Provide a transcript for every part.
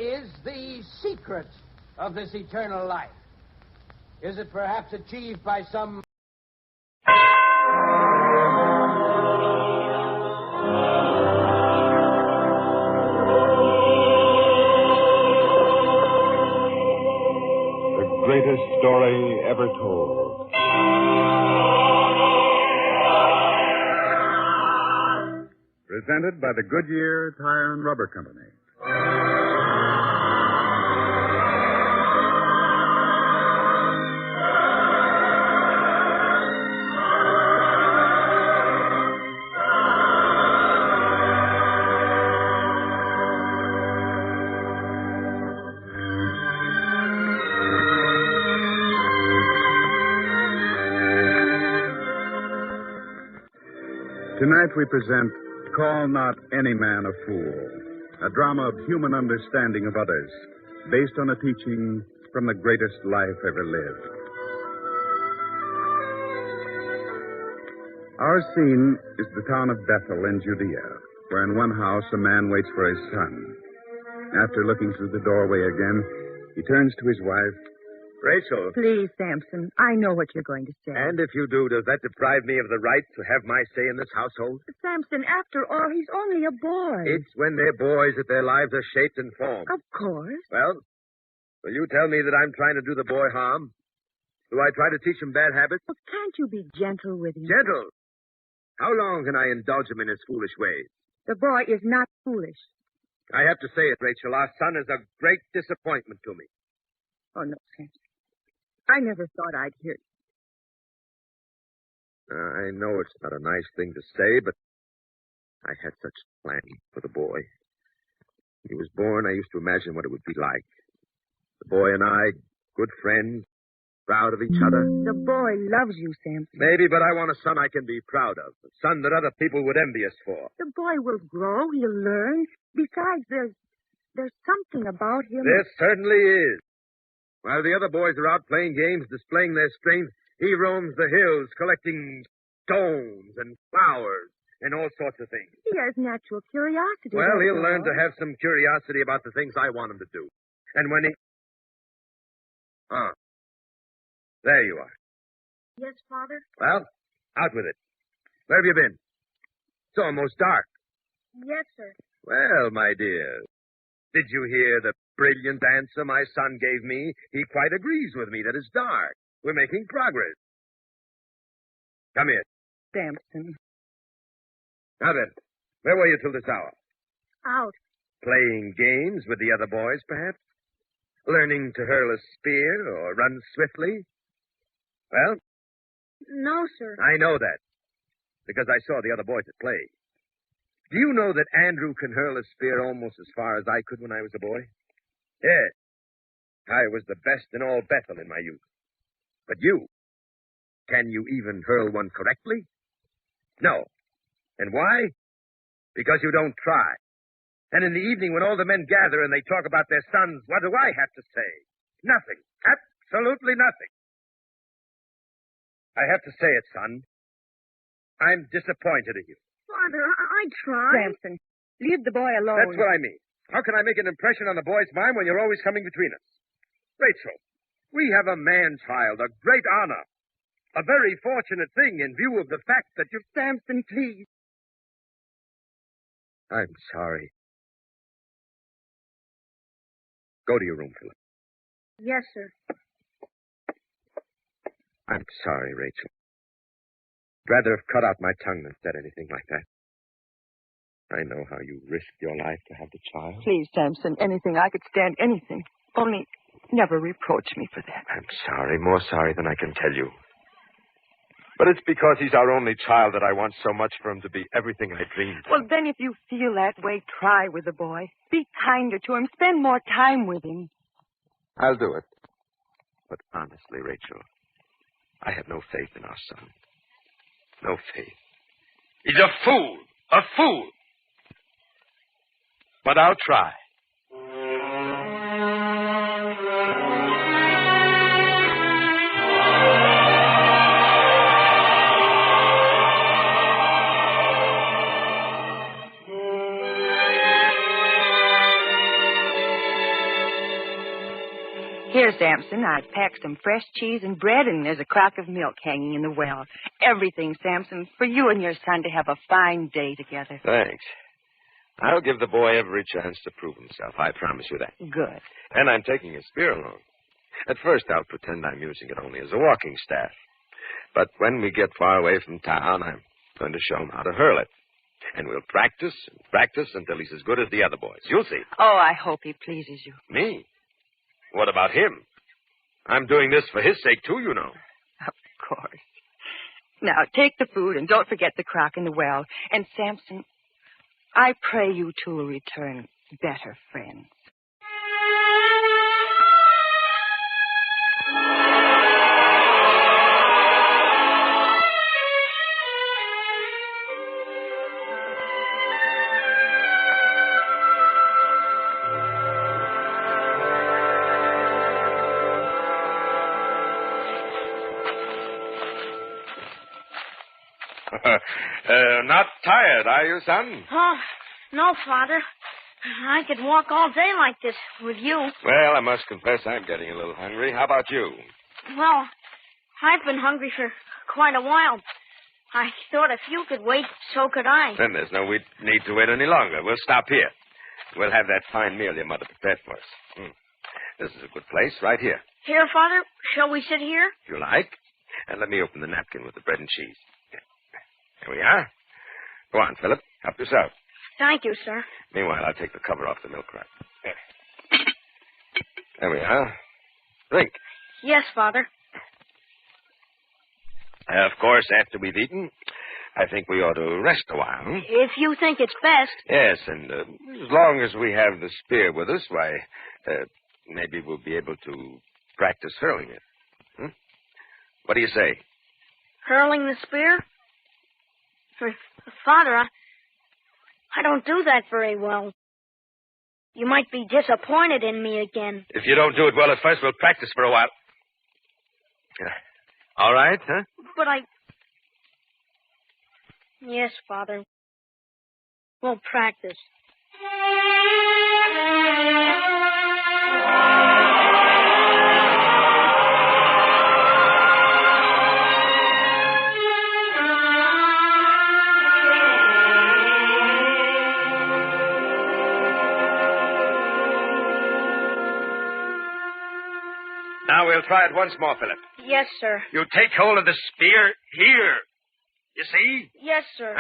is the secret of this eternal life? Is it perhaps achieved by some... The greatest story ever told. Presented by the Goodyear Tire and Rubber Company. Tonight we present Call Not Any Man a Fool, a drama of human understanding of others, based on a teaching from the greatest life ever lived. Our scene is the town of Bethel in Judea, where in one house a man waits for his son. After looking through the doorway again, he turns to his wife. Rachel. Please, Samson, I know what you're going to say. And if you do, does that deprive me of the right to have my say in this household? Samson, after all, he's only a boy. It's when they're boys that their lives are shaped and formed. Of course. Well, will you tell me that I'm trying to do the boy harm? Do I try to teach him bad habits? Well, can't you be gentle with him? Gentle? How long can I indulge him in his foolish ways? The boy is not foolish. I have to say it, Rachel. Our son is a great disappointment to me. Oh, no, Samson. I never thought I'd hear it. I know it's not a nice thing to say, but I had such plans for the boy. When he was born, I used to imagine what it would be like. The boy and I, good friends, proud of each other. The boy loves you, Samson. Maybe, but I want a son I can be proud of. A son that other people would envy us for. The boy will grow. He'll learn. Besides, there's something about him. There certainly is. While the other boys are out playing games, displaying their strength, he roams the hills collecting stones and flowers and all sorts of things. He has natural curiosity. Well, he'll learn to have some curiosity about the things I want him to do. And when he... There you are. Yes, Father? Well, out with it. Where have you been? It's almost dark. Yes, sir. Well, my dear, did you hear the brilliant answer my son gave me? He quite agrees with me that it's dark. We're making progress. Come here. Samson. Now then, where were you till this hour? Out. Playing games with the other boys, perhaps? Learning to hurl a spear or run swiftly? Well? No, sir. I know that, because I saw the other boys at play. Do you know that Andrew can hurl a spear almost as far as I could when I was a boy? Yes. I was the best in all Bethel in my youth. But you, can you even hurl one correctly? No. And why? Because you don't try. And in the evening when all the men gather and they talk about their sons, what do I have to say? Nothing. Absolutely nothing. I have to say it, son. I'm disappointed in you. Father, I tried. Samson, leave the boy alone. That's what I mean. How can I make an impression on the boy's mind when you're always coming between us? Rachel, we have a man-child, a great honor. A very fortunate thing in view of the fact that you... Samson, please. I'm sorry. Go to your room, Philip. Yes, sir. I'm sorry, Rachel. I'd rather have cut out my tongue than said anything like that. I know how you risked your life to have the child. Please, Samson, anything. I could stand anything. Only never reproach me for that. I'm sorry, more sorry than I can tell you. But it's because he's our only child that I want so much for him to be everything I dreamed. Well, then if you feel that way, try with the boy. Be kinder to him. Spend more time with him. I'll do it. But honestly, Rachel, I have no faith in our son. No faith. He's a fool. A fool. But I'll try. Here, Samson, I've packed some fresh cheese and bread, and there's a crock of milk hanging in the well. Everything, Samson, for you and your son to have a fine day together. Thanks. I'll give the boy every chance to prove himself. I promise you that. Good. And I'm taking his spear along. At first, I'll pretend I'm using it only as a walking staff. But when we get far away from town, I'm going to show him how to hurl it. And we'll practice and practice until he's as good as the other boys. You'll see. Oh, I hope he pleases you. Me? What about him? I'm doing this for his sake, too, you know. Of course. Now, take the food and don't forget the crock in the well. And, Samson, I pray you two will return better friends. Not tired, are you, son? Oh, no, Father. I could walk all day like this with you. Well, I must confess I'm getting a little hungry. How about you? Well, I've been hungry for quite a while. I thought if you could wait, so could I. Then there's no need to wait any longer. We'll stop here. We'll have that fine meal your mother prepared for us. This is a good place, right here. Here, Father? Shall we sit here? If you like. And let me open the napkin with the bread and cheese. Here we are. Go on, Philip. Help yourself. Thank you, sir. Meanwhile, I'll take the cover off the milk crack. There we are. Drink. Yes, Father. Of course, after we've eaten, I think we ought to rest a while. If you think it's best. Yes, and as long as we have the spear with us, why, maybe we'll be able to practice hurling it. What do you say? Hurling the spear? Father, I don't do that very well. You might be disappointed in me again. If you don't do it well at first, we'll practice for a while. All right, huh? But Yes, Father. We'll practice. Now we'll try it once more, Philip. Yes, sir. You take hold of the spear here. You see? Yes, sir.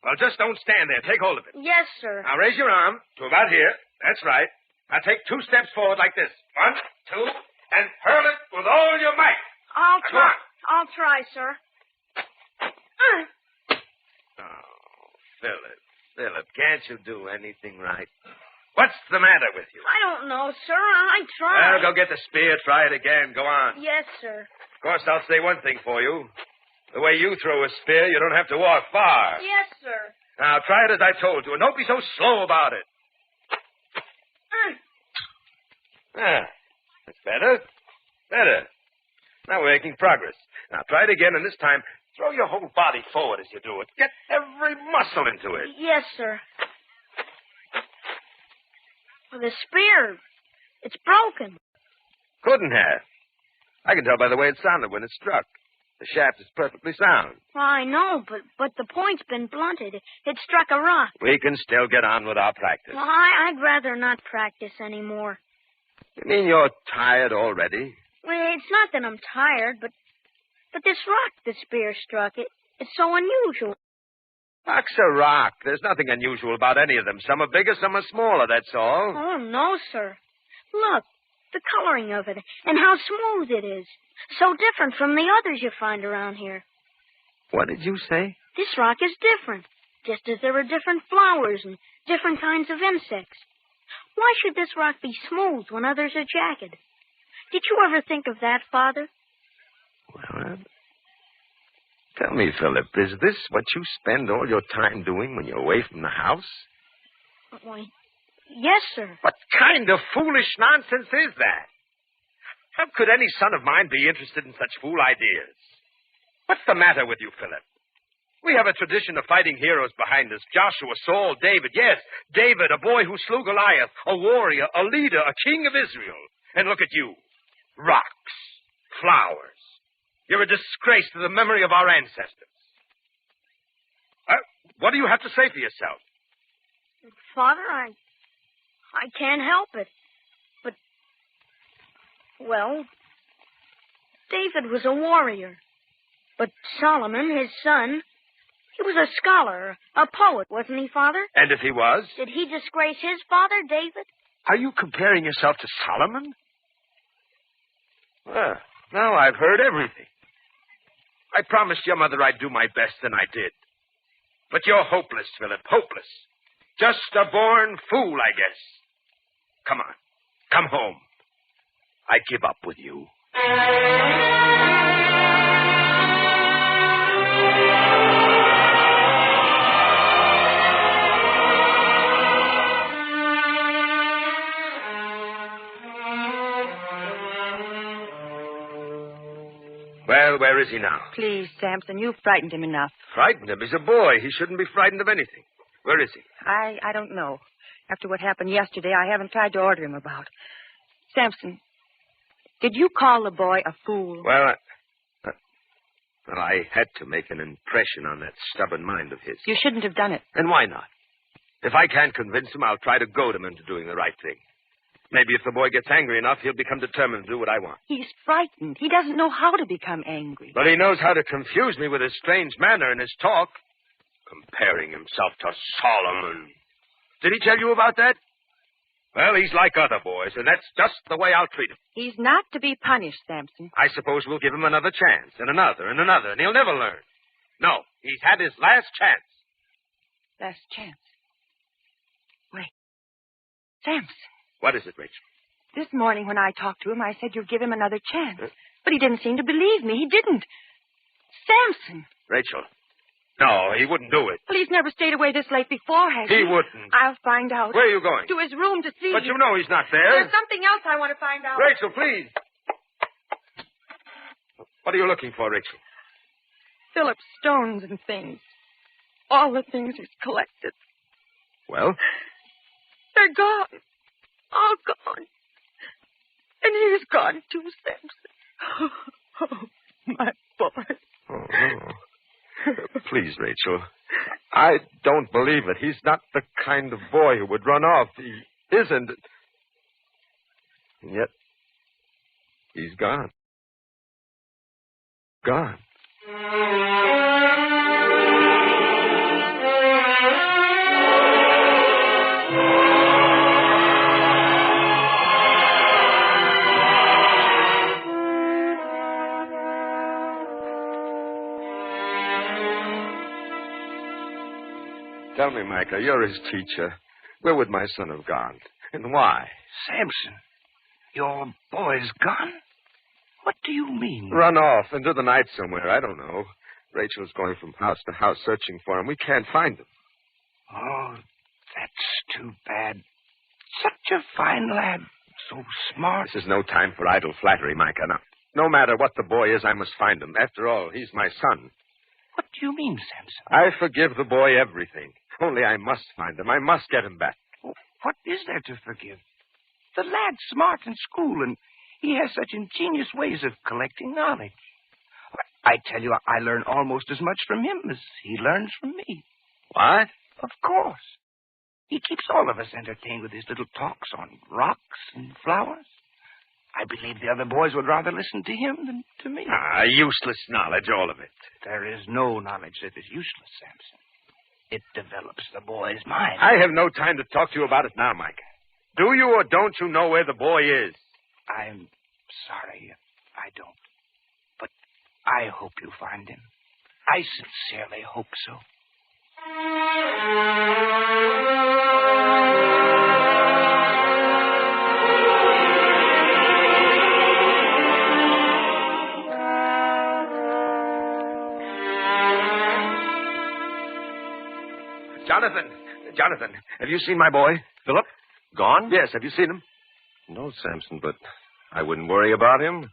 Well, just don't stand there. Take hold of it. Yes, sir. Now raise your arm to about here. That's right. Now take 2 steps forward like this. 1, 2, and hurl it with all your might. I'll Now, try. go on. I'll try, sir. Oh, Philip, can't you do anything right? What's the matter with you? I don't know, sir. I tried. Well, go get the spear. Try it again. Go on. Yes, sir. Of course, I'll say one thing for you. The way you throw a spear, you don't have to walk far. Yes, sir. Now, try it as I told you, and don't be so slow about it. That's better. Better. Now we're making progress. Now, try it again, and this time, throw your whole body forward as you do it. Get every muscle into it. Yes, sir. Well, the spear, it's broken. Couldn't have. I can tell by the way it sounded when it struck. The shaft is perfectly sound. Well, I know, but the point's been blunted. It struck a rock. We can still get on with our practice. Well, I'd rather not practice anymore. You mean you're tired already? Well, it's not that I'm tired, but this rock the spear struck, it's so unusual. Rock's a rock. There's nothing unusual about any of them. Some are bigger, some are smaller, that's all. Oh, no, sir. Look, the coloring of it, and how smooth it is. So different from the others you find around here. What did you say? This rock is different, just as there are different flowers and different kinds of insects. Why should this rock be smooth when others are jagged? Did you ever think of that, Father? Well, tell me, Philip, is this what you spend all your time doing when you're away from the house? Why, yes, sir. What kind of foolish nonsense is that? How could any son of mine be interested in such fool ideas? What's the matter with you, Philip? We have a tradition of fighting heroes behind us. Joshua, Saul, David. Yes, David, a boy who slew Goliath, a warrior, a leader, a king of Israel. And look at you. Rocks. Flowers. You're a disgrace to the memory of our ancestors. What do you have to say for yourself? Father, I can't help it. But, well, David was a warrior. But Solomon, his son, he was a scholar, a poet, wasn't he, Father? And if he was? Did he disgrace his father, David? Are you comparing yourself to Solomon? Well, now I've heard everything. I promised your mother I'd do my best, and I did. But you're hopeless, Philip, hopeless. Just a born fool, I guess. Come on. Come home. I give up with you. Well, where is he now? Please, Sampson, you've frightened him enough. Frightened him? He's a boy. He shouldn't be frightened of anything. Where is he? I don't know. After what happened yesterday, I haven't tried to order him about. Sampson, did you call the boy a fool? Well, I had to make an impression on that stubborn mind of his. You shouldn't have done it. And why not? If I can't convince him, I'll try to goad him into doing the right thing. Maybe if the boy gets angry enough, he'll become determined to do what I want. He's frightened. He doesn't know how to become angry. But he knows how to confuse me with his strange manner and his talk. Comparing himself to Solomon. Did he tell you about that? Well, he's like other boys, and that's just the way I'll treat him. He's not to be punished, Sampson. I suppose we'll give him another chance, and another, and he'll never learn. No, he's had his last chance. Last chance? Wait. Sampson. What is it, Rachel? This morning when I talked to him, I said you'd give him another chance. But he didn't seem to believe me. He didn't. Sampson. Rachel. No, he wouldn't do it. Well, he's never stayed away this late before, has he? He wouldn't. I'll find out. Where are you going? To his room to see. But you know he's not there. There's something else I want to find out. Rachel, please. What are you looking for, Rachel? Philip's stones and things. All the things he's collected. Well? They're gone. All gone. And he's gone too, Sampson. Oh, my boy. Oh. Please, Rachel. I don't believe it. He's not the kind of boy who would run off. He isn't. And yet, he's gone. Gone. Tell me, Micah, you're his teacher. Where would my son have gone? And why? Sampson, your boy's gone? What do you mean? Run off into the night somewhere. I don't know. Rachel's going from house to house searching for him. We can't find him. Oh, that's too bad. Such a fine lad. So smart. This is no time for idle flattery, Micah. No matter what the boy is, I must find him. After all, he's my son. What do you mean, Sampson? I forgive the boy everything. Only I must find him. I must get him back. Oh, what is there to forgive? The lad's smart in school, and he has such ingenious ways of collecting knowledge. I tell you, I learn almost as much from him as he learns from me. What? Of course. He keeps all of us entertained with his little talks on rocks and flowers. I believe the other boys would rather listen to him than to me. Useless knowledge, all of it. There is no knowledge that is useless, Sampson. It develops the boy's mind. I have no time to talk to you about it now, Micah. Do you or don't you know where the boy is? I'm sorry, I don't. But I hope you find him. I sincerely hope so. Jonathan, have you seen my boy? Philip? Gone? Yes, have you seen him? No, Sampson, but I wouldn't worry about him.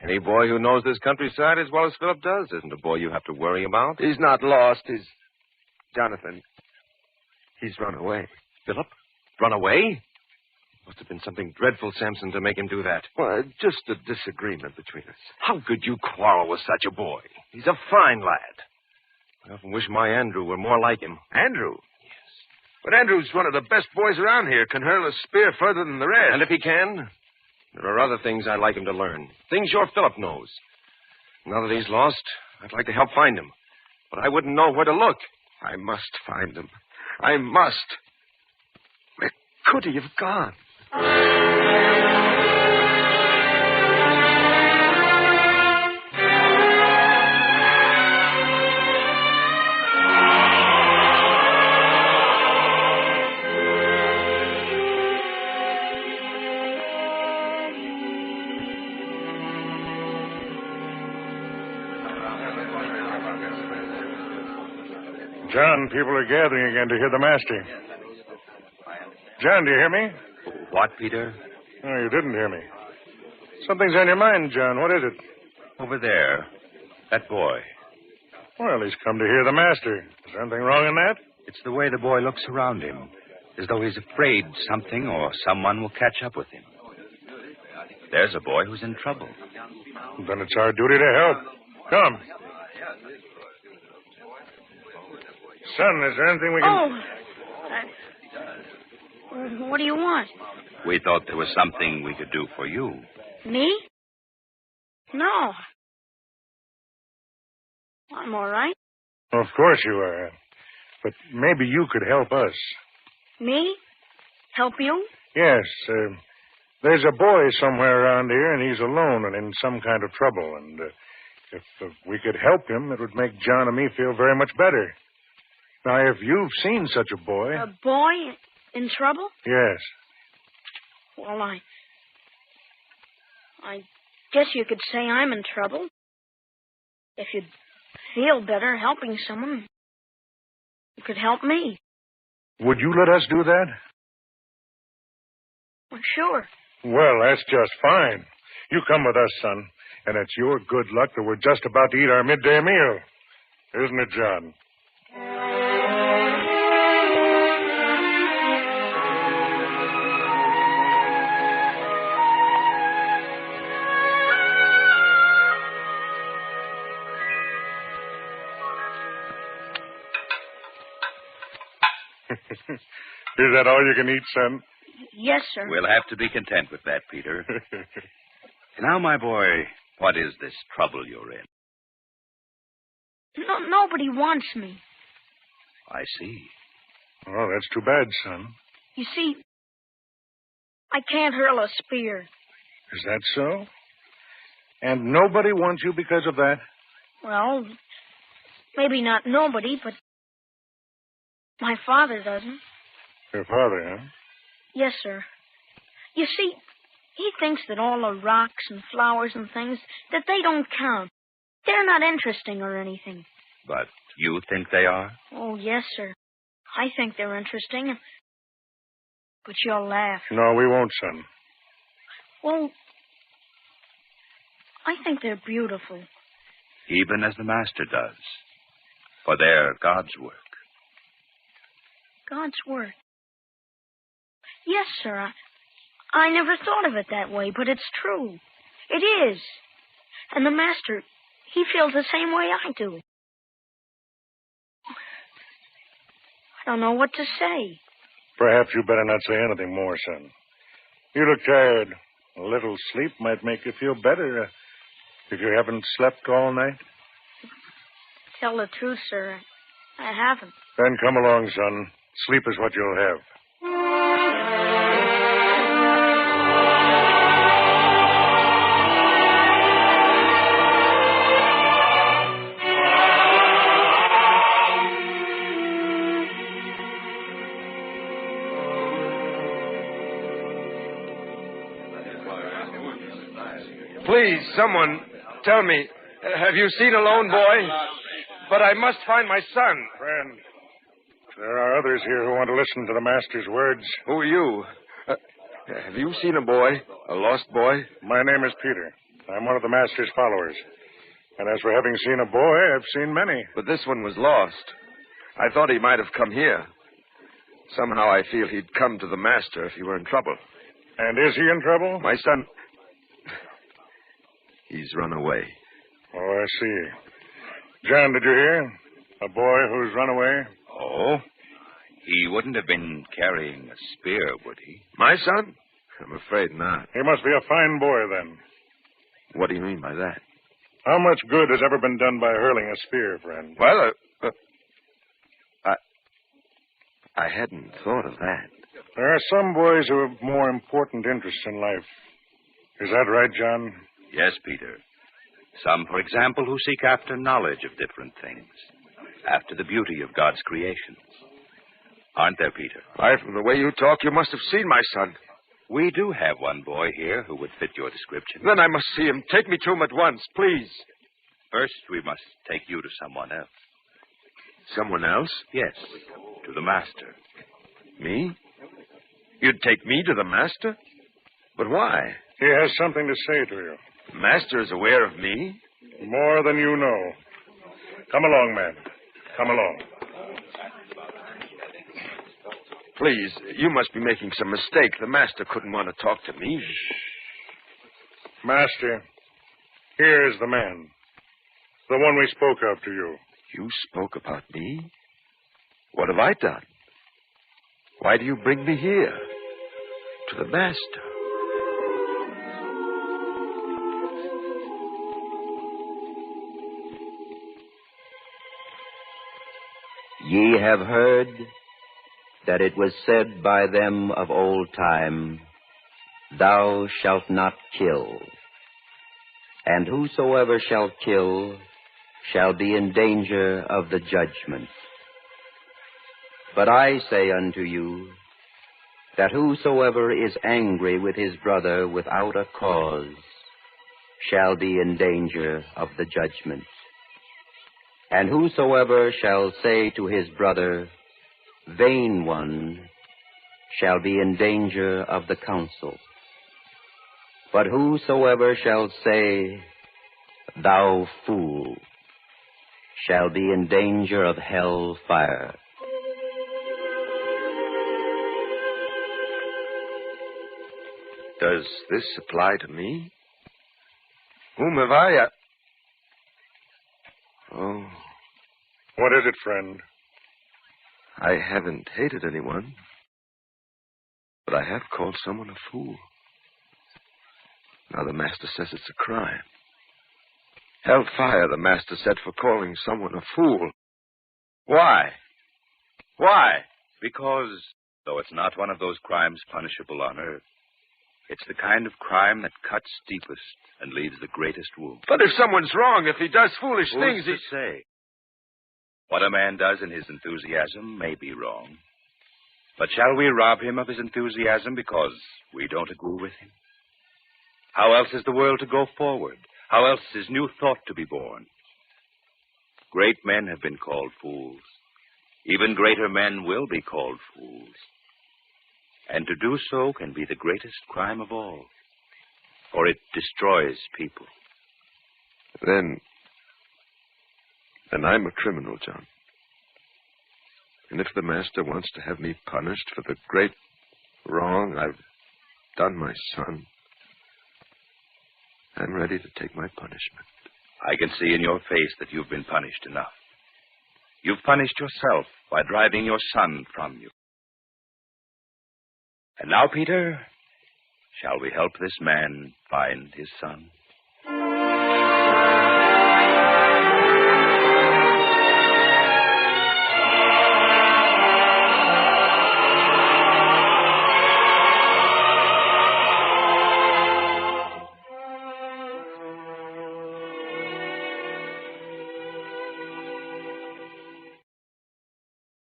Any boy who knows this countryside as well as Philip does isn't a boy you have to worry about. He's not lost. Jonathan, he's run away. Philip? Run away? Must have been something dreadful, Samson, to make him do that. Well, just a disagreement between us. How could you quarrel with such a boy? He's a fine lad. I often wish my Andrew were more like him. Andrew? Yes. But Andrew's one of the best boys around here. Can hurl a spear further than the rest. And if he can, there are other things I'd like him to learn. Things your Philip knows. Now that he's lost, I'd like to help find him. But I wouldn't know where to look. I must find him. I must. Where could he have gone? John, people are gathering again to hear the master. John, do you hear me? What, Peter? Oh, you didn't hear me. Something's on your mind, John. What is it? Over there. That boy. Well, he's come to hear the master. Is there anything wrong in that? It's the way the boy looks around him, as though he's afraid something or someone will catch up with him. There's a boy who's in trouble. Then it's our duty to help. Come. Son, is there anything we can... What do you want? We thought there was something we could do for you. Me? No. I'm all right. Of course you are. But maybe you could help us. Me? Help you? Yes. There's a boy somewhere around here, and he's alone and in some kind of trouble. And if we could help him, it would make John and me feel very much better. Now, if you've seen such a boy... A boy in trouble? Yes. Well, I guess you could say I'm in trouble. If you'd feel better helping someone, you could help me. Would you let us do that? Well, sure. Well, that's just fine. You come with us, son. And it's your good luck that we're just about to eat our midday meal. Isn't it, John? Is that all you can eat, son? Yes, sir. We'll have to be content with that, Peter. Now, my boy, what is this trouble you're in? Nobody wants me. I see. Oh, that's too bad, son. You see, I can't hurl a spear. Is that so? And nobody wants you because of that? Well, maybe not nobody, but my father doesn't. Your father, huh? Yes, sir. You see, he thinks that all the rocks and flowers and things, that they don't count. They're not interesting or anything. But you think they are? Oh, yes, sir. I think they're interesting. But you'll laugh. No, we won't, son. Well, I think they're beautiful. Even as the Master does. For they're God's work. God's work? Yes, sir. I never thought of it that way, but it's true. It is. And the Master, he feels the same way I do. I don't know what to say. Perhaps you better not say anything more, son. You look tired. A little sleep might make you feel better if you haven't slept all night. Tell the truth, sir. I haven't. Then come along, son. Sleep is what you'll have. Please, someone, tell me, have you seen a lone boy? But I must find my son. Friend, there are others here who want to listen to the Master's words. Who are you? Have you seen a boy? A lost boy? My name is Peter. I'm one of the Master's followers. And as for having seen a boy, I've seen many. But this one was lost. I thought he might have come here. Somehow I feel he'd come to the Master if he were in trouble. And is he in trouble? My son... He's run away. Oh, I see. John, did you hear? A boy who's run away? Oh? He wouldn't have been carrying a spear, would he? My son? I'm afraid not. He must be a fine boy, then. What do you mean by that? How much good has ever been done by hurling a spear, friend? Well, I hadn't thought of that. There are some boys who have more important interests in life. Is that right, John? Yes, Peter. Some, for example, who seek after knowledge of different things, after the beauty of God's creations. Aren't there, Peter? Why, from the way you talk, you must have seen my son. We do have one boy here who would fit your description. Then I must see him. Take me to him at once, please. First, we must take you to someone else. Someone else? Yes, to the master. Me? You'd take me to the master? But why? He has something to say to you. The master is aware of me? More than you know. Come along, man. Come along. Please, you must be making some mistake. The master couldn't want to talk to me. Master, here's the man. The one we spoke of to you. You spoke about me? What have I done? Why do you bring me here? To the master? Ye have heard that it was said by them of old time, Thou shalt not kill. And whosoever shall kill shall be in danger of the judgment. But I say unto you, that whosoever is angry with his brother without a cause shall be in danger of the judgment. And whosoever shall say to his brother, Vain one, shall be in danger of the council. But whosoever shall say, Thou fool, shall be in danger of hell fire. Does this apply to me? Whom have I... Oh. What is it, friend? I haven't hated anyone, but I have called someone a fool. Now the master says it's a crime. Hellfire, the master said, for calling someone a fool. Why? Why? Because, though it's not one of those crimes punishable on earth, it's the kind of crime that cuts deepest and leaves the greatest wound. But if someone's wrong, if he does foolish Who's things, to say? What a man does in his enthusiasm may be wrong. But shall we rob him of his enthusiasm because we don't agree with him? How else is the world to go forward? How else is new thought to be born? Great men have been called fools. Even greater men will be called fools. And to do so can be the greatest crime of all, for it destroys people. Then I'm a criminal, John. And if the master wants to have me punished for the great wrong I've done my son, I'm ready to take my punishment. I can see in your face that you've been punished enough. You've punished yourself by driving your son from you. And now, Peter, shall we help this man find his son?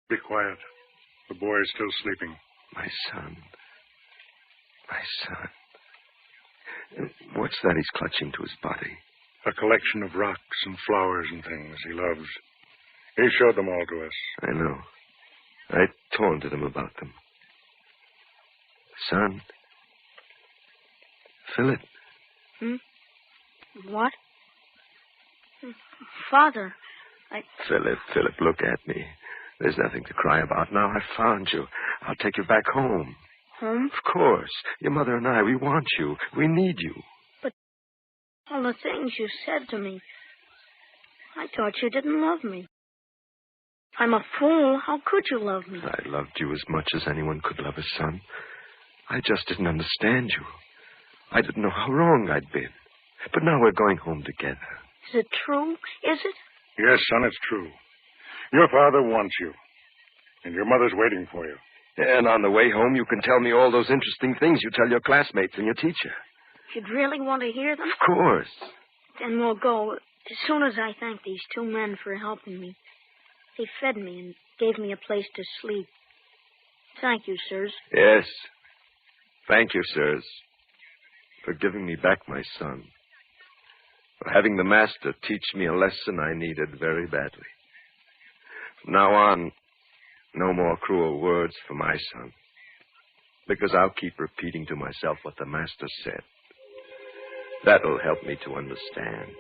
Be quiet. The boy is still sleeping. My son. My son. What's that he's clutching to his body? A collection of rocks and flowers and things he loves. He showed them all to us. I know. I taunted him about them. Son. Philip. What? Father, Philip, look at me. There's nothing to cry about now. I found you. I'll take you back home. Home? Of course. Your mother and I, we want you. We need you. But all the things you said to me, I thought you didn't love me. I'm a fool. How could you love me? I loved you as much as anyone could love a son. I just didn't understand you. I didn't know how wrong I'd been. But now we're going home together. Is it true? Is it? Yes, son, it's true. Your father wants you. And your mother's waiting for you. And on the way home, you can tell me all those interesting things you tell your classmates and your teacher. You'd really want to hear them? Of course. Then we'll go as soon as I thank these two men for helping me. They fed me and gave me a place to sleep. Thank you, sirs. Yes. Thank you, sirs, for giving me back my son. For having the master teach me a lesson I needed very badly. From now on, no more cruel words for my son. Because I'll keep repeating to myself what the master said. That'll help me to understand.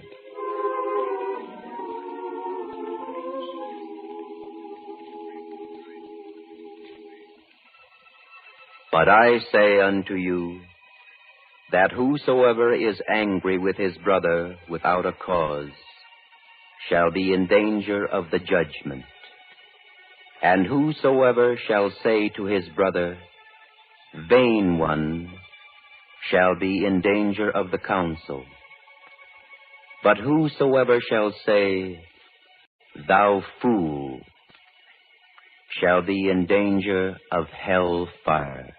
But I say unto you, that whosoever is angry with his brother without a cause shall be in danger of the judgment. And whosoever shall say to his brother, Vain one, shall be in danger of the council. But whosoever shall say, Thou fool, shall be in danger of hell fire.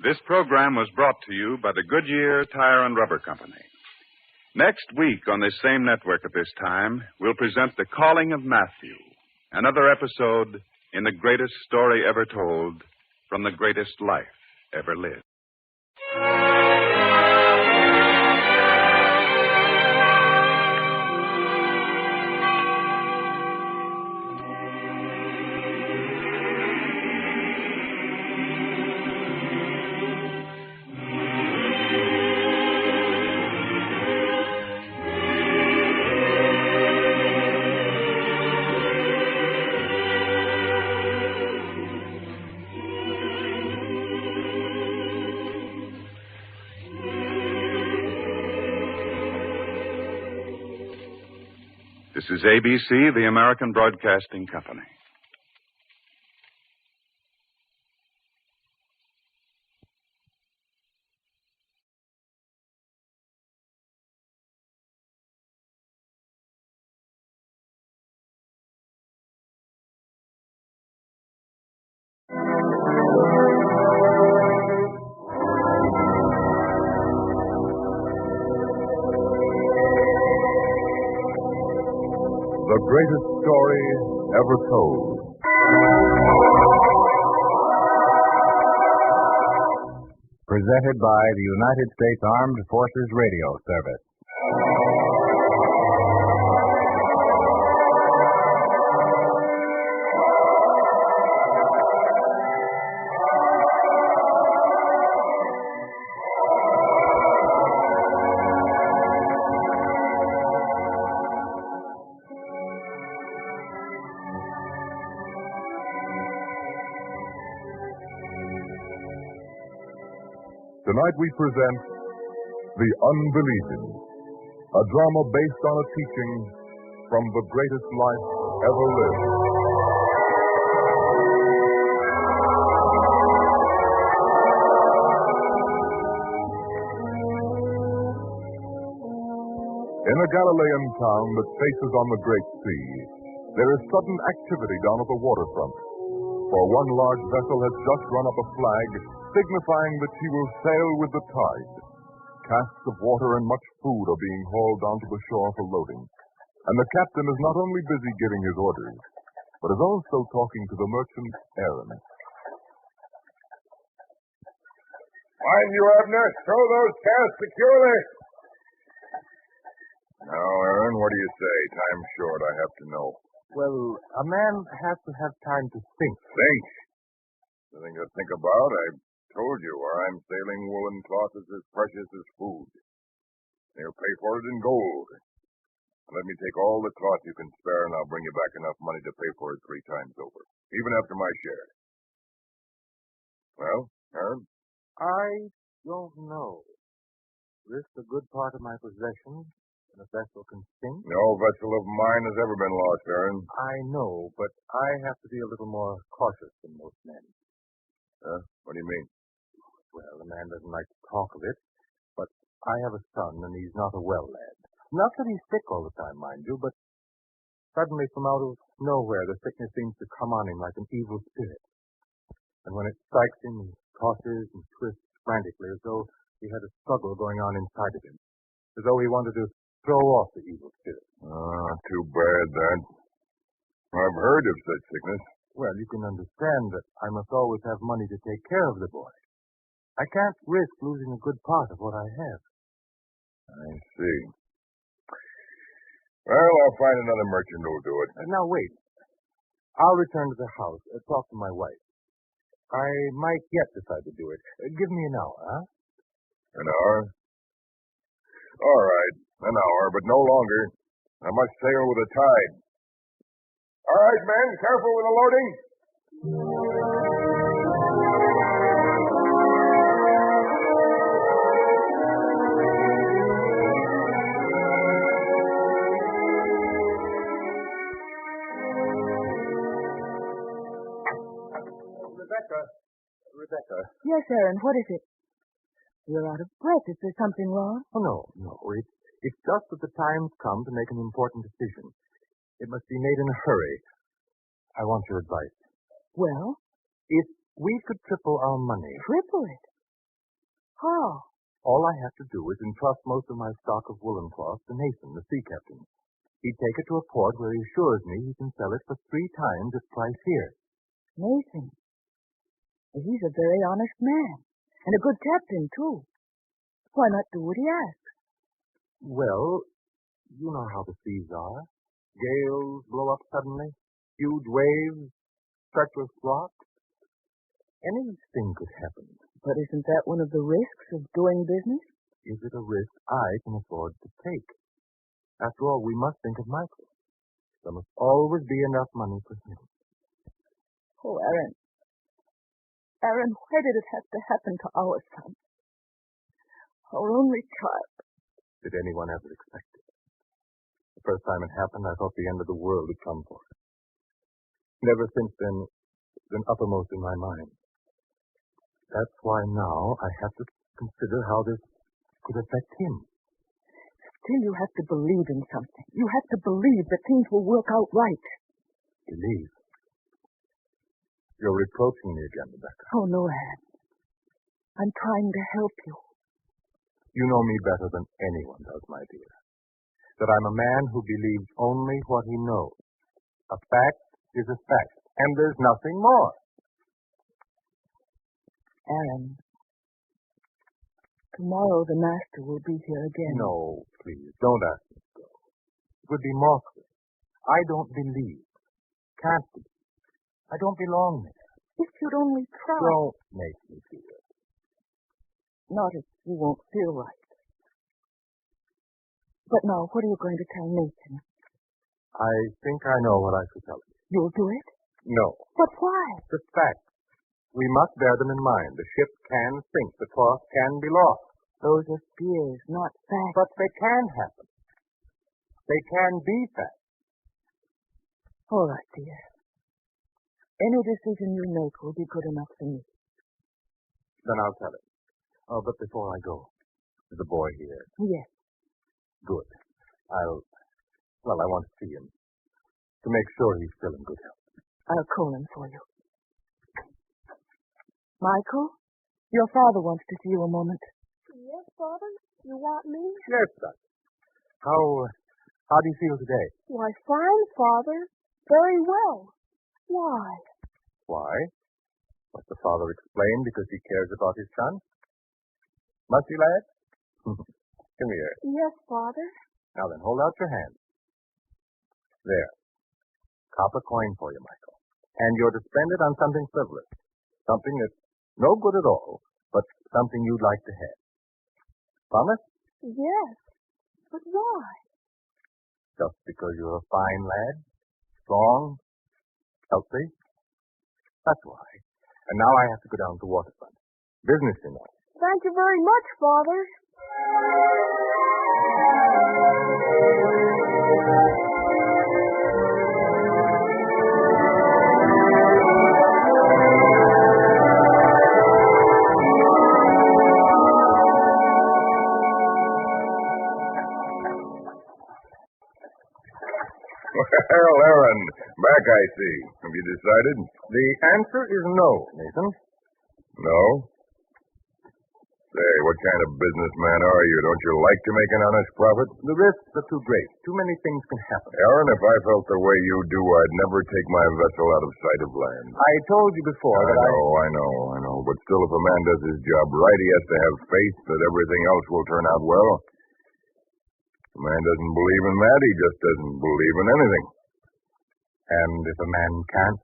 This program was brought to you by the Goodyear Tire and Rubber Company. Next week on this same network at this time, we'll present The Calling of Matthew, another episode in the greatest story ever told from the greatest life ever lived. This is ABC, the American Broadcasting Company. The greatest story ever told. Presented by the United States Armed Forces Radio Service. Tonight we present The Unbelieving, a drama based on a teaching from the greatest life ever lived. In a Galilean town that faces on the Great Sea, there is sudden activity down at the waterfront. For one large vessel has just run up a flag signifying that she will sail with the tide. Casks of water and much food are being hauled down to the shore for loading. And the captain is not only busy giving his orders, but is also talking to the merchant, Aaron. Mind you, Abner, throw those casks securely. Now, Aaron, what do you say? Time's short. I have to know. Well, a man has to have time to think. Think? Nothing to think about. I told you where I'm sailing woolen cloth is as precious as food. They'll pay for it in gold. Let me take all the cloth you can spare, and I'll bring you back enough money to pay for it 3 times over, even after my share. Well, Aaron? I don't know. Risk a good part of my possessions, and a vessel can sink. No vessel of mine has ever been lost, Aaron. I know, but I have to be a little more cautious than most men. What do you mean? Well, a man doesn't like to talk of it, but I have a son, and he's not a well lad. Not that he's sick all the time, mind you, but suddenly from out of nowhere, the sickness seems to come on him like an evil spirit. And when it strikes him, he tosses and twists frantically as though he had a struggle going on inside of him, as though he wanted to throw off the evil spirit. Too bad, that. I've heard of such sickness. Well, you can understand that I must always have money to take care of the boy. I can't risk losing a good part of what I have. I see. Well, I'll find another merchant who'll do it. Now, wait. I'll return to the house, talk to my wife. I might yet decide to do it. Give me an hour, huh? An hour? All right, an hour, but no longer. I must sail with the tide. All right, men, careful with the loading. Rebecca. Yes, Aaron, what is it? You're out of breath. Is there something wrong? Oh, no. It's just that the time's come to make an important decision. It must be made in a hurry. I want your advice. Well? If we could triple our money. Triple it? How? All I have to do is entrust most of my stock of woolen cloth to Nathan, the sea captain. He'd take it to a port where he assures me he can sell it for 3 times its price here. Nathan? He's a very honest man. And a good captain, too. Why not do what he asks? Well, you know how the seas are. Gales blow up suddenly. Huge waves. Treacherous rocks. Anything could happen. But isn't that one of the risks of doing business? Is it a risk I can afford to take? After all, we must think of Michael. There must always be enough money for him. Oh, Aaron. Aaron, why did it have to happen to our son? Our only child. Did anyone ever expect it? The first time it happened, I thought the end of the world had come for us. And ever since then, it's been uppermost in my mind. That's why now I have to consider how this could affect him. Still, you have to believe in something. You have to believe that things will work out right. Believe? You're reproaching me again, Rebecca. Oh, no, Anne. I'm trying to help you. You know me better than anyone does, my dear. that I'm a man who believes only what he knows. A fact is a fact, and there's nothing more. Aaron, tomorrow the master will be here again. No, please, don't ask me to go. It would be mockery. I don't believe. Can't be. I don't belong there. If you'd only try. Don't make me feel it. Not if you won't feel right. But now, what are you going to tell Nathan? I think I know what I should tell him. You'll do it? No. But why? The facts. We must bear them in mind. The ship can sink. The cloth can be lost. Those are fears, not facts. But they can happen. They can be facts. All right, dear. Any decision you make will be good enough for me. Then I'll tell him. Oh, but before I go, is the boy here? Yes. Good. I want to see him. To make sure he's still in good health. I'll call him for you. Michael, your father wants to see you a moment. Yes, Father? You want me? Yes, son. How do you feel today? Why, fine, Father. Very well. Why? Why? Must the father explain because he cares about his son? Must he, lad? Come here. Yes, Father. Now then, hold out your hand. There. Copper coin for you, Michael. And you're to spend it on something frivolous. Something that's no good at all, but something you'd like to have. Promise? Yes. But why? Just because you're a fine lad. Strong. Healthy. That's why. And now I have to go down to the waterfront. Business, you know. Thank you very much, Father. Well, Aaron, back I see. Have you decided? The answer is no, Nathan. No? Say, what kind of businessman are you? Don't you like to make an honest profit? The risks are too great. Too many things can happen. Aaron, if I felt the way you do, I'd never take my vessel out of sight of land. I told you before that I know. But still, if a man does his job right, he has to have faith that everything else will turn out well. If a man doesn't believe in that, he just doesn't believe in anything. And if a man can't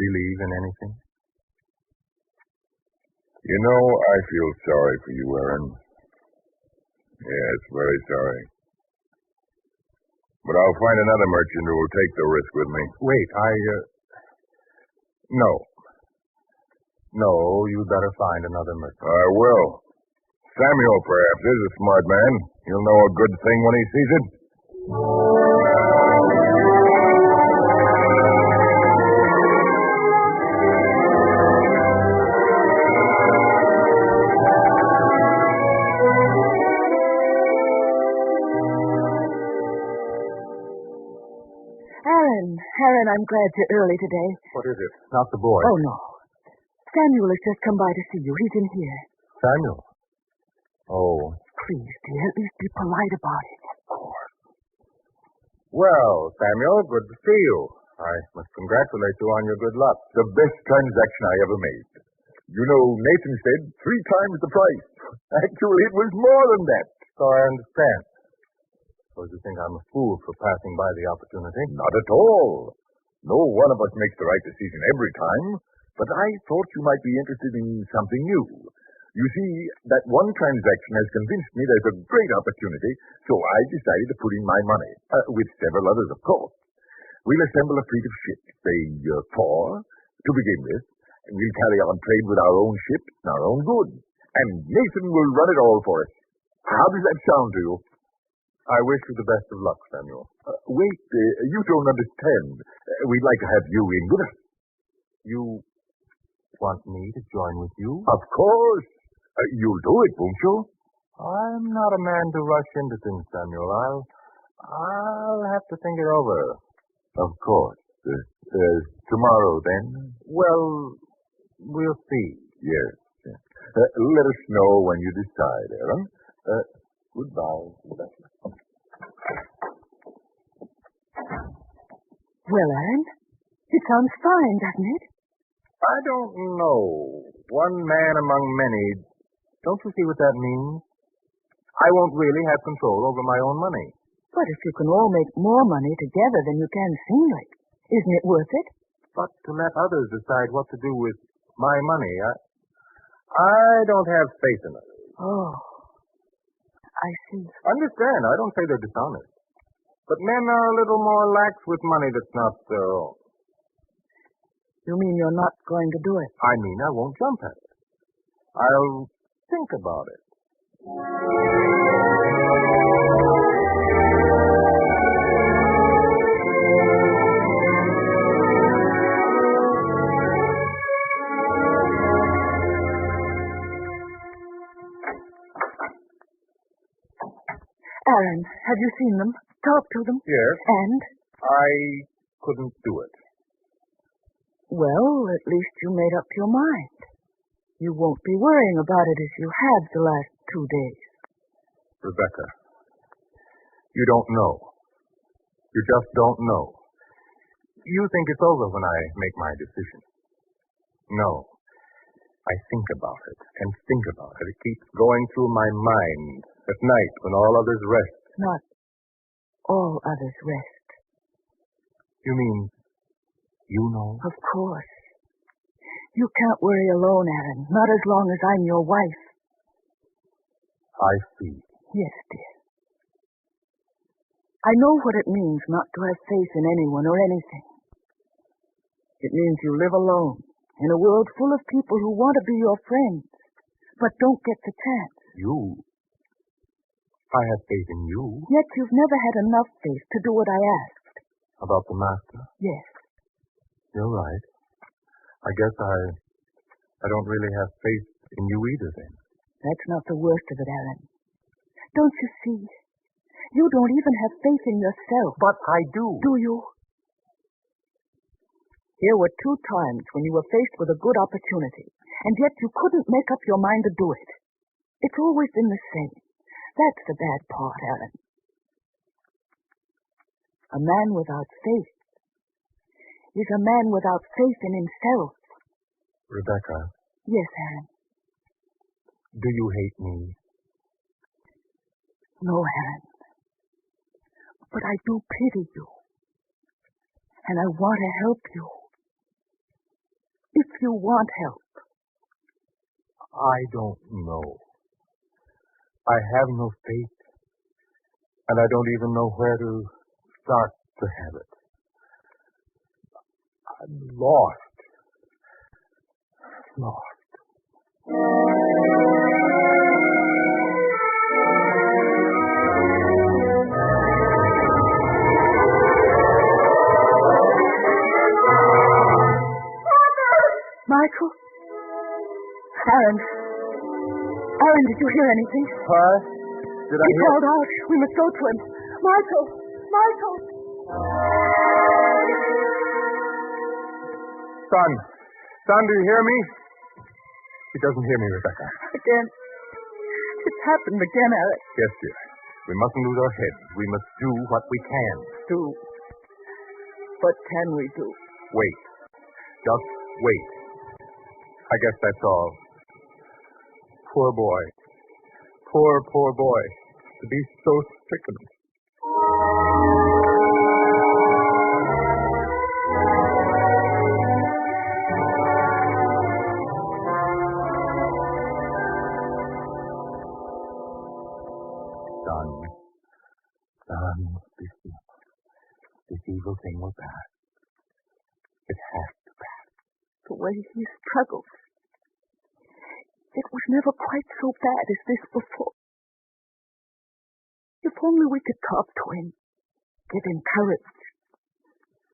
believe in anything? You know, I feel sorry for you, Aaron. Yes, very sorry. But I'll find another merchant who will take the risk with me. Wait, No. No, you'd better find another merchant. I will. Samuel, perhaps, is a smart man. He'll know a good thing when he sees it. Aaron, I'm glad you're early today. What is it? Not the boy. Oh, no. Samuel has just come by to see you. He's in here. Samuel? Oh. Please, dear, at least be polite about it. Of course. Well, Samuel, good to see you. I must congratulate you on your good luck. The best transaction I ever made. You know, Nathan said 3 times the price. Actually, it was more than that. So I understand. Suppose you think I'm a fool for passing by the opportunity? Not at all. No one of us makes the right decision every time, but I thought you might be interested in something new. You see, that one transaction has convinced me there's a great opportunity, so I decided to put in my money, with several others, of course. We'll assemble a fleet of ships, say 4, to begin with. We'll carry on trade with our own ships and our own goods, and Nathan will run it all for us. How does that sound to you? I wish you the best of luck, Samuel. Wait, you don't understand. We'd like to have you in with us. You want me to join with you? Of course. You'll do it, won't you? I'm not a man to rush into things, Samuel. I'll have to think it over. Of course. Tomorrow, then? Well, we'll see. Yes. Let us know when you decide, Aaron. Goodbye. Well, Aaron, it sounds fine, doesn't it? I don't know. One man among many. Don't you see what that means? I won't really have control over my own money. But if you can all make more money together than you can singly, isn't it worth it? But to let others decide what to do with my money, I don't have faith in it. Oh, I see. Understand, I don't say they're dishonest. But men are a little more lax with money that's not their own. You mean you're not going to do it? I mean, I won't jump at it. I'll think about it. Aaron, have you seen them? Talked to them? Yes. And? I couldn't do it. Well, at least you made up your mind. You won't be worrying about it as you have the last 2 days. Rebecca, you don't know. You just don't know. You think it's over when I make my decision. No. I think about it and think about it. It keeps going through my mind at night when all others rest. Not all others rest. You mean you know? Of course. You can't worry alone, Aaron. Not as long as I'm your wife. I see. Yes, dear. I know what it means not to have faith in anyone or anything. It means you live alone in a world full of people who want to be your friends, but don't get the chance. You? I have faith in you. Yet you've never had enough faith to do what I asked. About the master? Yes. You're right. I guess I don't really have faith in you either, then. That's not the worst of it, Aaron. Don't you see? You don't even have faith in yourself. But I do. Do you? Here were 2 times when you were faced with a good opportunity, and yet you couldn't make up your mind to do it. It's always been the same. That's the bad part, Aaron. A man without faith is a man without faith in himself. Rebecca. Yes, Aaron. Do you hate me? No, Aaron. But I do pity you. And I want to help you. If you want help. I don't know. I have no faith. And I don't even know where to start to have it. I'm lost. Michael? Aaron, did you hear anything? What? Did I He hear? called out. We must go to him. Michael! Son, do you hear me? He doesn't hear me, Rebecca. Again. It's happened again, Aaron. Yes, dear. We mustn't lose our heads. We must do what we can. Do. What can we do? Wait. Just wait. I guess that's all. Poor boy. Poor boy. To be so stricken. Son, this evil thing will pass. It has to pass. The way he struggles. It was never quite so bad as this before. If only we could talk to him, give him courage,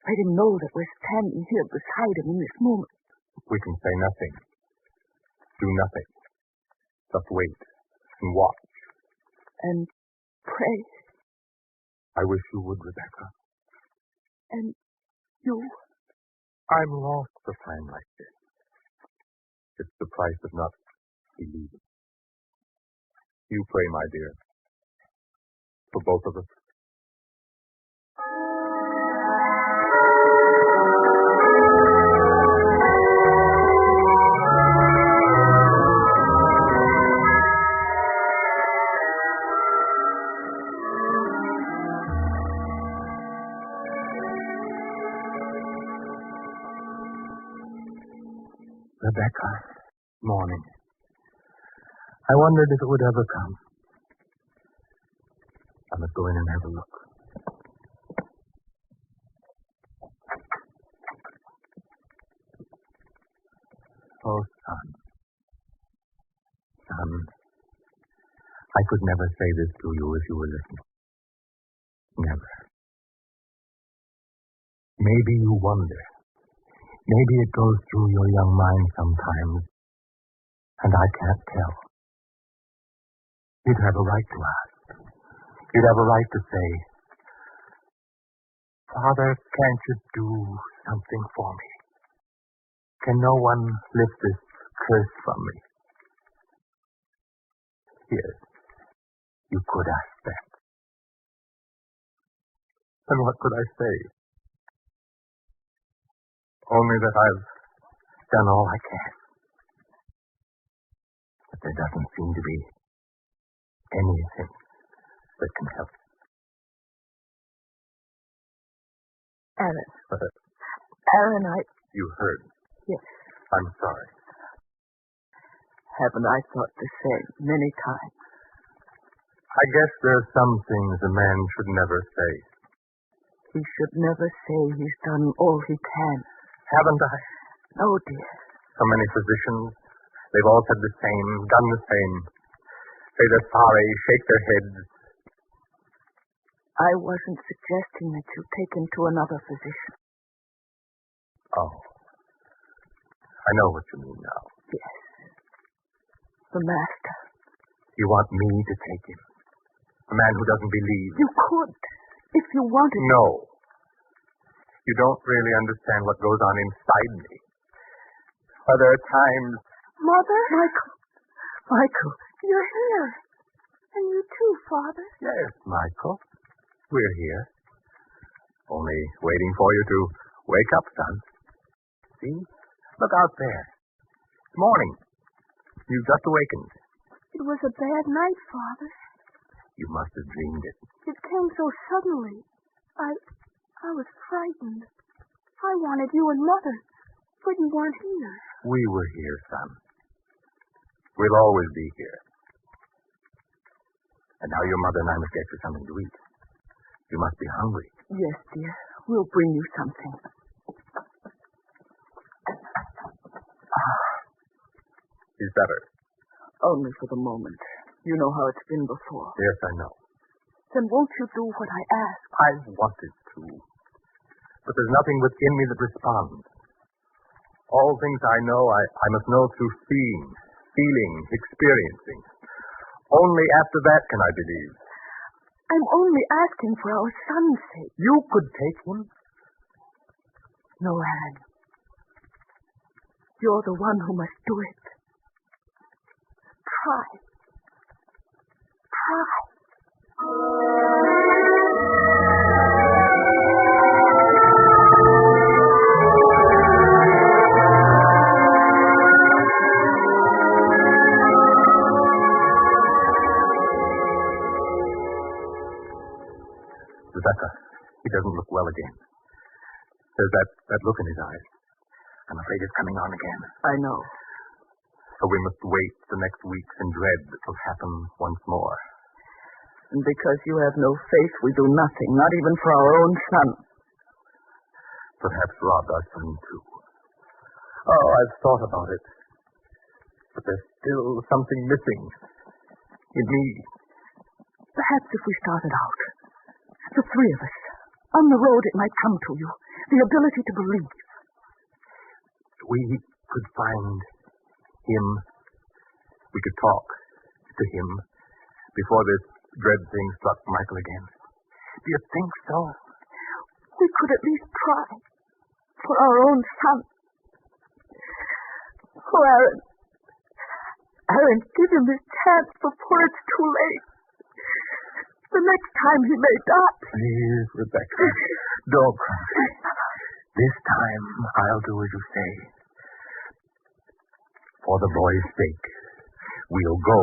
let him know that we're standing here beside him in this moment. We can say nothing, do nothing, just wait and watch. And pray. I wish you would, Rebecca. And you? I'm lost for time like this. It's the price of not believing. You pray, my dear, for both of us. Rebecca, morning. I wondered if it would ever come. I must go in and have a look. Oh, son. Son, I could never say this to you if you were listening. Never. Maybe you wonder. Maybe it goes through your young mind sometimes, and I can't tell. You'd have a right to ask. You'd have a right to say, Father, can't you do something for me? Can no one lift this curse from me? Yes, you could ask that. And what could I say? Only that I've done all I can. But there doesn't seem to be anything that can help. Aaron. But, Aaron, you heard. Yes. I'm sorry. Haven't I thought the same many times? I guess there are some things a man should never say. He should never say he's done all he can. Haven't I? No, dear. So many physicians, they've all said the same, done the same. Say they're sorry, shake their heads. I wasn't suggesting that you take him to another physician. Oh. I know what you mean now. Yes. The master. You want me to take him? A man who doesn't believe. You could, if you wanted. No. You don't really understand what goes on inside me. There are times... Mother? Michael. You're here. And you too, Father. Yes, Michael. We're here. Only waiting for you to wake up, son. See? Look out there. It's morning. You've just awakened. It was a bad night, Father. You must have dreamed it. It came so suddenly. I was frightened. I wanted you and Mother, but you weren't here. We were here, son. We'll always be here. And now your mother and I must get you something to eat. You must be hungry. Yes, dear. We'll bring you something. He's better. Only for the moment. You know how it's been before. Yes, I know. Then won't you do what I ask? I wanted to. But there's nothing within me that responds. All things I know, I must know through seeing, feeling, experiencing. Only after that can I believe. I'm only asking for our son's sake. You could take him. No, Anne. You're the one who must do it. Try. Rebecca, he doesn't look well again. There's that look in his eyes. I'm afraid it's coming on again. I know. So we must wait the next weeks in dread that will happen once more. And because you have no faith, we do nothing, not even for our own son. Perhaps Rob, our son, too. Oh, I've thought about it. But there's still something missing in me. Perhaps if we started out, the three of us, on the road it might come to you, the ability to believe. We could find him. We could talk to him before this dread thing struck Michael again. Do you think so? We could at least try. For our own son. Oh, Aaron. Aaron, give him his chance before it's too late. The next time he may die. Please, Rebecca, don't cry. This time I'll do as you say. For the boy's sake, we'll go.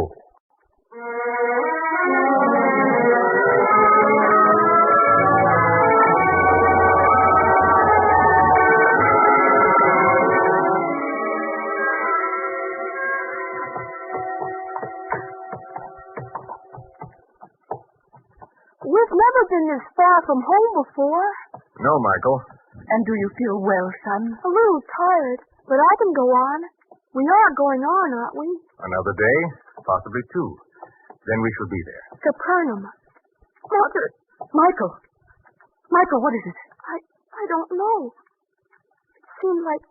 from home before. No, Michael. And do you feel well, son? A little tired, but I can go on. We are going on, aren't we? Another day, possibly two. Then we shall be there. Capernaum. Mother. Michael. Michael, what is it? I don't know. It seemed like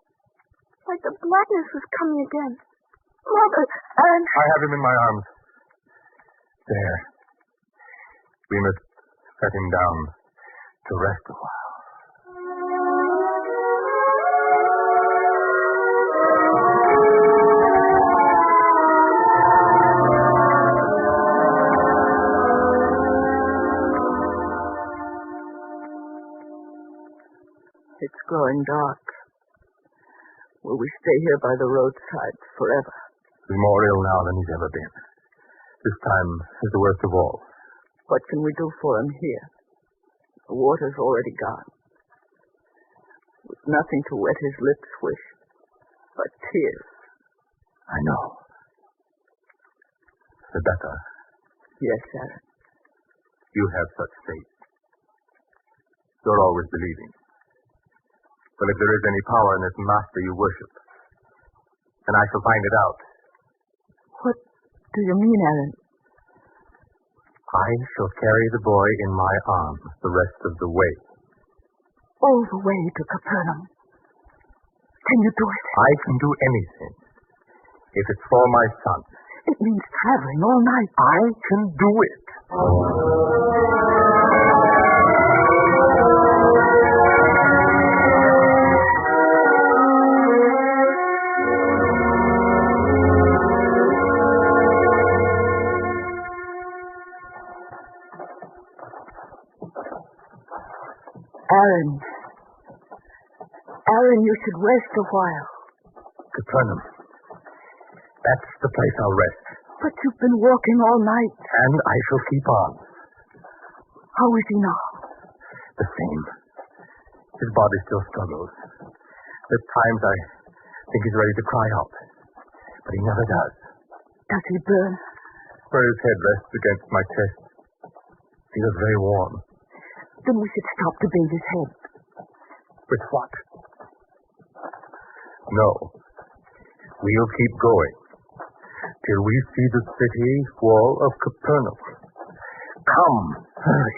the blackness was coming again. Mother, and... I have him in my arms. There. We must set him down to rest a while. It's growing dark. Will we stay here by the roadside forever? He's more ill now than he's ever been. This time is the worst of all. What can we do for him here? The water's already gone. With nothing to wet his lips with but tears. I know. Rebecca. Yes, Aaron. You have such faith. You're always believing. Well, if there is any power in this master you worship, then I shall find it out. What do you mean, Aaron? I shall carry the boy in my arms the rest of the way. All the way to Capernaum. Can you do it? I can do anything. If it's for my son. It means traveling all night. I can do it. Aaron, you should rest a while. Capernaum. That's the place I'll rest. But you've been walking all night. And I shall keep on. How is he now? The same. His body still struggles. At times I think he's ready to cry out. But he never does. Does he burn? Where his head rests against my chest. He was very warm. Then we should stop to bathe his head. With what? No. We'll keep going till we see the city wall of Capernaum. Come, hurry.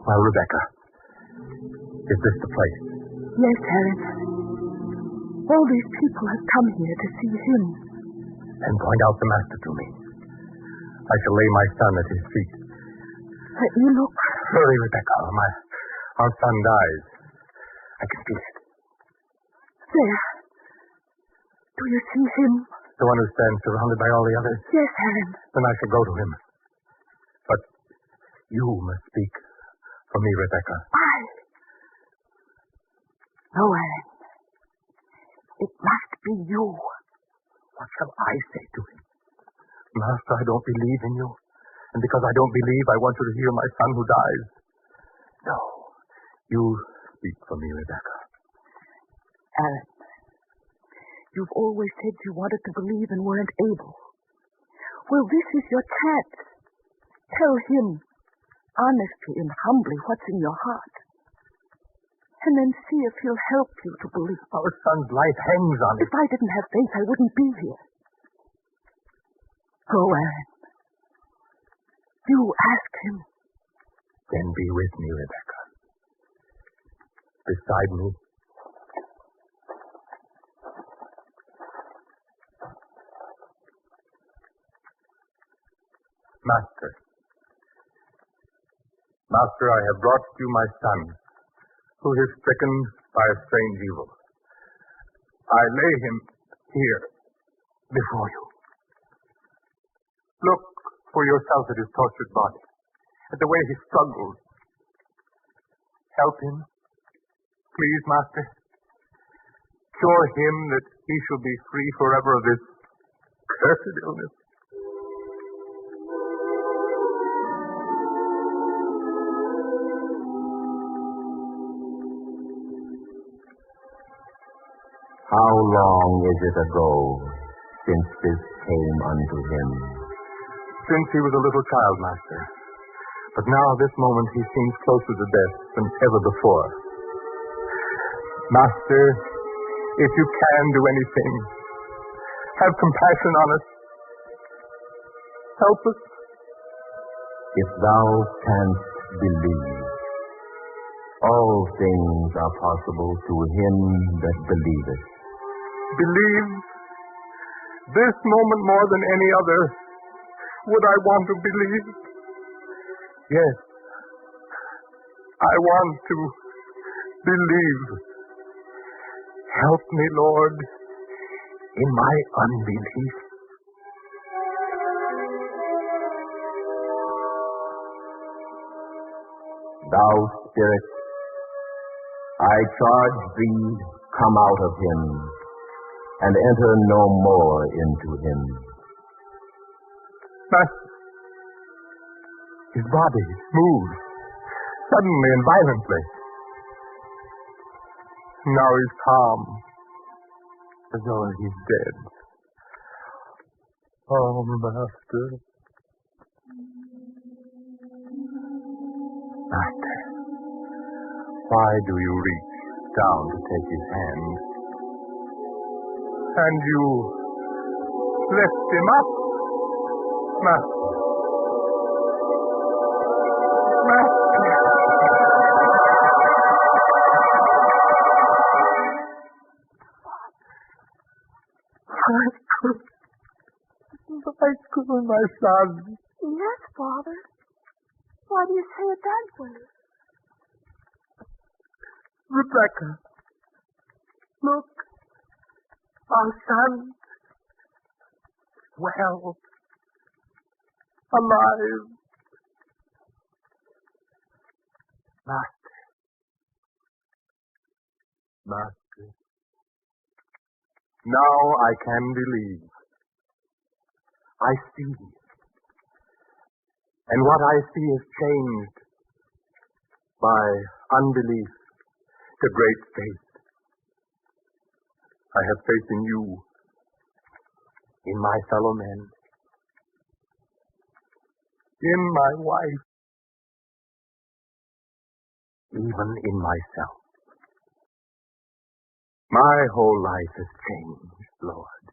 Well, Rebecca, is this the place? Yes, Aaron. All these people have come here to see him. Then point out the master to me. I shall lay my son at his feet. Let me look. Hurry, Rebecca. Our son dies. I can feel it. There. Do you see him? The one who stands surrounded by all the others? Yes, Aaron. Then I shall go to him. But you must speak for me, Rebecca. No, Aaron. It must be you. What shall I say to him? Master, I don't believe in you. And because I don't believe, I want you to hear my son who dies. No. You speak for me, Rebecca. Aaron, you've always said you wanted to believe and weren't able. Well, this is your chance. Tell him, honestly and humbly, what's in your heart. And then see if he'll help you to believe. Our son's life hangs on it. If I didn't have faith, I wouldn't be here. Go, Aaron. You ask him. Then be with me, Rebecca. Beside me. Master. Master, I have brought you my son, who is stricken by a strange evil. I lay him here before you. Look for yourself at his tortured body, at the way he struggles. Help him, please, Master. Cure him that he shall be free forever of this cursed illness. How long is it ago since this came unto him? Since he was a little child, Master. But now, this moment, he seems closer to death than ever before. Master, if you can do anything, have compassion on us. Help us. If thou canst believe, all things are possible to him that believeth. Believe? This moment more than any other, would I want to believe? Yes, I want to believe. Help me, Lord, in my unbelief. Thou spirit, I charge thee, come out of him, and enter no more into him. Master, his body moves suddenly and violently. Now he's calm, as though he's dead. Oh, Master. Master, why do you reach down to take his hand? And you lift him up, Master. Master. Michael, my son. Yes, Father. Why do you say it that way? Rebecca, look. Our son. Well. Alive. Master. Master. Now I can believe. I see. And what I see is changed by unbelief to great faith. I have faith in you, in my fellow men, in my wife, even in myself. My whole life has changed, Lord.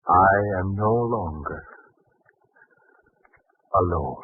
I am no longer alone.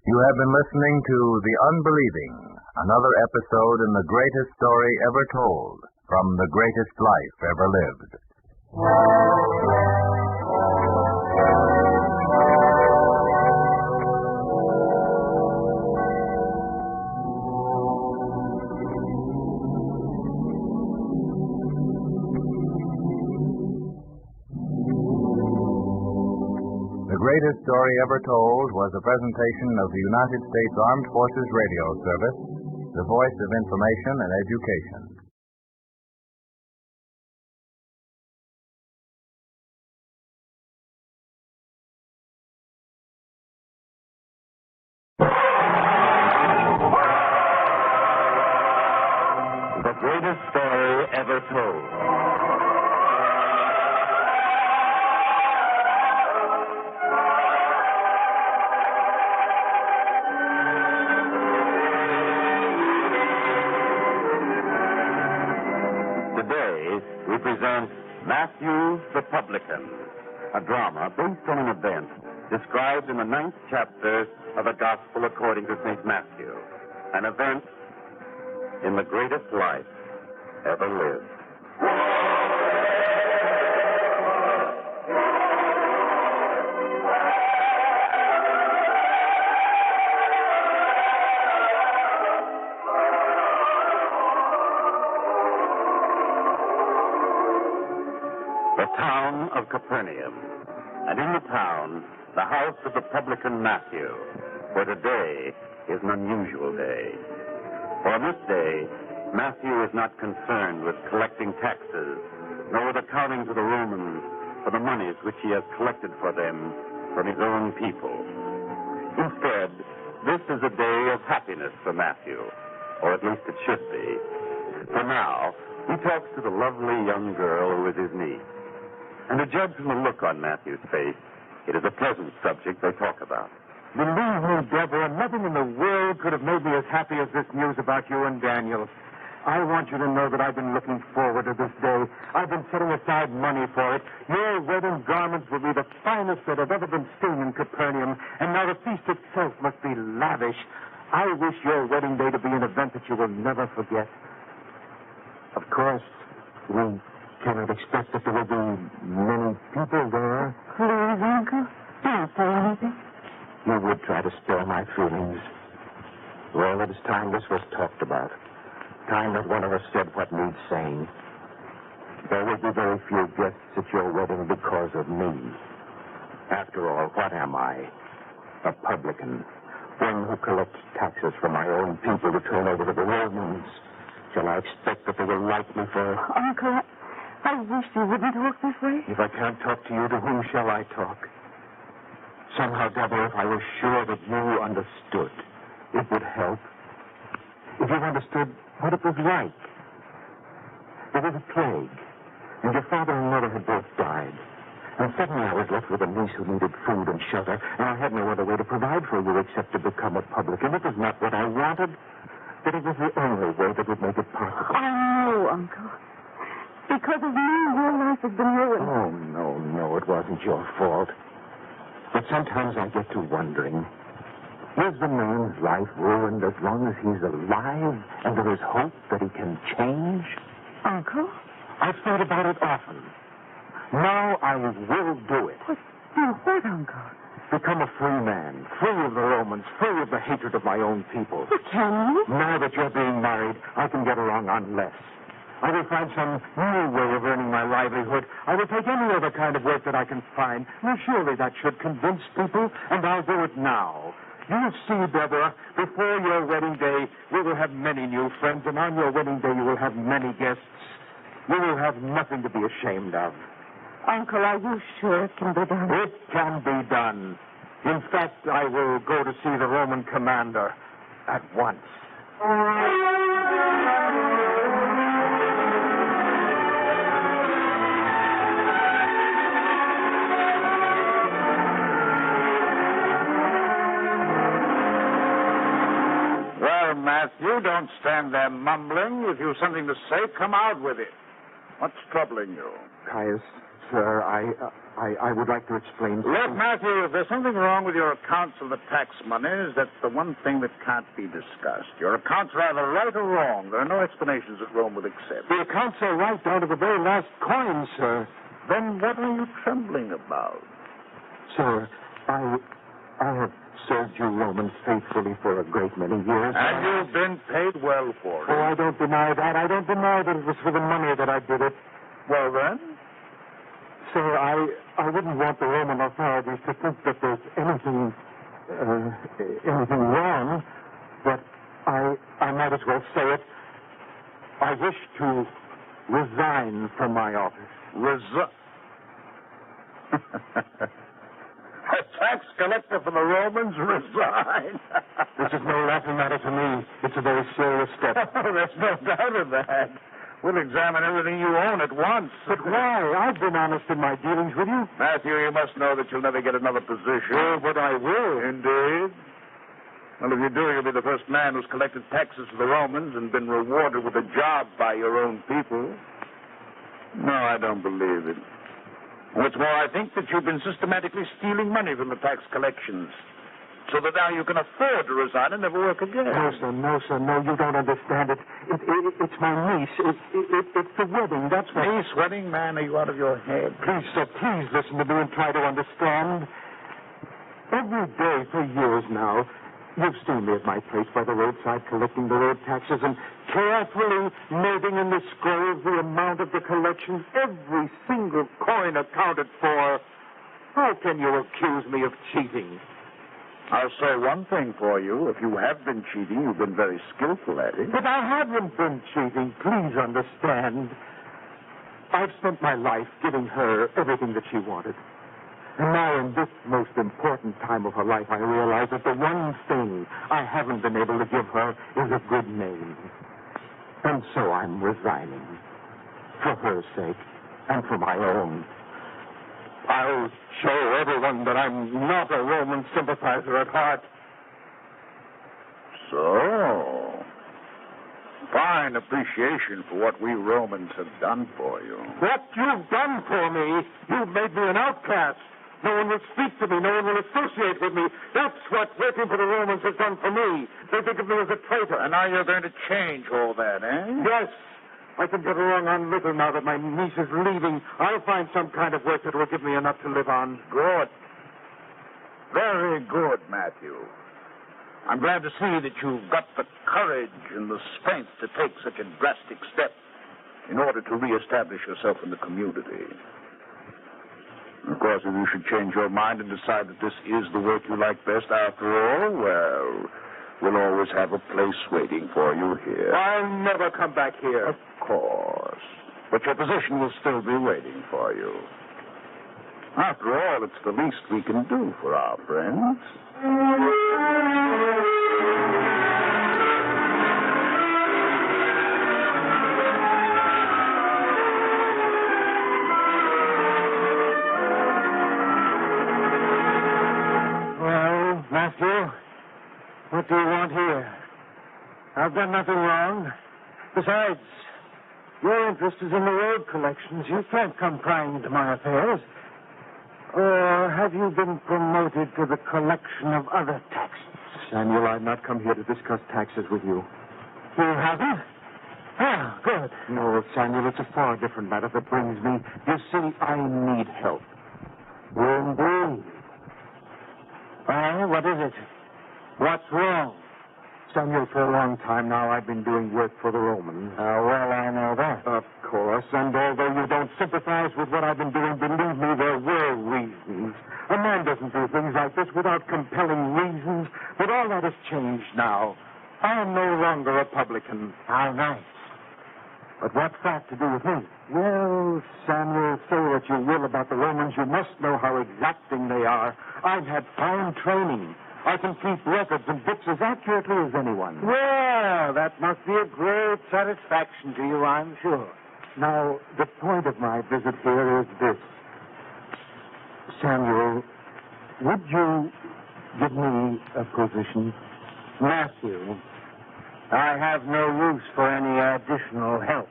You have been listening to The Unbelieving, another episode in the greatest story ever told, from the greatest life ever lived. The Greatest Story Ever Told was a presentation of the United States Armed Forces Radio Service, the voice of information and education. greatest story ever told. Today, we present Matthew the Publican, a drama based on an event described in the 9th chapter of the Gospel according to St. Matthew, an event in the greatest life ever lived. The town of Capernaum, and in the town, the house of the publican Matthew, for today is an unusual day. For on this day, Matthew is not concerned with collecting taxes, nor with accounting to the Romans for the monies which he has collected for them from his own people. Instead, this is a day of happiness for Matthew, or at least it should be. For now, he talks to the lovely young girl who is his niece. And to judge from the look on Matthew's face, it is a pleasant subject they talk about. Believe me, Deborah, nothing in the world could have made me as happy as this news about you and Daniel. I want you to know that I've been looking forward to this day. I've been setting aside money for it. Your wedding garments will be the finest that have ever been seen in Capernaum, and now the feast itself must be lavish. I wish your wedding day to be an event that you will never forget. Of course, we cannot expect that there will be many people there. Please, Uncle, don't say anything. You would try to spare my feelings. Well, it is time this was talked about. Time that one of us said what needs saying. There will be very few guests at your wedding because of me. After all, what am I? A publican. One who collects taxes from my own people to turn over to the Romans. Shall I expect that they will like me for it? Uncle, I wish you wouldn't talk this way. If I can't talk to you, to whom shall I talk? Somehow, Deborah, if I were sure that you understood, it would help. If you understood what it was like. There was a plague, and your father and mother had both died. And suddenly I was left with a niece who needed food and shelter, and I had no other way to provide for you except to become a publican. It was not what I wanted, but it was the only way that would make it possible. I know, Uncle. Because of me, your life has been ruined. Oh, no, it wasn't your fault. But sometimes I get to wondering, is the man's life ruined as long as he's alive and there is hope that he can change? Uncle? I've thought about it often. Now I will do it. What, Uncle? Become a free man, free of the Romans, free of the hatred of my own people. But can you? Now that you're being married, I can get along on less. I will find some new way of earning my livelihood. I will take any other kind of work that I can find. Now, surely that should convince people, and I'll do it now. You'll see, Deborah, before your wedding day, we will have many new friends, and on your wedding day, you will have many guests. You will have nothing to be ashamed of. Uncle, are you sure it can be done? It can be done. In fact, I will go to see the Roman commander at once. Matthew, don't stand there mumbling. If you've something to say, come out with it. What's troubling you? Caius, sir, I would like to explain. Look, Matthew, if there's something wrong with your accounts of the tax monies, that's the one thing that can't be discussed. Your accounts are either right or wrong. There are no explanations that Rome would accept. The accounts are right down to the very last coin, sir. Then what are you trembling about? Sir, I have served you Romans faithfully for a great many years. And you've been paid well for it. Oh, I don't deny that. I don't deny that it was for the money that I did it. Well, then? Sir, I wouldn't want the Roman authorities to think that there's anything wrong, but I might as well say it. I wish to resign from my office. A tax collector for the Romans resign. This is no laughing matter to me. It's a very serious step. There's no doubt of that. We'll examine everything you own at once. But why? I've been honest in my dealings with you. Matthew, you must know that you'll never get another position. Oh, but I will. Indeed. Well, if you do, you'll be the first man who's collected taxes for the Romans and been rewarded with a job by your own people. No, I don't believe it. What's more, I think that you've been systematically stealing money from the tax collections, so that now you can afford to resign and never work again. No, sir, you don't understand it. It's my niece. It's the wedding, that's what... Niece, wedding, man, are you out of your head? Please, sir, please listen to me and try to understand. Every day for years now, you've seen me at my place by the roadside collecting the road taxes and carefully noting in the scrolls the amount of the collection, every single coin accounted for. How can you accuse me of cheating? I'll say one thing for you. If you have been cheating, you've been very skillful at it. But I haven't been cheating. Please understand. I've spent my life giving her everything that she wanted. And now, in this most important time of her life, I realize that the one thing I haven't been able to give her is a good name. And so I'm resigning. For her sake, and for my own. I'll show everyone that I'm not a Roman sympathizer at heart. So, fine appreciation for what we Romans have done for you. What you've done for me, you've made me an outcast. No one will speak to me. No one will associate with me. That's what working for the Romans has done for me. They think of me as a traitor. And now you're going to change all that, eh? Yes. I can get along on little now that my niece is leaving. I'll find some kind of work that will give me enough to live on. Good. Very good, Matthew. I'm glad to see that you've got the courage and the strength to take such a drastic step in order to reestablish yourself in the community. Of course, if you should change your mind and decide that this is the work you like best after all, well, we'll always have a place waiting for you here. I'll never come back here. Of course. But your position will still be waiting for you. After all, it's the least we can do for our friends. Well, Matthew, what do you want here? I've done nothing wrong. Besides, your interest is in the road collections. You can't come prying into my affairs. Or have you been promoted to the collection of other taxes? Samuel, I've not come here to discuss taxes with you. You haven't? Ah, good. No, Samuel, it's a far different matter that brings me. You see, I need help. Indeed. Well, what is it? What's wrong? Samuel, for a long time now, I've been doing work for the Romans. Well, I know that. Of course, and although you don't sympathize with what I've been doing, believe me, there were reasons. A man doesn't do things like this without compelling reasons, but all that has changed now. I am no longer a publican. How nice. But what's that to do with me? Well, Samuel, say what you will about the Romans, you must know how exacting they are. I've had fine training. I can keep records and books as accurately as anyone. Well, that must be a great satisfaction to you, I'm sure. Now, the point of my visit here is this. Samuel, would you give me a position? Matthew, I have no use for any additional help.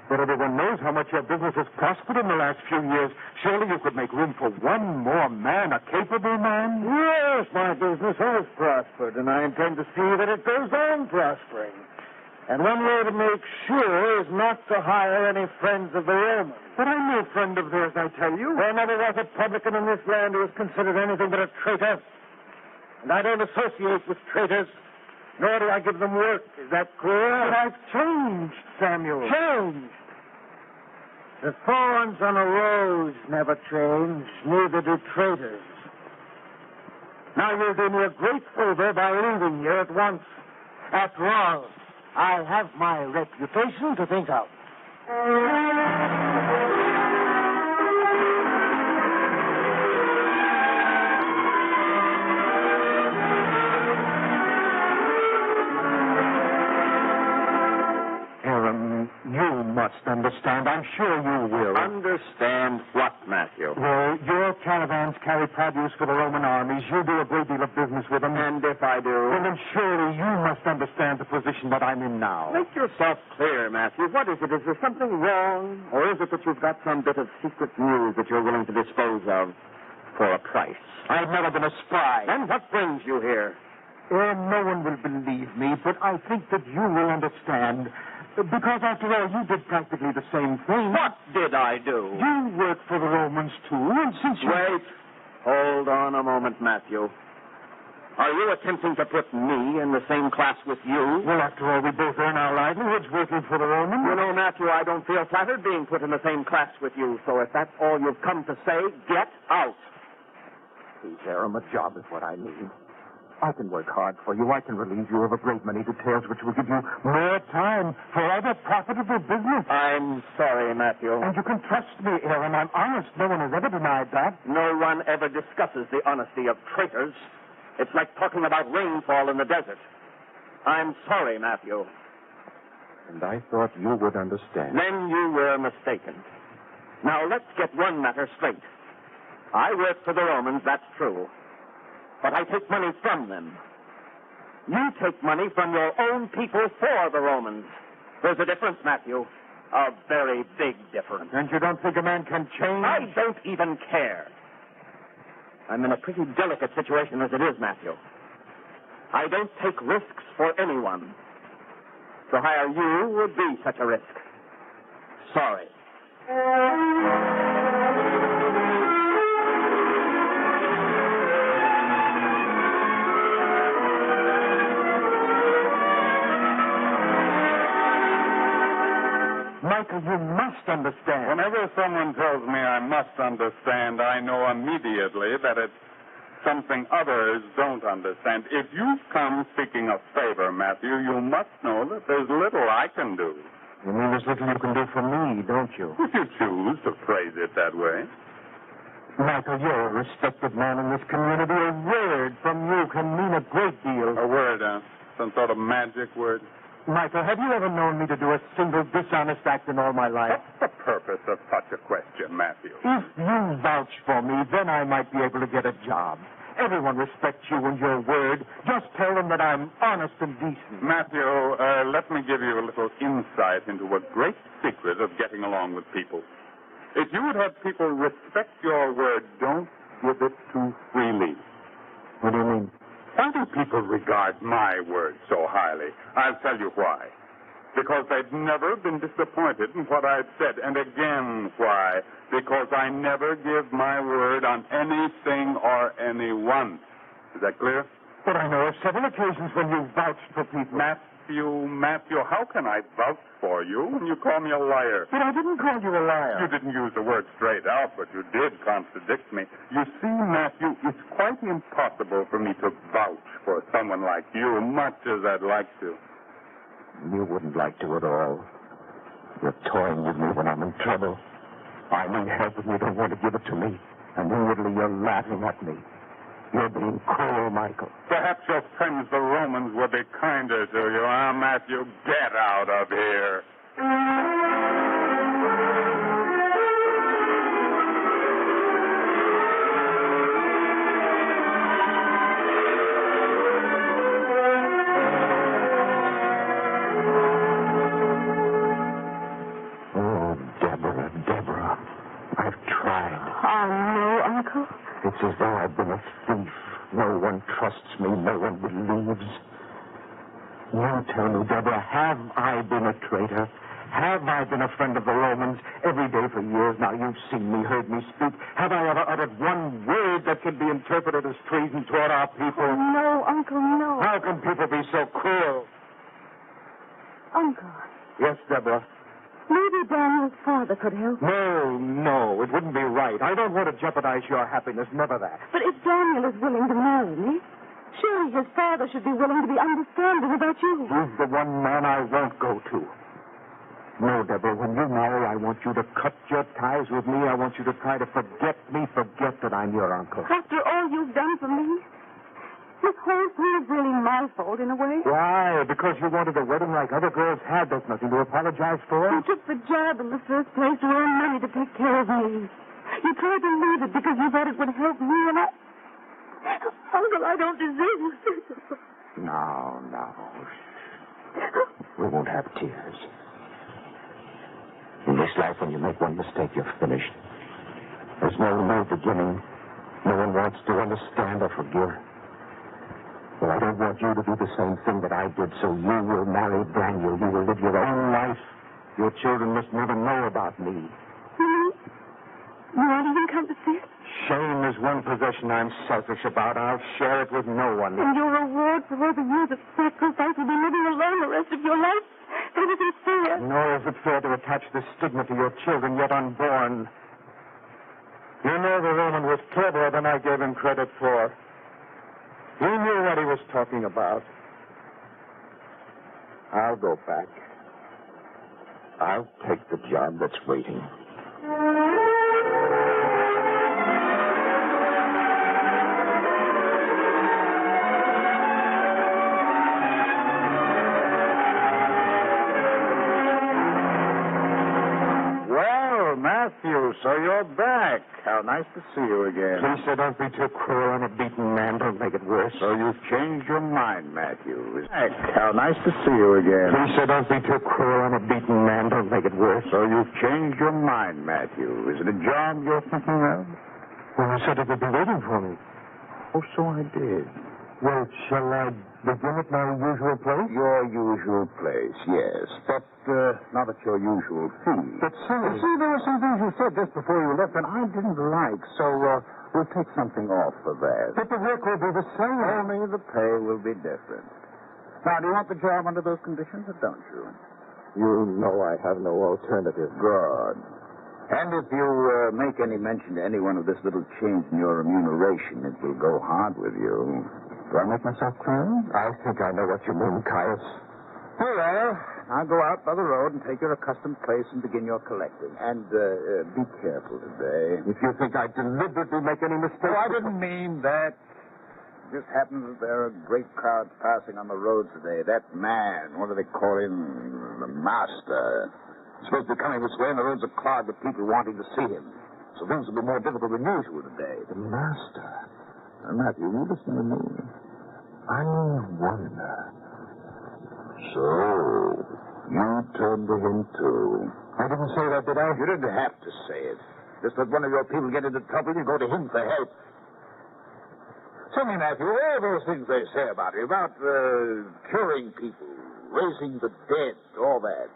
But everyone knows how much your business has prospered in the last few years. Surely you could make room for one more man, a capable man? Yes, my business has prospered, and I intend to see that it goes on prospering. And one way to make sure is not to hire any friends of the Romans. But I'm no friend of theirs, I tell you. There never was a publican in this land who was considered anything but a traitor. And I don't associate with traitors, nor do I give them work. Is that clear? But I've changed, Samuel. Changed? The thorns on a rose never change, neither do traitors. Now you'll do me a great favor by leaving here at once. After all, I have my reputation to think of. must understand. I'm sure you will. Understand what, Matthew? Well, your caravans carry produce for the Roman armies. You do a great deal of business with them. And if I do? Well, then surely you must understand the position that I'm in now. Make yourself clear, Matthew. What is it? Is there something wrong? Or is it that you've got some bit of secret news that you're willing to dispose of for a price? I've never been a spy. Then what brings you here? No one will believe me, but I think that you will understand. Because, after all, you did practically the same thing. What did I do? You worked for the Romans, too, and since you... Wait. Hold on a moment, Matthew. Are you attempting to put me in the same class with you? Well, after all, we both earn our livelihoods working for the Romans. You know, Matthew, I don't feel flattered being put in the same class with you, so if that's all you've come to say, get out. Please, Aram, a job is what I need. I can work hard for you. I can relieve you of a great many details which will give you more time for other profitable business. I'm sorry, Matthew. And you can trust me, Aaron. I'm honest. No one has ever denied that. No one ever discusses the honesty of traitors. It's like talking about rainfall in the desert. I'm sorry, Matthew. And I thought you would understand. Then you were mistaken. Now, let's get one matter straight. I work for the Romans, that's true. But I take money from them. You take money from your own people for the Romans. There's a difference, Matthew. A very big difference. And you don't think a man can change? I don't even care. I'm in a pretty delicate situation as it is, Matthew. I don't take risks for anyone. To hire you would be such a risk. Sorry. Michael, you must understand. Whenever someone tells me I must understand, I know immediately that it's something others don't understand. If you've come seeking a favor, Matthew, you must know that there's little I can do. You mean there's little you can do for me, don't you? If you choose to phrase it that way. Michael, you're a respected man in this community. A word from you can mean a great deal. A word, some sort of magic word? Michael, have you ever known me to do a single dishonest act in all my life? What's the purpose of such a question, Matthew? If you vouch for me, then I might be able to get a job. Everyone respects you and your word. Just tell them that I'm honest and decent. Matthew, let me give you a little insight into a great secret of getting along with people. If you would have people respect your word, don't give it too freely. What do you mean? Why do people regard my word so highly? I'll tell you why. Because they've never been disappointed in what I've said. And again, why? Because I never give my word on anything or anyone. Is that clear? But I know of several occasions when you vouched for people. Matthew, how can I vouch for you when you call me a liar? But I didn't call you a liar. You didn't use the word straight out, but you did contradict me. You see, Matthew, it's quite impossible for me to vouch for someone like you, much as I'd like to. You wouldn't like to at all. You're toying with me when I'm in trouble. I need help and you don't want to give it to me. And inwardly you're laughing at me. You're being cruel, Michael. Perhaps your friends, the Romans, would be kinder to you. Matthew, get out of here. Oh, Deborah, I've tried. Oh, no, Uncle. It's as though I've been a thief. No one trusts me. No one believes. You tell me, Deborah, have I been a traitor? Have I been a friend of the Romans every day for years? Now, you've seen me, heard me speak. Have I ever uttered one word that can be interpreted as treason toward our people? Oh, no, Uncle, no. How can people be so cruel? Uncle. Yes, Deborah. Maybe Daniel's father could help. No, it wouldn't be right. I don't want to jeopardize your happiness, never that. But if Daniel is willing to marry me, surely his father should be willing to be understanding about you. He's the one man I won't go to. No, Deborah, when you marry, I want you to cut your ties with me. I want you to try to forget me, forget that I'm your uncle. After all you've done for me, This whole thing is really my fault in a way. Why? Because you wanted a wedding like other girls had. There's nothing to apologize for. You took the job in the first place to earn money to take care of me. You tried to leave it because you thought it would help me, and Uncle, I don't deserve it. No. We won't have tears. In this life, when you make one mistake, you're finished. There's no beginning. No one wants to understand or forgive. Well, I don't want you to do the same thing that I did, so you will marry Daniel. You will live your own life. Your children must never know about me. You won't even come to see it? Shame is one possession I'm selfish about. I'll share it with no one. And your reward for all the years of sacrifice will be living alone the rest of your life? That isn't fair. Nor is it fair to attach this stigma to your children yet unborn. You know the Roman was cleverer than I gave him credit for. He knew what he was talking about. I'll go back. I'll take the job that's waiting. Matthew, so you're back. How nice to see you again. Please, sir, don't be too cruel on a beaten man. Don't make it worse. So you've changed your mind, Matthew. Back. How nice to see you again. Please, sir, don't be too cruel on a beaten man. Don't make it worse. So you've changed your mind, Matthew. Is it a job you're thinking of? Well, you said it would be waiting for me. Oh, so I did. Well, shall I begin at my usual place? Your usual place, yes. But not at your usual fee. But, sir... You see, there were some things you said just before you left that I didn't like, so we'll take something off for that. But the work will be the same. Only the pay will be different. Now, do you want the job under those conditions, or don't you? You know I have no alternative. Good. And if you make any mention to anyone of this little change in your remuneration, it will go hard with you. Do I make myself clear? I think I know what you mean, Caius. Oh, well, I'll go out by the road and take your accustomed place and begin your collecting. And be careful today. If you think I deliberately make any mistakes... Oh, I didn't mean that. It just happens that there are great crowds passing on the roads today. That man, what do they call him? The master. He's supposed to be coming this way, and the roads are clogged with people wanting to see him. So things will be more difficult than usual today. The master? Matthew, you listen to me. I wonder. So, you turned to him, too. I didn't say that, did I? You didn't have to say it. Just let one of your people get into trouble, you go to him for help. Tell me, Matthew, all those things they say about you, about curing people, raising the dead, all that.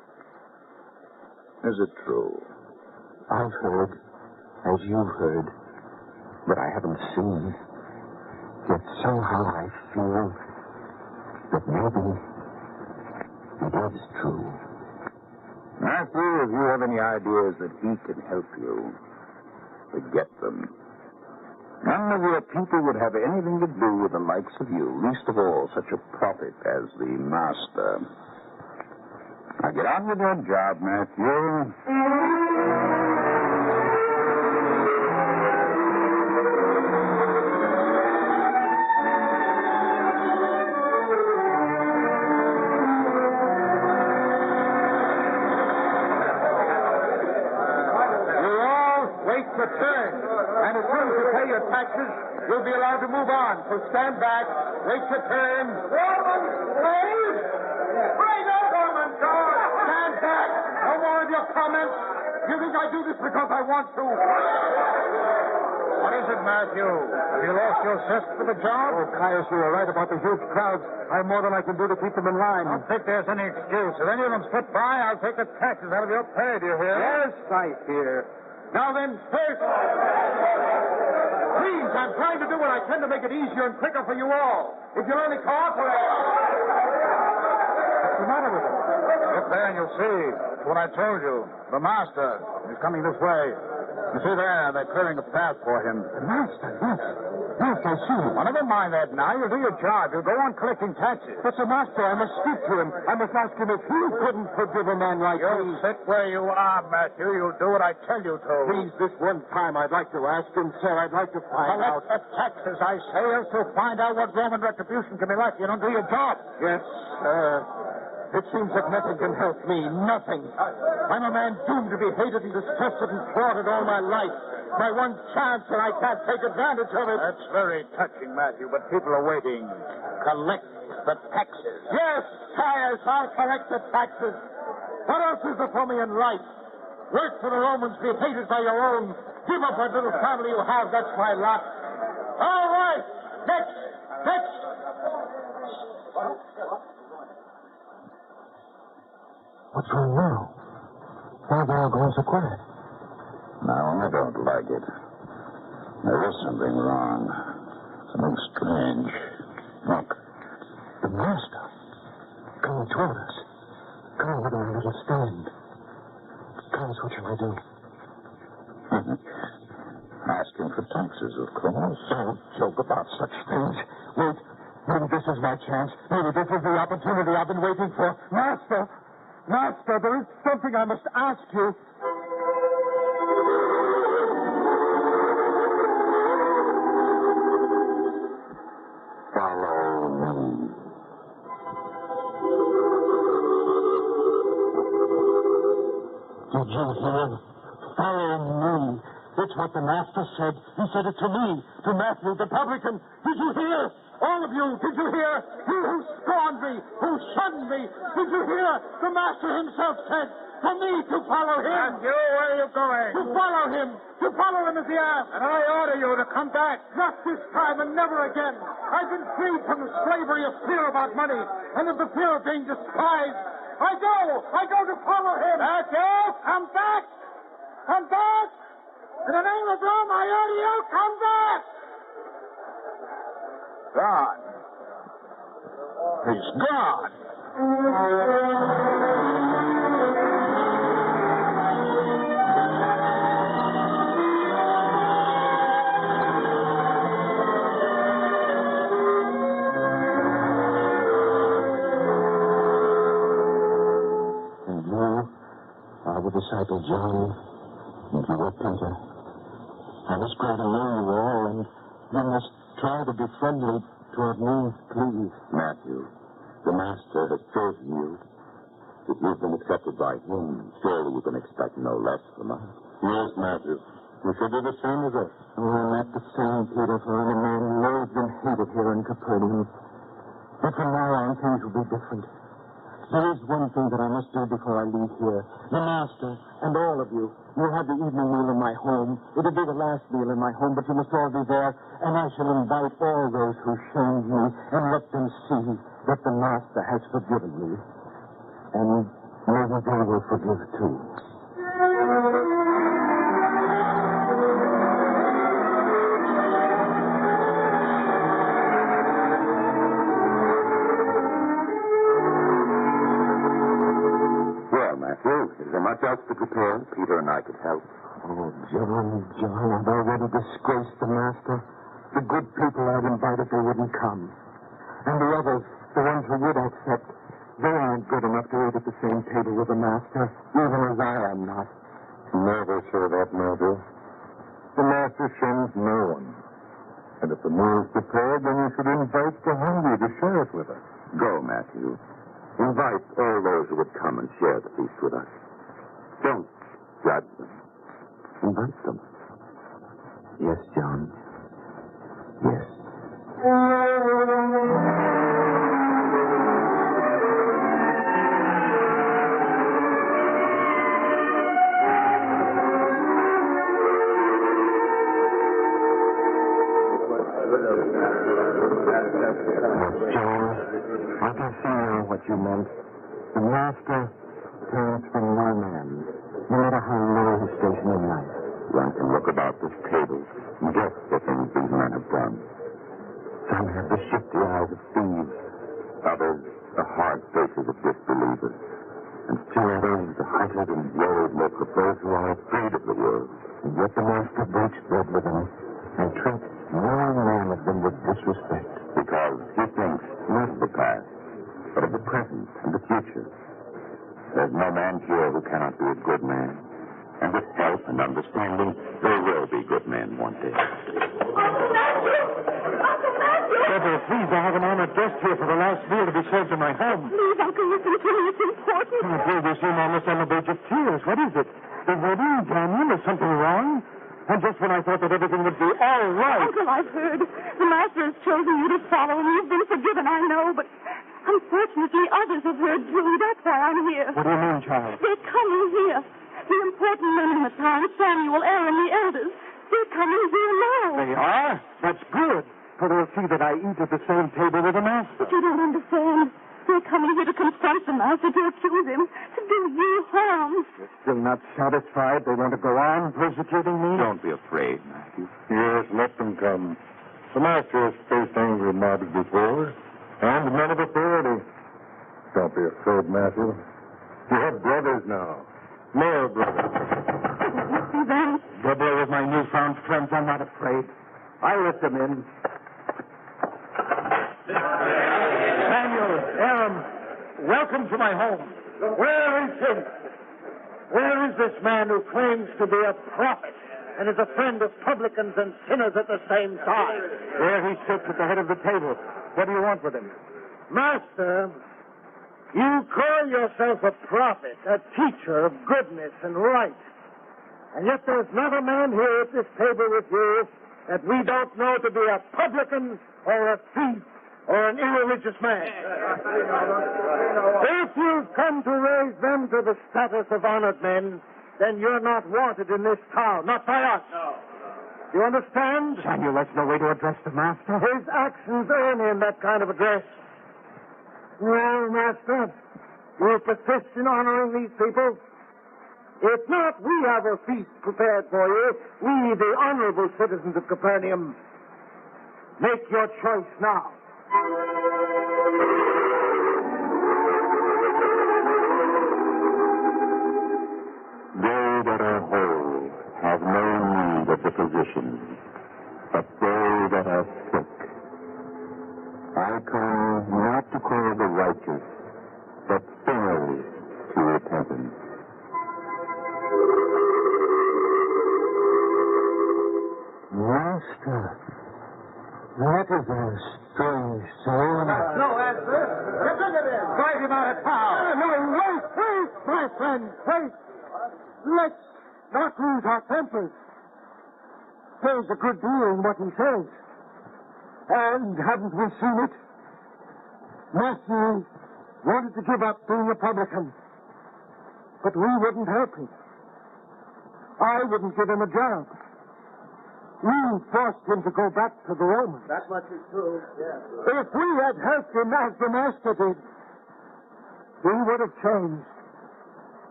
Is it true? I've heard, as you've heard, but I haven't seen. Yet somehow I feel that maybe it is true. Matthew, if you have any ideas that he can help you, forget them. None of your people would have anything to do with the likes of you, least of all such a prophet as the master. Now get on with your job, Matthew. Return. And as soon as you pay your taxes, you'll be allowed to move on. So stand back, wait your turn. Roman, please! Bring up, Roman, stand back. No more of your comments. You think I do this because I want to? What is it, Matthew? Have you lost your zest for the job? Oh, Caius, you were right about the huge crowds. I've more than I can do to keep them in line. I don't think there's any excuse. If any of them slip by, I'll take the taxes out of your pay, do you hear? Yes, I hear. Now then, first, please, I'm trying to do what I can to make it easier and quicker for you all. If you'll only cooperate. What's the matter with him? Look there and you'll see. It's what I told you. The master is coming this way. You see there, they're clearing a path for him. The master, yes. Yes, I see. Well, never mind that now. You'll do your job. You'll go on collecting taxes. But the master, I must speak to him. I must ask him if he couldn't forgive a man like me. You'll sit where you are, Matthew. You'll do what I tell you to. Please, this one time, I'd like to ask him, sir. I'd like to find out. Collect the taxes, I say, else you'll find out what Roman retribution can be like. You don't do your job. Yes, it seems that nothing can help me. Nothing. I'm a man doomed to be hated and distrusted and thwarted all my life. My one chance, and I can't take advantage of it. That's very touching, Matthew, but people are waiting. Collect the taxes. Yes, I'll collect the taxes. What else is there for me in life? Work for the Romans, be hated by your own. Give up what little family you have, that's my lot. All right, next. What's wrong now? Why are they all going so quiet? Now, I don't like it. There is something wrong. Something strange. Look. The master. Coming toward us. Coming with a little stand. Clarence, what shall I do? Ask him for taxes, of course. Don't joke about such things. Wait. Maybe this is my chance. Maybe this is the opportunity I've been waiting for. Master, there is something I must ask you. Follow me. Did you hear? Follow me. It's what the master said. He said it to me, to Matthew, the publican. Did you hear? All of you, did you hear? You who scorned me, who shunned me. Did you hear? The master himself said for me to follow him. Matthew, where are you going? To follow him. To follow him as he asked. And I order you to come back. Not this time and never again. I've been freed from the slavery of fear about money and of the fear of being despised. I go to follow him. Matthew, come back. Come back. In the name of Rome, I order you, come back. Gone. He's gone. And you are the disciple John, and you were Peter. I was glad to know you all, and you must try to be friendly toward me, please. Matthew, the Master has chosen you. If you've been accepted by him, surely you can expect no less from us. Yes, Matthew. You should do the same as us. Oh, I'm not the same, Peter, for I'm a man loathed and hated here in Capernaum. But from now on, things will be different. There is one thing that I must do before I leave here. The master and all of you, you'll have the evening meal in my home. It'll be the last meal in my home, but you must all be there. And I shall invite all those who shamed me and let them see that the master has forgiven me. And maybe they will forgive too. Is there much else to prepare? Peter and I could help. Oh, John, I've already disgraced the master. The good people I'd invited, they wouldn't come. And the others, the ones who would accept, they aren't good enough to eat at the same table with the master, even as I am not. Never say that, Matthew. The master sends no one. And if the meal's prepared, then you should invite the hungry to share it with us. Go, Matthew. Invite all those who would come and share the feast with us. Don't judge them. Invite them. Yes, John. Yes. John, I can see now what you meant. The master turns from no man, no matter how low his station in life. One can look about this table and guess the things these men have done. Some have the shifty eyes of thieves. Others, the hard faces of disbelievers. And still others, the hunted and worried look of those who are afraid of the world. And yet the master breaks bread with them and treats No man of them would disrespect because he thinks not of the past, but of the present and the future. There's no man here who cannot be a good man. And with help and understanding, there will be good men one day. Deborah, please, I have an honored guest here for the last meal to be served in my home. Please, Uncle, listen to me. It's important. Oh, dear, you seem almost on the verge of tears. What is it? The wedding, Daniel? Is something wrong? And just when I thought that everything would be all right. Uncle, I've heard. The Master has chosen you to follow, and you've been forgiven, I know, but unfortunately others have heard too. That's why I'm here. What do you mean, child? They're coming here. The important men in the town, Samuel, Aaron, the elders, they're coming here now. They are? That's good. For they'll see that I eat at the same table with the Master. But you don't understand. They're coming here to confront the Master, to accuse him, to do you harm. You're still not satisfied? They want to go on persecuting me? Don't be afraid, Matthew. Yes, let them come. The Master has faced angry mobs before, and men of authority. Don't be afraid, Matthew. You have brothers now. More brothers. You see them? Deborah, with my newfound friends, I'm not afraid. I'll let them in. Samuel, Aaron, welcome to my home. Where is he? Where is this man who claims to be a prophet and is a friend of publicans and sinners at the same time? There he sits at the head of the table. What do you want with him? Master, you call yourself a prophet, a teacher of goodness and right. And yet there's not a man here at this table with you that we don't know to be a publican or a thief or an irreligious man. If you've come to raise them to the status of honored men, then you're not wanted in this town, not by us. No. You understand? Samuel, that's no way to address the Master. His actions earn him that kind of address. Well, Master, you persist in honoring these people. If not, we have a feast prepared for you. We, the honorable citizens of Capernaum. Make your choice now. They that are whole have no need of the physician, but they that are sick. I come not to call the righteous, but sinners to repentance. Master, that is a strange soul. No answer. Get rid of him. Drive him out of town. No, wait, my friend, wait. Let's not lose our tempers. There's a good deal in what he says. And haven't we seen it? Matthew wanted to give up being a publican, but we wouldn't help him. I wouldn't give him a job. We forced him to go back to the Romans. That much is true, yes. If we had helped him as the Master did, he would have changed.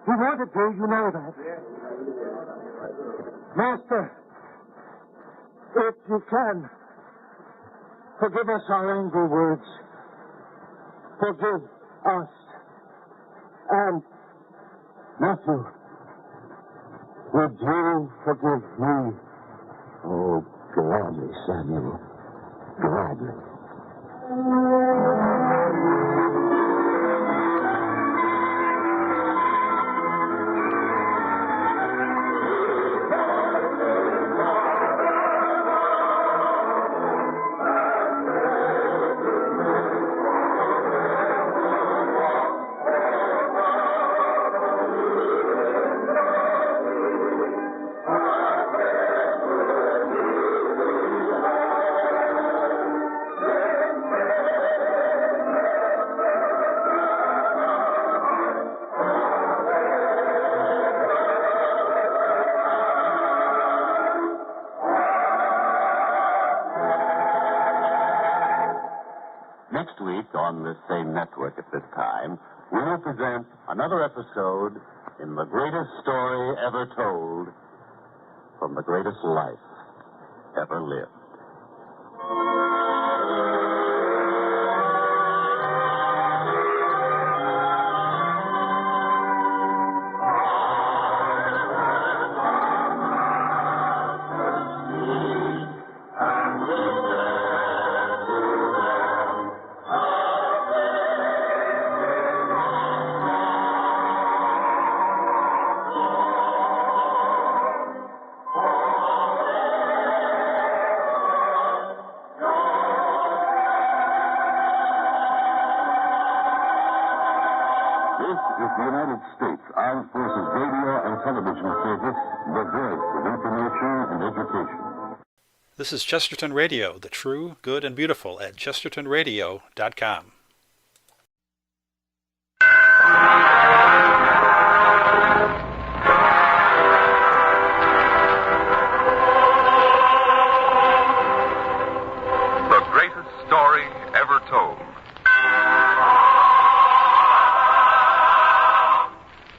He wanted to, you know that. Yes. Master, if you can, forgive us our angry words. Forgive us. And, Matthew, would you forgive me? Oh, gladly, Samuel. Gladly. Next week on this same network at this time, we will present another episode in the greatest story ever told from the greatest life ever lived. And Armed Forces Radio and Television Service, the voice of information and education. This is Chesterton Radio, the true, good, and beautiful at chestertonradio.com. The greatest story ever told.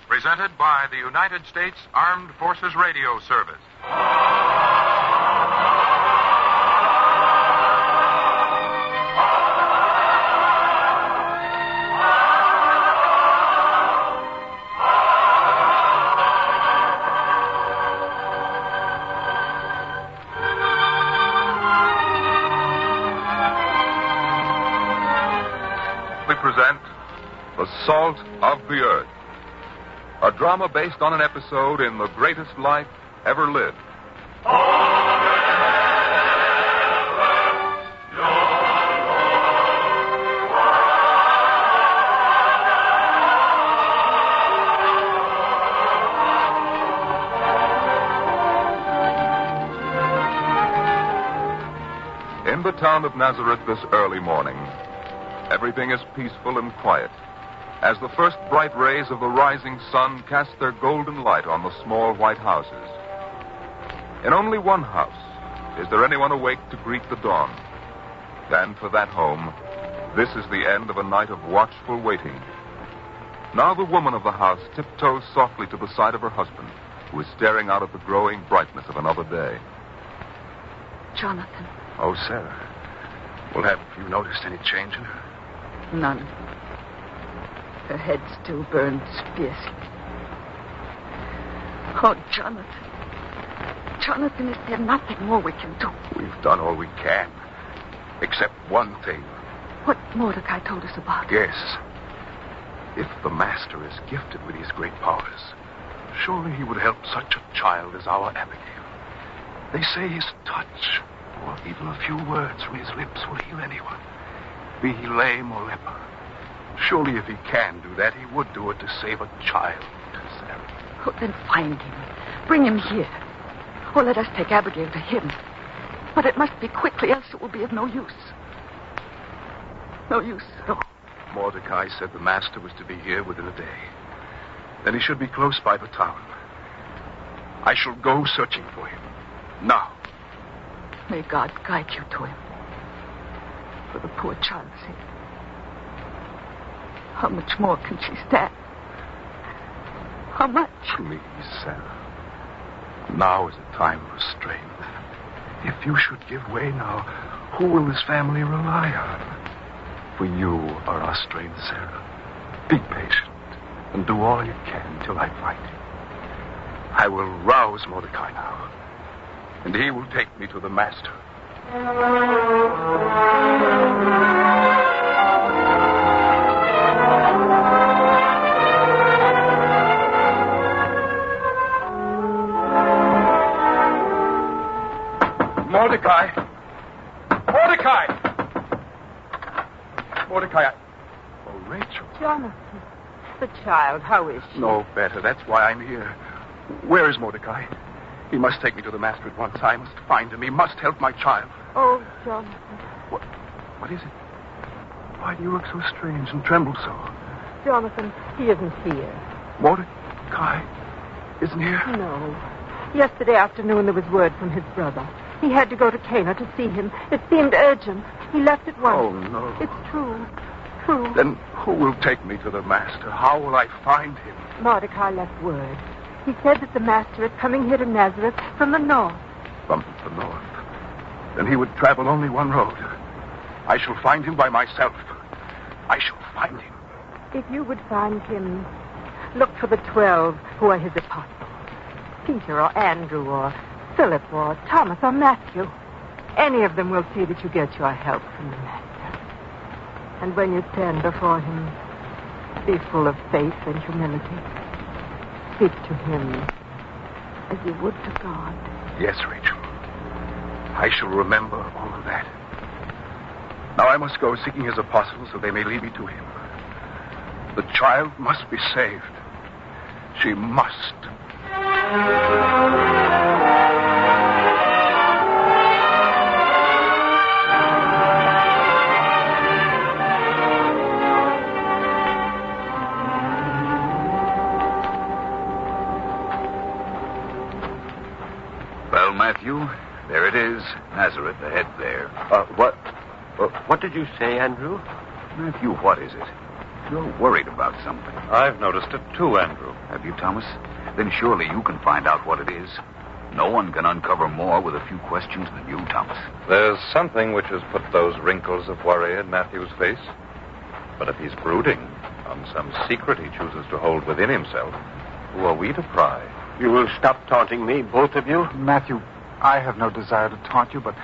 Presented by the United States Armed Forces Radio Service. We present The Salt of the Earth, a drama based on an episode in The Greatest Life Ever Lived. In the town of Nazareth this early morning, everything is peaceful and quiet as the first bright rays of the rising sun cast their golden light on the small white houses. In only one house is there anyone awake to greet the dawn. And for that home, this is the end of a night of watchful waiting. Now the woman of the house tiptoes softly to the side of her husband, who is staring out at the growing brightness of another day. Jonathan. Oh, Sarah. Well, have you noticed any change in her? None. Her head still burns fiercely. Oh, Jonathan. Jonathan, is there nothing more we can do? We've done all we can. Except one thing. What Mordecai told us about. Yes. If the Master is gifted with these great powers, surely he would help such a child as our Abigail. They say his touch, or even a few words from his lips, will heal anyone, be he lame or leper. Surely if he can do that, he would do it to save a child, Sarah. Oh, then find him. Bring him here. Or let us take Abigail to him. But it must be quickly, else it will be of no use. No use at all. Mordecai said the Master was to be here within a day. Then he should be close by the town. I shall go searching for him. Now. May God guide you to him. For the poor child's sake. How much more can she stand? How much? Please, Sarah. Now is the time of restraint. If you should give way now, who will this family rely on? For you are our strength, Sarah. Be patient and do all you can till I find him. I will rouse Mordecai now, and he will take me to the Master. Mordecai! Mordecai! Mordecai, Oh, Rachel. Jonathan. The child, how is she? No better. That's why I'm here. Where is Mordecai? He must take me to the Master at once. I must find him. He must help my child. Oh, Jonathan. What is it? Why do you look so strange and tremble so? Jonathan, he isn't here. Mordecai isn't here? No. Yesterday afternoon there was word from his brother. He had to go to Cana to see him. It seemed urgent. He left at once. Oh, no. It's true. True. Then who will take me to the Master? How will I find him? Mordecai left word. He said that the Master is coming here to Nazareth from the north. From the north? Then he would travel only one road. I shall find him by myself. I shall find him. If you would find him, look for the 12 who are his apostles. Peter or Andrew or Philip or Thomas or Matthew. Any of them will see that you get your help from the Master. And when you stand before him, be full of faith and humility. Speak to him as you would to God. Yes, Rachel. I shall remember all of that. Now I must go seeking his apostles so they may lead me to him. The child must be saved. She must. Well, Matthew, there it is. Nazareth, ahead there. What did you say, Andrew? Matthew, what is it? You're worried about something. I've noticed it too, Andrew. Have you, Thomas? Then surely you can find out what it is. No one can uncover more with a few questions than you, Thomas. There's something which has put those wrinkles of worry in Matthew's face. But if he's brooding on some secret he chooses to hold within himself, who are we to pry? You will stop taunting me, both of you? Matthew, I have no desire to taunt you, but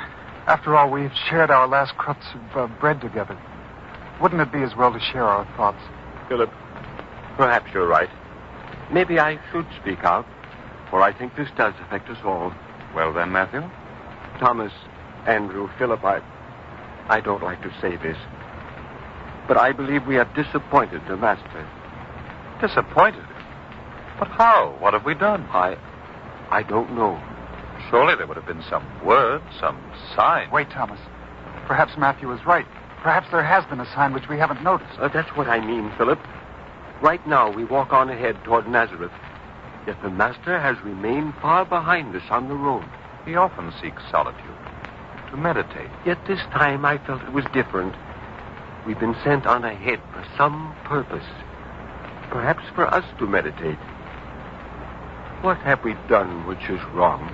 after all, we've shared our last crusts of bread together. Wouldn't it be as well to share our thoughts? Philip, perhaps you're right. Maybe I should speak out, for I think this does affect us all. Well then, Matthew? Thomas, Andrew, Philip, I don't like to say this, but I believe we have disappointed the Master. Disappointed? But how? What have we done? I don't know. Surely there would have been some word, some sign. Wait, Thomas. Perhaps Matthew is right. Perhaps there has been a sign which we haven't noticed. That's what I mean, Philip. Right now, we walk on ahead toward Nazareth. Yet the Master has remained far behind us on the road. He often seeks solitude, to meditate. Yet this time I felt it was different. We've been sent on ahead for some purpose. Perhaps for us to meditate. What have we done which is wrong?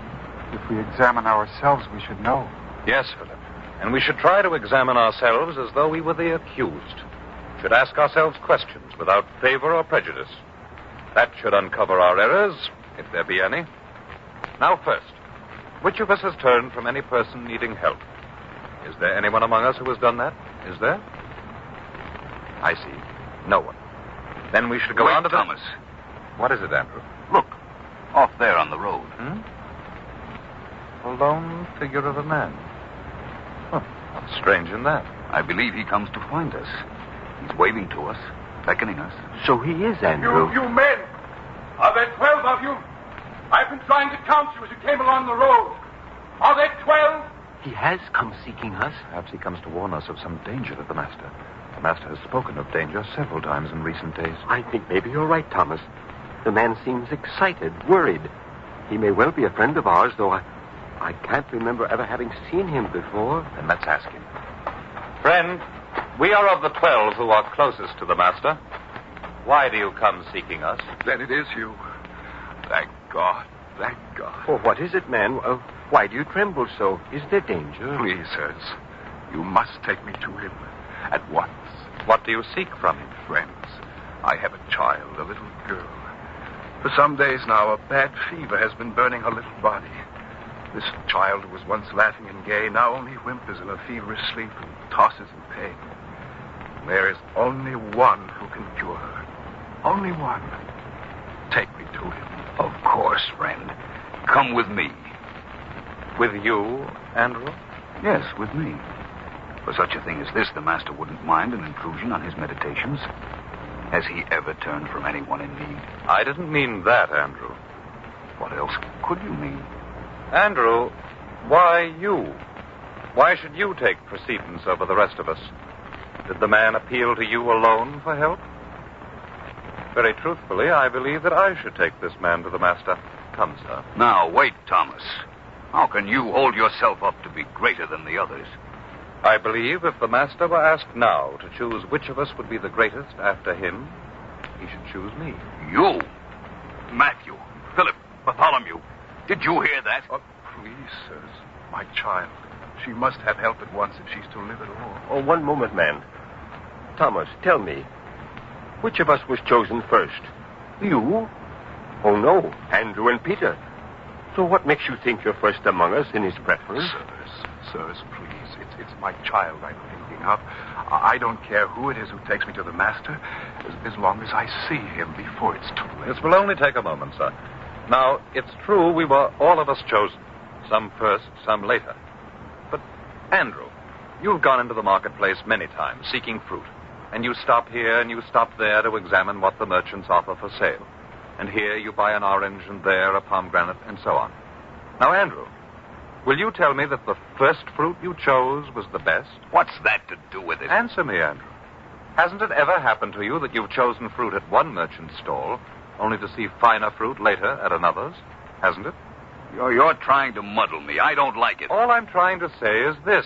If we examine ourselves, we should know. Yes, Philip. And we should try to examine ourselves as though we were the accused. Should ask ourselves questions without favor or prejudice. That should uncover our errors, if there be any. Now first, which of us has turned from any person needing help? Is there anyone among us who has done that? Is there? I see. No one. Then we should go on to Thomas. What is it, Andrew? Look, off there on the road. A lone figure of a man. What's strange in that? I believe he comes to find us. He's waving to us, beckoning us. So he is, Andrew. You men! Are there 12 of you? I've been trying to count you as you came along the road. Are there 12? He has come seeking us. Perhaps he comes to warn us of some danger to the Master. The Master has spoken of danger several times in recent days. I think maybe you're right, Thomas. The man seems excited, worried. He may well be a friend of ours, though I can't remember ever having seen him before. Then let's ask him. Friend, we are of the 12 who are closest to the Master. Why do you come seeking us? Then it is you. Thank God. Thank God. Oh, what is it, man? Why do you tremble so? Is there danger? Please, sirs, you must take me to him at once. What do you seek from him? Friends, I have a child, a little girl. For some days now, a bad fever has been burning her little body. This child who was once laughing and gay now only whimpers in a feverish sleep and tosses in pain. There is only one who can cure her. Only one. Take me to him. Of course, friend. Come with me. With you, Andrew? Yes, with me. For such a thing as this, the Master wouldn't mind an intrusion on his meditations. Has he ever turned from anyone in need? I didn't mean that, Andrew. What else could you mean? Andrew, why you? Why should you take precedence over the rest of us? Did the man appeal to you alone for help? Very truthfully, I believe that I should take this man to the Master. Come, sir. Now, wait, Thomas. How can you hold yourself up to be greater than the others? I believe if the Master were asked now to choose which of us would be the greatest after him, he should choose me. You? Matthew, Philip, Bartholomew, did you hear that? Oh, please, sirs. My child. She must have help at once if she's to live at all. Oh, one moment, man. Thomas, tell me, which of us was chosen first? You? Oh, no, Andrew and Peter. So what makes you think you're first among us in his preference? Sirs, please. It's my child I'm thinking of. I don't care who it is who takes me to the Master, as long as I see him before it's too late. This will only take a moment, sir. Now, it's true we were all of us chosen. Some first, some later. But, Andrew, you've gone into the marketplace many times, seeking fruit. And you stop here and you stop there to examine what the merchants offer for sale. And here you buy an orange, and there a pomegranate, and so on. Now, Andrew, will you tell me that the first fruit you chose was the best? What's that to do with it? Answer me, Andrew. Hasn't it ever happened to you that you've chosen fruit at one merchant's stall, only to see finer fruit later at another's? Hasn't it? You're trying to muddle me. I don't like it. All I'm trying to say is this.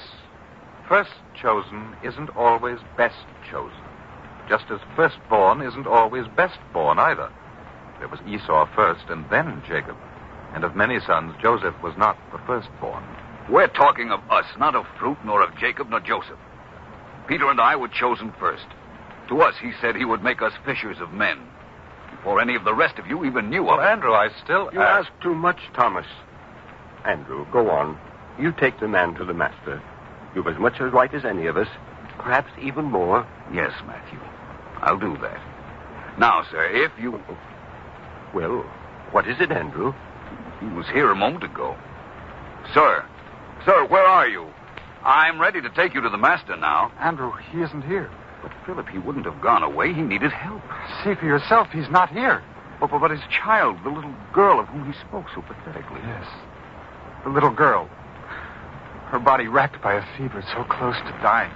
First chosen isn't always best chosen. Just as firstborn isn't always bestborn either. There was Esau first and then Jacob. And of many sons, Joseph was not the firstborn. We're talking of us, not of fruit, nor of Jacob, nor Joseph. Peter and I were chosen first. To us, he said he would make us fishers of men. Before any of the rest of you even knew of it. Andrew, I still... You ask too much, Thomas. Andrew, go on. You take the man to the master. You've as much a right as any of us, perhaps even more. Yes, Matthew. I'll do that. Now, sir, if you... Well, what is it, Andrew? He was here a moment ago. Sir, where are you? I'm ready to take you to the master now. Andrew, he isn't here. But, Philip, he wouldn't have gone away. He needed help. See for yourself, he's not here. But his child, the little girl of whom he spoke so pathetically. Yes. The little girl. Her body racked by a fever so close to dying.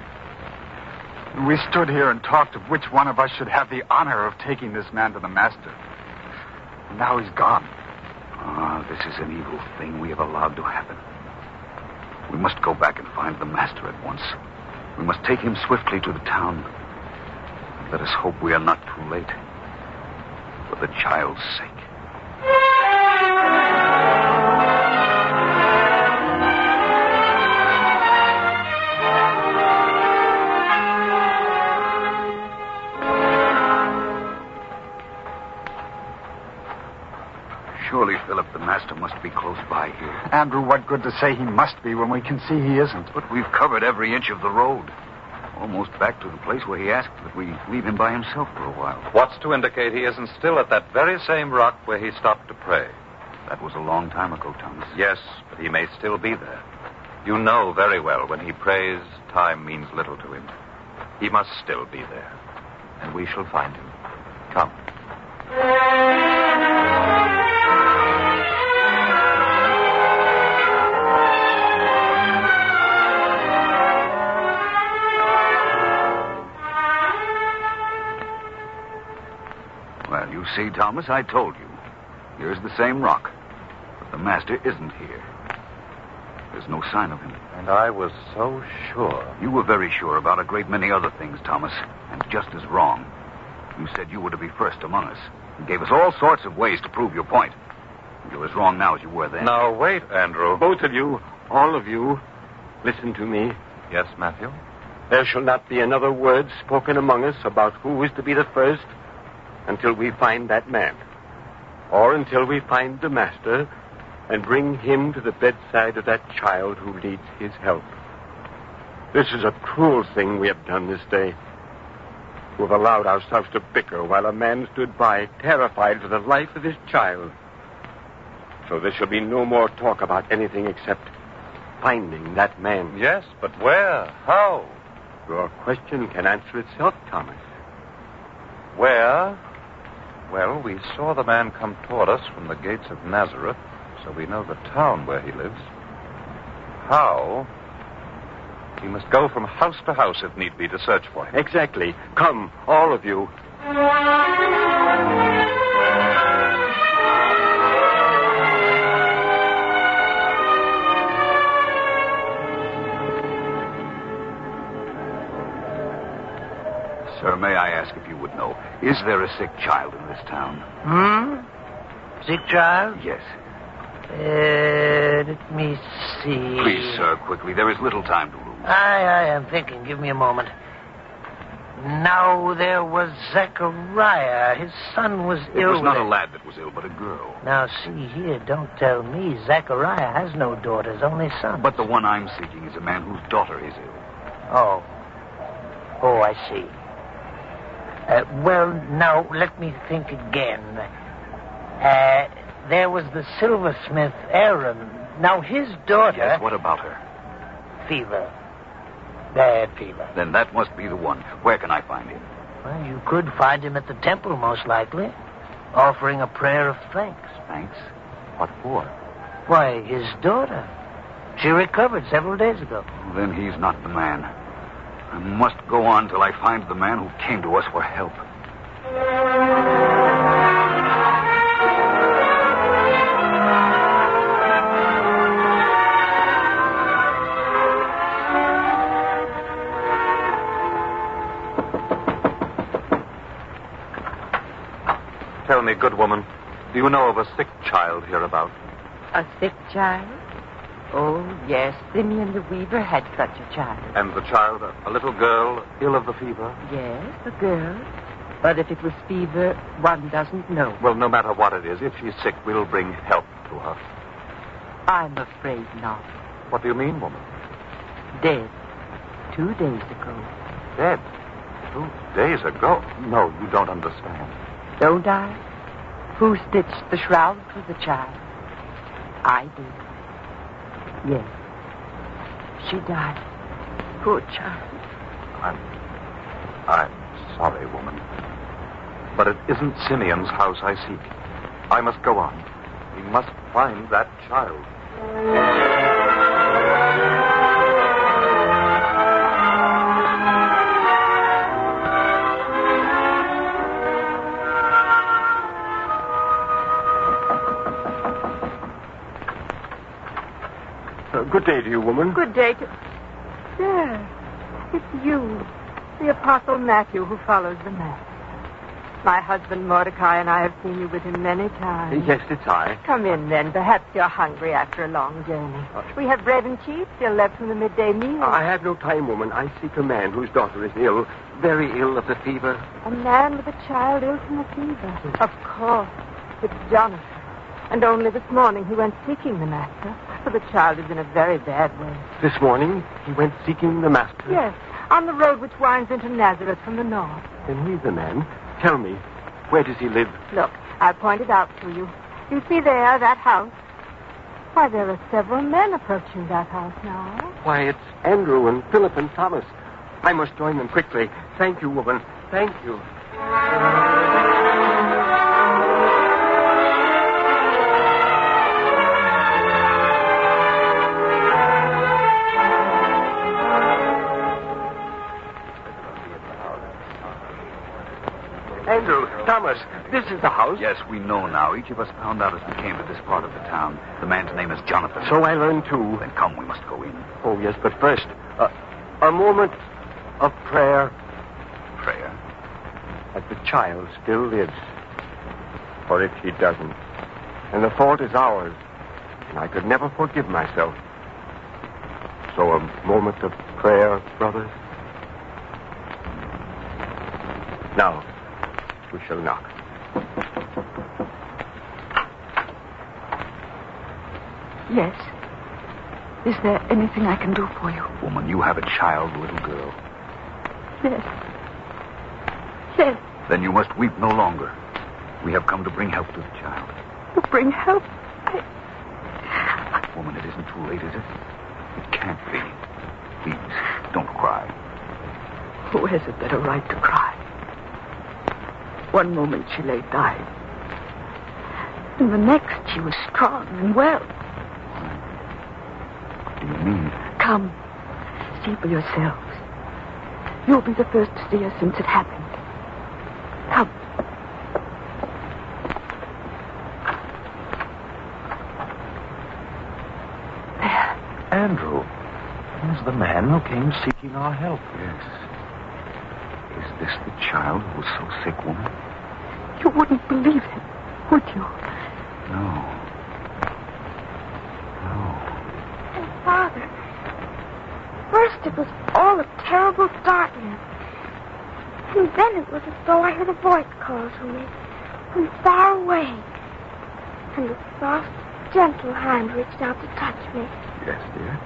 And we stood here and talked of which one of us should have the honor of taking this man to the master. And now he's gone. This is an evil thing we have allowed to happen. We must go back and find the master at once. We must take him swiftly to the town. And let us hope we are not too late. For the child's sake. Surely, Philip, the master must be close by here. Andrew, what good to say he must be when we can see he isn't? But we've covered every inch of the road. Almost back to the place where he asked that we leave him by himself for a while. What's to indicate he isn't still at that very same rock where he stopped to pray? That was a long time ago, Thomas. Yes, but he may still be there. You know very well when he prays, time means little to him. He must still be there. And we shall find him. Come. Well, you see, Thomas, I told you. Here's the same rock. But the master isn't here. There's no sign of him. And I was so sure. You were very sure about a great many other things, Thomas, and just as wrong. You said you were to be first among us, and gave us all sorts of ways to prove your point. You're as wrong now as you were then. Now, wait, Andrew. Both of you, all of you, listen to me. Yes, Matthew? There shall not be another word spoken among us about who is to be the first until we find that man, or until we find the master and bring him to the bedside of that child who needs his help. This is a cruel thing we have done this day. We have allowed ourselves to bicker while a man stood by, terrified for the life of his child. So there shall be no more talk about anything except finding that man. Yes, but where? How? Your question can answer itself, Thomas. Where? Well, we saw the man come toward us from the gates of Nazareth, so we know the town where he lives. How? We must go from house to house, if need be, to search for him. Exactly. Come, all of you. Sir, may I ask if you would know, is there a sick child in this town? Sick child? Yes. Let me see. Please, sir, quickly. There is little time to lose. I am thinking. Give me a moment. Now, there was Zechariah. His son was ill. It was not a lad that was ill, but a girl. Now, see here. Don't tell me. Zechariah has no daughters, only sons. But the one I'm seeking is a man whose daughter is ill. Oh, I see. Well, now, let me think again. There was the silversmith, Aaron. Now, his daughter... Yes, what about her? Fever. Bad fever. Then that must be the one. Where can I find him? Well, you could find him at the temple, most likely. offering a prayer of thanks. Thanks? What for? Why, his daughter. She recovered several days ago. Then he's not the man. I must go on till I find the man who came to us for help. Tell me, good woman, do you know of a sick child hereabout? A sick child? Oh, yes. Simeon the Weaver had such a child. And the child, a little girl, ill of the fever? Yes, a girl. But if it was fever, one doesn't know. Well, no matter what it is, if she's sick, we'll bring help to her. I'm afraid not. What do you mean, woman? Dead. 2 days ago. Dead? 2 days ago? No, you don't understand. Don't I? Who stitched the shroud for the child? I did. Yes. She died. Poor child. I'm sorry, woman. But it isn't Simeon's house I seek. I must go on. We must find that child. Good day to you, woman. Good day to... Sir, it's you, the Apostle Matthew, who follows the Mass. My husband Mordecai and I have seen you with him many times. Yes, it's I. Come in, then. Perhaps you're hungry after a long journey. We have bread and cheese still left from the midday meal. I have no time, woman. I seek a man whose daughter is ill, very ill of the fever. A man with a child ill from the fever. Of course. It's Jonathan. And only this morning he went seeking the master, for the child is in a very bad way. This morning he went seeking the master? Yes, on the road which winds into Nazareth from the north. Then he's the man. Tell me, where does he live? Look, I pointed out to you. You see there, that house? Why, there are several men approaching that house now. Why, it's Andrew and Philip and Thomas. I must join them quickly. Thank you, woman. Thank you. Andrew, Thomas, this is the house? Yes, we know now. Each of us found out as we came to this part of the town. The man's name is Jonathan. So I learned, too. Then come, we must go in. Oh, yes, but first, a moment of prayer. Prayer? That the child still lives. For if he doesn't, and the fault is ours, and I could never forgive myself. So a moment of prayer, brothers. Now, we shall knock. Yes. Is there anything I can do for you? Woman, you have a child, a little girl. Yes. Yes. Then you must weep no longer. We have come to bring help to the child. To bring help? Woman, it isn't too late, is it? It can't be. Please, don't cry. Who has a better right to cry? One moment she lay dying. And the next she was strong and well. What do you mean? Come, see for yourselves. You'll be the first to see her since it happened. Come. There. Andrew, he's the man who came seeking our help. Yes. Is this the child who was so sick, woman? You wouldn't believe it, would you? No. And Father, first it was all a terrible darkness. And then it was as though I heard a voice call to me from far away. And a soft, gentle hand reached out to touch me. Yes, dear.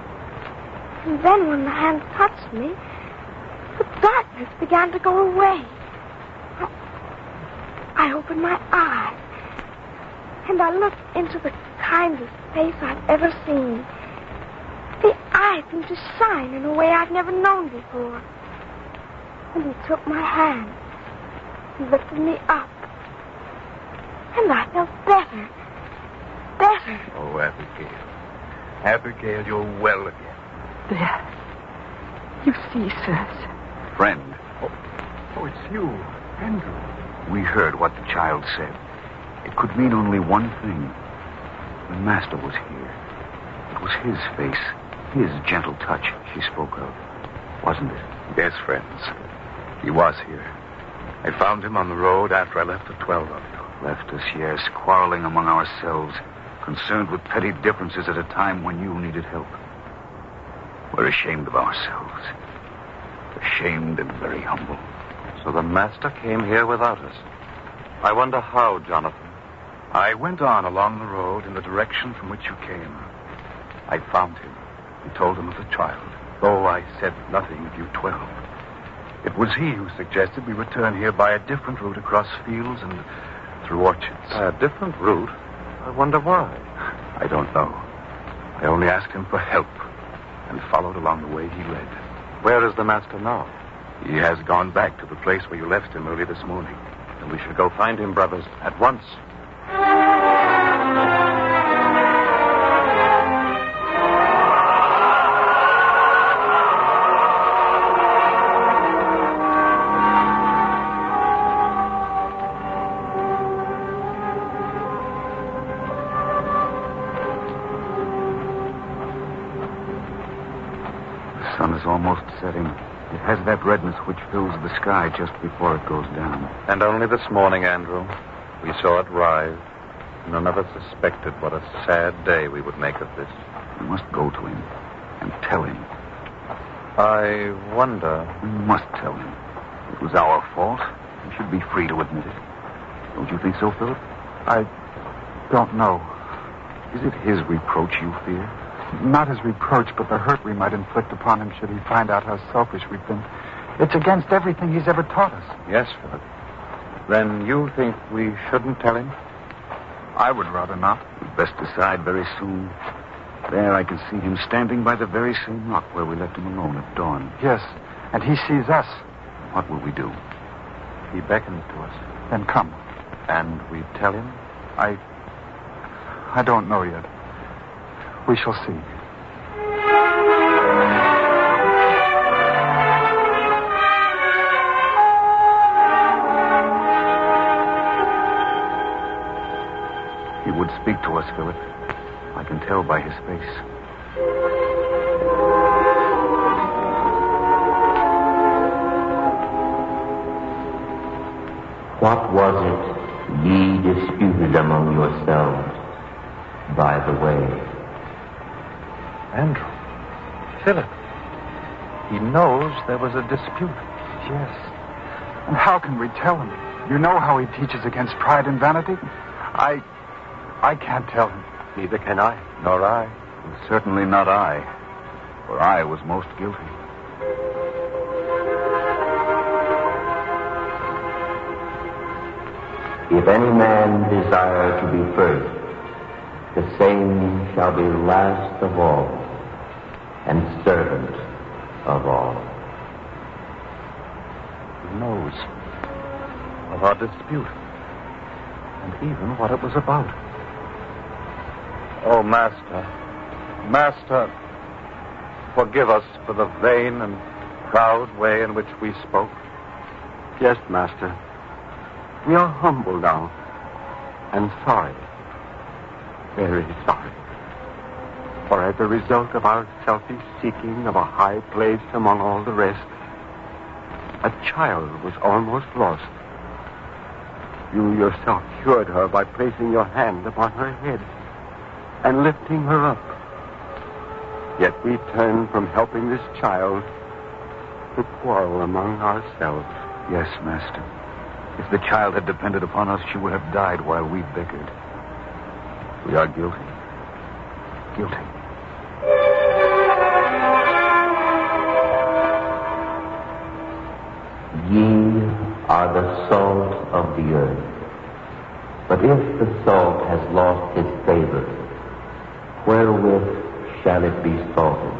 And then when the hand touched me, the darkness began to go away. I opened my eyes, and I looked into the kindest face I've ever seen. The eyes seemed to shine in a way I'd never known before. And he took my hand and lifted me up. And I felt better. Better. Oh, Abigail. Abigail, you're well again. There. You see, sirs. Friend. Oh, it's you, Andrew. We heard what the child said. It could mean only one thing. The master was here. It was his face, his gentle touch she spoke of, wasn't it? Yes, friends. He was here. I found him on the road after I left the 12 of you. Left us, yes, quarreling among ourselves, concerned with petty differences at a time when you needed help. We're ashamed of ourselves. Ashamed and very humble. So the master came here without us. I wonder how, Jonathan. I went on along the road in the direction from which you came. I found him and told him of the child, though I said nothing of you 12. It was he who suggested we return here by a different route across fields and through orchards. A different route? I wonder why. I don't know. I only asked him for help and followed along the way he led. Where is the master now? He has gone back to the place where you left him early this morning. And we should go find him, brothers, at once. The sun is almost setting. It has that redness which fills the sky just before it goes down. And only this morning, Andrew, we saw it rise. None of us suspected what a sad day we would make of this. We must go to him and tell him. I wonder. We must tell him. It was our fault. We should be free to admit it. Don't you think so, Philip? I don't know. Is it his reproach you fear? Not his reproach, but the hurt we might inflict upon him should he find out how selfish we've been. It's against everything he's ever taught us. Yes, Philip. Then you think we shouldn't tell him? I would rather not. We'd best decide very soon. There I can see him standing by the very same rock where we left him alone at dawn. Yes, and he sees us. What will we do? He beckons to us. Then come. And we tell him? I don't know yet. We shall see. He would speak to us, Philip. I can tell by his face. What was it ye disputed among yourselves by the way? Andrew. Philip. He knows there was a dispute. Yes. And how can we tell him? You know how he teaches against pride and vanity. I can't tell him. Neither can I. Nor I. And certainly not I. For I was most guilty. If any man desire to be first, the same shall be last of all, and servant of all. He knows of our dispute, and even what it was about. Oh, Master, forgive us for the vain and proud way in which we spoke. Yes, Master. We are humble now, and sorry. Very sorry. For as a result of our selfish seeking of a high place among all the rest, a child was almost lost. You yourself cured her by placing your hand upon her head and lifting her up. Yet we turn from helping this child to quarrel among ourselves. Yes, Master. If the child had depended upon us, she would have died while we bickered. We are guilty. Guilty. Ye are the salt of the earth. But if the salt has lost its savor, wherewith shall it be salted?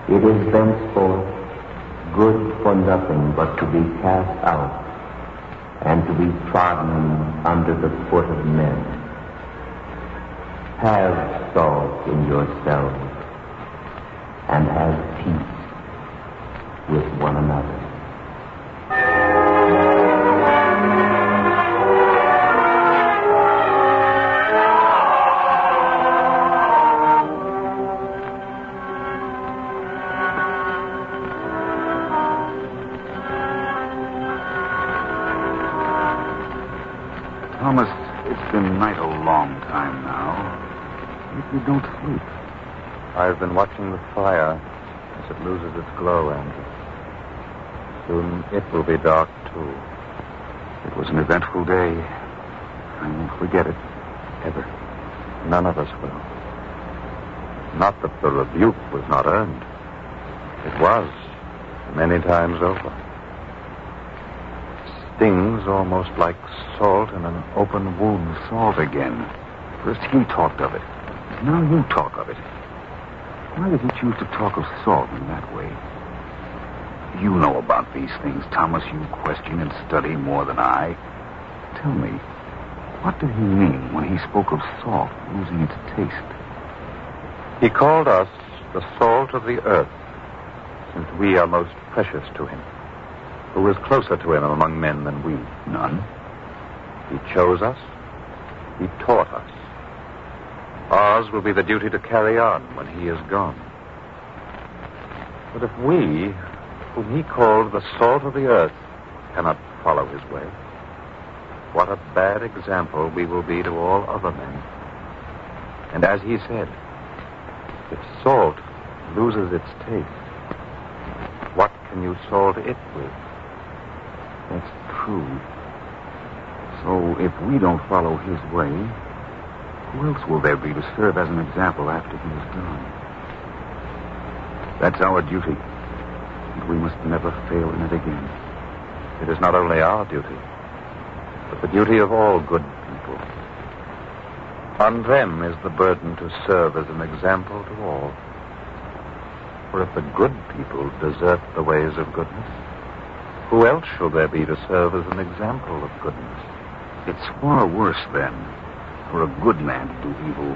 It is thenceforth good for nothing but to be cast out and to be trodden under the foot of men. Have salt in yourselves, and have peace with one another. Thomas, it's been night a long time now. Yet you don't sleep. I've been watching the fire as it loses its glow, Andrew. Soon it will be dark, too. It was an eventful day. I won't forget it, ever. None of us will. Not that the rebuke was not earned. It was, many times over. Stings almost like salt in an open wound. Salt again. First he talked of it. Now you talk of it. Why did he choose to talk of salt in that way? You know about these things, Thomas. You question and study more than I. Tell me, what did he mean when he spoke of salt losing its taste? He called us the salt of the earth, since we are most precious to him. Who is closer to him among men than we? None. He chose us. He taught us. Ours will be the duty to carry on when he is gone. But if we, whom he called the salt of the earth, cannot follow his way, what a bad example we will be to all other men. And as he said, if salt loses its taste, what can you salt it with? That's true. So if we don't follow his way, who else will there be to serve as an example after he is gone? That's our duty, and we must never fail in it again. It is not only our duty, but the duty of all good people. On them is the burden to serve as an example to all. For if the good people desert the ways of goodness, who else shall there be to serve as an example of goodness? It's far worse, then, for a good man to do evil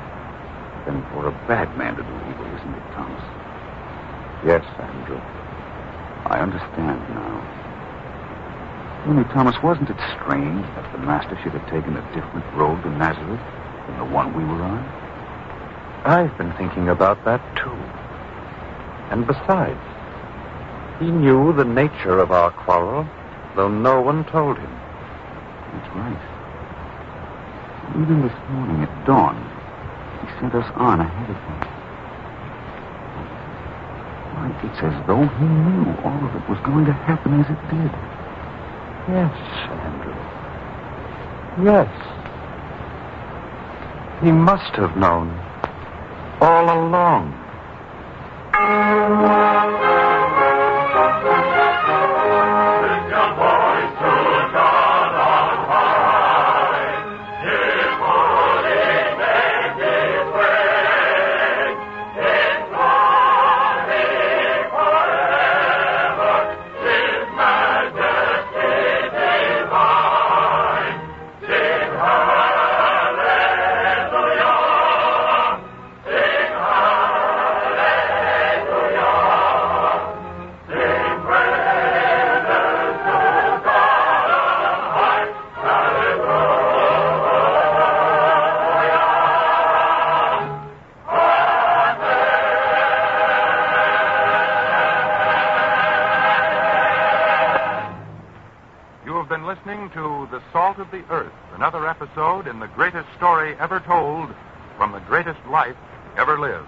than for a bad man to do evil, isn't it, Thomas? Yes, Andrew. I understand now. Only, Thomas, wasn't it strange that the master should have taken a different road to Nazareth than the one we were on? I've been thinking about that, too. And besides, he knew the nature of our quarrel, though no one told him. That's right. Even this morning at dawn, he sent us on ahead of him. Why, it's as though he knew all of it was going to happen as it did. Yes, Andrew. Yes. He must have known all along. Listening to The Salt of the Earth, another episode in the greatest story ever told from the greatest life ever lived.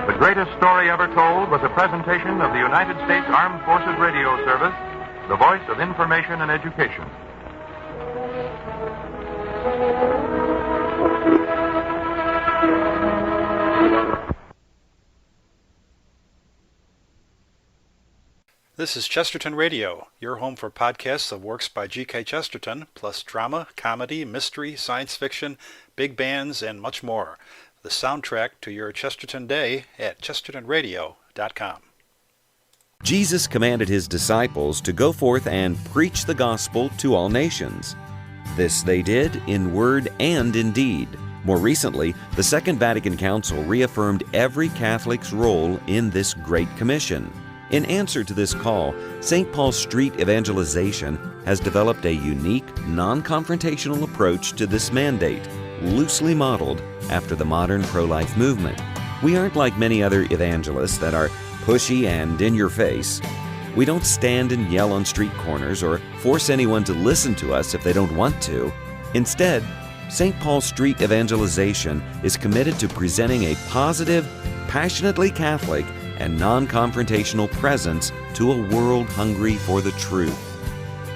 The greatest story ever told was a presentation of the United States Armed Forces Radio Service, the voice of information and education. This is Chesterton Radio, your home for podcasts of works by G.K. Chesterton, plus drama, comedy, mystery, science fiction, big bands, and much more. The soundtrack to your Chesterton day at chestertonradio.com. Jesus commanded his disciples to go forth and preach the gospel to all nations. This they did in word and in deed. More recently, the Second Vatican Council reaffirmed every Catholic's role in this Great Commission. In answer to this call, St. Paul Street Evangelization has developed a unique, non-confrontational approach to this mandate, loosely modeled after the modern pro-life movement. We aren't like many other evangelists that are pushy and in your face. We don't stand and yell on street corners or force anyone to listen to us if they don't want to. Instead, St. Paul Street Evangelization is committed to presenting a positive, passionately Catholic, and non-confrontational presence to a world hungry for the truth.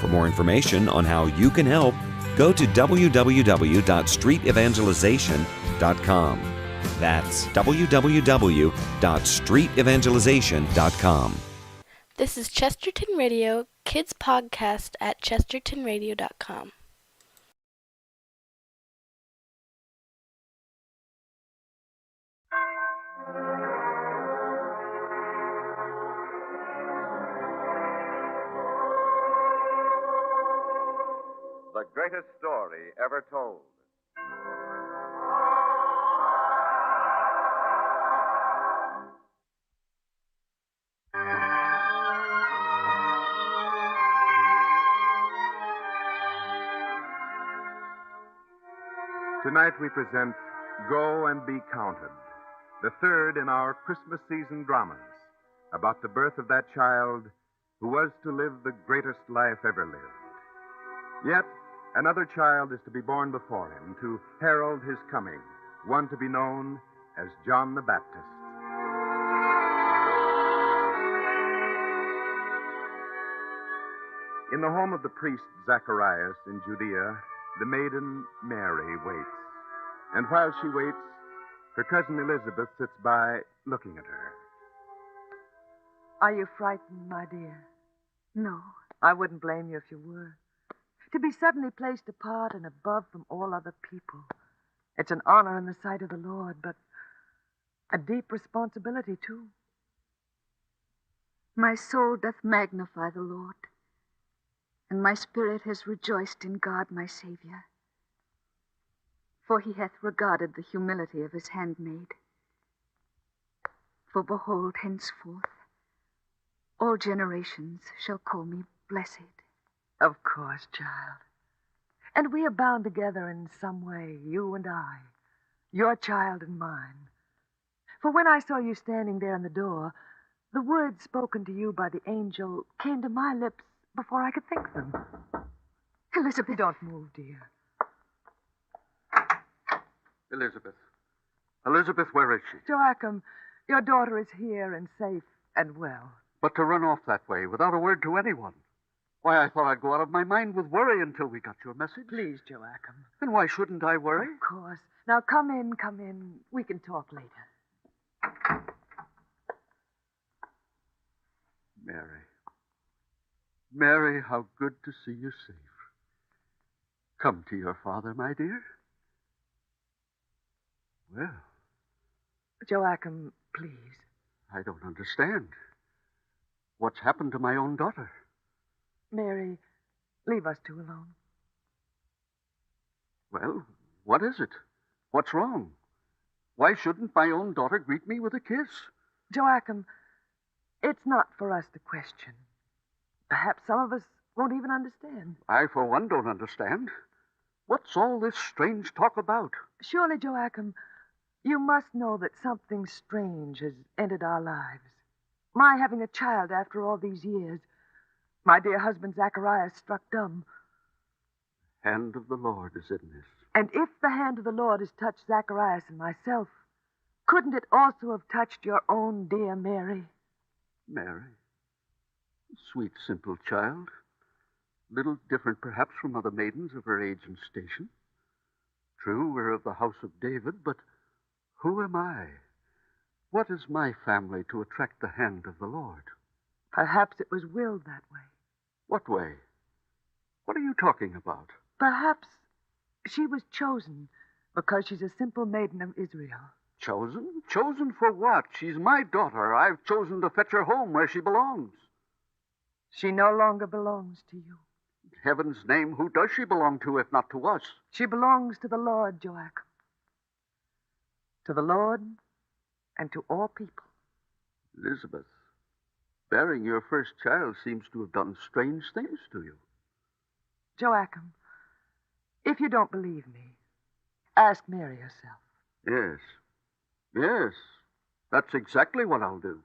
For more information on how you can help, go to www.streetevangelization.com. That's www.streetevangelization.com. This is Chesterton Radio, Kids Podcast at chestertonradio.com. The greatest story ever told. Tonight we present Go and Be Counted, the third in our Christmas season dramas about the birth of that child who was to live the greatest life ever lived. Yet another child is to be born before him to herald his coming, one to be known as John the Baptist. In the home of the priest Zacharias in Judea, the maiden Mary waits. And while she waits, her cousin Elizabeth sits by looking at her. Are you frightened, my dear? No, I wouldn't blame you if you were. To be suddenly placed apart and above from all other people, it's an honor in the sight of the Lord, but a deep responsibility, too. My soul doth magnify the Lord, and my spirit has rejoiced in God my Savior. For he hath regarded the humility of his handmaid. For behold, henceforth, all generations shall call me blessed. Of course, child. And we are bound together in some way, you and I, your child and mine. For when I saw you standing there in the door, the words spoken to you by the angel came to my lips before I could think them. Elizabeth. Don't move, dear. Elizabeth. Elizabeth, where is she? Joachim, your daughter is here and safe and well. But to run off that way without a word to anyone. Why, I thought I'd go out of my mind with worry until we got your message. Please, Joachim. Then why shouldn't I worry? Of course. Now, come in. We can talk later. Mary. Mary, how good to see you safe. Come to your father, my dear. Well, Joachim, please. I don't understand. What's happened to my own daughter? Mary, leave us two alone. Well, what is it? What's wrong? Why shouldn't my own daughter greet me with a kiss? Joachim, it's not for us to question. Perhaps some of us won't even understand. I, for one, don't understand. What's all this strange talk about? Surely, Joachim, you must know that something strange has entered our lives. My having a child after all these years. My dear husband Zacharias struck dumb. Hand of the Lord is in this. And if the hand of the Lord has touched Zacharias and myself, couldn't it also have touched your own dear Mary? Mary? Sweet, simple child. Little different, perhaps, from other maidens of her age and station. True, we're of the house of David, but who am I? What is my family to attract the hand of the Lord? Perhaps it was willed that way. What way? What are you talking about? Perhaps she was chosen because she's a simple maiden of Israel. Chosen? Chosen for what? She's my daughter. I've chosen to fetch her home where she belongs. She no longer belongs to you. In heaven's name, who does she belong to if not to us? She belongs to the Lord, Joachim. To the Lord and to all people. Elizabeth, bearing your first child seems to have done strange things to you. Joachim, if you don't believe me, ask Mary herself. Yes. Yes. That's exactly what I'll do.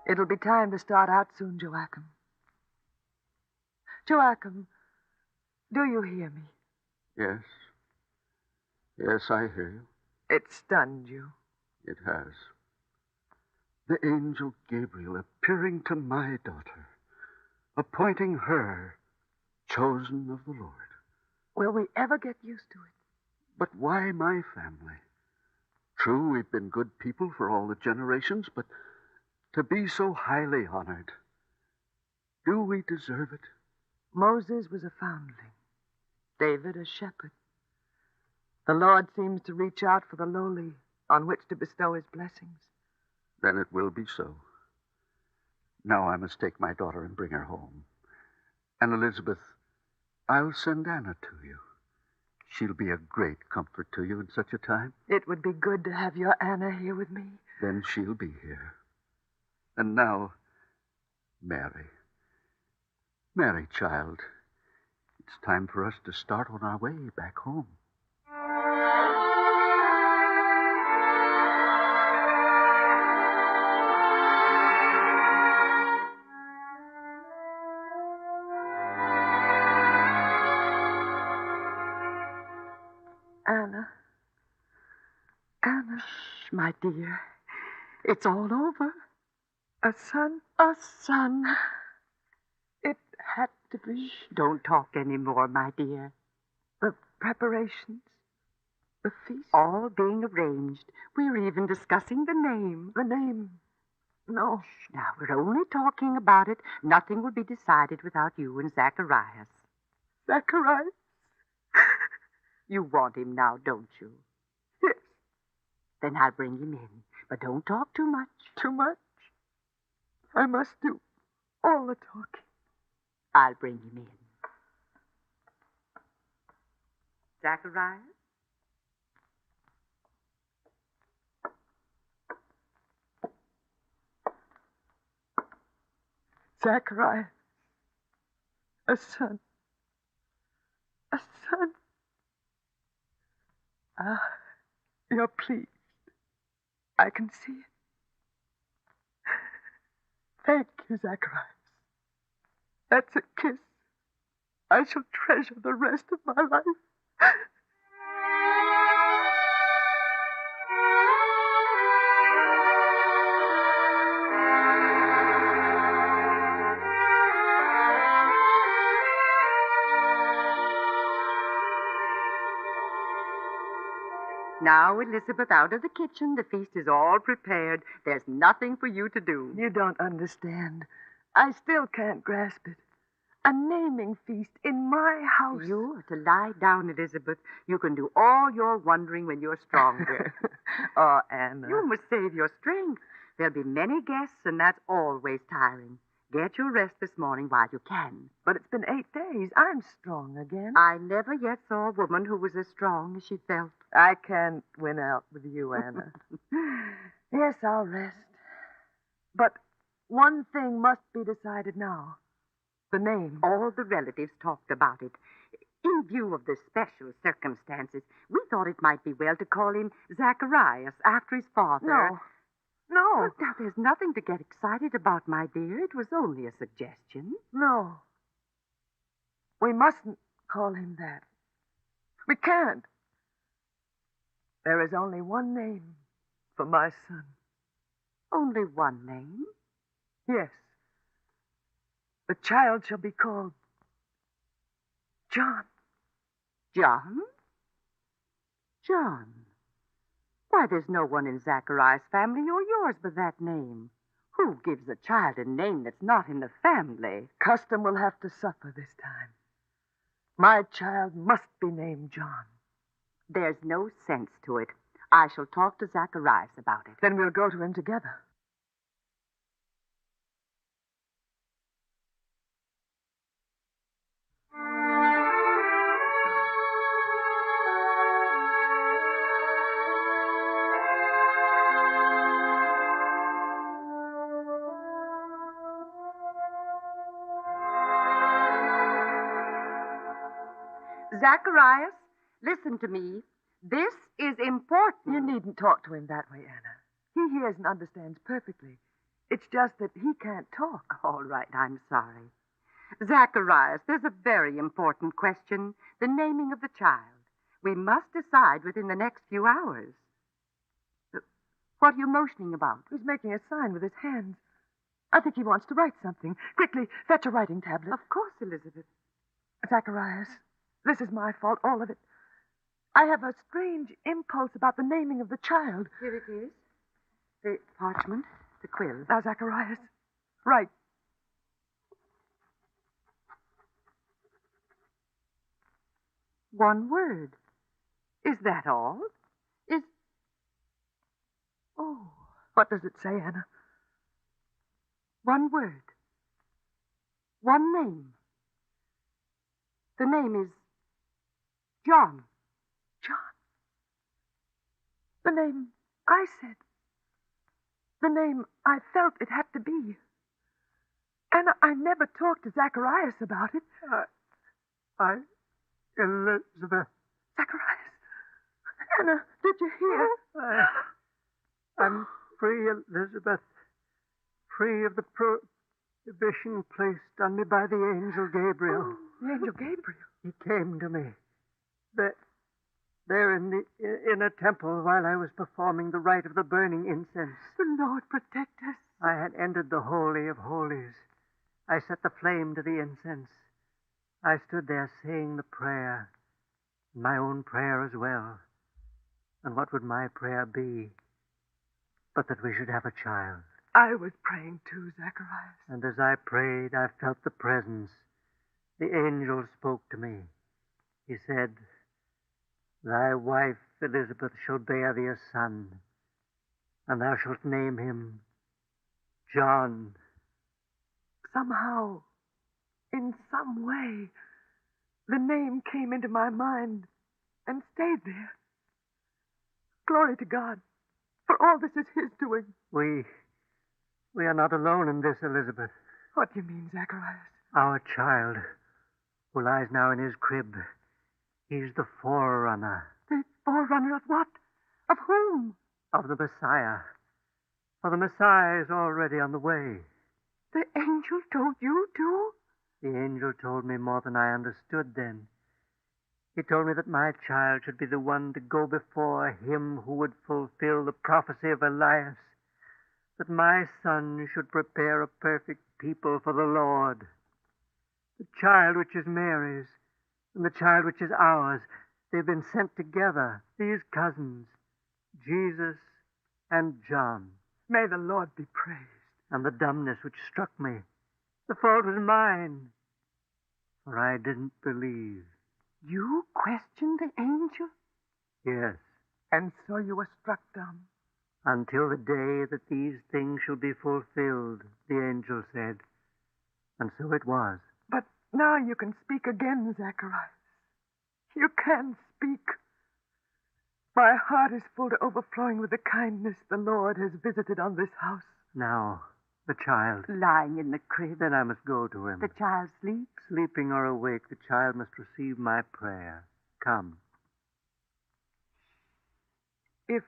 It'll be time to start out soon, Joachim. Joachim, do you hear me? Yes. Yes, I hear you. It stunned you. It has. The angel Gabriel appearing to my daughter, appointing her chosen of the Lord. Will we ever get used to it? But why my family? True, we've been good people for all the generations, but to be so highly honored, do we deserve it? Moses was a foundling. David a shepherd. The Lord seems to reach out for the lowly on which to bestow his blessings. Then it will be so. Now I must take my daughter and bring her home. And Elizabeth, I'll send Anna to you. She'll be a great comfort to you in such a time. It would be good to have your Anna here with me. Then she'll be here. And now, Mary. Mary, child, it's time for us to start on our way back home. Anna, Shh, my dear. It's all over. a son? A son. It had to be. Shh, don't talk any more, my dear. The preparations, the feast. All being arranged. We're even discussing the name. The name. No. Shh, now, we're only talking about it. Nothing will be decided without you and Zacharias. Zacharias? You want him now, don't you? Yes. Then I'll bring him in. But don't talk too much. Too much? I must do all the talking. I'll bring him in. Zacharias? Zacharias. A son. A son. Ah, you're pleased. I can see it. Thank you, Zacharias. That's a kiss I shall treasure the rest of my life. Now, Elizabeth, out of the kitchen. The feast is all prepared. There's nothing for you to do. You don't understand. I still can't grasp it. A naming feast in my house. You are to lie down, Elizabeth. You can do all your wondering when you're stronger. Oh, Anna. You must save your strength. There'll be many guests, and that's always tiring. Get your rest this morning while you can. But it's been 8 days. I'm strong again. I never yet saw a woman who was as strong as she felt. I can't win out with you, Anna. Yes, I'll rest. But one thing must be decided now. The name. All the relatives talked about it. In view of the special circumstances, we thought it might be well to call him Zacharias after his father. No. Well, now, there's nothing to get excited about, my dear. It was only a suggestion. No. We mustn't call him that. We can't. There is only one name for my son. Only one name? Yes. The child shall be called John. John? John. Why, there's no one in Zachariah's family or yours by that name. Who gives a child a name that's not in the family? Custom will have to suffer this time. My child must be named John. There's no sense to it. I shall talk to Zacharias about it. Then we'll go to him together. Zacharias, listen to me. This is important. You needn't talk to him that way, Anna. He hears and understands perfectly. It's just that he can't talk. All right, I'm sorry. Zacharias, there's a very important question. The naming of the child. We must decide within the next few hours. What are you motioning about? He's making a sign with his hands. I think he wants to write something. Quickly, fetch a writing tablet. Of course, Elizabeth. Zacharias, this is my fault, all of it. I have a strange impulse about the naming of the child. Here it is. The parchment, the quill. Now, Zacharias, write. One word. Is that all? Oh, what does it say, Anna? One word. One name. The name is John. John. The name I said. The name I felt it had to be. Anna, I never talked to Zacharias about it. Elizabeth. Zacharias. Anna, did you hear? I'm free, Elizabeth. Free of the prohibition placed on me by the angel Gabriel. Oh, the angel Gabriel? He came to me. There in a temple while I was performing the rite of the burning incense. The Lord protect us. I had entered the Holy of Holies. I set the flame to the incense. I stood there saying the prayer, my own prayer as well. And what would my prayer be but that we should have a child? I was praying too, Zacharias. And as I prayed, I felt the presence. The angel spoke to me. He said, "Thy wife Elizabeth shall bear thee a son, and thou shalt name him John." Somehow, in some way, the name came into my mind and stayed there. Glory to God, for all this is His doing. We are not alone in this, Elizabeth. What do you mean, Zacharias? Our child, who lies now in his crib, he's the forerunner. The forerunner of what? Of whom? Of the Messiah. For the Messiah is already on the way. The angel told you, too? The angel told me more than I understood then. He told me that my child should be the one to go before him who would fulfill the prophecy of Elias, that my son should prepare a perfect people for the Lord. The child which is Mary's and the child which is ours, they've been sent together, these cousins, Jesus and John. May the Lord be praised. And the dumbness which struck me, the fault was mine, for I didn't believe. You questioned the angel? Yes. And so you were struck dumb? Until the day that these things shall be fulfilled, the angel said. And so it was. But now you can speak again, Zacharias. You can speak. My heart is full to overflowing with the kindness the Lord has visited on this house. Now, the child. Lying in the crib. Then I must go to him. The child sleeps? Sleeping or awake, the child must receive my prayer. Come. If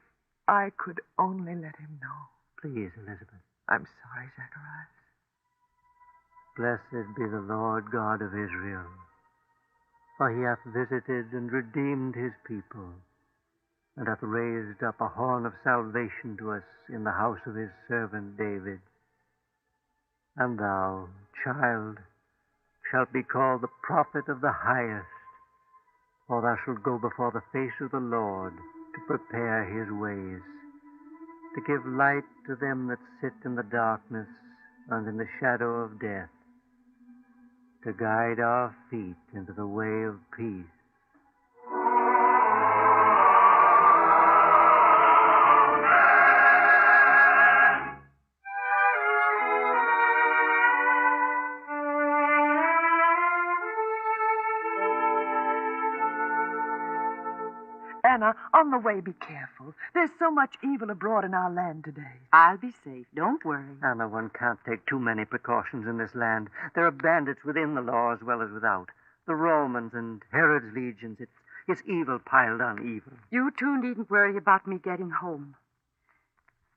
I could only let him know. Please, Elizabeth. I'm sorry, Zacharias. Blessed be the Lord God of Israel, for he hath visited and redeemed his people, and hath raised up a horn of salvation to us in the house of his servant David. And thou, child, shalt be called the prophet of the highest, for thou shalt go before the face of the Lord to prepare his ways, to give light to them that sit in the darkness and in the shadow of death, to guide our feet into the way of peace. Anna, on the way, be careful. There's so much evil abroad in our land today. I'll be safe. Don't worry. Anna, one can't take too many precautions in this land. There are bandits within the law as well as without. The Romans and Herod's legions. It's evil piled on evil. You two needn't worry about me getting home.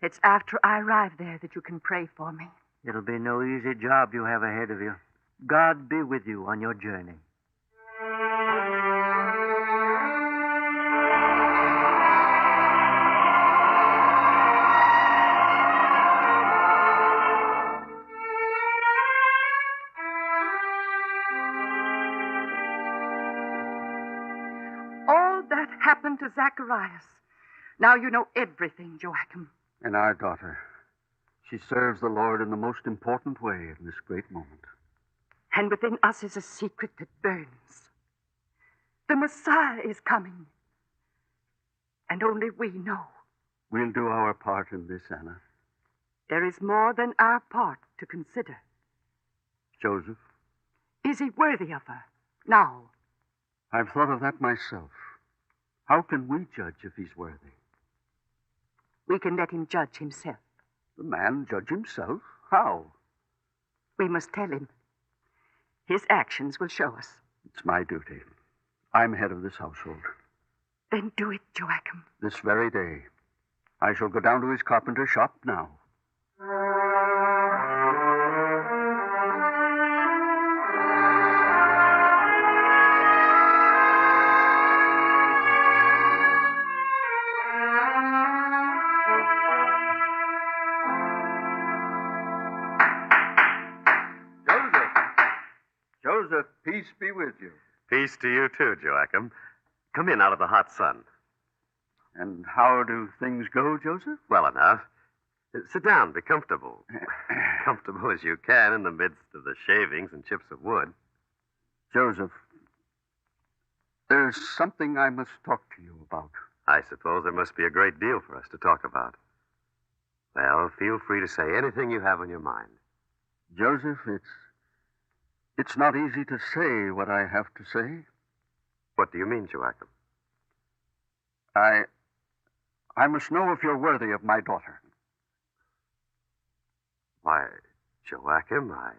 It's after I arrive there that you can pray for me. It'll be no easy job you have ahead of you. God be with you on your journey. Happened to Zacharias. Now you know everything, Joachim. And our daughter. She serves the Lord in the most important way in this great moment. And within us is a secret that burns. The Messiah is coming. And only we know. We'll do our part in this, Anna. There is more than our part to consider. Joseph? Is he worthy of her? Now. I've thought of that myself. How can we judge if he's worthy? We can let him judge himself. The man judge himself? How? We must tell him. His actions will show us. It's my duty. I'm head of this household. Then do it, Joachim. This very day. I shall go down to his carpenter shop now. Joseph, peace be with you. Peace to you, too, Joachim. Come in out of the hot sun. And how do things go, Joseph? Well enough. Sit down, be comfortable. Comfortable as you can in the midst of the shavings and chips of wood. Joseph, there's something I must talk to you about. I suppose there must be a great deal for us to talk about. Well, feel free to say anything you have on your mind. Joseph, it's not easy to say what I have to say. What do you mean, Joachim? I must know if you're worthy of my daughter. Why, Joachim, I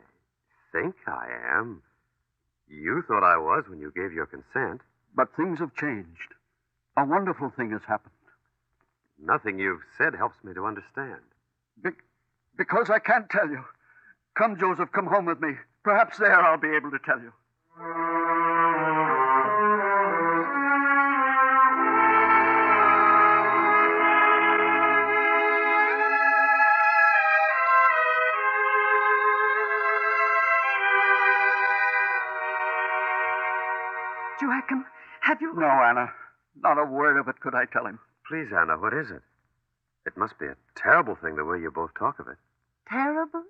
think I am. You thought I was when you gave your consent. But things have changed. A wonderful thing has happened. Nothing you've said helps me to understand. Because I can't tell you. Come, Joseph, come home with me. Perhaps there I'll be able to tell you. Joachim, have you... No, Anna. Not a word of it could I tell him. Please, Anna, what is it? It must be a terrible thing the way you both talk of it. Terrible?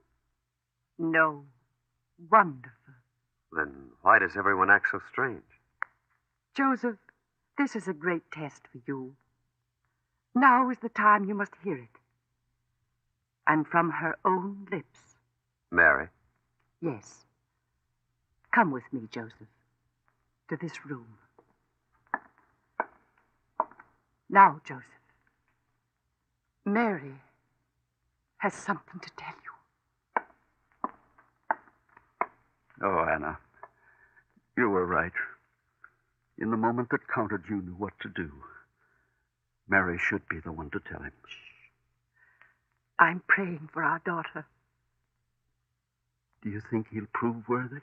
No. Wonderful. Then why does everyone act so strange? Joseph, this is a great test for you. Now is the time you must hear it. And from her own lips. Mary? Yes. Come with me, Joseph, to this room. Now, Joseph, Mary has something to tell you. Oh, Anna, you were right. In the moment that counted, you knew what to do. Mary should be the one to tell him. Shh. I'm praying for our daughter. Do you think he'll prove worthy?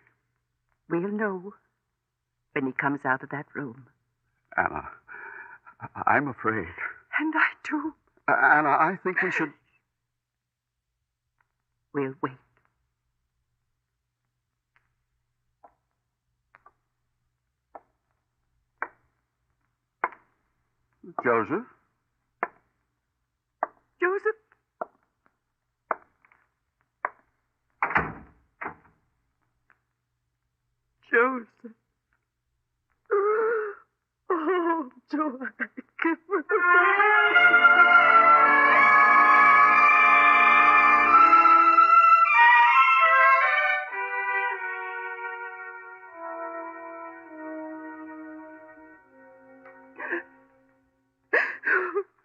We'll know when he comes out of that room. Anna, I'm afraid. And I too. Anna, I think we should... We'll wait. Joseph? Joseph? Joseph. Oh, Joachim.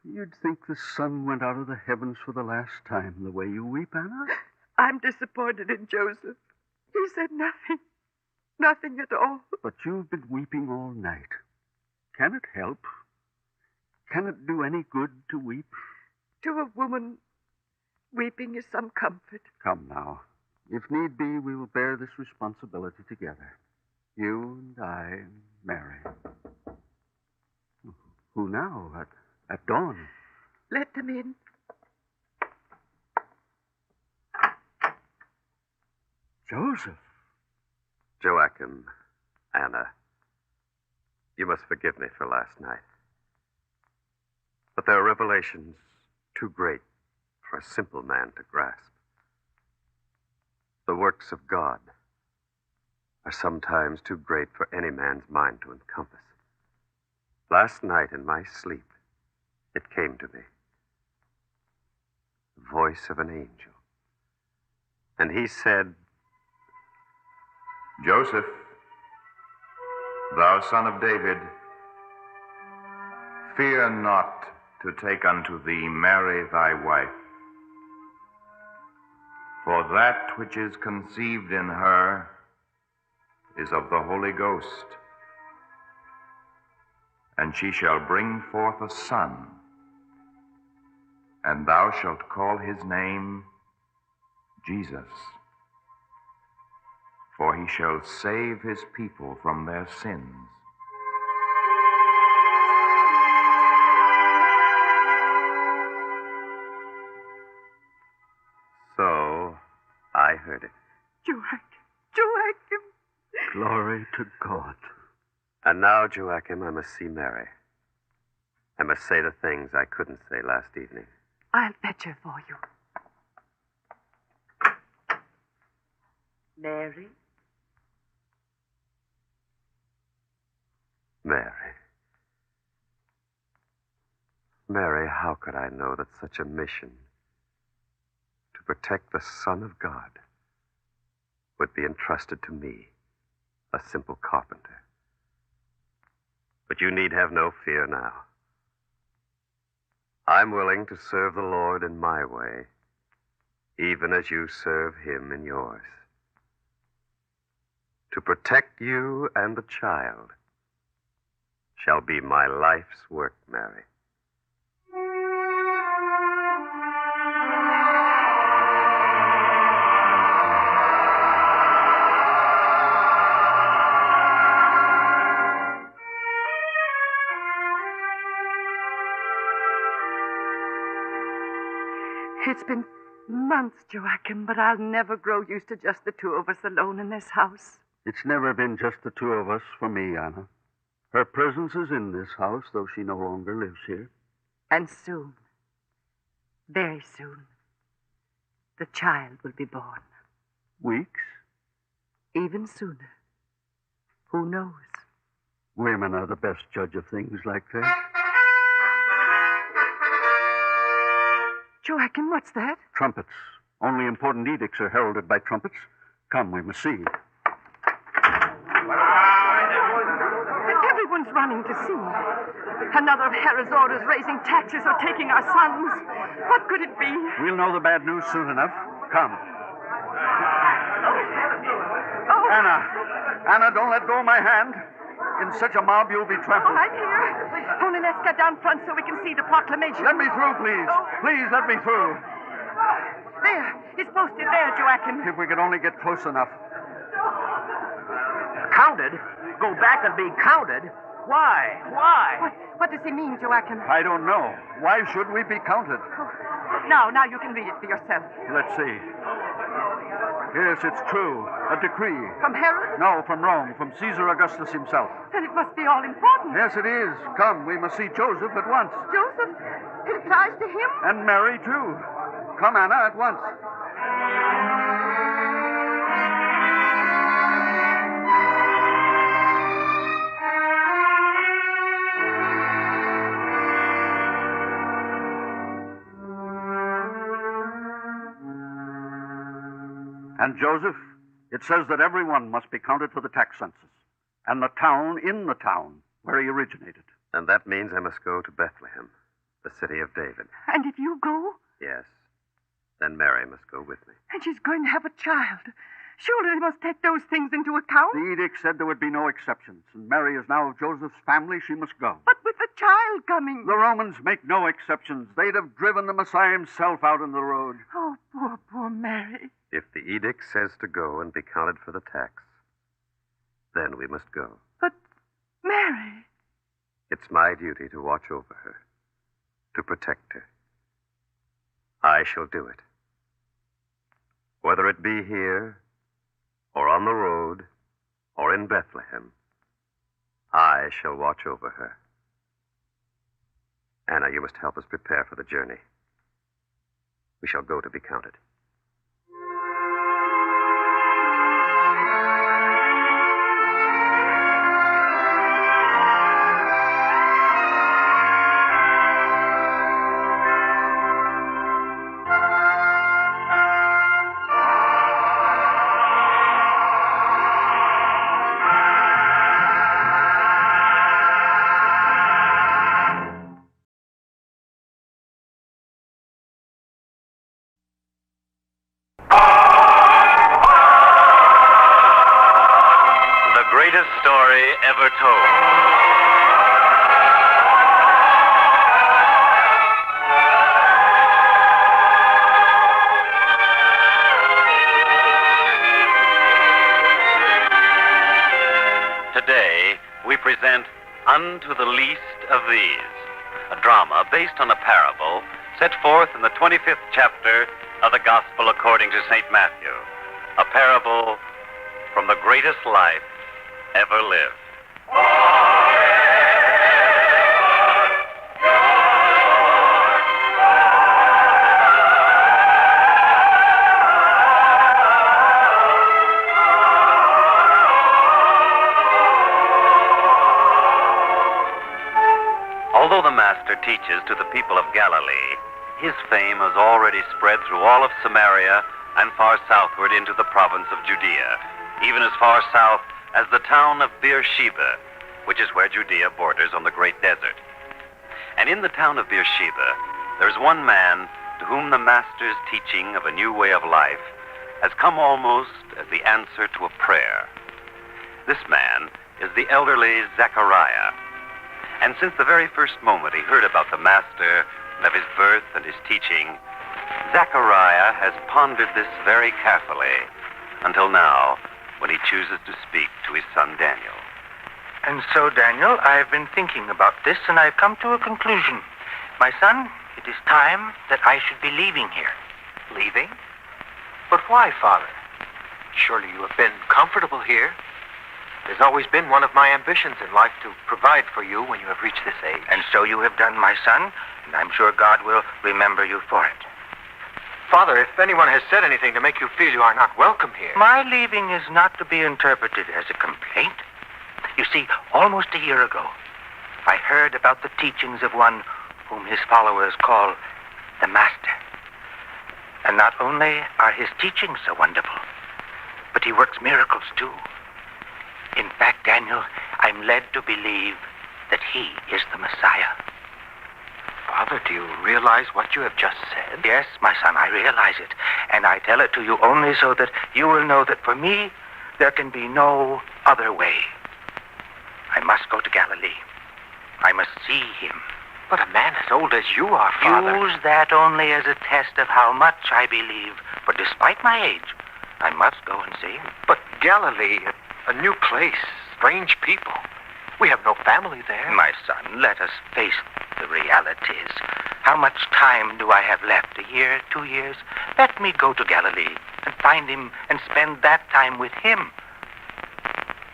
You'd think the sun went out of the heavens for the last time the way you weep, Anna. I'm disappointed in Joseph. He said nothing. Nothing at all. But you've been weeping all night. Can it help? Can it do any good to weep? To a woman, weeping is some comfort. Come now. If need be, we will bear this responsibility together. You and I and Mary. Who now? At dawn? Let them in. Joseph. Joachim, Anna, you must forgive me for last night. But there are revelations too great for a simple man to grasp. The works of God are sometimes too great for any man's mind to encompass. Last night in my sleep, it came to me. The voice of an angel. And he said, Joseph, thou son of David, fear not to take unto thee Mary thy wife, for that which is conceived in her is of the Holy Ghost, and she shall bring forth a son, and thou shalt call his name Jesus. For he shall save his people from their sins. So, I heard it. Joachim. Glory to God. And now, Joachim, I must see Mary. I must say the things I couldn't say last evening. I'll fetch her for you. Mary? Mary, how could I know that such a mission to protect the Son of God would be entrusted to me, a simple carpenter? But you need have no fear now. I'm willing to serve the Lord in my way, even as you serve him in yours. To protect you and the child shall be my life's work, Mary. It's been months, Joachim, but I'll never grow used to just the two of us alone in this house. It's never been just the two of us for me, Anna. Her presence is in this house, though she no longer lives here. And soon, very soon, the child will be born. Weeks? Even sooner. Who knows? Women are the best judge of things like that. Joachim, what's that? Trumpets. Only important edicts are heralded by trumpets. Come, we must see. Everyone's running to see. Another of Herod's orders raising taxes or taking our sons. What could it be? We'll know the bad news soon enough. Come. Oh. Anna, don't let go of my hand. In such a mob, you'll be trampled. I'm here. Only let's get down front so we can see the proclamation. Let me through, please. Please, let me through. There. It's posted there, Joachim. If we could only get close enough. Counted? Go back and be counted? Why? Why? What does he mean, Joachim? I don't know. Why should we be counted? Now you can read it for yourself. Let's see. Yes, it's true. A decree. From Herod? No, from Rome, from Caesar Augustus himself. Then it must be all important. Yes, it is. Come, we must see Joseph at once. Joseph? It applies to him? And Mary, too. Come, Anna, at once. And Joseph, it says that everyone must be counted for the tax census, and the town in the town where he originated. And that means I must go to Bethlehem, the city of David. And if you go? Yes. Then Mary must go with me. And she's going to have a child. Surely they must take those things into account. The edict said there would be no exceptions, and Mary is now of Joseph's family. She must go. But with the child coming. The Romans make no exceptions. They'd have driven the Messiah himself out on the road. Oh, poor Mary. If the edict says to go and be counted for the tax, then we must go. But Mary. It's my duty to watch over her, to protect her. I shall do it. Whether it be here, or on the road, or in Bethlehem, I shall watch over her. Anna, you must help us prepare for the journey. We shall go to be counted. Story ever told. Today, we present Unto the Least of These, a drama based on a parable set forth in the 25th chapter of the Gospel according to St. Matthew, a parable from the greatest life ever lived. Although the Master teaches to the people of Galilee, his fame has already spread through all of Samaria and far southward into the province of Judea, even as far south as the town of Beersheba, which is where Judea borders on the great desert. And in the town of Beersheba, there's one man to whom the Master's teaching of a new way of life has come almost as the answer to a prayer. This man is the elderly Zechariah. And since the very first moment he heard about the Master and of his birth and his teaching, Zechariah has pondered this very carefully until now, when he chooses to speak to his son Daniel. And so, Daniel, I have been thinking about this, and I've come to a conclusion. My son, it is time that I should be leaving here. Leaving? But why, Father? Surely you have been comfortable here. It has always been one of my ambitions in life to provide for you when you have reached this age. And so you have done, my son, and I'm sure God will remember you for it. Father, if anyone has said anything to make you feel you are not welcome here... My leaving is not to be interpreted as a complaint. You see, almost a year ago, I heard about the teachings of one whom his followers call the Master. And not only are his teachings so wonderful, but he works miracles too. In fact, Daniel, I'm led to believe that he is the Messiah. Father, do you realize what you have just said? Yes, my son, I realize it. And I tell it to you only so that you will know that for me, there can be no other way. I must go to Galilee. I must see him. But a man as old as you are, Father... Use that only as a test of how much I believe. For despite my age, I must go and see him. But Galilee, a new place, strange people. We have no family there. My son, let us face the realities. How much time do I have left? A year, 2 years? Let me go to Galilee and find him and spend that time with him.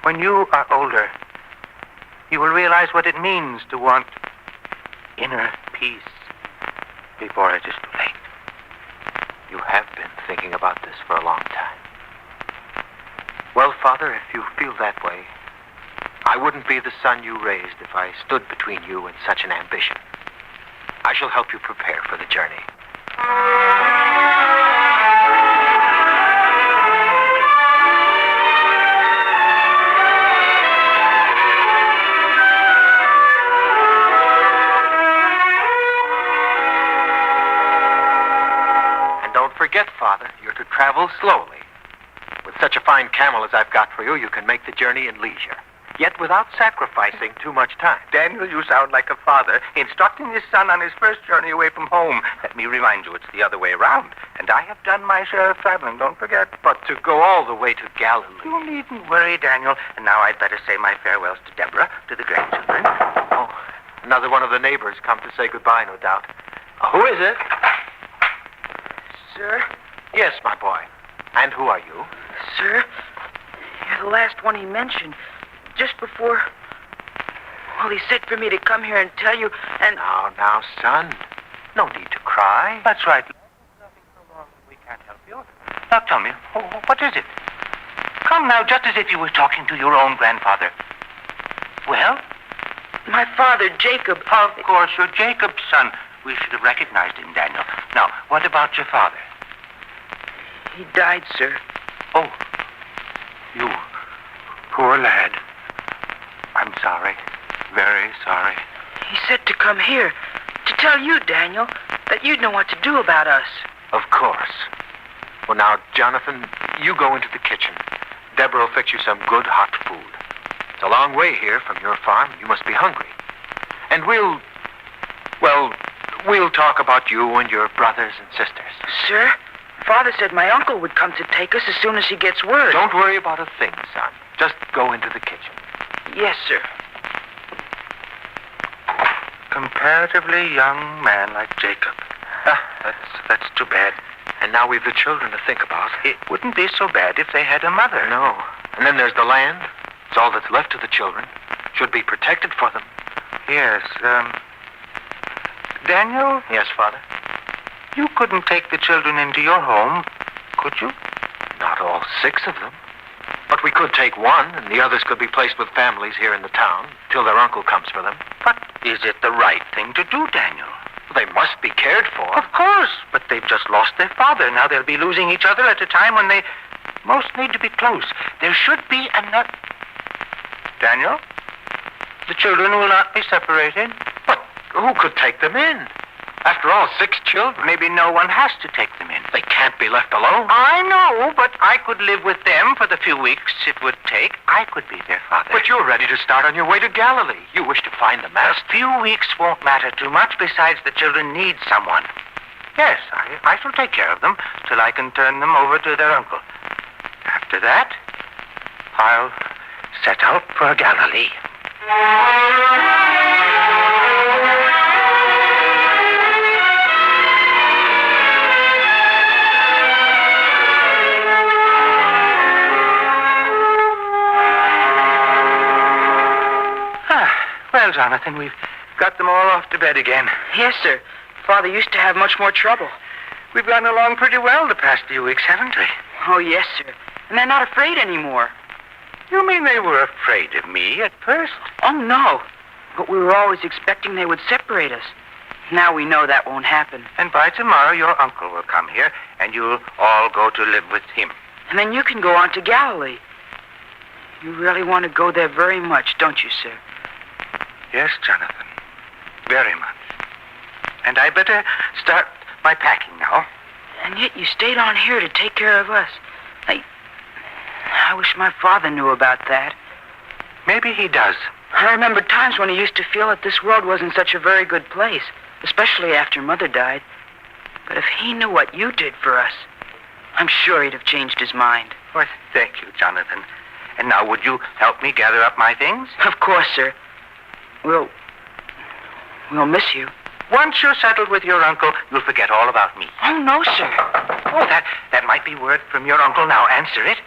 When you are older, you will realize what it means to want inner peace before it is too late. You have been thinking about this for a long time. Well, Father, if you feel that way, I wouldn't be the son you raised if I stood between you and such an ambition. I shall help you prepare for the journey. And don't forget, Father, you're to travel slowly. With such a fine camel as I've got for you, you can make the journey in leisure, yet without sacrificing too much time. Daniel, you sound like a father instructing his son on his first journey away from home. Let me remind you, it's the other way around. And I have done my share of traveling, don't forget. But to go all the way to Galilee... You needn't worry, Daniel. And now I'd better say my farewells to Deborah, to the grandchildren. Oh, another one of the neighbors come to say goodbye, no doubt. Who is it? Sir? Yes, my boy. And who are you? Sir, you're the last one he mentioned. Just before... Well, he said for me to come here and tell you, and... Now, son. No need to cry. That's right. We can't help you. Now tell me, what is it? Come now, just as if you were talking to your own grandfather. Well? My father, Jacob... Of course, you're Jacob's son. We should have recognized him, Daniel. Now, what about your father? He died, sir. Oh, you poor lad. I'm sorry. Very sorry. He said to come here, to tell you, Daniel, that you'd know what to do about us. Of course. Well, now, Jonathan, you go into the kitchen. Deborah will fix you some good hot food. It's a long way here from your farm. You must be hungry. And we'll talk about you and your brothers and sisters. Sir, Father said my uncle would come to take us as soon as he gets word. Don't worry about a thing, son. Just go into the kitchen. Yes, sir. Comparatively young man like Jacob. That's too bad. And now we've the children to think about. It wouldn't be so bad if they had a mother. No. And then there's the land. It's all that's left of the children. Should be protected for them. Yes, Daniel? Yes, Father? You couldn't take the children into your home, could you? Not all 6 of them. But we could take one, and the others could be placed with families here in the town till their uncle comes for them. But is it the right thing to do, Daniel? They must be cared for. Of course, but they've just lost their father. Now they'll be losing each other at a time when they most need to be close. There should be another... Daniel? The children will not be separated. But who could take them in? After all, 6 children. Maybe no one has to take them in. They can't be left alone. I know, but I could live with them for the few weeks it would take. I could be their father. But you're ready to start on your way to Galilee. You wish to find the master. A few weeks won't matter too much. Besides, the children need someone. Yes, I shall take care of them till I can turn them over to their uncle. After that, I'll set out for Galilee. Well, Jonathan, we've got them all off to bed again. Yes, sir. Father used to have much more trouble. We've gotten along pretty well the past few weeks, haven't we? Oh, yes, sir. And they're not afraid anymore. You mean they were afraid of me at first? Oh, no. But we were always expecting they would separate us. Now we know that won't happen. And by tomorrow, your uncle will come here, and you'll all go to live with him. And then you can go on to Galilee. You really want to go there very much, don't you, sir? Yes, Jonathan. Very much. And I better start my packing now. And yet you stayed on here to take care of us. I wish my father knew about that. Maybe he does. I remember times when he used to feel that this world wasn't such a very good place, especially after Mother died. But if he knew what you did for us, I'm sure he'd have changed his mind. Well, thank you, Jonathan. And now, would you help me gather up my things? Of course, sir. We'll miss you. Once you're settled with your uncle, you'll forget all about me. Oh, no, sir. Oh, that might be word from your uncle. Now, answer it.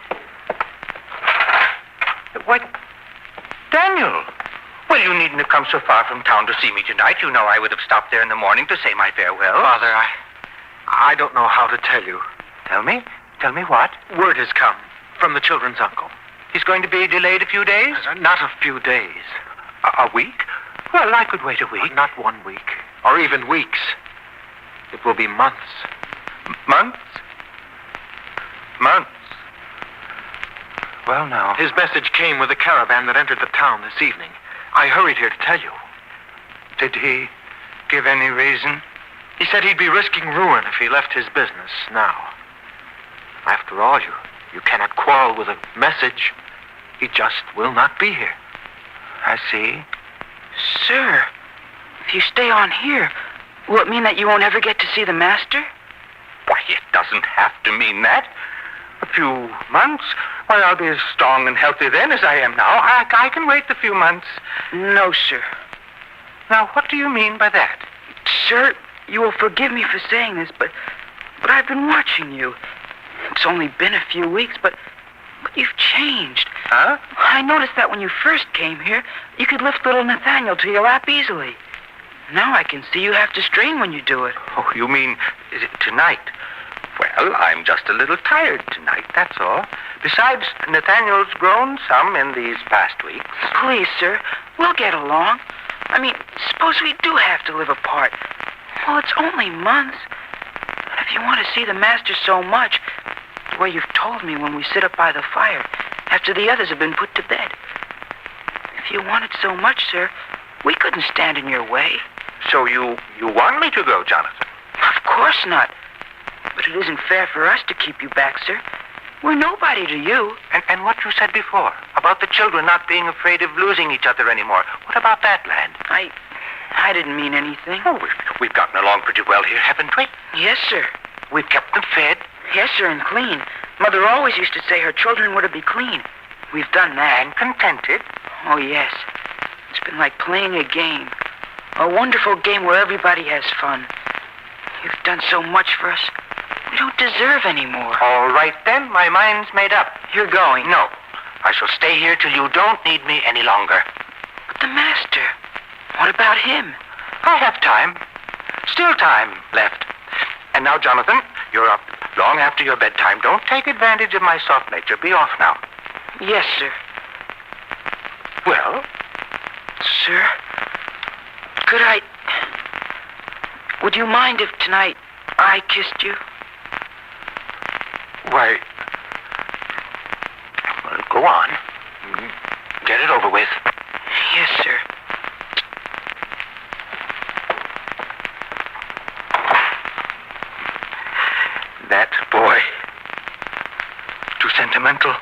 Why, Daniel. Well, you needn't have come so far from town to see me tonight. You know I would have stopped there in the morning to say my farewell. Father, I don't know how to tell you. Tell me? Tell me what? Word has come from the children's uncle. He's going to be delayed a few days? Not a few days. A week? Well, I could wait a week. Not 1 week. Or even weeks. It will be months. Months? Months. Well, now. His message came with a caravan that entered the town this evening. I hurried here to tell you. Did he give any reason? He said he'd be risking ruin if he left his business now. After all, you cannot quarrel with a message. He just will not be here. I see. Sir, if you stay on here, will it mean that you won't ever get to see the master? Why, it doesn't have to mean that. A few months. Why, I'll be as strong and healthy then as I am now. I can wait the few months. No, sir. Now, what do you mean by that? Sir, you will forgive me for saying this, but I've been watching you. It's only been a few weeks, but you've changed. Huh? I noticed that when you first came here, you could lift little Nathaniel to your lap easily. Now I can see you have to strain when you do it. Oh, you mean tonight? Well, I'm just a little tired tonight, that's all. Besides, Nathaniel's grown some in these past weeks. Please, sir, we'll get along. I mean, suppose we do have to live apart. Well, it's only months. But if you want to see the master so much, the way you've told me when we sit up by the fire, after the others have been put to bed. If you want it so much, sir, we couldn't stand in your way. So you want me to go, Jonathan? Of course not. But it isn't fair for us to keep you back, sir. We're nobody to you. And what you said before, about the children not being afraid of losing each other anymore. What about that, lad? I didn't mean anything. Oh, we've gotten along pretty well here, haven't we? Yes, sir. We've kept them fed. Yes, sir, and clean. Mother always used to say her children were to be clean. We've done that. And contented. Oh, yes. It's been like playing a game. A wonderful game where everybody has fun. You've done so much for us. We don't deserve any more. All right, then. My mind's made up. You're going? No. I shall stay here till you don't need me any longer. But the master, what about him? I have time. Still time left. And now, Jonathan, you're up long after your bedtime. Don't take advantage of my soft nature. Be off now. Yes, sir. Well? Sir, could I... Would you mind if tonight I kissed you? Why... Well, go on. Get it over with. Yes, sir. That boy. Too sentimental.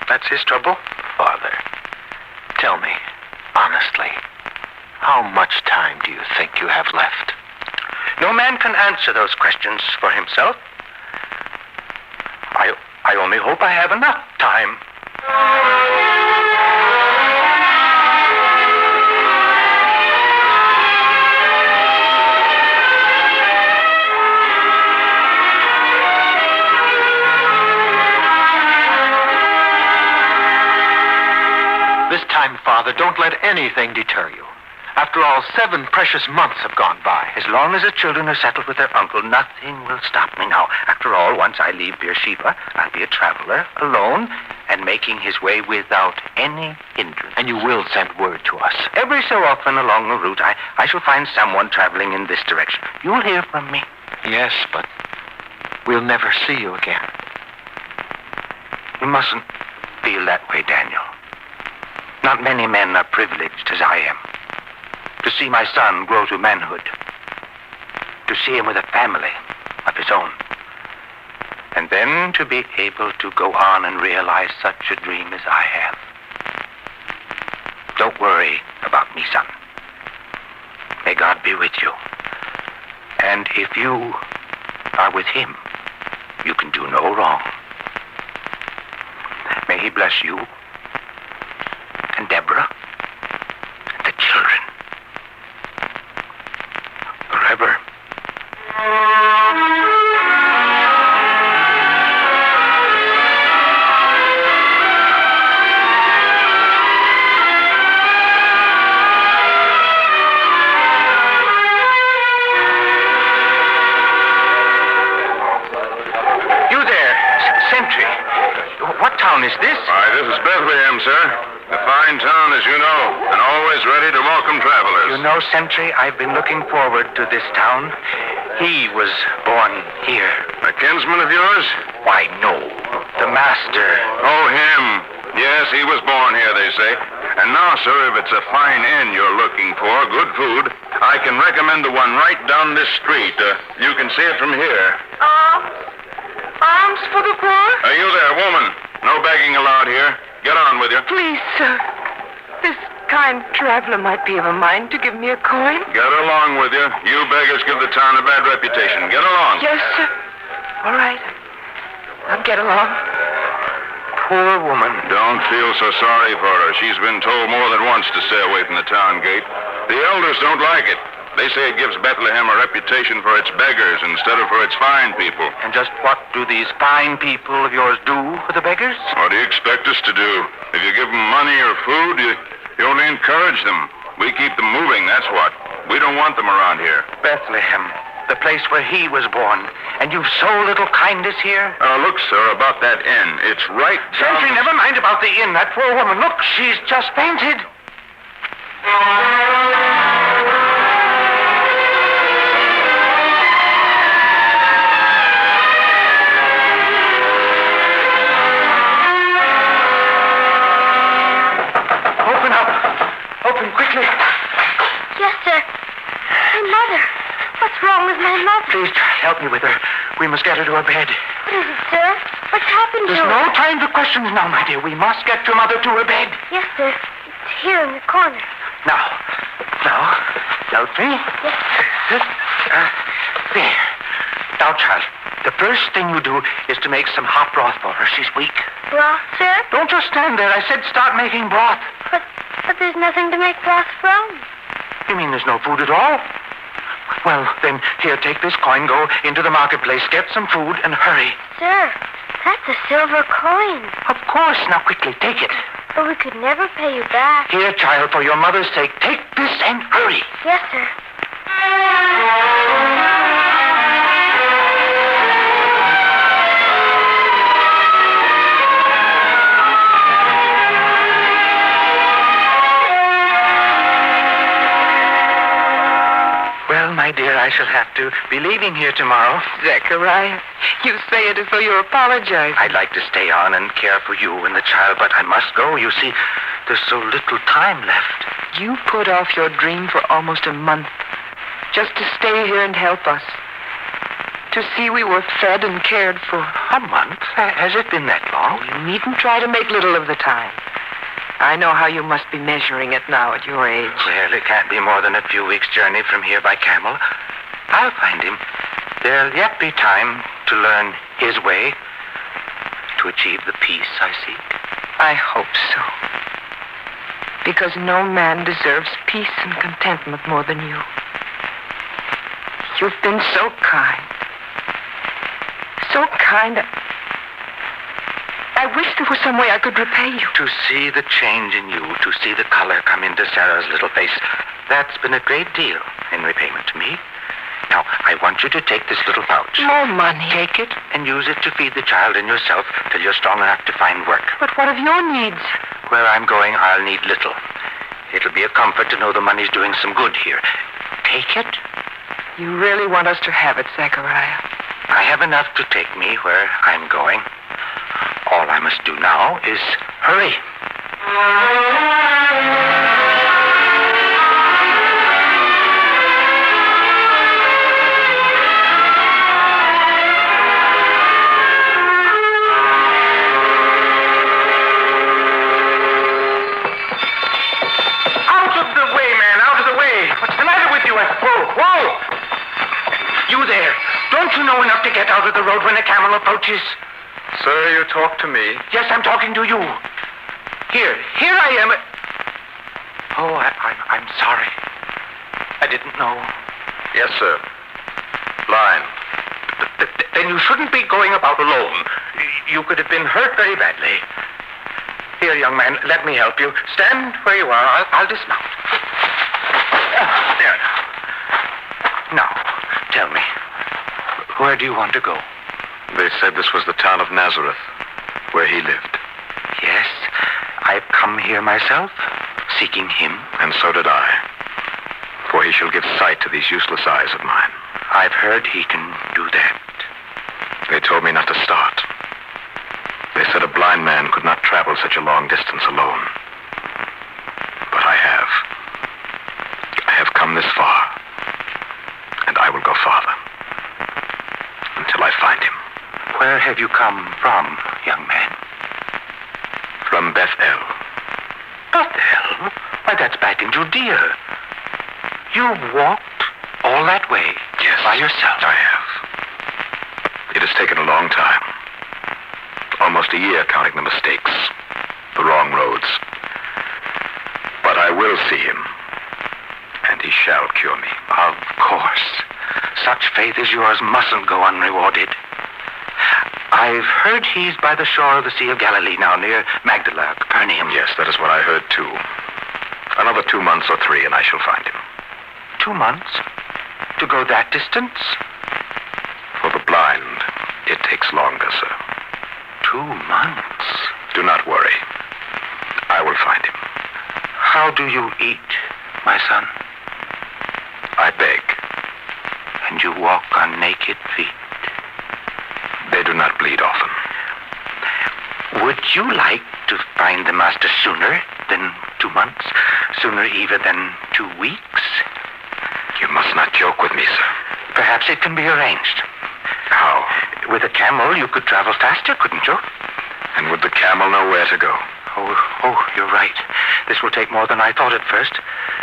That's his trouble? Father, tell me, honestly, how much time do you think you have left? No man can answer those questions for himself. I only hope I have enough time. This time, Father, don't let anything deter you. After all, 7 precious months have gone by. As long as the children are settled with their uncle, nothing will stop me now. After all, once I leave Beersheba, I'll be a traveler, alone, and making his way without any hindrance. And you will send word to us. Every so often along the route, I shall find someone traveling in this direction. You'll hear from me. Yes, but we'll never see you again. You mustn't feel that way, Daniel. Not many men are privileged as I am. To see my son grow to manhood. To see him with a family of his own. And then to be able to go on and realize such a dream as I have. Don't worry about me, son. May God be with you. And if you are with him, you can do no wrong. May he bless you and Deborah and the children forever. You there, sentry. What town is this? Why, this is Bethlehem, sir. A fine town, as you know, and always ready to welcome travelers. You know, sentry, I've been looking forward to this town. He was born here. A kinsman of yours? Why, no. The master. Oh, him. Yes, he was born here, they say. And now, sir, if it's a fine inn you're looking for, good food, I can recommend the one right down this street. You can see it from here. Alms for the poor? Are you there, woman? No begging allowed here. Get on with you. Please, sir. This kind traveler might be of a mind to give me a coin. Get along with you. You beggars give the town a bad reputation. Get along. Yes, sir. All right. I'll get along. Poor woman. Don't feel so sorry for her. She's been told more than once to stay away from the town gate. The elders don't like it. They say it gives Bethlehem a reputation for its beggars instead of for its fine people. And just what do these fine people of yours do for the beggars? What do you expect us to do? If you give them money or food, you only encourage them. We keep them moving, that's what. We don't want them around here. Bethlehem, the place where he was born. And you've so little kindness here? Look, sir, about that inn. It's right down... Sentry, never mind about the inn. That poor woman. Look, she's just fainted. Open up. Open quickly. Yes, sir. My mother. What's wrong with my mother? Please help me with her. We must get her to her bed. What is it, sir? What's happened There's to her? no time for questions now, my dear. We must get your mother to her bed. Yes, sir. It's here in the corner. Now, help me. Yes, sir. There. Now, child, the first thing you do is to make some hot broth for her. She's weak. Broth, sir? Don't just stand there. I said start making broth. But there's nothing to make broth from. You mean there's no food at all? Well, then, here, take this coin, go into the marketplace, get some food, and hurry. Sir, that's a silver coin. Of course. Now, quickly, take it. But we could never pay you back. Here, child, for your mother's sake, take this and hurry. Yes, sir. Well, my dear, I shall have to be leaving here tomorrow. Zechariah, you say it as though you're apologizing. I'd like to stay on and care for you and the child, but I must go. You see, there's so little time left. You put off your dream for almost a month, just to stay here and help us. To see we were fed and cared for. A month? Has it been that long? You needn't try to make little of the time. I know how you must be measuring it now at your age. Well, it can't be more than a few weeks' journey from here by camel. I'll find him. There'll yet be time to learn his way, to achieve the peace I seek. I hope so. Because no man deserves peace and contentment more than you. You've been so kind. So kind. I wish there was some way I could repay you. To see the change in you, to see the color come into Sarah's little face, that's been a great deal in repayment to me. Now, I want you to take this little pouch. More money. Take it and use it to feed the child and yourself till you're strong enough to find work. But what of your needs? Where I'm going, I'll need little. It'll be a comfort to know the money's doing some good here. Take it. You really want us to have it, Zechariah? I have enough to take me where I'm going. All I must do now is hurry. Out of the way, man, out of the way. What's the matter with you? Whoa! You there. Don't you know enough to get out of the road when a camel approaches? Sir, you talk to me. Yes, I'm talking to you. Here I am. Oh, I'm sorry. I didn't know. Yes, sir. Line. Then you shouldn't be going about alone. You could have been hurt very badly. Here, young man, let me help you. Stand where you are. I'll dismount. There. Now, tell me, where do you want to go? They said this was the town of Nazareth, where he lived. Yes, I've come here myself, seeking him. And so did I. For he shall give sight to these useless eyes of mine. I've heard he can do that. They told me not to start. They said a blind man could not travel such a long distance alone. But I have. I have come this far. And I will go farther. Until I find him. Where have you come from, young man? From Bethel. Bethel? Why, that's back in Judea. You walked all that way? Yes. By yourself? I have. It has taken a long time. Almost a year counting the mistakes. The wrong roads. But I will see him. And he shall cure me. Of course. Such faith as yours mustn't go unrewarded. I've heard he's by the shore of the Sea of Galilee now, near Magdala, Capernaum. Yes, that is what I heard, too. Another 2 months or 3, and I shall find him. 2 months? To go that distance? For the blind, it takes longer, sir. 2 months? Do not worry. I will find him. How do you eat, my son? I beg. And you walk on naked feet? They do not bleed often. Would you like to find the master sooner than 2 months? Sooner even than 2 weeks? You must not joke with me, sir. Perhaps it can be arranged. How? With a camel, you could travel faster, couldn't you? And would the camel know where to go? Oh, you're right. This will take more than I thought at first.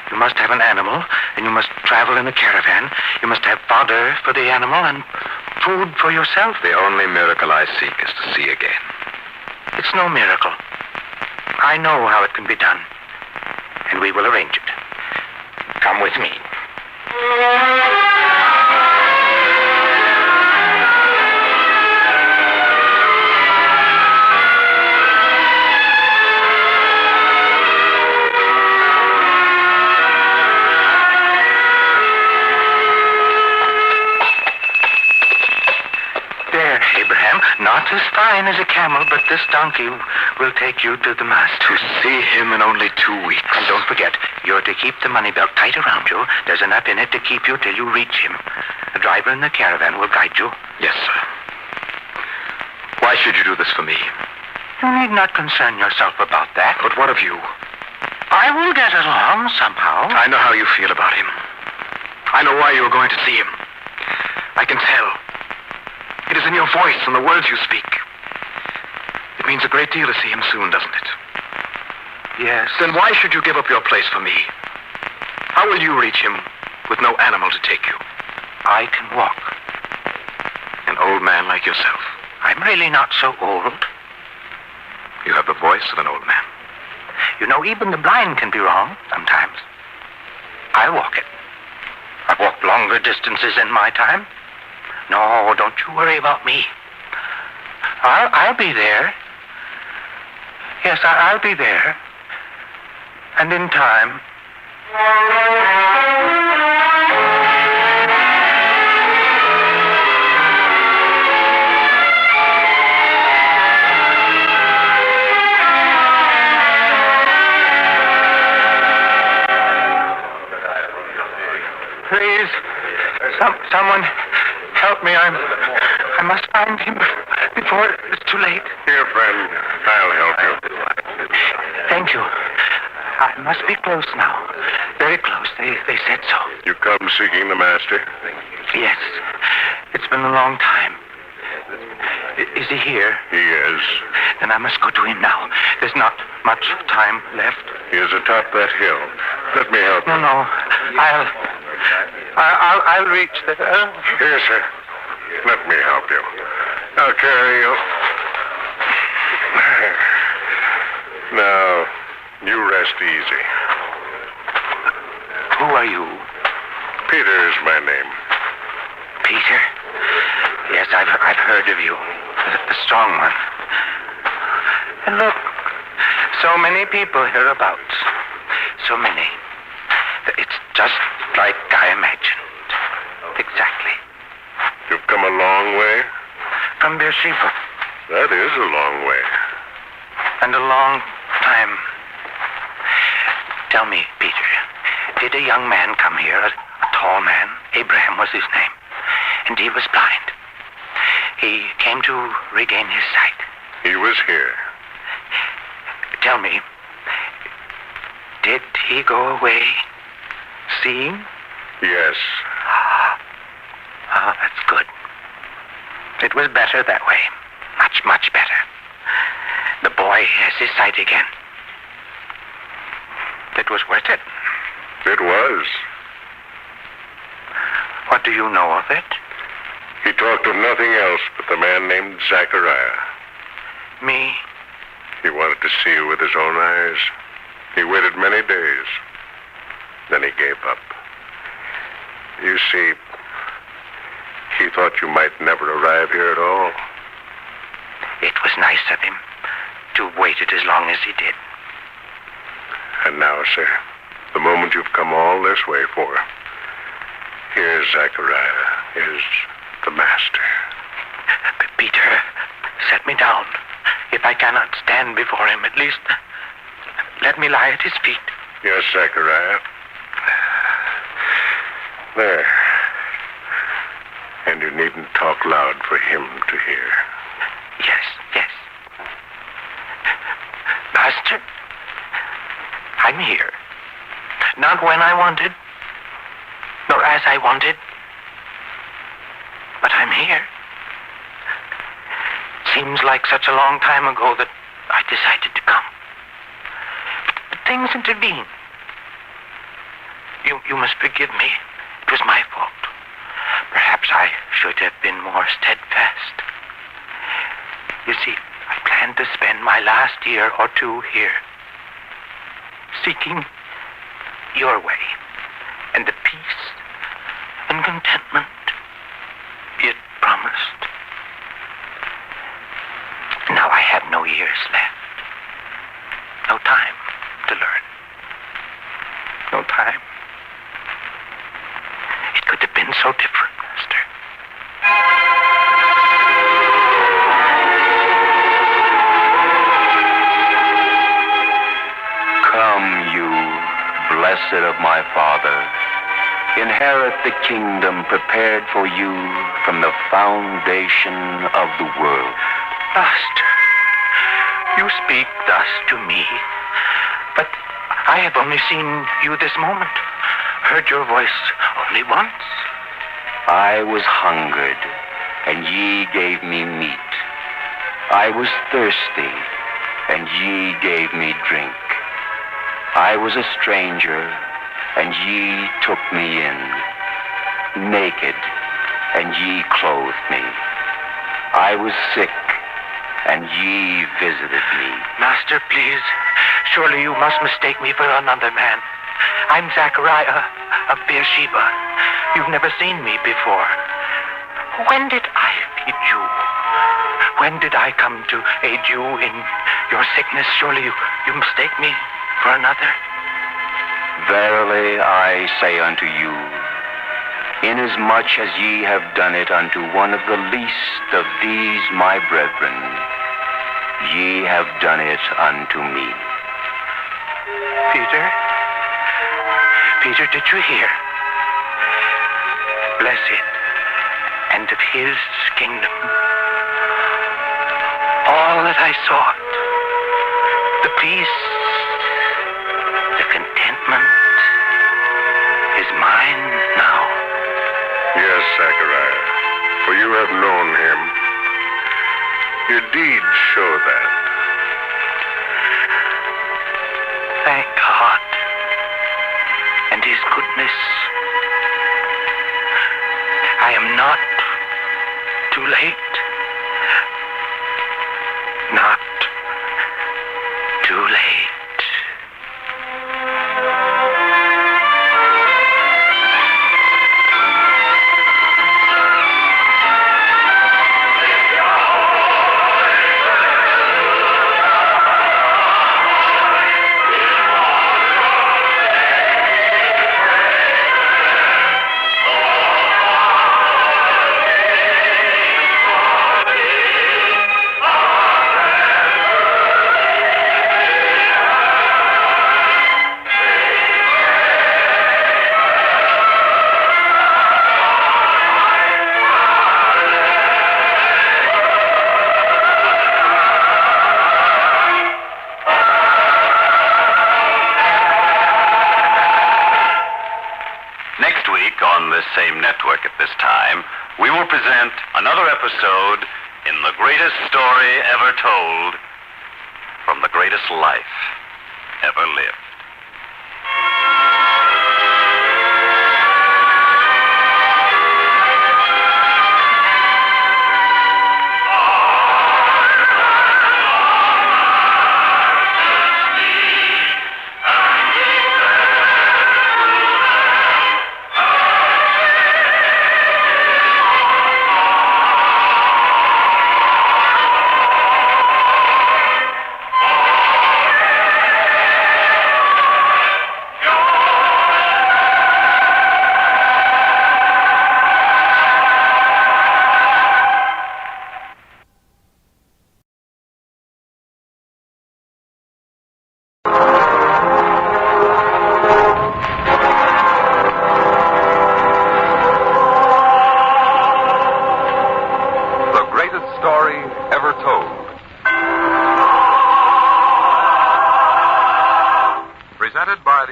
You must have an animal, and you must travel in a caravan. You must have fodder for the animal and food for yourself. The only miracle I seek is to see again. It's no miracle. I know how it can be done, and we will arrange it. Come with me. Not as fine as a camel, but this donkey will take you to the master. To see him in only 2 weeks. And don't forget, you're to keep the money belt tight around you. There's enough in it to keep you till you reach him. The driver in the caravan will guide you. Yes, sir. Why should you do this for me? You need not concern yourself about that. But what of you? I will get along somehow. I know how you feel about him. I know why you are going to see him. I can tell. It is in your voice and the words you speak. It means a great deal to see him soon, doesn't it? Yes. Then why should you give up your place for me? How will you reach him with no animal to take you? I can walk. An old man like yourself. I'm really not so old. You have the voice of an old man. You know, even the blind can be wrong sometimes. I'll walk it. I've walked longer distances in my time. No, don't you worry about me. I'll be there. Yes, I'll be there. And in time. Please, someone help me. I must find him before it's too late. Here, friend. I'll help you. Thank you. I must be close now. Very close. They said so. You come seeking the master? Yes. It's been a long time. Is he here? He is. Then I must go to him now. There's not much time left. He is atop that hill. Let me help you. No. I'll reach there. Here, sir. Let me help you. I'll carry you. Now, you rest easy. Who are you? Peter is my name. Peter? Yes, I've heard of you. The strong one. And look, so many people hereabouts. So many. It's just like I imagined. Exactly. You've come a long way? From Beersheba. That is a long way. And a long time. Tell me, Peter, did a young man come here, a tall man? Abraham was his name. And he was blind. He came to regain his sight. He was here. Tell me, did he go away seeing? Yes. Ah, that's good. It was better that way. Much, much better. The boy has his sight again. It was worth it. It was. What do you know of it? He talked of nothing else but the man named Zachariah. Me? He wanted to see you with his own eyes. He waited many days. Then he gave up. You see, he thought you might never arrive here at all. It was nice of him to wait it as long as he did. And now, sir, the moment you've come all this way for, here's Zachariah, here's the master. Peter, set me down. If I cannot stand before him, at least let me lie at his feet. Yes, Zachariah. There. And you needn't talk loud for him to hear. Yes, yes. Master, I'm here. Not when I wanted, nor as I wanted, but I'm here. Seems like such a long time ago that I decided to come. But things intervened. You must forgive me. It was my fault. Perhaps I should have been more steadfast. You see, I planned to spend my last year or two here, seeking your way and the peace and contentment you had promised. Now I have no years left. No time to learn. No time. It could have been so different, Master. Come, you blessed of my Father, inherit the kingdom prepared for you from the foundation of the world. Master, you speak thus to me, but I have only seen you this moment, heard your voice only once. I was hungered, and ye gave me meat. I was thirsty, and ye gave me drink. I was a stranger, and ye took me in. Naked, and ye clothed me. I was sick, and ye visited me. Master, please, surely you must mistake me for another man. I'm Zachariah of Beersheba. You've never seen me before. When did I feed you? When did I come to aid you in your sickness? Surely you mistake me for another. Verily I say unto you, inasmuch as ye have done it unto one of the least of these my brethren, ye have done it unto me. Peter, did you hear? Blessed, and of his kingdom, all that I sought, the peace, the contentment, is mine now. Yes, Zachariah, for you have known him. Your deeds show that. Thank God and his goodness. I am not too late. Not too late. network at this time, we will present another episode in the greatest story ever told from the greatest life ever lived.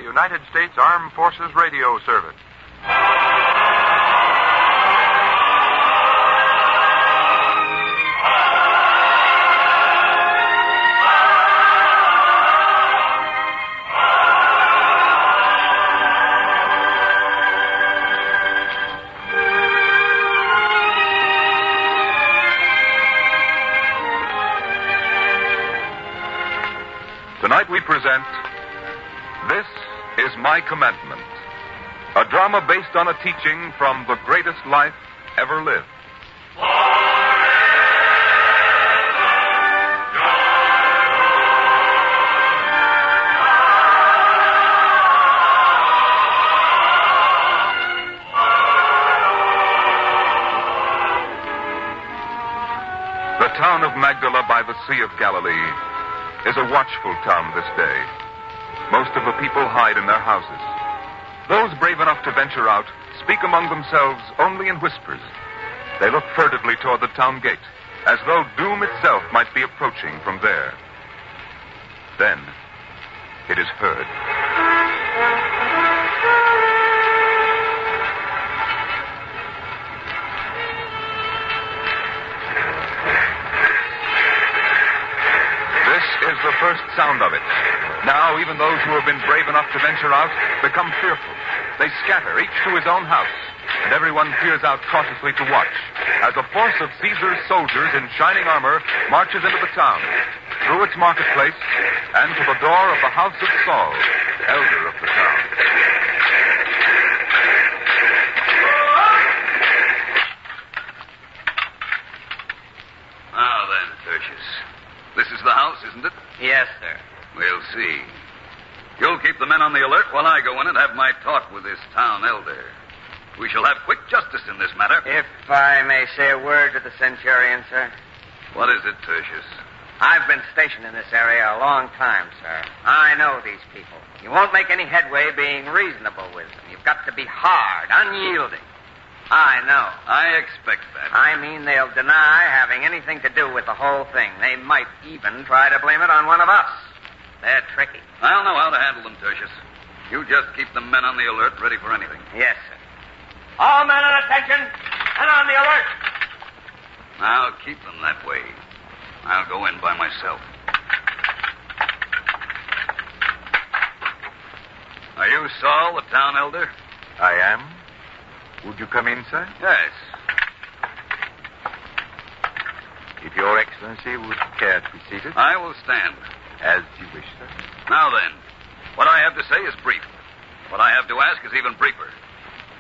United States Armed Forces Radio Service. Tonight we present This is My Commandment, a drama based on a teaching from the greatest life ever lived. The town of Magdala by the Sea of Galilee is a watchful town this day. Most of the people hide in their houses. Those brave enough to venture out speak among themselves only in whispers. They look furtively toward the town gate, as though doom itself might be approaching from there. Then it is heard. This is the first sound of it. Now, even those who have been brave enough to venture out become fearful. They scatter, each to his own house, and everyone peers out cautiously to watch as a force of Caesar's soldiers in shining armor marches into the town, through its marketplace, and to the door of the house of Saul, elder of the town. Now then, Tertius. This is the house, isn't it? Yes, sir. We'll see. You'll keep the men on the alert while I go in and have my talk with this town elder. We shall have quick justice in this matter. If I may say a word to the centurion, sir. What is it, Tertius? I've been stationed in this area a long time, sir. I know these people. You won't make any headway being reasonable with them. You've got to be hard, unyielding. I know. I expect that. I mean, they'll deny having anything to do with the whole thing. They might even try to blame it on one of us. They're tricky. I'll know how to handle them, Tertius. You just keep the men on the alert, ready for anything. Yes, sir. All men at attention and on the alert. I'll keep them that way. I'll go in by myself. Are you Saul, the town elder? I am. Would you come in, sir? Yes. If Your Excellency would care to be seated. I will stand. As you wish, sir. Now then, what I have to say is brief. What I have to ask is even briefer.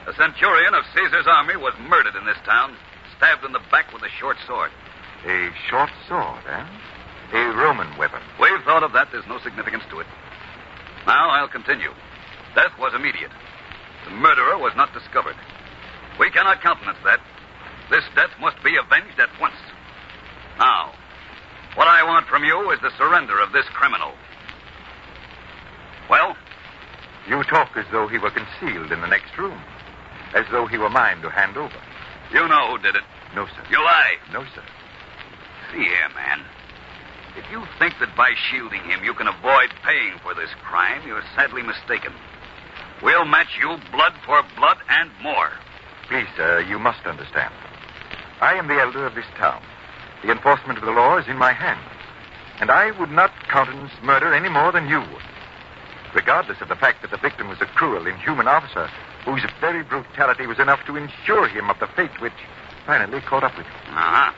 A centurion of Caesar's army was murdered in this town, stabbed in the back with a short sword. A short sword, eh? A Roman weapon. We've thought of that. There's no significance to it. Now I'll continue. Death was immediate. The murderer was not discovered. We cannot countenance that. This death must be avenged at once. Now, what I want from you is the surrender of this criminal. Well? You talk as though he were concealed in the next room. As though he were mine to hand over. You know who did it? No, sir. You lie. No, sir. See here, man. If you think that by shielding him you can avoid paying for this crime, you're sadly mistaken. We'll match you blood for blood and more. Please, sir, you must understand. I am the elder of this town. The enforcement of the law is in my hands. And I would not countenance murder any more than you would. Regardless of the fact that the victim was a cruel, inhuman officer whose very brutality was enough to ensure him of the fate which finally caught up with him. Uh-huh.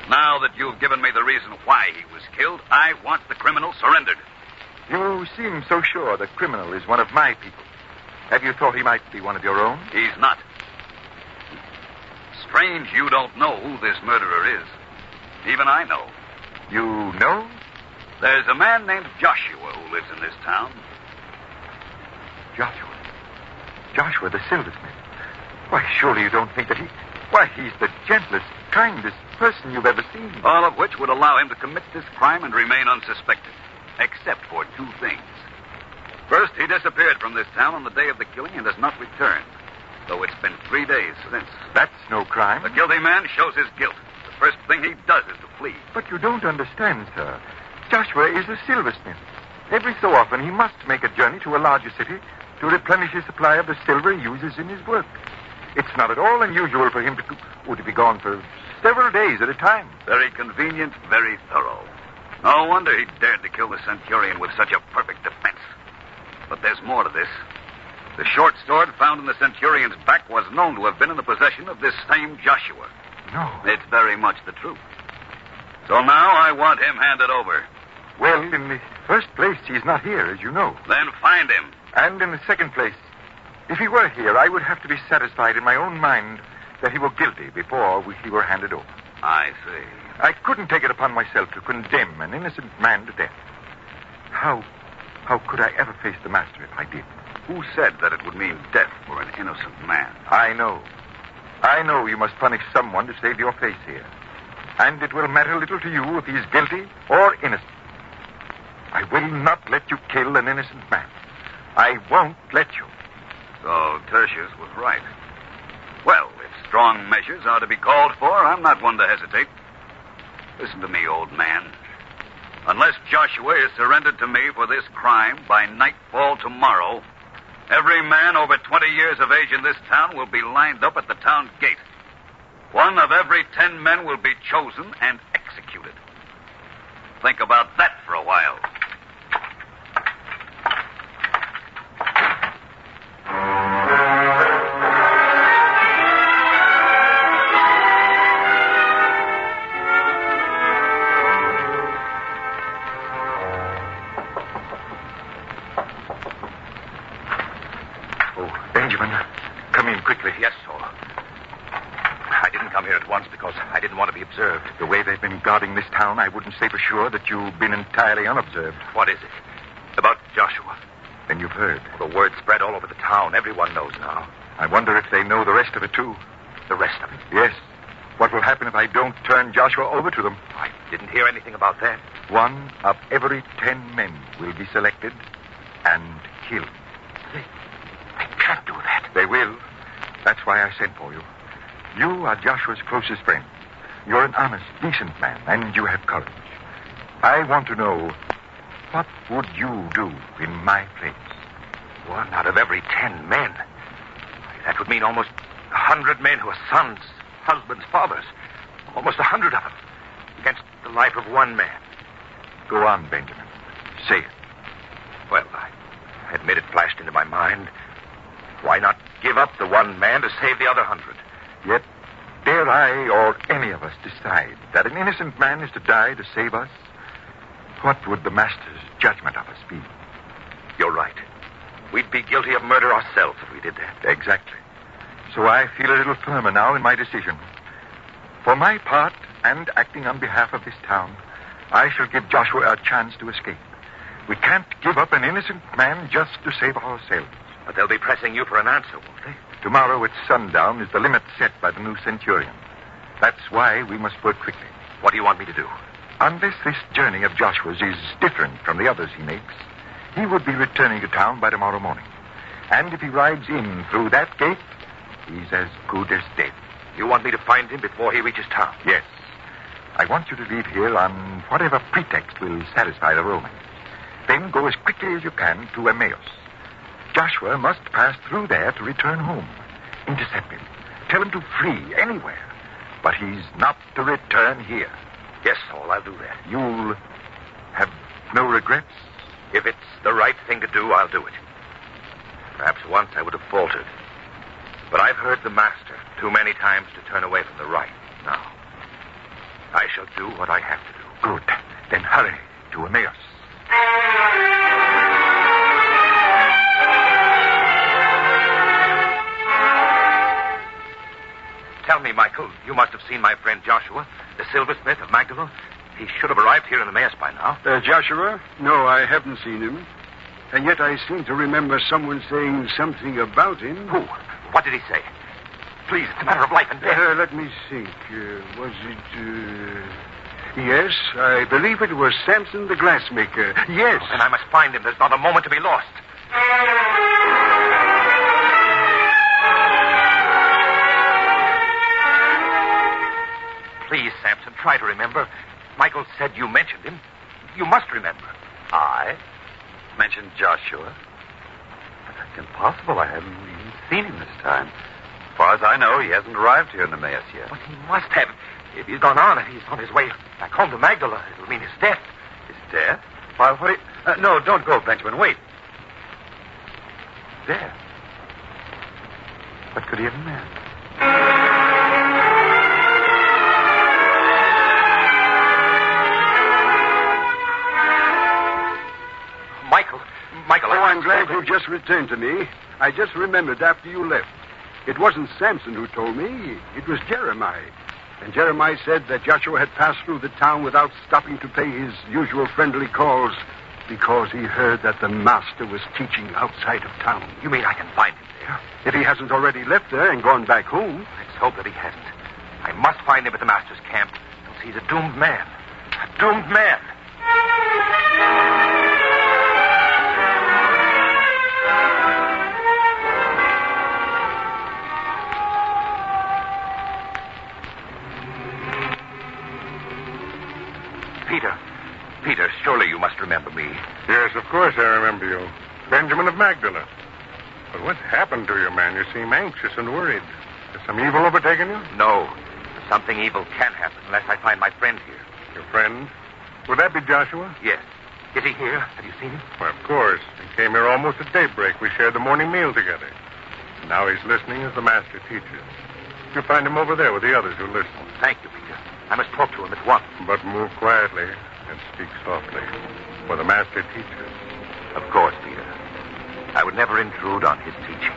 Now that you've given me the reason why he was killed, I want the criminal surrendered. You seem so sure the criminal is one of my people. Have you thought he might be one of your own? He's not. Strange you don't know who this murderer is. Even I know. You know? There's a man named Joshua who lives in this town. Joshua? Joshua, the silversmith. Why, surely you don't think that he... Why, he's the gentlest, kindest person you've ever seen. All of which would allow him to commit this crime and remain unsuspected. Except for two things. First, he disappeared from this town on the day of the killing and has not returned. Though it's been 3 days since. That's no crime. The guilty man shows his guilt. The first thing he does is to flee. But you don't understand, sir. Joshua is a silversmith. Every so often he must make a journey to a larger city to replenish his supply of the silver he uses in his work. It's not at all unusual for him to be gone for several days at a time. Very convenient, very thorough. No wonder he dared to kill the centurion with such a perfect defense. But there's more to this. The short sword found in the centurion's back was known to have been in the possession of this same Joshua. No. It's very much the truth. So now I want him handed over. Well, in the first place, he's not here, as you know. Then find him. And in the second place, if he were here, I would have to be satisfied in my own mind that he were guilty before he were handed over. I see. I couldn't take it upon myself to condemn an innocent man to death. How could I ever face the master if I did? Who said that it would mean death for an innocent man? I know. I know you must punish someone to save your face here. And it will matter little to you if he's guilty or innocent. I will not let you kill an innocent man. I won't let you. So Tertius was right. Well, if strong measures are to be called for, I'm not one to hesitate. Listen to me, old man. Unless Joshua is surrendered to me for this crime by nightfall tomorrow, every man over 20 years of age in this town will be lined up at the town gate. One of every 10 men will be chosen and executed. Think about that for a while. Observed. The way they've been guarding this town, I wouldn't say for sure that you've been entirely unobserved. What is it? About Joshua. Then you've heard. The word spread all over the town. Everyone knows now. I wonder if they know the rest of it, too. The rest of it? Yes. What will happen if I don't turn Joshua over to them? I didn't hear anything about that. One of every 10 men will be selected and killed. They can't do that. They will. That's why I sent for you. You are Joshua's closest friend. You're an honest, decent man, and you have courage. I want to know, what would you do in my place? 1 out of every 10 men. That would mean almost 100 men who are sons, husbands, fathers. Almost 100 of them. Against the life of one man. Go on, Benjamin. Say it. Well, I admit it flashed into my mind. Why not give up the one man to save the other 100? Yet, dare I or any of us decide that an innocent man is to die to save us? What would the master's judgment of us be? You're right. We'd be guilty of murder ourselves if we did that. Exactly. So I feel a little firmer now in my decision. For my part, and acting on behalf of this town, I shall give Joshua a chance to escape. We can't give up an innocent man just to save ourselves. But they'll be pressing you for an answer, won't they? Tomorrow at sundown is the limit set by the new centurion. That's why we must work quickly. What do you want me to do? Unless this journey of Joshua's is different from the others he makes, he would be returning to town by tomorrow morning. And if he rides in through that gate, he's as good as dead. You want me to find him before he reaches town? Yes. I want you to leave here on whatever pretext will satisfy the Romans. Then go as quickly as you can to Emmaus. Joshua must pass through there to return home. Intercept him. Tell him to flee anywhere. But he's not to return here. Yes, Saul, I'll do that. You'll have no regrets? If it's the right thing to do, I'll do it. Perhaps once I would have faltered. But I've heard the master too many times to turn away from the right. Now, I shall do what I have to do. Good. Then hurry to Emmaus. Tell me, Michael, you must have seen my friend Joshua, the silversmith of Magdala. He should have arrived here in Emmaus by now. Joshua? No, I haven't seen him. And yet I seem to remember someone saying something about him. Who? What did he say? Please, it's a matter of life and death. Let me think. Was it... Yes, I believe it was Samson the glassmaker. Yes. Oh, then I must find him. There's not a moment to be lost. Please, Samson, try to remember. Michael said you mentioned him. You must remember. I mentioned Joshua? But that's impossible. I haven't even seen him this time. As far as I know, he hasn't arrived here in Emmaus yet. But he must have. If he's gone on, if he's on his way back home to Magdala, it'll mean his death. His death? Why, what... no, don't go, Benjamin. Wait. Death? What could he have meant? Michael, I'm glad you just returned to me. I just remembered after you left. It wasn't Samson who told me. It was Jeremiah. And Jeremiah said that Joshua had passed through the town without stopping to pay his usual friendly calls because he heard that the master was teaching outside of town. You mean I can find him there? If he hasn't already left there and gone back home. Let's hope that he hasn't. I must find him at the master's camp, else he's a doomed man. A doomed man. Peter, surely you must remember me. Yes, of course I remember you. Benjamin of Magdala. But what's happened to you, man? You seem anxious and worried. Has some evil overtaken you? No. Something evil can happen unless I find my friend here. Your friend? Would that be Joshua? Yes. Is he here? Have you seen him? Well, of course. He came here almost at daybreak. We shared the morning meal together. Now he's listening as the master teaches. You'll find him over there with the others who listen. Thank you, Peter. I must talk to him at once. But move quietly and speak softly, for the master teaches. Of course, Peter. I would never intrude on his teaching.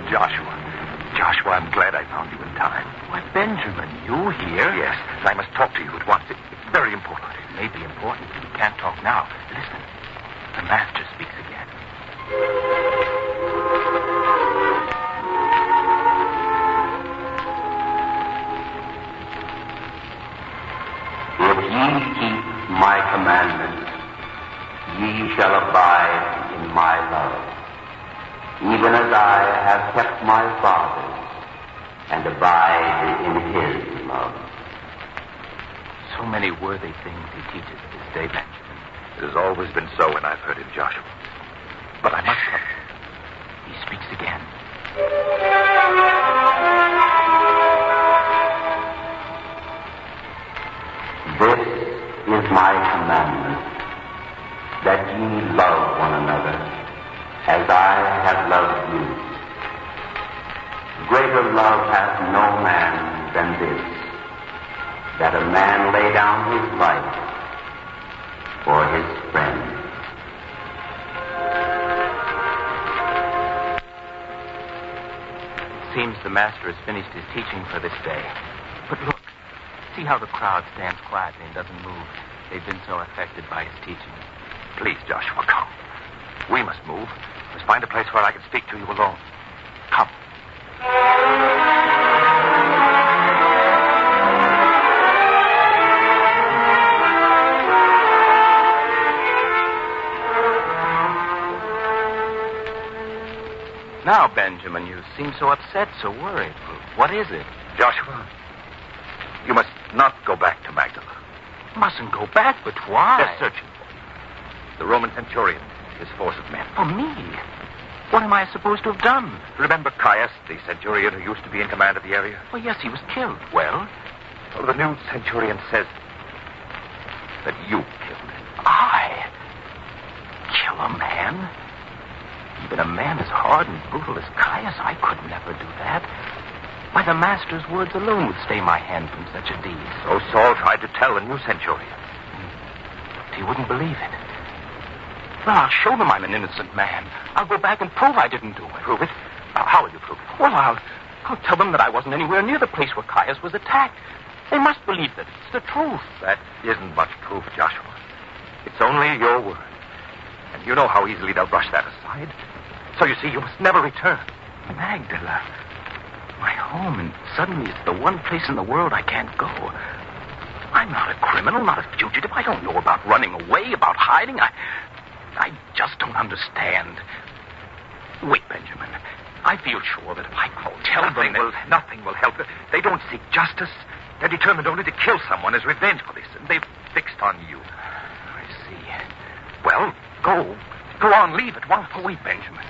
Joshua, I'm glad I found you in time. Why, Benjamin, you here? Yes, and I must talk to you at once. It's very important. It may be important, but we can't talk now. Listen. The master speaks again. If ye keep my commandments, ye shall abide in my love, even as I have kept my Father's and abide in his love. So many worthy things he teaches this day, Benjamin. It has always been so when I've heard him, Joshua. But I must have... He speaks again. This is my commandment, that ye love one another, as I have loved you. Greater love hath no man than this, that a man lay down his life for his friend. It seems the master has finished his teaching for this day. But look, see how the crowd stands quietly and doesn't move. They've been so affected by his teaching. Please, Joshua, come. We must move. Let's find a place where I can speak to you alone. Come. Now, Benjamin, you seem so upset, so worried. What is it? Joshua, you must not go back to Magdala. Mustn't go back, but why? They're searching for you. The Roman centurion, his force of men. For me? What am I supposed to have done? Remember Caius, the centurion who used to be in command of the area? Well, yes, he was killed. Well? Well, the new centurion says that you killed him. I? Kill a man? Even a man as hard and brutal as Caius, I could never do that. Why, the master's words alone would stay my hand from such a deed. So Saul tried to tell the new centurion. But he wouldn't believe it. Well, I'll show them I'm an innocent man. I'll go back and prove I didn't do it. Prove it? How will you prove it? Well, I'll tell them that I wasn't anywhere near the place where Caius was attacked. They must believe that it's the truth. That isn't much proof, Joshua. It's only your word. And you know how easily they'll brush that aside. So you see, you must never return. Magdala. My home, and suddenly it's the one place in the world I can't go. I'm not a criminal, not a fugitive. I don't know about running away, about hiding. I just don't understand. Wait, Benjamin. I feel sure that if I tell them that... Nothing will help. They don't seek justice. They're determined only to kill someone as revenge for this, and they've fixed on you. I see. Well, go on, leave it. Wait, Benjamin.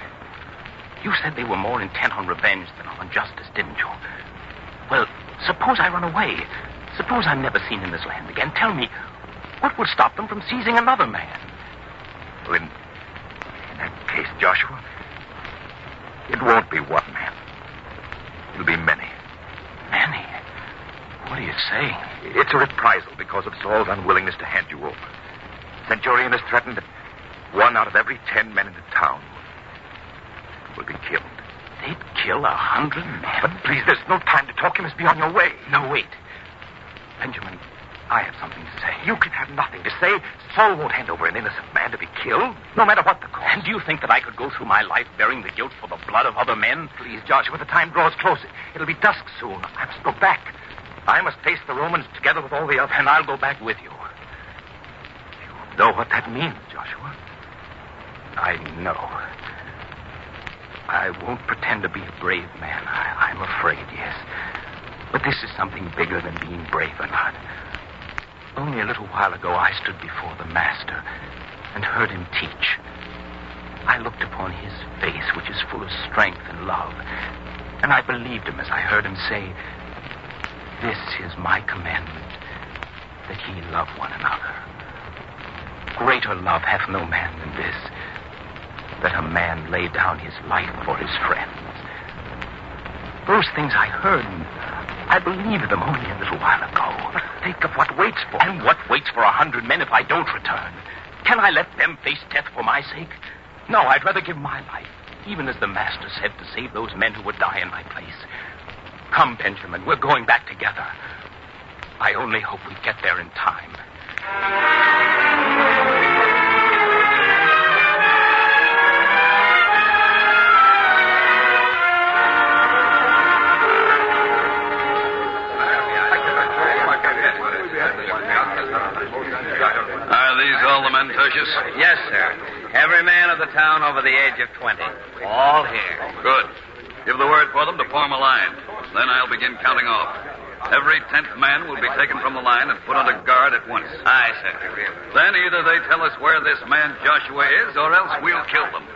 You said they were more intent on revenge than on justice, didn't you? Well, suppose I run away. Suppose I'm never seen in this land again. Tell me, what will stop them from seizing another man? Well, in that case, Joshua, it won't be one man. It'll be many. Many? What are you saying? It's a reprisal because of Saul's unwillingness to hand you over. Centurion has threatened that 1 out of every 10 men in the town will be killed. They'd kill 100 men? But please, there's no time to talk. You must be on your way. No, wait. Benjamin, I have something to say. You can have nothing to say. Saul won't hand over an innocent man to be killed, no matter what the cost. And do you think that I could go through my life bearing the guilt for the blood of other men? Please, Joshua, the time draws close. It'll be dusk soon. I must go back. I must face the Romans together with all the others. And I'll go back with you. You know what that means, Joshua? I know. I won't pretend to be a brave man. I'm afraid, yes. But this is something bigger than being brave or not. Only a little while ago, I stood before the Master and heard him teach. I looked upon his face, which is full of strength and love, and I believed him as I heard him say, "This is my commandment, that ye love one another. Greater love hath no man than this, that a man lay down his life for his friends." Those things I heard, and I believed them only a little while ago. But think of what waits for me. And what waits for 100 men if I don't return? Can I let them face death for my sake? No, I'd rather give my life, even as the Master said, to save those men who would die in my place. Come, Benjamin, we're going back together. I only hope we get there in time. Are these all the men, Tertius? Yes, sir. Every man of the town over the age of 20. All here. Good. Give the word for them to form a line. Then I'll begin counting off. Every 10th man will be taken from the line and put under guard at once. Aye, sir. Then either they tell us where this man Joshua is, or else we'll kill them.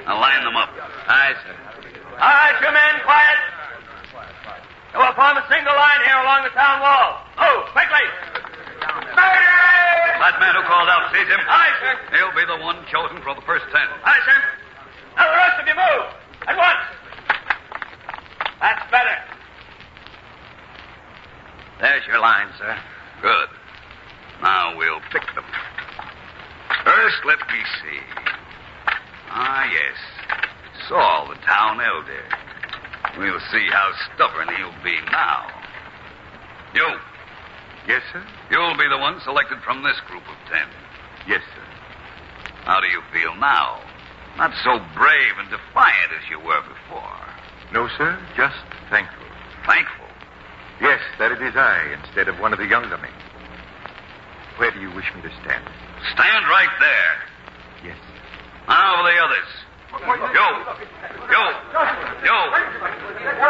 Now line them up. Aye, sir. All right, you men, quiet. You will form a single line here along the town wall. Move, quickly. That man who called out, seize him. Aye, sir. He'll be the one chosen for the first 10. Aye, sir. Now the rest of you move. At once. That's better. There's your line, sir. Good. Now we'll pick them. First, let me see. Ah, yes. Saul, the town elder. We'll see how stubborn he'll be now. You. Yes, sir? You'll be the one selected from this group of 10. Yes, sir. How do you feel now? Not so brave and defiant as you were before. No, sir. Just thankful. Thankful? Yes, that it is I instead of one of the younger men. Where do you wish me to stand? Stand right there. Yes. Now for the others. You.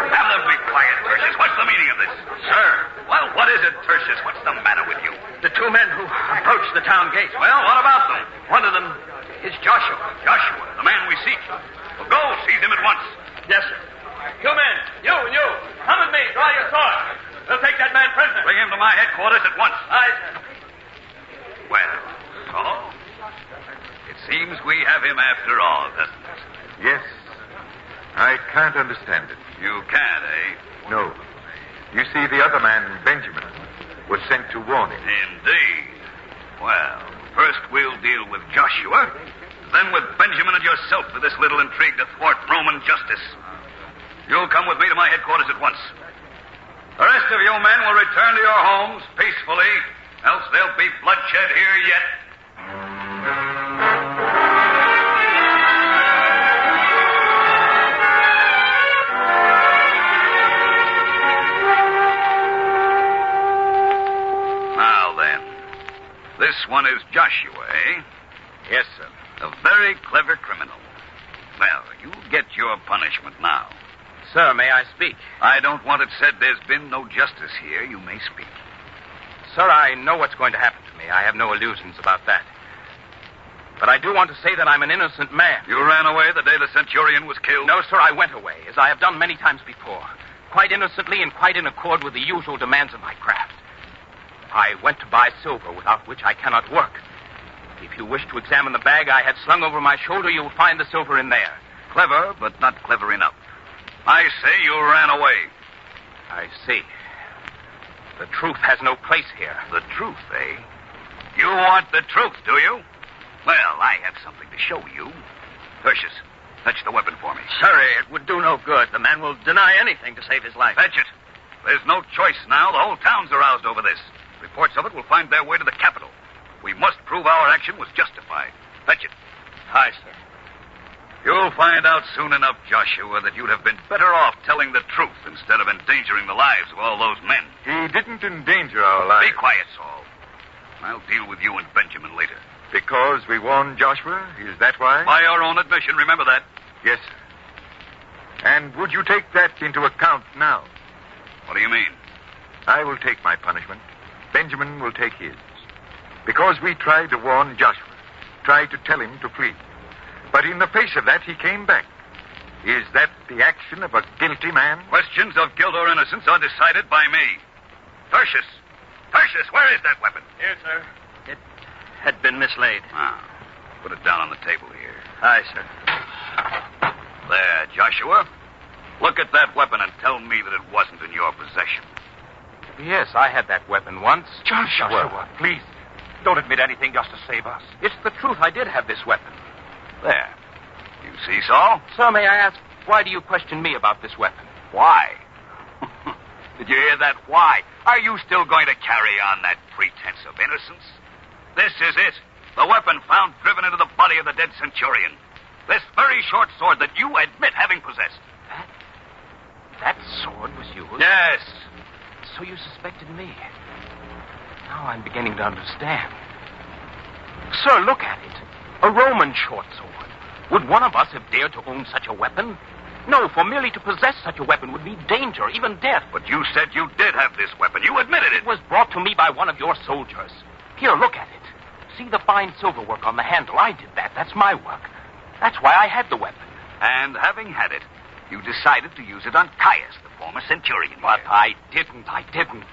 Have them be quiet, Tertius. What's the meaning of this? Sir. Well, what is it, Tertius? What's the matter with you? The two men who approached the town gate. Well, what about them? One of them is Joshua. Joshua, the man we seek. Well, go, seize him at once. Yes, sir. You men, you and you, come with me. Draw your sword. We'll take that man prisoner. Bring him to my headquarters at once. Aye, sir. Well, so it seems we have him after all, doesn't it? Yes. I can't understand it. You can't, eh? No. You see, the other man, Benjamin, was sent to warn him. Indeed. Well, first we'll deal with Joshua, then with Benjamin and yourself for this little intrigue to thwart Roman justice. You'll come with me to my headquarters at once. The rest of you men will return to your homes peacefully, else there'll be bloodshed here yet. Now then, this one is Joshua, eh? Yes, sir. A very clever criminal. Well, you get your punishment now. Sir, may I speak? I don't want it said there's been no justice here. You may speak. Sir, I know what's going to happen to me. I have no illusions about that. But I do want to say that I'm an innocent man. You ran away the day the centurion was killed? No, sir, I went away, as I have done many times before. Quite innocently and quite in accord with the usual demands of my craft. I went to buy silver, without which I cannot work. If you wish to examine the bag I had slung over my shoulder, you'll find the silver in there. Clever, but not clever enough. I say you ran away. I see. The truth has no place here. The truth, eh? You want the truth, do you? Well, I have something to show you. Tertius, fetch the weapon for me. Sir, it would do no good. The man will deny anything to save his life. Fetch it. There's no choice now. The whole town's aroused over this. Reports of it will find their way to the capital. We must prove our action was justified. Fetch it. Aye, sir. You'll find out soon enough, Joshua, that you'd have been better off telling the truth instead of endangering the lives of all those men. He didn't endanger our lives. Be quiet, Saul. I'll deal with you and Benjamin later. Because we warned Joshua? Is that why? By your own admission, remember that? Yes, sir. And would you take that into account now? What do you mean? I will take my punishment. Benjamin will take his. Because we tried to warn Joshua, tried to tell him to flee. But in the face of that, he came back. Is that the action of a guilty man? Questions of guilt or innocence are decided by me. Tertius! Tertius, where is that weapon? Here, sir. It had been mislaid. Ah, put it down on the table here. Aye, sir. There, Joshua. Look at that weapon and tell me that it wasn't in your possession. Yes, I had that weapon once. Joshua, please. Don't admit anything just to save us. It's the truth. I did have this weapon. There. You see, Saul? Sir, may I ask, why do you question me about this weapon? Why? Did you hear that? Why? Are you still going to carry on that pretense of innocence? This is it. The weapon found driven into the body of the dead centurion. This very short sword that you admit having possessed. That sword was yours? Yes. So you suspected me. Now I'm beginning to understand. Sir, look at it. A Roman short sword. Would one of us have dared to own such a weapon? No, for merely to possess such a weapon would be danger, even death. But you said you did have this weapon. You admitted it. It was brought to me by one of your soldiers. Here, look at it. See the fine silver work on the handle? I did that. That's my work. That's why I had the weapon. And having had it, you decided to use it on Caius, the former centurion. But I didn't.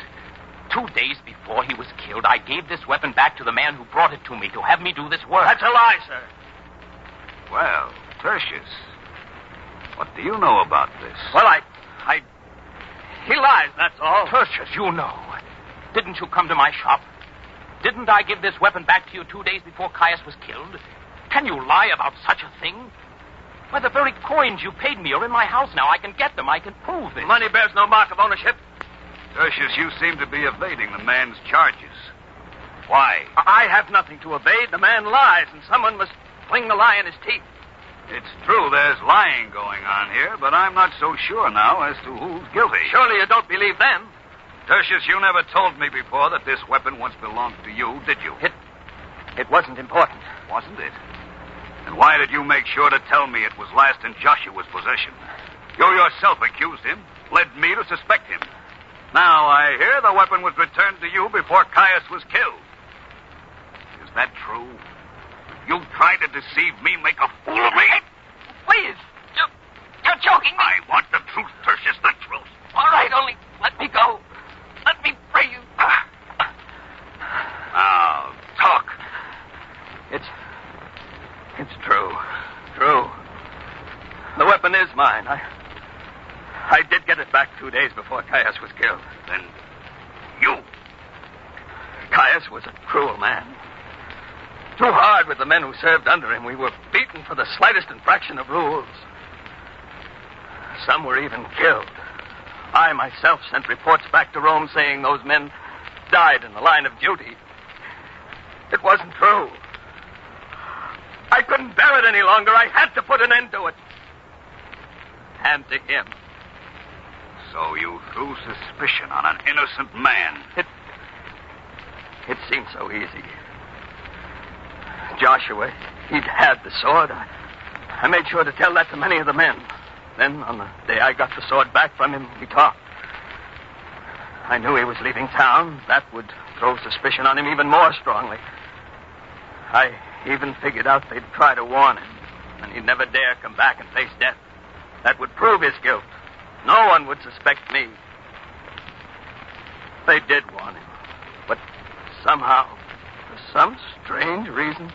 2 days before he was killed, I gave this weapon back to the man who brought it to me to have me do this work. That's a lie, sir. Well, Tertius, what do you know about this? Well, he lies, that's all. Tertius, you know. Didn't you come to my shop? Didn't I give this weapon back to you 2 days before Caius was killed? Can you lie about such a thing? Why, the very coins you paid me are in my house now. I can get them. I can prove this. Money bears no mark of ownership. Tertius, you seem to be evading the man's charges. Why? I have nothing to evade. The man lies, and someone must fling the lie in his teeth. It's true there's lying going on here, but I'm not so sure now as to who's guilty. Surely you don't believe them. Tertius, you never told me before that this weapon once belonged to you, did you? It wasn't important. Wasn't it? And why did you make sure to tell me it was last in Joshua's possession? You yourself accused him, led me to suspect him. Now I hear the weapon was returned to you before Caius was killed. that true? You tried to deceive me, make a fool of me? Please, you're joking me. I want the truth, Tertius, the truth. All right, only let me go. Let me free you. Now, talk. It's true. True. The weapon is mine. I did get it back 2 days before Caius was killed. Then you... Caius was a cruel man. Too hard with the men who served under him. We were beaten for the slightest infraction of rules. Some were even killed. I myself sent reports back to Rome saying those men died in the line of duty. It wasn't true. I couldn't bear it any longer. I had to put an end to it. And to him. So you threw suspicion on an innocent man. It seemed so easy. Joshua, he'd had the sword. I made sure to tell that to many of the men. Then, on the day I got the sword back from him, we talked. I knew he was leaving town. That would throw suspicion on him even more strongly. I even figured out they'd try to warn him, and he'd never dare come back and face death. That would prove his guilt. No one would suspect me. They did warn him. But somehow, for some strange reason,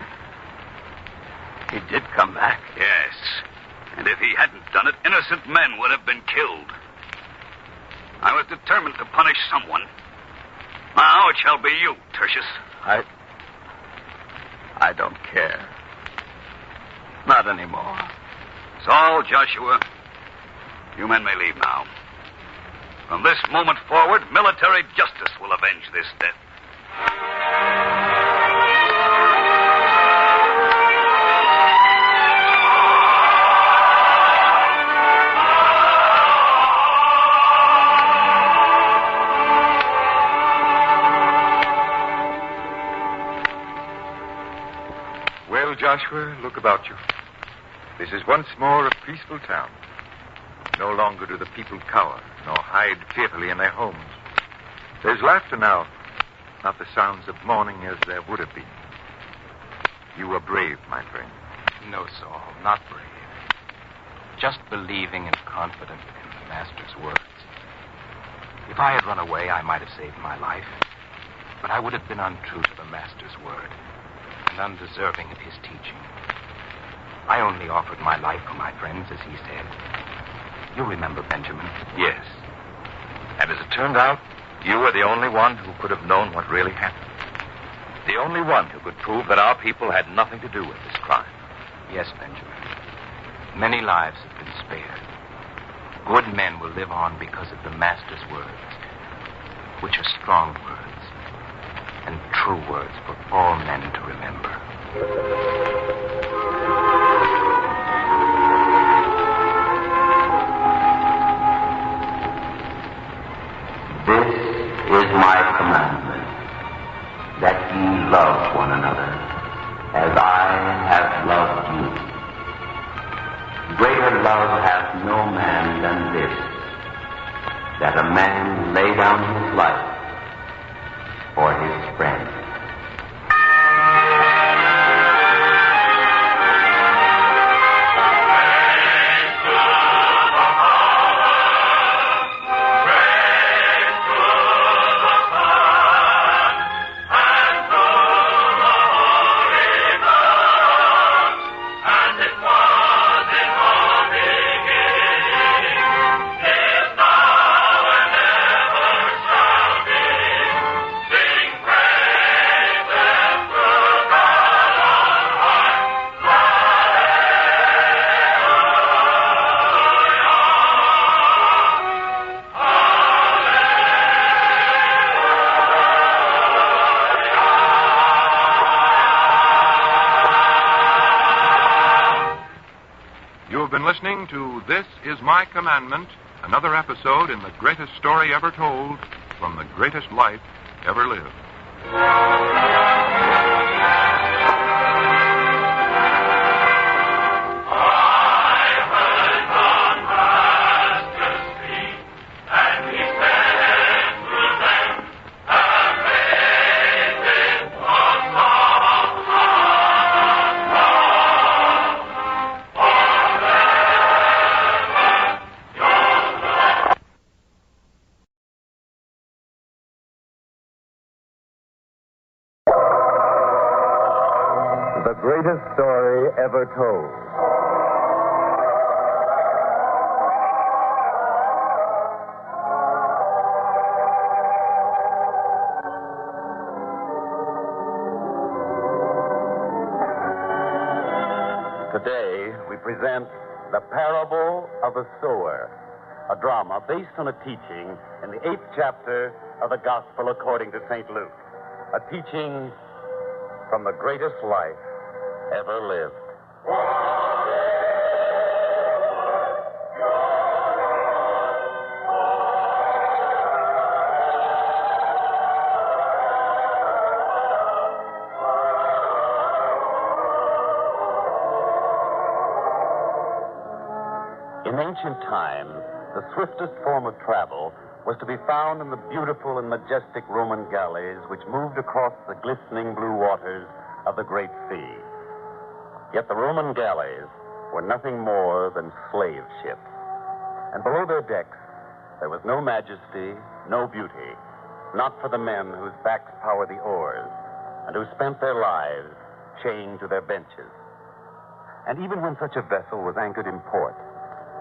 he did come back. Yes. And if he hadn't done it, innocent men would have been killed. I was determined to punish someone. Now it shall be you, Tertius. I don't care. Not anymore. Saul, Joshua, you men may leave now. From this moment forward, military justice will avenge this death. Well, Joshua, look about you. This is once more a peaceful town. No longer do the people cower, nor hide fearfully in their homes. There's laughter now, not the sounds of mourning as there would have been. You were brave, my friend. No, Saul, not brave. Just believing and confident in the Master's words. If I had run away, I might have saved my life. But I would have been untrue to the Master's word and undeserving of his teaching. I only offered my life for my friends, as he said. You remember, Benjamin? Yes. And as it turned out, you were the only one who could have known what really happened. The only one who could prove that our people had nothing to do with this crime. Yes, Benjamin. Many lives have been spared. Good men will live on because of the Master's words, which are strong words and true words for all men to remember. This is my commandment, that ye love one another, as I have loved you. Greater love hath no man than this, that a man lay down his life for his friend. Listening to This Is My Commandment, another episode in the greatest story ever told from the greatest life ever lived. The Parable of a Sower, a drama based on a teaching in the 8th chapter of the Gospel according to St. Luke. A teaching from the greatest life ever lived. In ancient times, the swiftest form of travel was to be found in the beautiful and majestic Roman galleys which moved across the glistening blue waters of the great sea. Yet the Roman galleys were nothing more than slave ships. And below their decks, there was no majesty, no beauty, not for the men whose backs power the oars and who spent their lives chained to their benches. And even when such a vessel was anchored in port,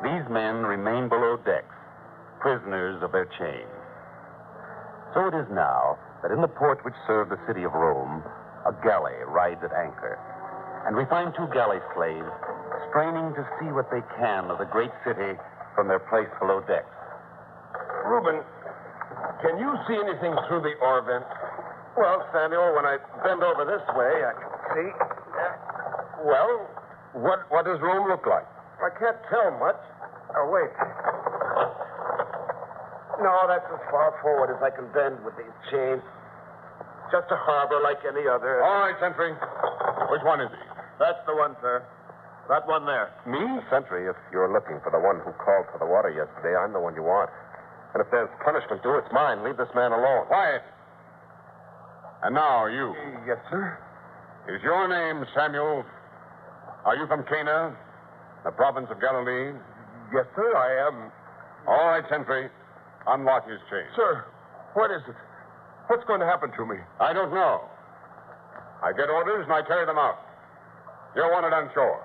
these men remain below decks, prisoners of their chains. So it is now that in the port which served the city of Rome, a galley rides at anchor. And we find 2 galley slaves straining to see what they can of the great city from their place below decks. Reuben, can you see anything through the oar vent? Well, Samuel, when I bend over this way, I can see. Well, what does Rome look like? I can't tell much. Oh, wait. No, that's as far forward as I can bend with these chains. Just a harbor like any other. All right, Sentry. Which one is he? That's the one, sir. That one there. Me? Sentry, if you're looking for the one who called for the water yesterday, I'm the one you want. And if there's punishment due, it's mine. Leave this man alone. Quiet. And now, you. Yes, sir. Is your name Samuel? Are you from Cana, the province of Galilee? Yes, sir, I am. All right, Sentry. Unlock his chain. Sir, what is it? What's going to happen to me? I don't know. I get orders and I carry them out. You're wanted on shore.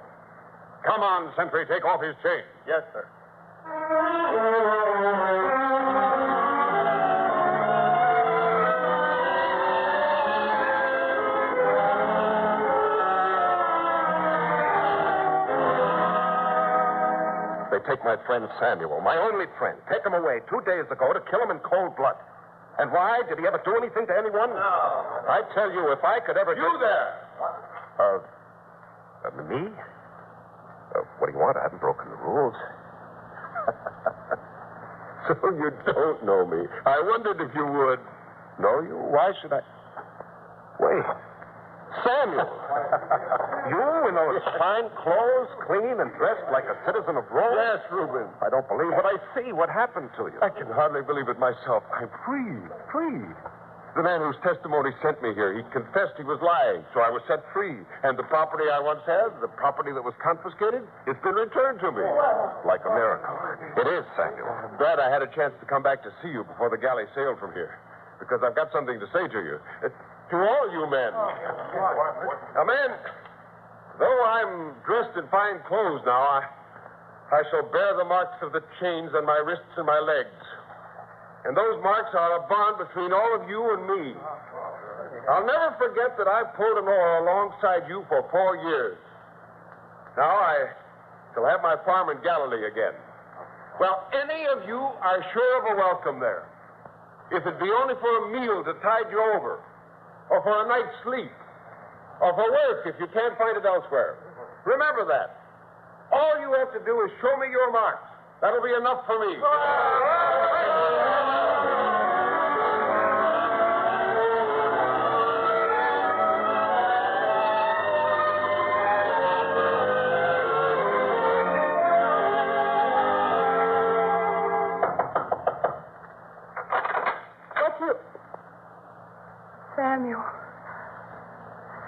Come on, Sentry, take off his chain. Yes, sir. They take my friend Samuel, my only friend. Take him away 2 days ago to kill him in cold blood. And why? Did he ever do anything to anyone? No. I tell you, if I could ever... You there! Me? What do you want? I haven't broken the rules. So you don't know me. I wondered if you would. Know you? Why should I... Wait. Samuel! You in those fine clothes, clean and dressed like a citizen of Rome? Yes, Reuben. I don't believe what I see. What happened to you? I can hardly believe it myself. I'm free. Free. The man whose testimony sent me here, he confessed he was lying, so I was set free. And the property I once had, the property that was confiscated, it's been returned to me. Like a miracle. It is, Samuel. I'm glad I had a chance to come back to see you before the galley sailed from here, because I've got something to say to you. To all you men. Now, men, though I'm dressed in fine clothes now, I shall bear the marks of the chains on my wrists and my legs. And those marks are a bond between all of you and me. I'll never forget that I pulled an oar alongside you for 4 years. Now I shall have my farm in Galilee again. Well, any of you are sure of a welcome there. If it be only for a meal to tide you over, or for a night's sleep, or for work if you can't find it elsewhere. Remember that. All you have to do is show me your marks. That'll be enough for me.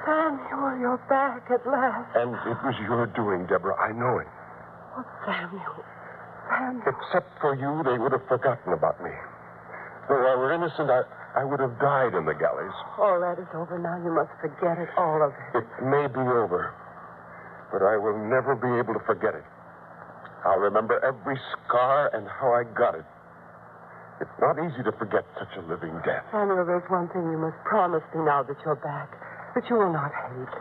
Samuel, you're back at last. And it was your doing, Deborah. I know it. Oh, Samuel. Except for you, they would have forgotten about me. Though I were innocent, I would have died in the galleys. All that is over now. You must forget it, all of it. It may be over, but I will never be able to forget it. I'll remember every scar and how I got it. It's not easy to forget such a living death. Samuel, there's one thing you must promise me now that you're back. That you will not hate.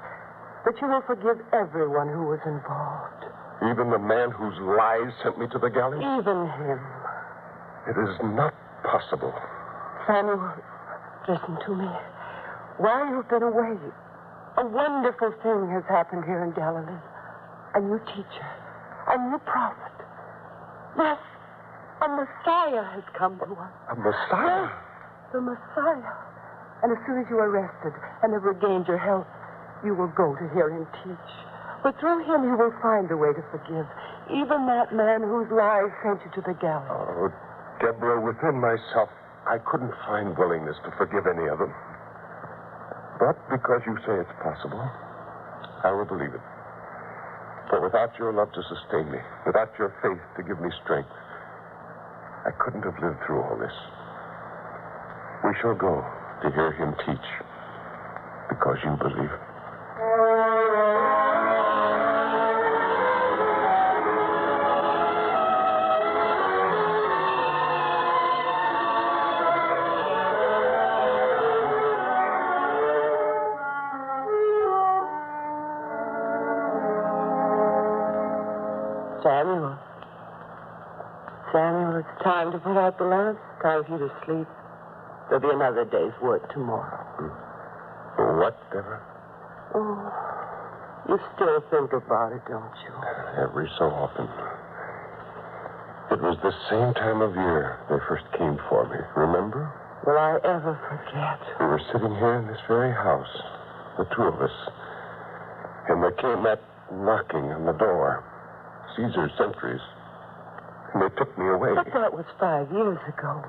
That you will forgive everyone who was involved. Even the man whose lies sent me to the galleys? Even him. It is not possible. Samuel, listen to me. While you've been away, a wonderful thing has happened here in Galilee. A new teacher, a new prophet. Yes, a Messiah has come to us. A Messiah? Yes, the Messiah. And as soon as you are rested and have regained your health, you will go to hear him teach. But through him you will find the way to forgive even that man whose lies sent you to the gallows. Oh, Deborah, within myself, I couldn't find willingness to forgive any of them. But because you say it's possible, I will believe it. For without your love to sustain me, without your faith to give me strength, I couldn't have lived through all this. We shall go to hear him teach because you believe. Samuel, it's time to put out the lamp. Time for you to sleep. There'll be another day's work tomorrow. What, Deborah? Oh, you still think about it, don't you? Every so often. It was the same time of year they first came for me, remember? Will I ever forget? We were sitting here in this very house, the two of us. And there came that knocking on the door. Caesar's sentries. And they took me away. But that was 5 years ago.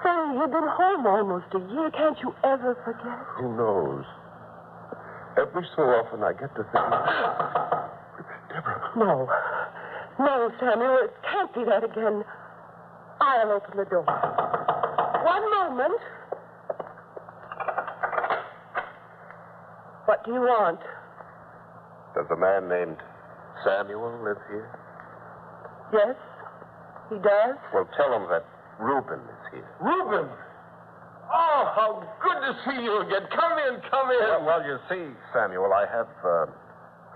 Sam, you've been home almost a year. Can't you ever forget? Who knows? Every so often I get to think... Deborah. No. No, Samuel, it can't be that again. I'll open the door. One moment. What do you want? Does a man named Samuel live here? Yes, he does. Well, tell him that Reuben is here. Reuben! Oh, how good to see you again. Come in, come in. Well, you see, Samuel, I have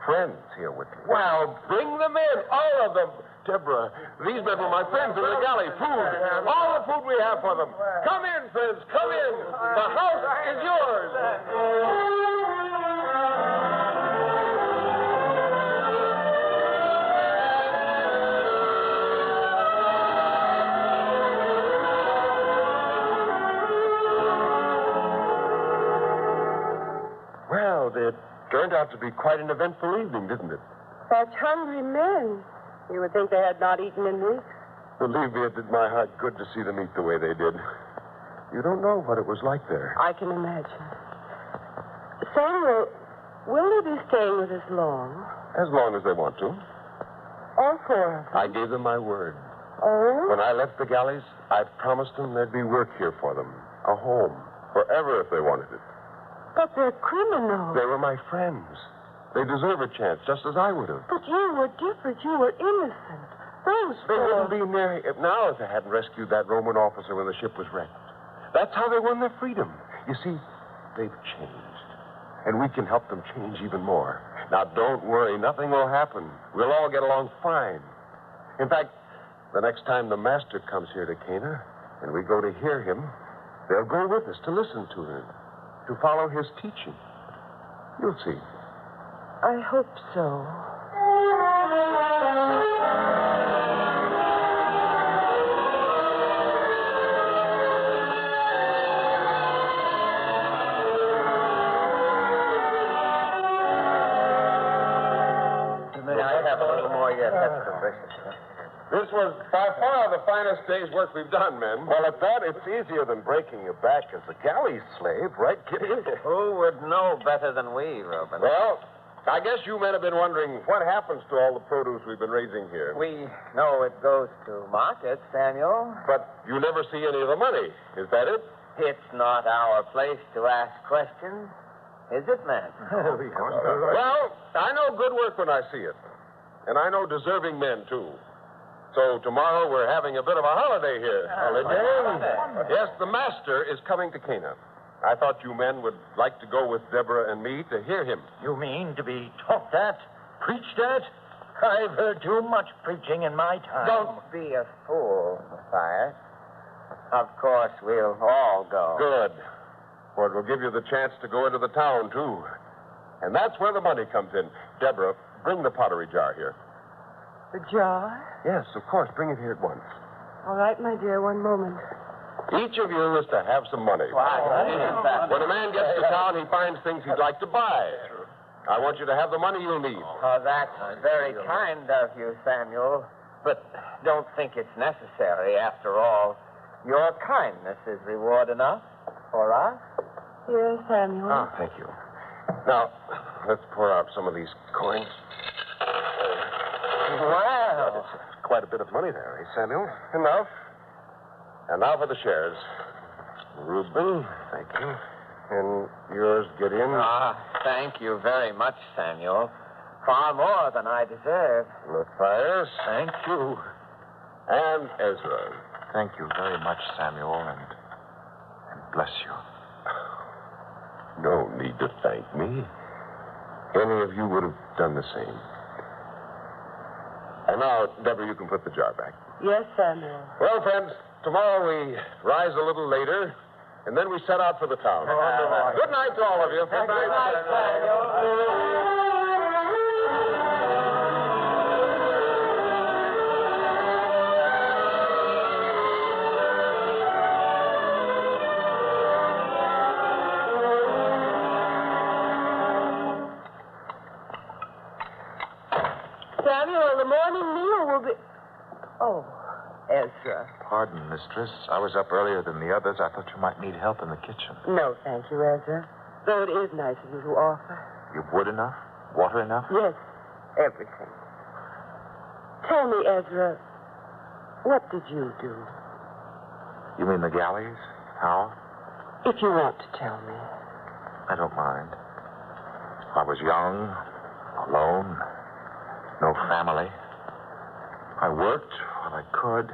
friends here with me. Well, bring them in, all of them. Deborah, these men were my friends in the galley. Food, all the food we have for them. Come in, friends, come in. The house is yours. It turned out to be quite an eventful evening, didn't it? Such hungry men. You would think they had not eaten in weeks. Believe me, it did my heart good to see them eat the way they did. You don't know what it was like there. I can imagine. Samuel, will they be staying with us long? As long as they want to. All four of them? I gave them my word. Oh? When I left the galleys, I promised them there'd be work here for them. A home. Forever if they wanted it. But they're criminals. They were my friends. They deserve a chance, just as I would have. But you were different. You were innocent. They wouldn't be near it now if I hadn't rescued that Roman officer when the ship was wrecked. That's how they won their freedom. You see, they've changed. And we can help them change even more. Now, don't worry. Nothing will happen. We'll all get along fine. In fact, the next time the master comes here to Cana and we go to hear him, they'll go with us to listen to him. To follow his teaching. You'll see. I hope so. May I have a little more yet? That's delicious. This was by far the finest day's work we've done, men. Well, at that, it's easier than breaking your back as a galley slave, right, Kitty? Who would know better than we, Reuben? Well, I guess you men have been wondering what happens to all the produce we've been raising here. We know it goes to market, Samuel. But you never see any of the money. Is that it? It's not our place to ask questions, is it, man? Well, I know good work when I see it. And I know deserving men, too. So tomorrow we're having a bit of a holiday here. Holiday? Yes, the master is coming to Cana. I thought you men would like to go with Deborah and me to hear him. You mean to be talked at, preached at, I've heard too much preaching in my time. Don't be a fool, Matthias. Of course, we'll all go. Good. For it will give you the chance to go into the town, too. And that's where the money comes in. Deborah, bring the pottery jar here. The jar? Yes, of course. Bring it here at once. All right, my dear, one moment. Each of you is to have some money. When a man gets to town, he finds things he'd like to buy. I want you to have the money you'll need. Oh, that's very kind of you, Samuel. But don't think it's necessary. After all, your kindness is reward enough for us. Here, Samuel. Ah, thank you. Now, let's pour out some of these coins. Wow. That's quite a bit of money there, eh, Samuel? Enough. And now for the shares. Reuben, thank you. And yours, Gideon. Thank you very much, Samuel. Far more than I deserve. Matthias. Thank you. And Ezra. Thank you very much, Samuel, and bless you. No need to thank me. Any of you would have done the same. And now, Deborah, you can put the jar back. Yes, Samuel. Well, friends, tomorrow we rise a little later, and then we set out for the town. Good night to all of you. Good night, Samuel. Samuel, the morning meal will be... Oh, Ezra. Pardon, mistress. I was up earlier than the others. I thought you might need help in the kitchen. No, thank you, Ezra. Though it is nice of you to offer. You've wood enough? Water enough? Yes, everything. Tell me, Ezra, what did you do? You mean the galleys? How? If you want to tell me. I don't mind. I was young, alone, no family. I worked while I could.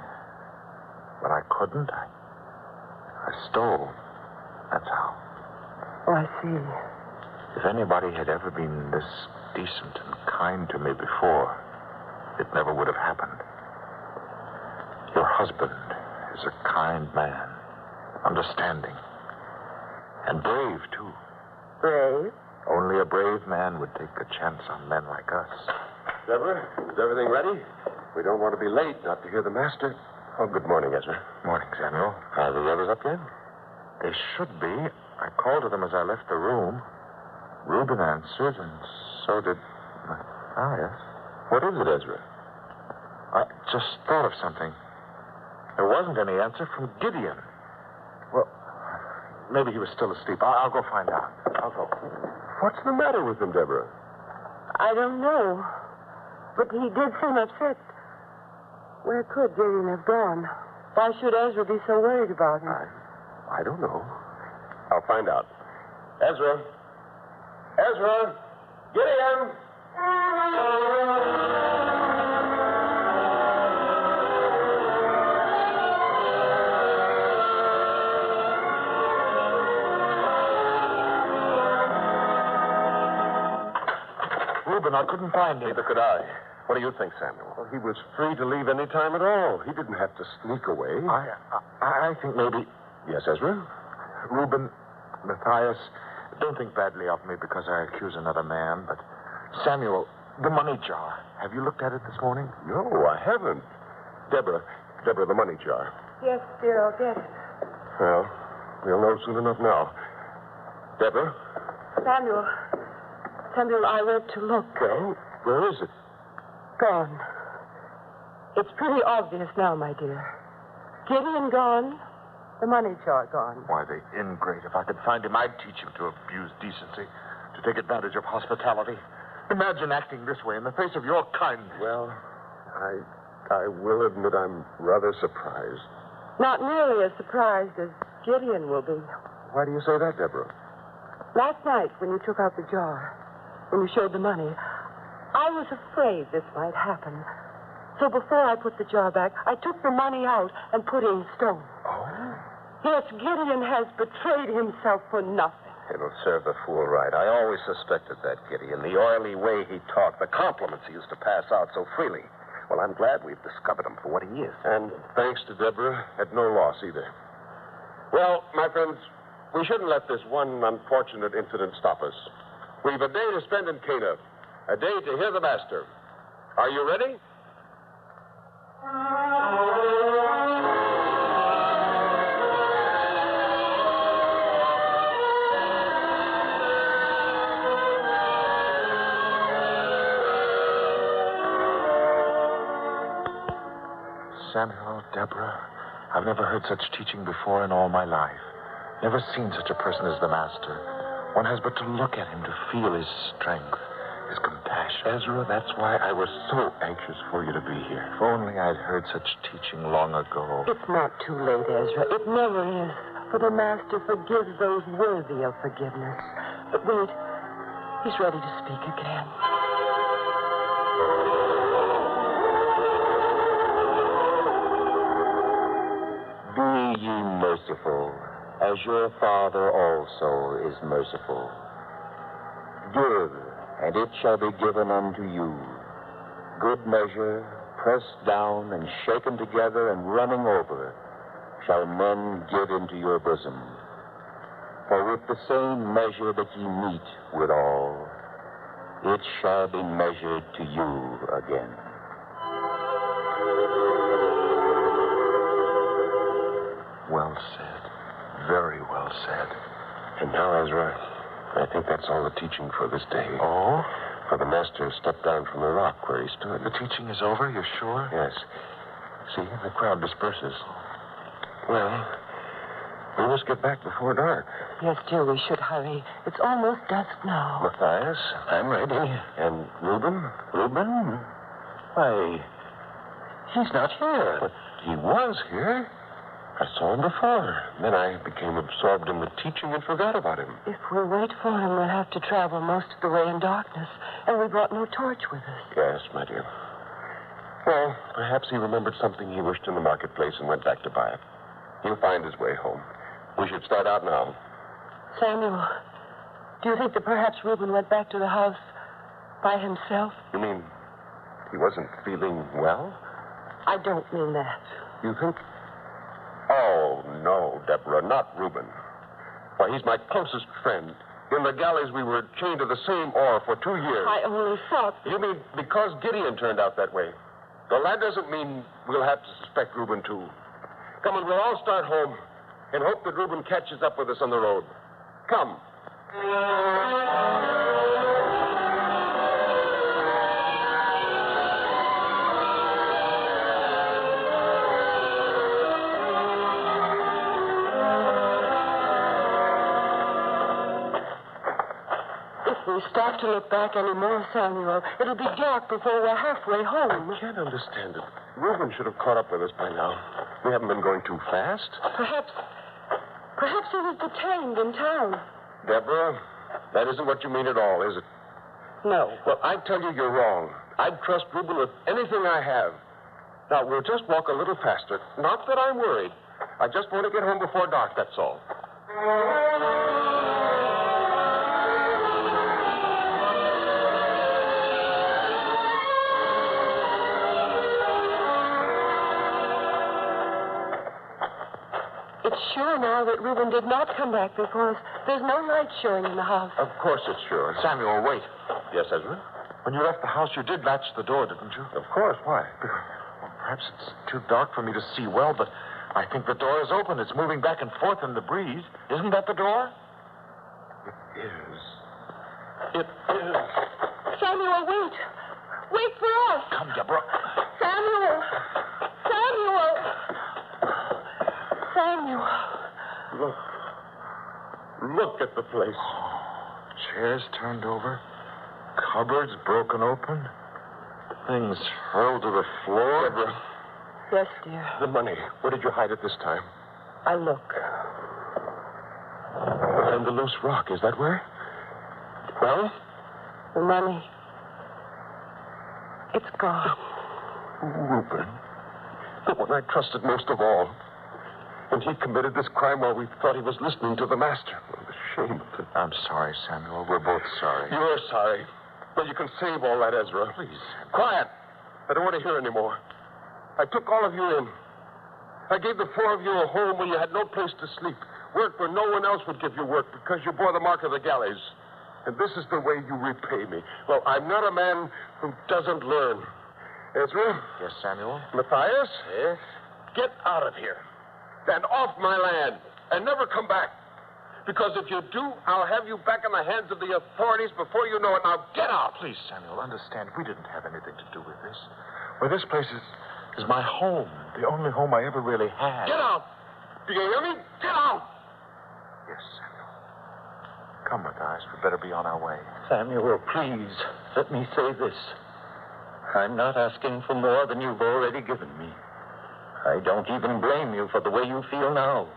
When I couldn't, I stole. That's how. Oh, I see. If anybody had ever been this decent and kind to me before, it never would have happened. Your husband is a kind man, understanding, and brave, too. Brave? Only a brave man would take a chance on men like us. Deborah, is everything ready? We don't want to be late, not to hear the master. Oh, good morning, Ezra. Morning, Samuel. Are the others up yet? They should be. I called to them as I left the room. Reuben answered, and so did Matthias. What is it, Ezra? I just thought of something. There wasn't any answer from Gideon. Well, maybe he was still asleep. I'll go find out. I'll go. What's the matter with him, Deborah? I don't know. But he did seem upset. Where could Gideon have gone? Why should Ezra be so worried about him? I don't know. I'll find out. Ezra! Ezra! Gideon! Reuben, I couldn't find him. Neither could I. What do you think, Samuel? Well, he was free to leave any time at all. He didn't have to sneak away. I think maybe... Yes, Ezra? Reuben, Matthias, don't think badly of me because I accuse another man, but Samuel, the money jar. Have you looked at it this morning? No, I haven't. Deborah, the money jar. Yes, dear, I'll get it. Well, we'll know soon enough now. Deborah? Samuel, I went to look. Well, where is it? Gone. It's pretty obvious now, my dear. Gideon gone, the money jar gone. Why, the ingrate. If I could find him, I'd teach him to abuse decency, to take advantage of hospitality. Imagine acting this way in the face of your kindness. Well, I will admit I'm rather surprised. Not nearly as surprised as Gideon will be. Why do you say that, Deborah? Last night, when you took out the jar, when you showed the money, I was afraid this might happen. So before I put the jar back, I took the money out and put in stone. Oh? Yes, Gideon has betrayed himself for nothing. It'll serve the fool right. I always suspected that, Kitty, and the oily way he talked, the compliments he used to pass out so freely. Well, I'm glad we've discovered him for what he is. And thanks to Deborah, at no loss either. Well, my friends, we shouldn't let this one unfortunate incident stop us. We've a day to spend in Cana, a day to hear the master. Are you ready? Samuel, Deborah, I've never heard such teaching before in all my life. Never seen such a person as the master. One has but to look at him to feel his strength, his compassion. Ezra, that's why I was so anxious for you to be here. If only I'd heard such teaching long ago. It's not too late, Ezra. It never is. For the master forgives those worthy of forgiveness. But wait, he's ready to speak again. Be ye merciful, as your Father also is merciful. Give, and it shall be given unto you. Good measure, pressed down and shaken together and running over, shall men give into your bosom. For with the same measure that ye meet withal, it shall be measured to you again. Well said. Very well said. And now, Ezra, I think that's all the teaching for this day. Oh? For the master stepped down from the rock where he stood. The teaching is over, you're sure? Yes. See, the crowd disperses. Well, we must get back before dark. Yes, dear, we should hurry. It's almost dusk now. Matthias? I'm ready. And Reuben? Reuben? Why, he's not here. But he was here. I saw him before. Then I became absorbed in the teaching and forgot about him. If we wait for him, we'll have to travel most of the way in darkness. And we brought no torch with us. Yes, my dear. Well, perhaps he remembered something he wished in the marketplace and went back to buy it. He'll find his way home. We should start out now. Samuel, do you think that perhaps Reuben went back to the house by himself? You mean he wasn't feeling well? I don't mean that. You think? Oh, no, Deborah, not Reuben. Why, he's my closest friend. In the galleys, we were chained to the same oar for 2 years. I only thought... You mean because Gideon turned out that way? Well, that doesn't mean we'll have to suspect Reuben, too. Come on, we'll all start home and hope that Reuben catches up with us on the road. Come. If we stop to look back anymore, Samuel, it'll be dark before we're halfway home. I can't understand it. Reuben should have caught up with us by now. We haven't been going too fast. Perhaps he was detained in town. Deborah, that isn't what you mean at all, is it? No. Well, I tell you you're wrong. I'd trust Reuben with anything I have. Now, we'll just walk a little faster. Not that I'm worried. I just want to get home before dark, that's all. It's sure now that Reuben did not come back because there's no light showing in the house. Of course it's sure. Samuel, wait. Yes, Ezra? When you left the house, you did latch the door, didn't you? Of course. Why? Well, perhaps it's too dark for me to see well, but I think the door is open. It's moving back and forth in the breeze. Isn't that the door? It is. It is. Samuel, wait. Wait for us. Come, Deborah. Samuel. Samuel. Samuel. Look at the place. Chairs turned over. Cupboards broken open. Things hurled to the floor. Deborah. Yes, dear. The money. Where did you hide it this time? I look. Behind the loose rock. Is that where? Well? The money. It's gone. Reuben. The one I trusted most of all. And he committed this crime while we thought he was listening to the master. Well, the shame of it. I'm sorry, Samuel. We're both sorry. You're sorry. But you can save all that, Ezra. Please. Quiet. I don't want to hear anymore. I took all of you in. I gave the four of you a home where you had no place to sleep. Work where no one else would give you work because you bore the mark of the galleys. And this is the way you repay me. Well, I'm not a man who doesn't learn. Ezra? Yes, Samuel? Matthias? Yes? Get out of here. And off my land. And never come back. Because if you do, I'll have you back in the hands of the authorities before you know it. Now, get out. Please, Samuel, understand. We didn't have anything to do with this. Well, this place is my home. The only home I ever really had. Get out. Do you hear me? Get out. Yes, Samuel. Come, Matthias. We'd better be on our way. Samuel, please, let me say this. I'm not asking for more than you've already given me. I don't even blame you for the way you feel now.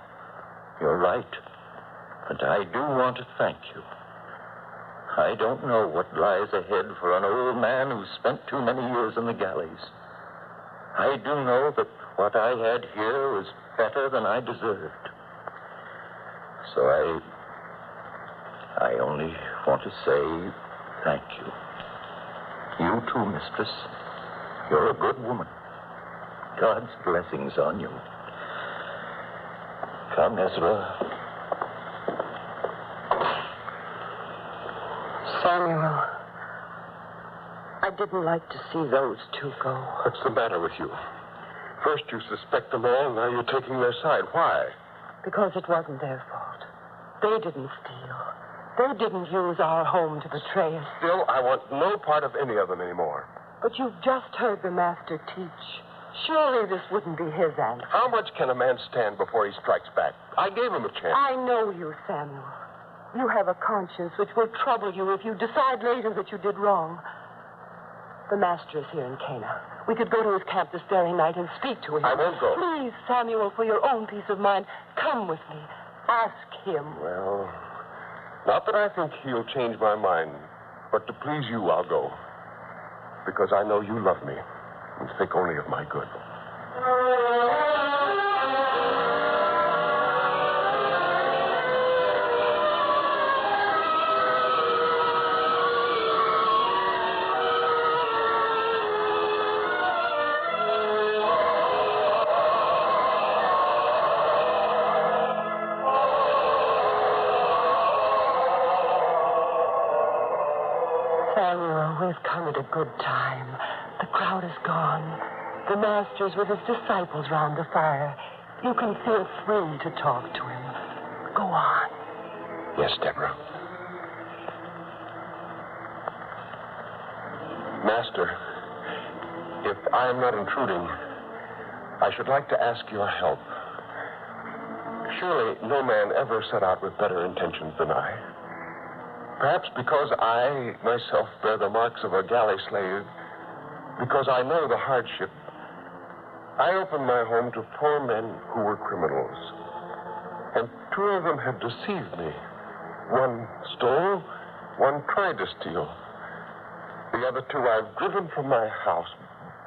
You're right. But I do want to thank you. I don't know what lies ahead for an old man who's spent too many years in the galleys. I do know that what I had here was better than I deserved. So I only want to say thank you. You too, mistress. You're a good woman. God's blessings on you. Come, Ezra. Samuel, I didn't like to see those two go. What's the matter with you? First you suspect them all, now you're taking their side. Why? Because it wasn't their fault. They didn't steal. They didn't use our home to betray us. Still, I want no part of any of them anymore. But you've just heard the master teach. Surely this wouldn't be his answer. How much can a man stand before he strikes back? I gave him a chance. I know you, Samuel. You have a conscience which will trouble you if you decide later that you did wrong. The master is here in Cana. We could go to his camp this very night and speak to him. I won't go. Please, Samuel, for your own peace of mind, come with me. Ask him. Well, not that I think he'll change my mind, but to please you, I'll go. Because I know you love me and think only of my good. We've come at a good time. The crowd is gone. The master's with his disciples round the fire. You can feel free to talk to him. Go on. Yes, Deborah. Master, if I am not intruding, I should like to ask your help. Surely no man ever set out with better intentions than I. Perhaps because I myself bear the marks of a galley slave, because I know the hardship, I opened my home to 4 men who were criminals. And 2 of them have deceived me. One stole, one tried to steal. The other 2 I've driven from my house,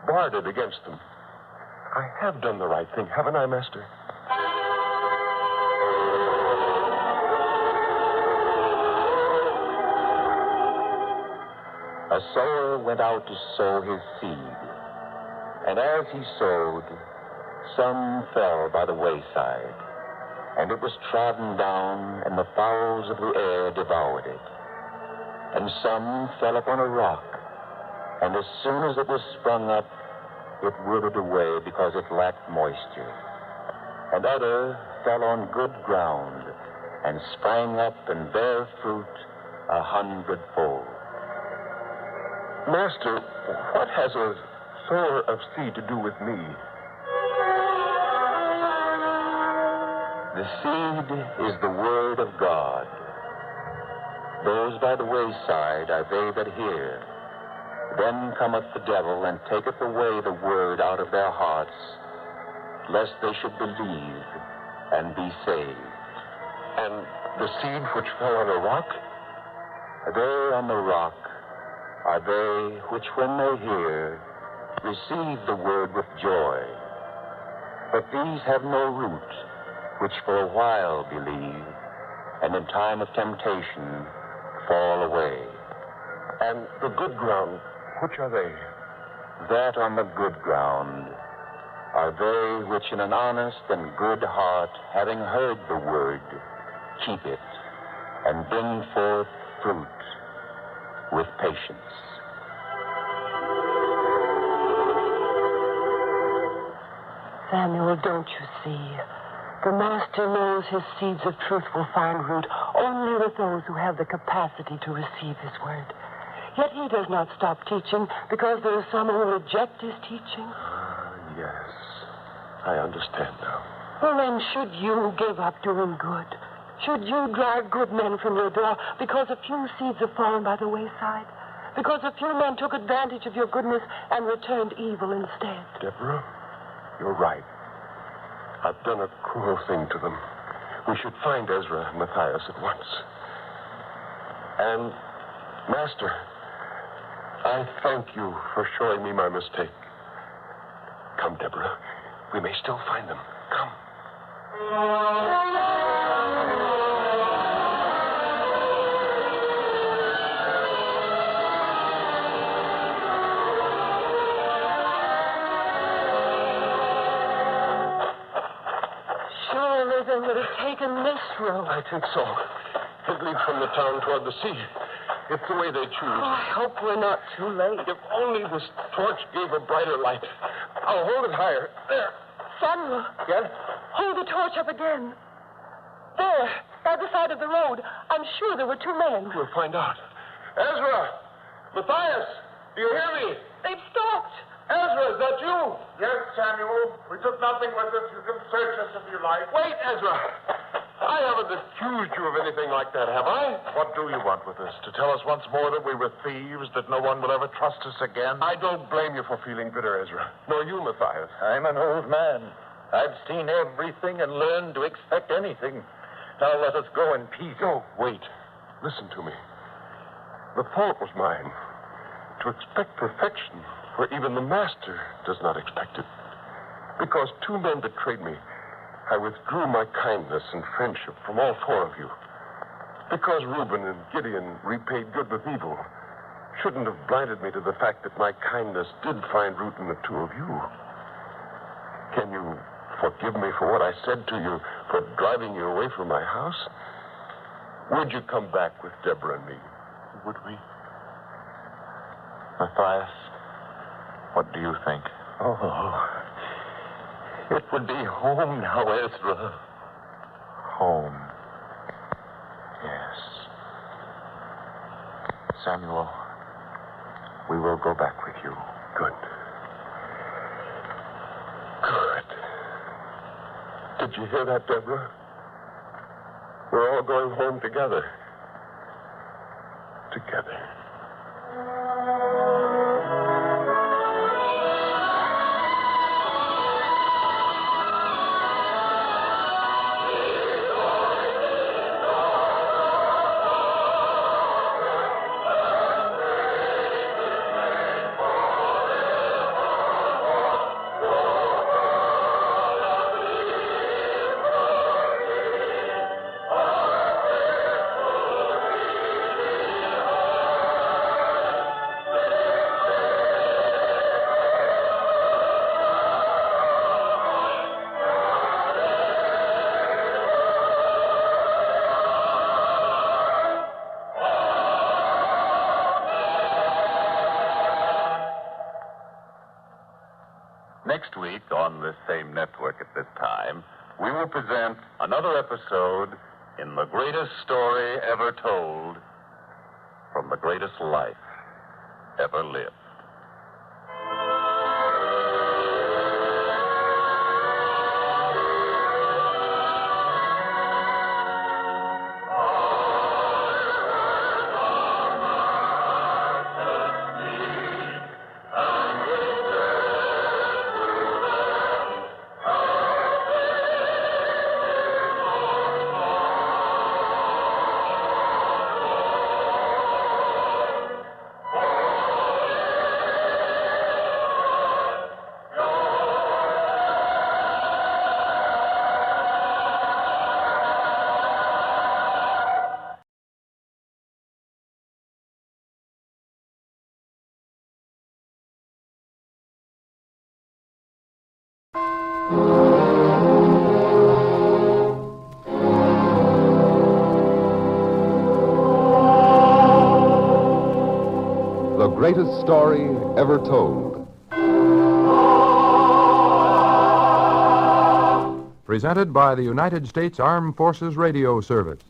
barred it against them. I have done the right thing, haven't I, Master? A sower went out to sow his seed. And as he sowed, some fell by the wayside. And it was trodden down, and the fowls of the air devoured it. And some fell upon a rock. And as soon as it was sprung up, it withered away because it lacked moisture. And other fell on good ground, and sprang up and bare fruit 100-fold. Master, what has a sower of seed to do with me? The seed is the word of God. Those by the wayside are they that hear. Then cometh the devil and taketh away the word out of their hearts, lest they should believe and be saved. And the seed which fell on a rock? There on the rock are they which, when they hear, receive the word with joy. But these have no root, which for a while believe, and in time of temptation fall away. And the good ground, which are they? That on the good ground are they which in an honest and good heart, having heard the word, keep it, and bring forth fruit with patience. Samuel, don't you see? The Master knows his seeds of truth will find root only with those who have the capacity to receive his word. Yet he does not stop teaching because there are some who reject his teaching. Yes. I understand now. Well, then, should you give up doing good? Should you drive good men from your door because a few seeds have fallen by the wayside? Because a few men took advantage of your goodness and returned evil instead? Deborah, you're right. I've done a cruel thing to them. We should find Ezra and Matthias at once. And, Master, I thank you for showing me my mistake. Come, Deborah. We may still find them. Come. Surely they would have taken this road. I think so. It leads from the town toward the sea. It's the way they choose. Oh, I hope we're not too late. If only this torch gave a brighter light. I'll hold it higher. There. Samuel. Yes? Hold the torch up again. There, by the side of the road. I'm sure there were two men. We'll find out. Ezra! Matthias! Do you hear me? They've stopped. Ezra, is that you? Yes, Samuel. We took nothing with us. You can search us if you like. Wait, Ezra. I haven't accused you of anything like that, have I? What do you want with us? To tell us once more that we were thieves, that no one will ever trust us again? I don't blame you for feeling bitter, Ezra. Nor you, Matthias. I'm an old man. I've seen everything and learned to expect anything. Now let us go in peace. No, wait. Listen to me. The fault was mine. To expect perfection where even the Master does not expect it. Because two men betrayed me, I withdrew my kindness and friendship from all four of you. Because Reuben and Gideon repaid good with evil, shouldn't have blinded me to the fact that my kindness did find root in the two of you. Can you forgive me for what I said to you, for driving you away from my house? Would you come back with Deborah and me? Would we? Matthias, what do you think? Oh, it would be home now, Ezra. Home. Yes. Samuel, we will go back with you. Good. Good. Did you hear that, Deborah? We're all going home together. Together. Next week, on this same network at this time, we will present another episode in the greatest story ever told from the greatest life ever lived. The greatest story ever told. Presented by the United States Armed Forces Radio Service.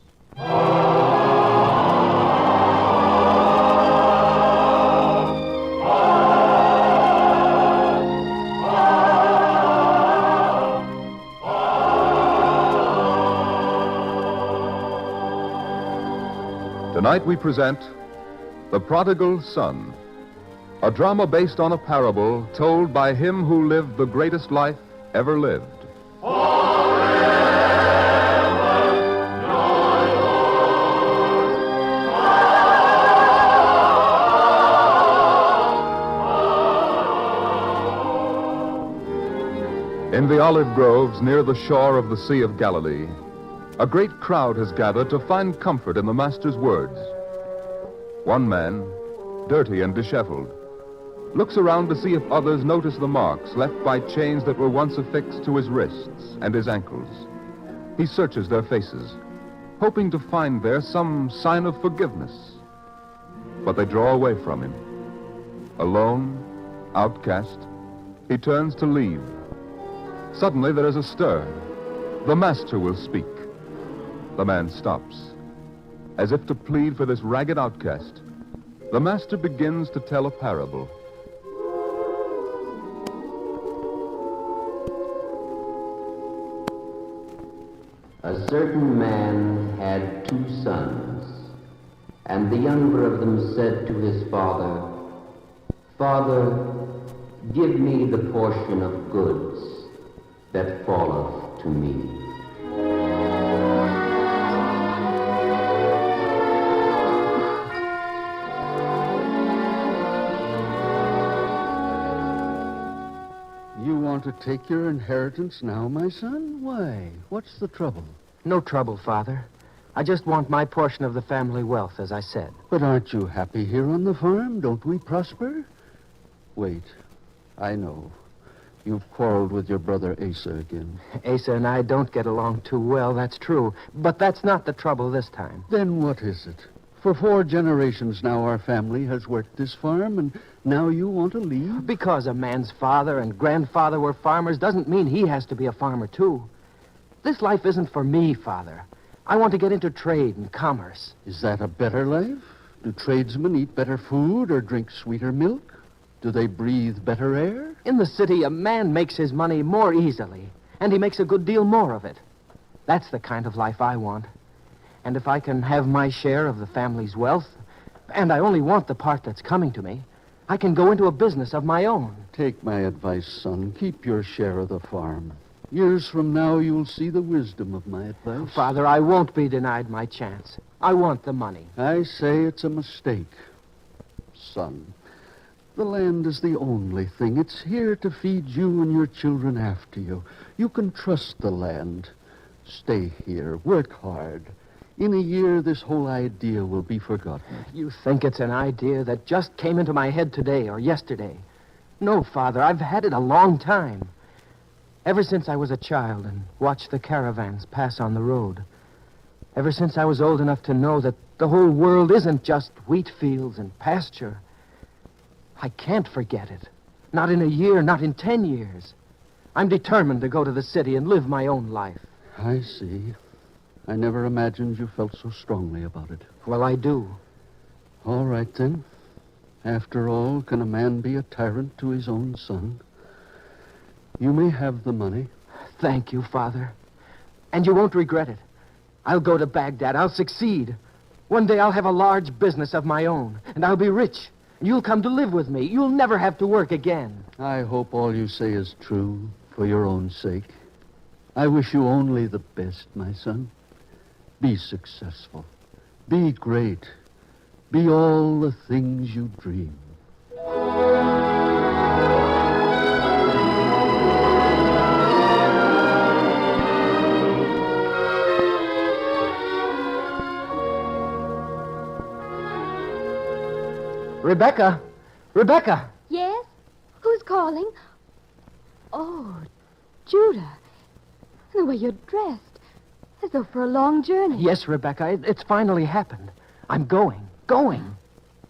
Tonight we present The Prodigal Son, a drama based on a parable told by him who lived the greatest life ever lived. In the olive groves near the shore of the Sea of Galilee, a great crowd has gathered to find comfort in the Master's words. One man, dirty and disheveled, looks around to see if others notice the marks left by chains that were once affixed to his wrists and his ankles. He searches their faces, hoping to find there some sign of forgiveness. But they draw away from him. Alone, outcast, he turns to leave. Suddenly there is a stir. The Master will speak. The man stops. As if to plead for this ragged outcast, the Master begins to tell a parable. A certain man had 2 sons, and the younger of them said to his father, "Father, give me the portion of goods that falleth to me." You want to take your inheritance now, my son? Why? What's the trouble? No trouble, Father. I just want my portion of the family wealth, as I said. But aren't you happy here on the farm? Don't we prosper? Wait. I know. You've quarreled with your brother Asa again. Asa and I don't get along too well, that's true. But that's not the trouble this time. Then what is it? For 4 generations now our family has worked this farm, and now you want to leave? Because a man's father and grandfather were farmers doesn't mean he has to be a farmer, too. This life isn't for me, Father. I want to get into trade and commerce. Is that a better life? Do tradesmen eat better food or drink sweeter milk? Do they breathe better air? In the city, a man makes his money more easily, and he makes a good deal more of it. That's the kind of life I want. And if I can have my share of the family's wealth, and I only want the part that's coming to me, I can go into a business of my own. Take my advice, son. Keep your share of the farm. Years from now, you'll see the wisdom of my advice. Father, I won't be denied my chance. I want the money. I say it's a mistake. Son, the land is the only thing. It's here to feed you and your children after you. You can trust the land. Stay here. Work hard. In a year, this whole idea will be forgotten. You think it's an idea that just came into my head today or yesterday. No, Father, I've had it a long time. Ever since I was a child and watched the caravans pass on the road. Ever since I was old enough to know that the whole world isn't just wheat fields and pasture. I can't forget it. Not in a year, not in 10 years. I'm determined to go to the city and live my own life. I see. I never imagined you felt so strongly about it. Well, I do. All right, then. After all, can a man be a tyrant to his own son? You may have the money. Thank you, Father. And you won't regret it. I'll go to Baghdad. I'll succeed. One day I'll have a large business of my own, and I'll be rich. You'll come to live with me. You'll never have to work again. I hope all you say is true for your own sake. I wish you only the best, my son. Be successful. Be great. Be all the things you dream. Rebecca! Rebecca! Yes? Who's calling? Oh, Judah, the way you're dressed, as though for a long journey. Yes, Rebecca, it's finally happened. I'm going.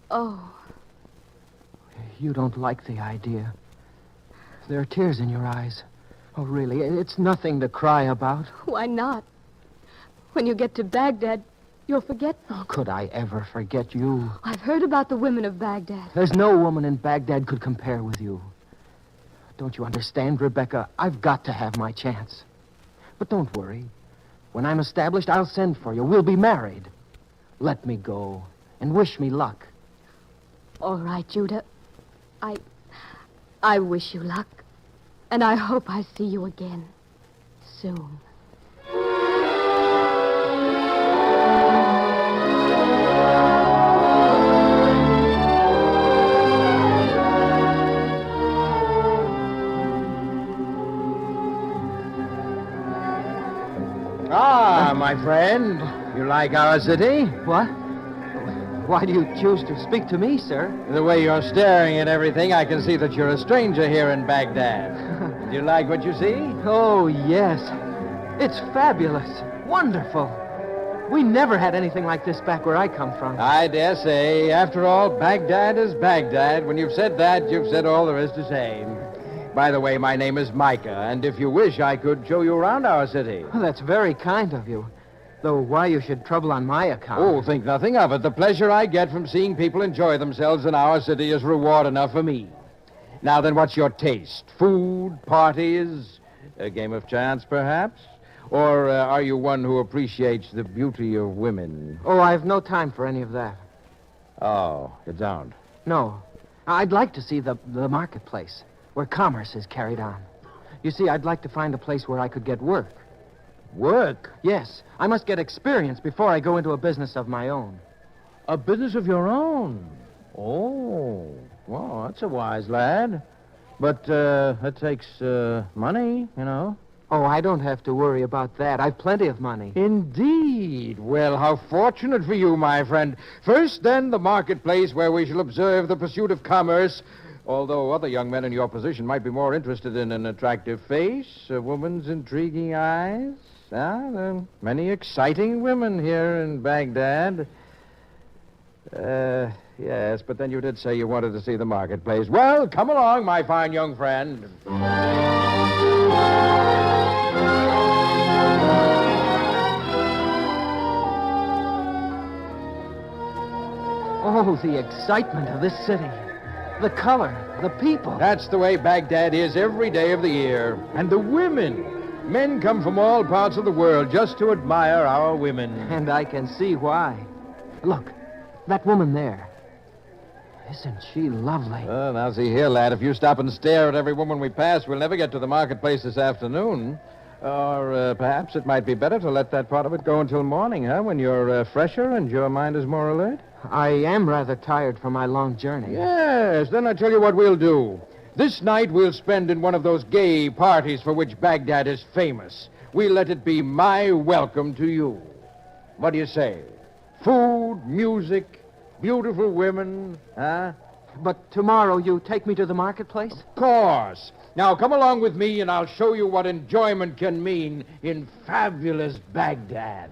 Oh. You don't like the idea. There are tears in your eyes. Oh, really, it's nothing to cry about. Why not? When you get to Baghdad, you'll forget me. Oh, could I ever forget you? I've heard about the women of Baghdad. There's no woman in Baghdad could compare with you. Don't you understand, Rebecca? I've got to have my chance. But don't worry. When I'm established, I'll send for you. We'll be married. Let me go and wish me luck. All right, Judah. I wish you luck. And I hope I see you again. Soon. Ah, my friend. You like our city? What? Why do you choose to speak to me, sir? The way you're staring at everything, I can see that you're a stranger here in Baghdad. Do you like what you see? Oh, yes. It's fabulous. Wonderful. We never had anything like this back where I come from. I dare say. After all, Baghdad is Baghdad. When you've said that, you've said all there is to say. By the way, my name is Micah, and if you wish, I could show you around our city. Well, that's very kind of you. Though why you should trouble on my account. Oh, think nothing of it. The pleasure I get from seeing people enjoy themselves in our city is reward enough for me. Now then, what's your taste? Food, parties, a game of chance, perhaps? Or are you one who appreciates the beauty of women? Oh, I've no time for any of that. Oh, you don't? No. I'd like to see the marketplace, where commerce is carried on. You see, I'd like to find a place where I could get work. Work? Yes. I must get experience before I go into a business of my own. A business of your own? Oh, well, that's a wise lad. But that takes money, you know. Oh, I don't have to worry about that. I've plenty of money. Indeed. Well, how fortunate for you, my friend. First, then, the marketplace where we shall observe the pursuit of commerce. Although other young men in your position might be more interested in an attractive face, a woman's intriguing eyes. Ah, there are many exciting women here in Baghdad. Yes, but then you did say you wanted to see the marketplace. Well, come along, my fine young friend. Oh, the excitement of this city. The color, the people. That's the way Baghdad is every day of the year. And the women. Men come from all parts of the world just to admire our women. And I can see why. Look, that woman there. Isn't she lovely? Oh, now see here, lad. If you stop and stare at every woman we pass, we'll never get to the marketplace this afternoon. Or perhaps it might be better to let that part of it go until morning, huh? When you're fresher and your mind is more alert. I am rather tired from my long journey. Yes, then I tell you what we'll do. This night we'll spend in one of those gay parties for which Baghdad is famous. We'll let it be my welcome to you. What do you say? Food, music, beautiful women, huh? But tomorrow you take me to the marketplace? Of course. Now come along with me and I'll show you what enjoyment can mean in fabulous Baghdad.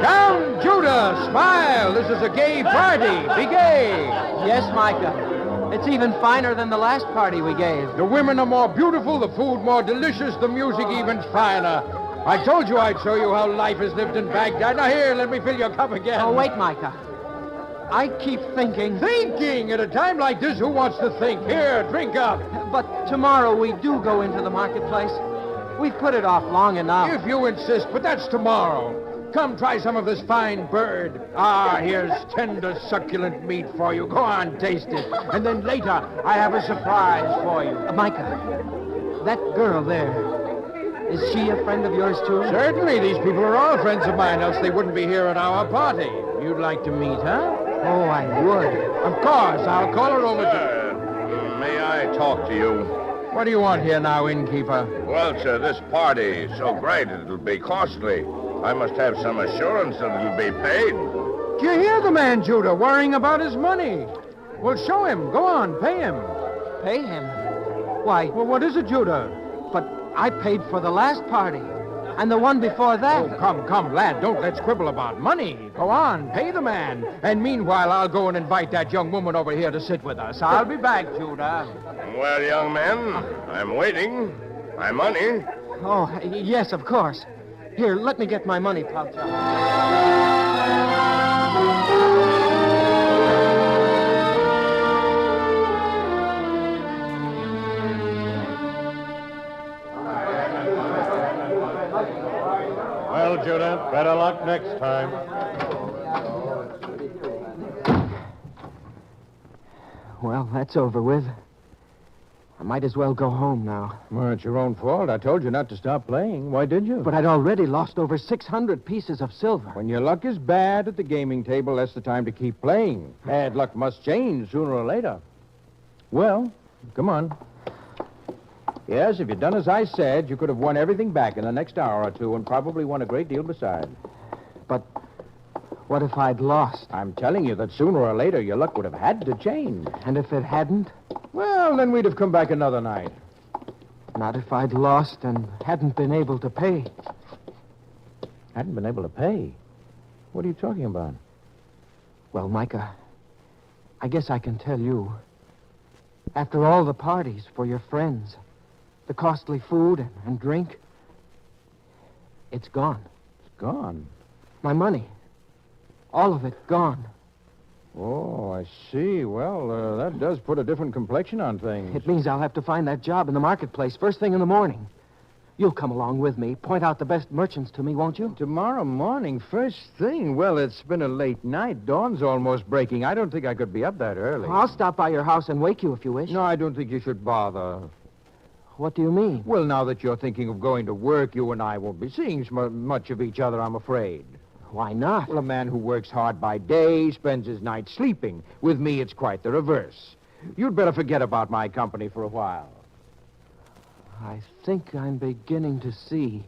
Come, Judah, smile. This is a gay party. Be gay. Yes, Micah. It's even finer than the last party we gave. The women are more beautiful, the food more delicious, the music even finer. I told you I'd show you how life is lived in Baghdad. Now here, let me fill your cup again. Oh, wait, Micah. I keep thinking. Thinking? At a time like this, who wants to think? Here, drink up. But tomorrow we do go into the marketplace. We've put it off long enough. If you insist, but that's tomorrow. Come try some of this fine bird. Ah, here's tender, succulent meat for you. Go on, taste it. And then later, I have a surprise for you. Micah, that girl there, is she a friend of yours, too? Certainly. These people are all friends of mine, else they wouldn't be here at our party. You'd like to meet her? Oh, I would. Of course. I'll call her over to... May I talk to you? What do you want here now, innkeeper? Well, sir, this party is so great it'll be costly. I must have some assurance that it'll be paid. Do you hear the man, Judah, worrying about his money? Well, show him. Go on, pay him. Pay him? Why? Well, what is it, Judah? But I paid for the last party. And the one before that. Oh, come, lad. Don't let's quibble about money. Go on, pay the man. And meanwhile, I'll go and invite that young woman over here to sit with us. I'll be back, Judah. Well, young man, I'm waiting. My money. Oh, yes, of course. Here, let me get my money pouch out. Well, Judah, better luck next time. Well, that's over with. I might as well go home now. Well, it's your own fault. I told you not to stop playing. Why did you? But I'd already lost over 600 pieces of silver. When your luck is bad at the gaming table, that's the time to keep playing. Bad luck must change sooner or later. Well, come on. Yes, if you'd done as I said, you could have won everything back in the next hour or two and probably won a great deal besides. But what if I'd lost? I'm telling you that sooner or later your luck would have had to change. And if it hadn't? Well, then we'd have come back another night. Not if I'd lost and hadn't been able to pay. Hadn't been able to pay? What are you talking about? Well, Micah, I guess I can tell you. After all the parties for your friends, the costly food and drink, it's gone. It's gone? My money. All of it gone. Oh, I see. Well, that does put a different complexion on things. It means I'll have to find that job in the marketplace first thing in the morning. You'll come along with me, point out the best merchants to me, won't you? Tomorrow morning, first thing? Well, it's been a late night. Dawn's almost breaking. I don't think I could be up that early. I'll stop by your house and wake you if you wish. No, I don't think you should bother. What do you mean? Well, now that you're thinking of going to work, you and I won't be seeing much of each other, I'm afraid. Why not? Well, a man who works hard by day spends his night sleeping. With me, it's quite the reverse. You'd better forget about my company for a while. I think I'm beginning to see.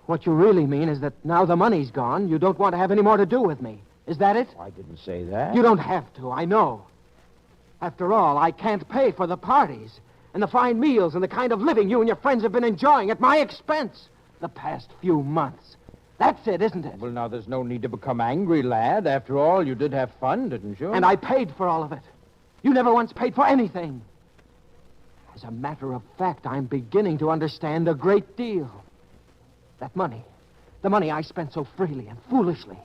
What you really mean is that now the money's gone, you don't want to have any more to do with me. Is that it? I didn't say that. You don't have to, I know. After all, I can't pay for the parties and the fine meals and the kind of living you and your friends have been enjoying at my expense the past few months. That's it, isn't it? Well, now, there's no need to become angry, lad. After all, you did have fun, didn't you? And I paid for all of it. You never once paid for anything. As a matter of fact, I'm beginning to understand a great deal. That money, the money I spent so freely and foolishly,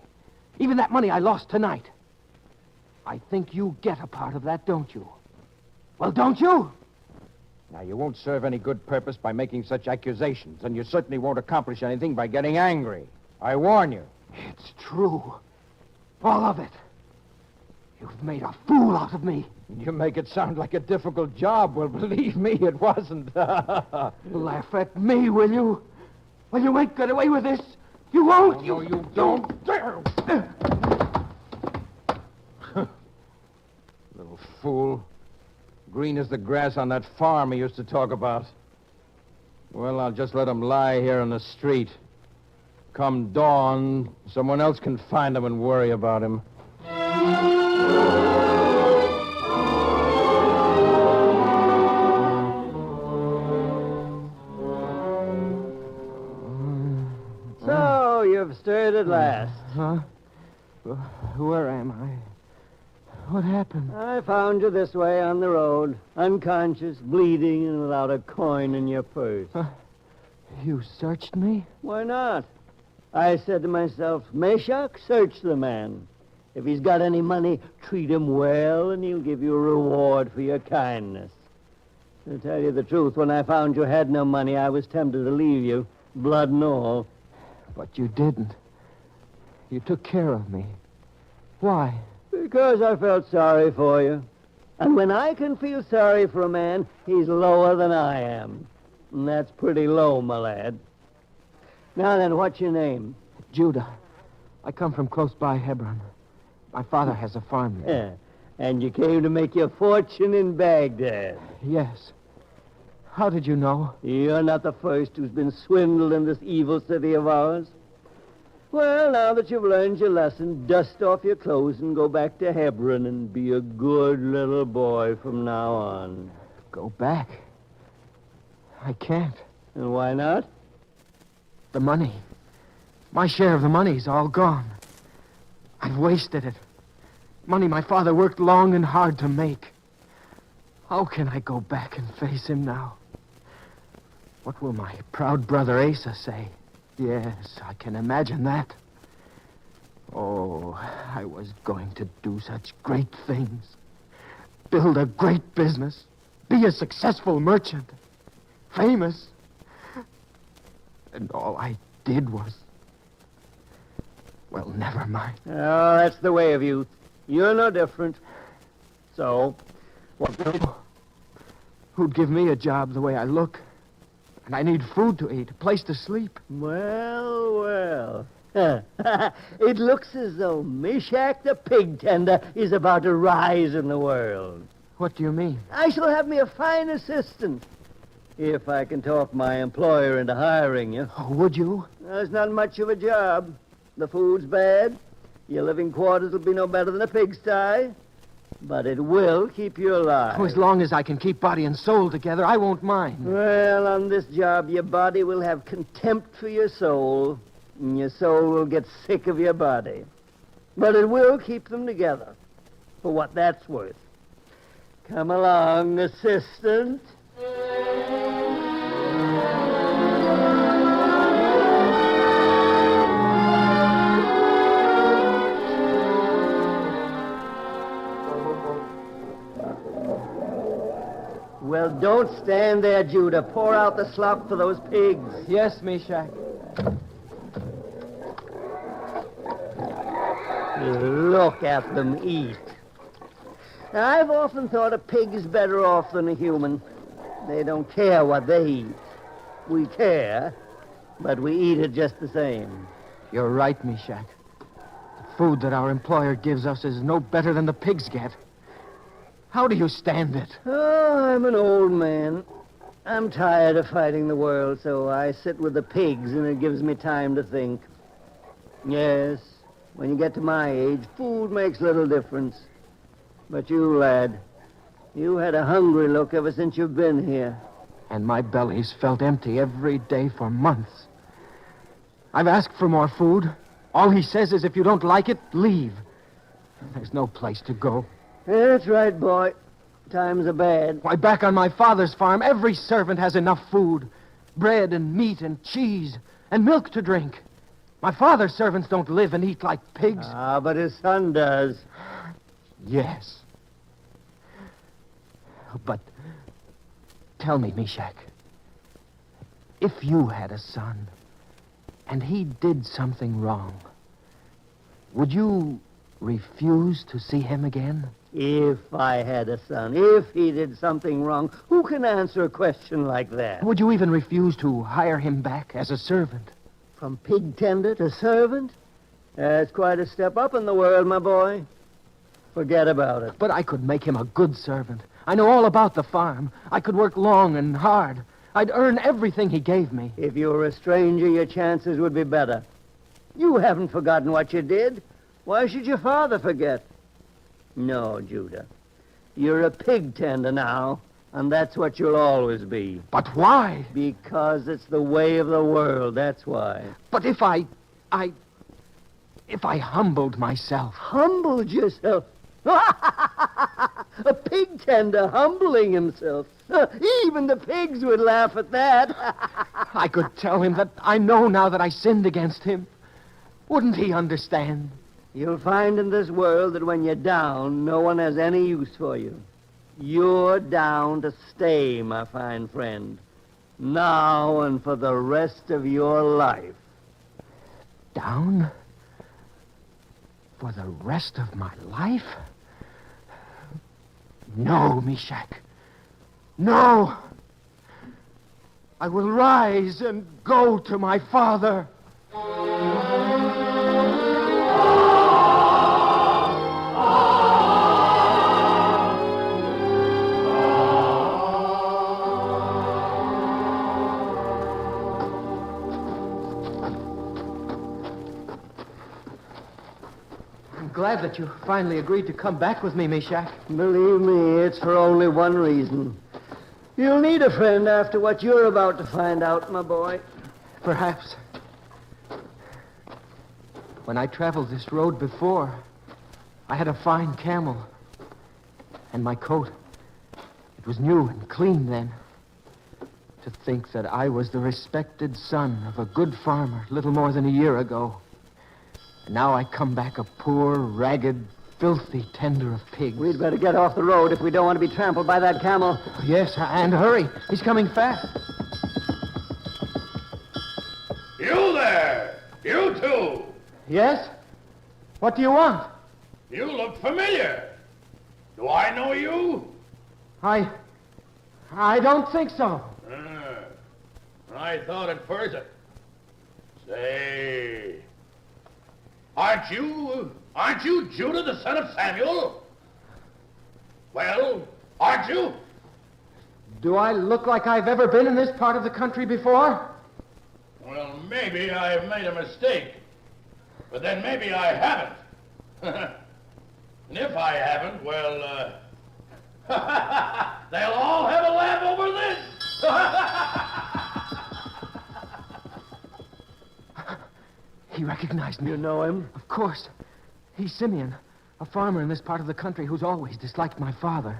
even that money I lost tonight. I think you get a part of that, don't you? Well, don't you? Now, you won't serve any good purpose by making such accusations, and you certainly won't accomplish anything by getting angry. I warn you. It's true. All of it. You've made a fool out of me. You make it sound like a difficult job. Well, believe me, it wasn't. Laugh at me, will you? Well, you ain't get away with this. You won't. No, you don't dare. Little fool. Green as the grass on that farm he used to talk about. Well, I'll just let him lie here in the street. Come dawn, someone else can find him and worry about him. So, you've stirred at last. Huh? Where am I? What happened? I found you this way on the road, unconscious, bleeding, and without a coin in your purse. You searched me? Why not? I said to myself, Meshach, search the man. If he's got any money, treat him well, and he'll give you a reward for your kindness. To tell you the truth, when I found you had no money, I was tempted to leave you, blood and all. But you didn't. You took care of me. Why? Because I felt sorry for you. And when I can feel sorry for a man, he's lower than I am. And that's pretty low, my lad. Now then, what's your name? Judah. I come from close by Hebron. My father has a farm there. Yeah. And you came to make your fortune in Baghdad. Yes. How did you know? You're not the first who's been swindled in this evil city of ours. Well, now that you've learned your lesson, dust off your clothes and go back to Hebron and be a good little boy from now on. Go back? I can't. And why not? The money. My share of the money's all gone. I've wasted it. Money my father worked long and hard to make. How can I go back and face him now? What will my proud brother Asa say? Yes, I can imagine that. Oh, I was going to do such great things. Build a great business. Be a successful merchant. Famous. And all I did was... Well, never mind. Oh, that's the way of youth. You're no different. So, what... Who'd give me a job the way I look? And I need food to eat, a place to sleep. Well. It looks as though Meshach the pig tender is about to rise in the world. What do you mean? I shall have me a fine assistant. If I can talk my employer into hiring you. Oh, would you? It's not much of a job. The food's bad. Your living quarters will be no better than a pigsty. But it will keep you alive. Oh, as long as I can keep body and soul together, I won't mind. Well, on this job, your body will have contempt for your soul, and your soul will get sick of your body. But it will keep them together, for what that's worth. Come along, assistant. Well, don't stand there, Judah. Pour out the slop for those pigs. Yes, Meshach. Look at them eat. Now, I've often thought a pig is better off than a human. They don't care what they eat. We care, but we eat it just the same. You're right, Meshach. The food that our employer gives us is no better than the pigs get. How do you stand it? Oh, I'm an old man. I'm tired of fighting the world, so I sit with the pigs, and it gives me time to think. Yes, when you get to my age, food makes little difference. But you, lad, you had a hungry look ever since you've been here. And my belly's felt empty every day for months. I've asked for more food. All he says is if you don't like it, leave. There's no place to go. That's right, boy. Times are bad. Why, back on my father's farm, every servant has enough food. Bread and meat and cheese and milk to drink. My father's servants don't live and eat like pigs. Ah, but his son does. Yes. But tell me, Meshach, if you had a son and he did something wrong, would you refuse to see him again? If I had a son, if he did something wrong, who can answer a question like that? Would you even refuse to hire him back as a servant? From pig tender to servant? That's quite a step up in the world, my boy. Forget about it. But I could make him a good servant. I know all about the farm. I could work long and hard. I'd earn everything he gave me. If you were a stranger, your chances would be better. You haven't forgotten what you did. Why should your father forget? No, Judah. You're a pig tender now, and that's what you'll always be. But why? Because it's the way of the world, that's why. But if I humbled myself. Humbled yourself? A pig tender humbling himself. Even the pigs would laugh at that. I could tell him that I know now that I sinned against him. Wouldn't he understand? You'll find in this world that when you're down, no one has any use for you. You're down to stay, my fine friend. Now and for the rest of your life. Down? For the rest of my life? No, Meshach. No. I will rise and go to my father. I'm glad that you finally agreed to come back with me, Meshach. Believe me, it's for only one reason. You'll need a friend after what you're about to find out, my boy. Perhaps. When I traveled this road before, I had a fine camel. And my coat. It was new and clean then. To think that I was the respected son of a good farmer little more than a year ago. And now I come back a poor, ragged, filthy tender of pigs. We'd better get off the road if we don't want to be trampled by that camel. Yes, and hurry. He's coming fast. You there! You two! Yes? What do you want? You look familiar. Do I know you? I don't think so. I thought at first... Say... Aren't you Judah, the son of Samuel? Well, aren't you? Do I look like I've ever been in this part of the country before? Well, maybe I've made a mistake. But then maybe I haven't. And if I haven't, well, they'll all have a laugh over this. He recognized me. You know him? Of course. He's Simeon, a farmer in this part of the country who's always disliked my father.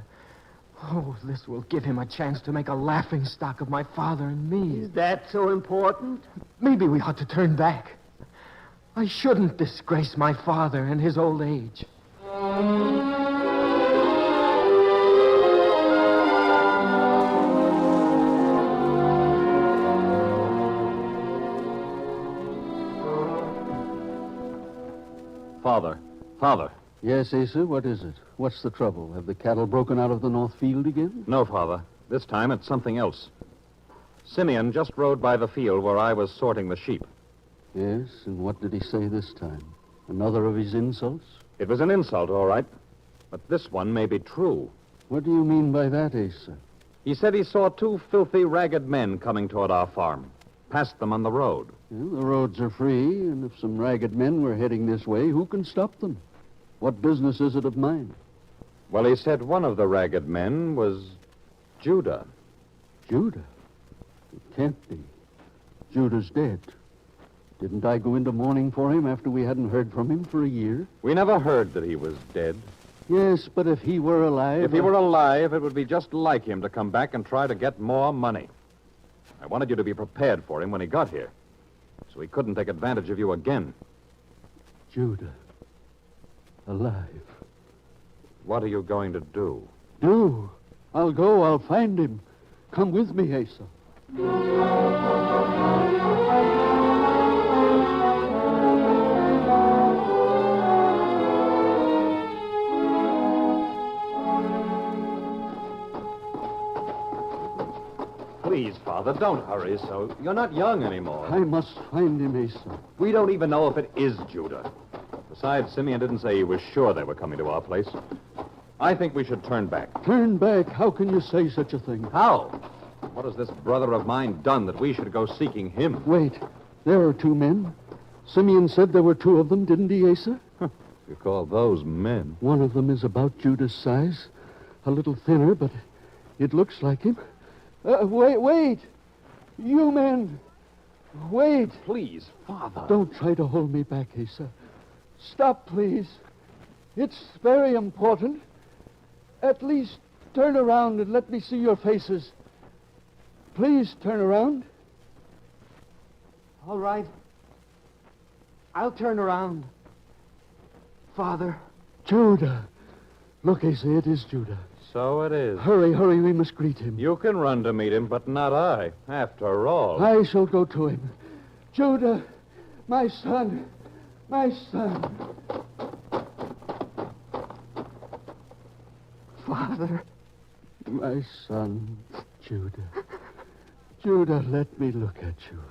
Oh, this will give him a chance to make a laughing stock of my father and me. Is that so important? Maybe we ought to turn back. I shouldn't disgrace my father in his old age. Father. Yes, Asa, what is it? What's the trouble? Have the cattle broken out of the north field again? No, Father. This time it's something else. Simeon just rode by the field where I was sorting the sheep. Yes, and what did he say this time? Another of his insults? It was an insult, all right. But this one may be true. What do you mean by that, Asa? He said he saw two filthy, ragged men coming toward our farm. Passed them on the road. Well, the roads are free, and if some ragged men were heading this way, who can stop them? What business is it of mine? Well, he said one of the ragged men was Judah. Judah? It can't be. Judah's dead. Didn't I go into mourning for him after we hadn't heard from him for a year? We never heard that he was dead. Yes, but if he were alive... If he were alive, it would be just like him to come back and try to get more money. I wanted you to be prepared for him when he got here, so he couldn't take advantage of you again. Judah. Alive. What are you going to do? Do? I'll go. I'll find him. Come with me, Asa. Please, Father, don't hurry so. You're not young anymore. I must find him, Asa. We don't even know if it is Judah. Besides, Simeon didn't say he was sure they were coming to our place. I think we should turn back. Turn back? How can you say such a thing? How? What has this brother of mine done that we should go seeking him? Wait. There are two men. Simeon said there were two of them, didn't he, Asa? You call those men? One of them is about Judah's size. A little thinner, but it looks like him. Wait. You men. Wait. Please, Father. Don't try to hold me back, Asa. Stop, please. It's very important. At least turn around and let me see your faces. Please turn around. All right. I'll turn around. Father. Judah. Look, Asa, it is Judah. So it is. Hurry, we must greet him. You can run to meet him, but not I. After all. I shall go to him. Judah, my son. My son. Father. My son, Judah. Judah, let me look at you.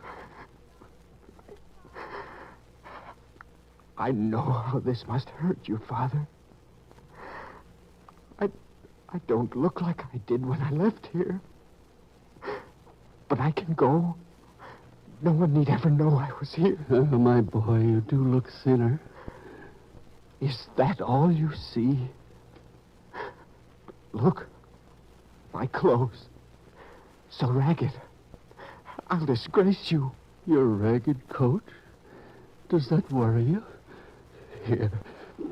I know how this must hurt you, Father. I don't look like I did when I left here. But I can go. No one need ever know I was here. Oh, my boy, you do look thinner. Is that all you see? Look, my clothes. So ragged. I'll disgrace you. Your ragged coat? Does that worry you? Here,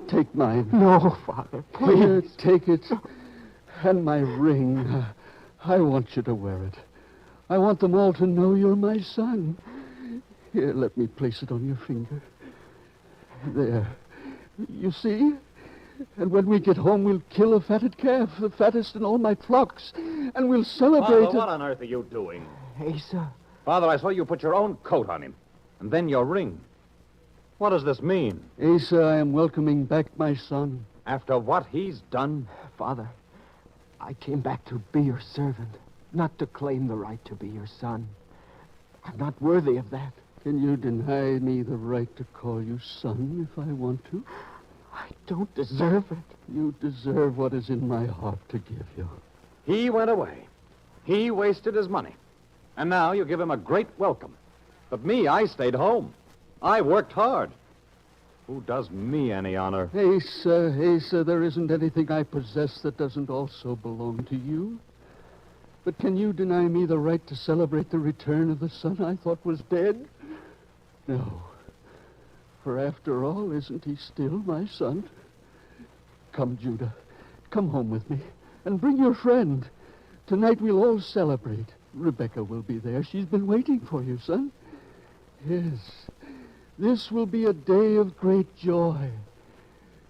take mine. No, Father, please. Here, take it. And my ring. I want you to wear it. I want them all to know you're my son. Here, let me place it on your finger. There. You see? And when we get home, we'll kill a fatted calf, the fattest in all my flocks, and we'll celebrate Father, what on earth are you doing? Asa. Father, I saw you put your own coat on him, and then your ring. What does this mean? Asa, I am welcoming back my son. After what he's done? Father, I came back to be your servant, not to claim the right to be your son. I'm not worthy of that. Can you deny me the right to call you son if I want to? I don't deserve it. You deserve what is in my heart to give you. He went away. He wasted his money. And now you give him a great welcome. But me, I stayed home. I worked hard. Who does me any honor? Asa, there isn't anything I possess that doesn't also belong to you. But can you deny me the right to celebrate the return of the son I thought was dead? No. For after all, isn't he still my son? Come, Judah. Come home with me. And bring your friend. Tonight we'll all celebrate. Rebecca will be there. She's been waiting for you, son. Yes. This will be a day of great joy.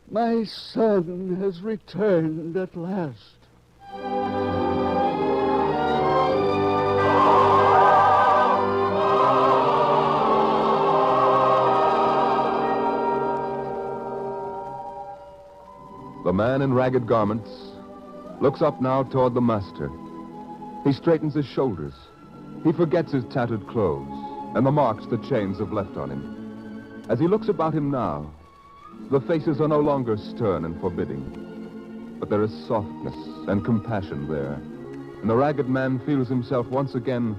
My son has returned at last. The man in ragged garments looks up now toward the master. He straightens his shoulders. He forgets his tattered clothes and the marks the chains have left on him. As he looks about him now, the faces are no longer stern and forbidding, but there is softness and compassion there, and the ragged man feels himself once again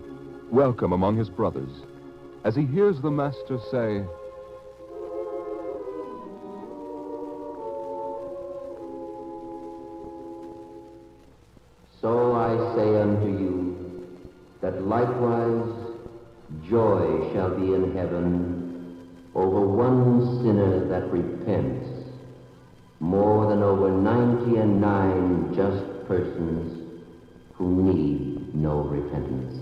welcome among his brothers as he hears the master say, So I say unto you, that likewise joy shall be in heaven over one sinner that repents, more than over 99 just persons who need no repentance.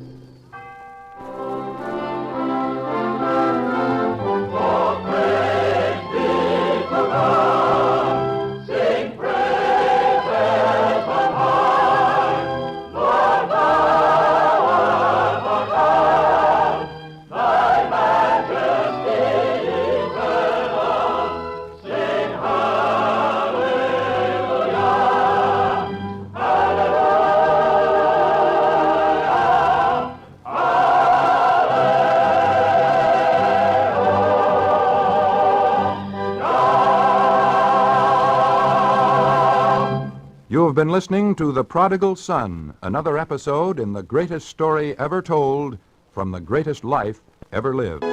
You have been listening to The Prodigal Son, another episode in the greatest story ever told from the greatest life ever lived.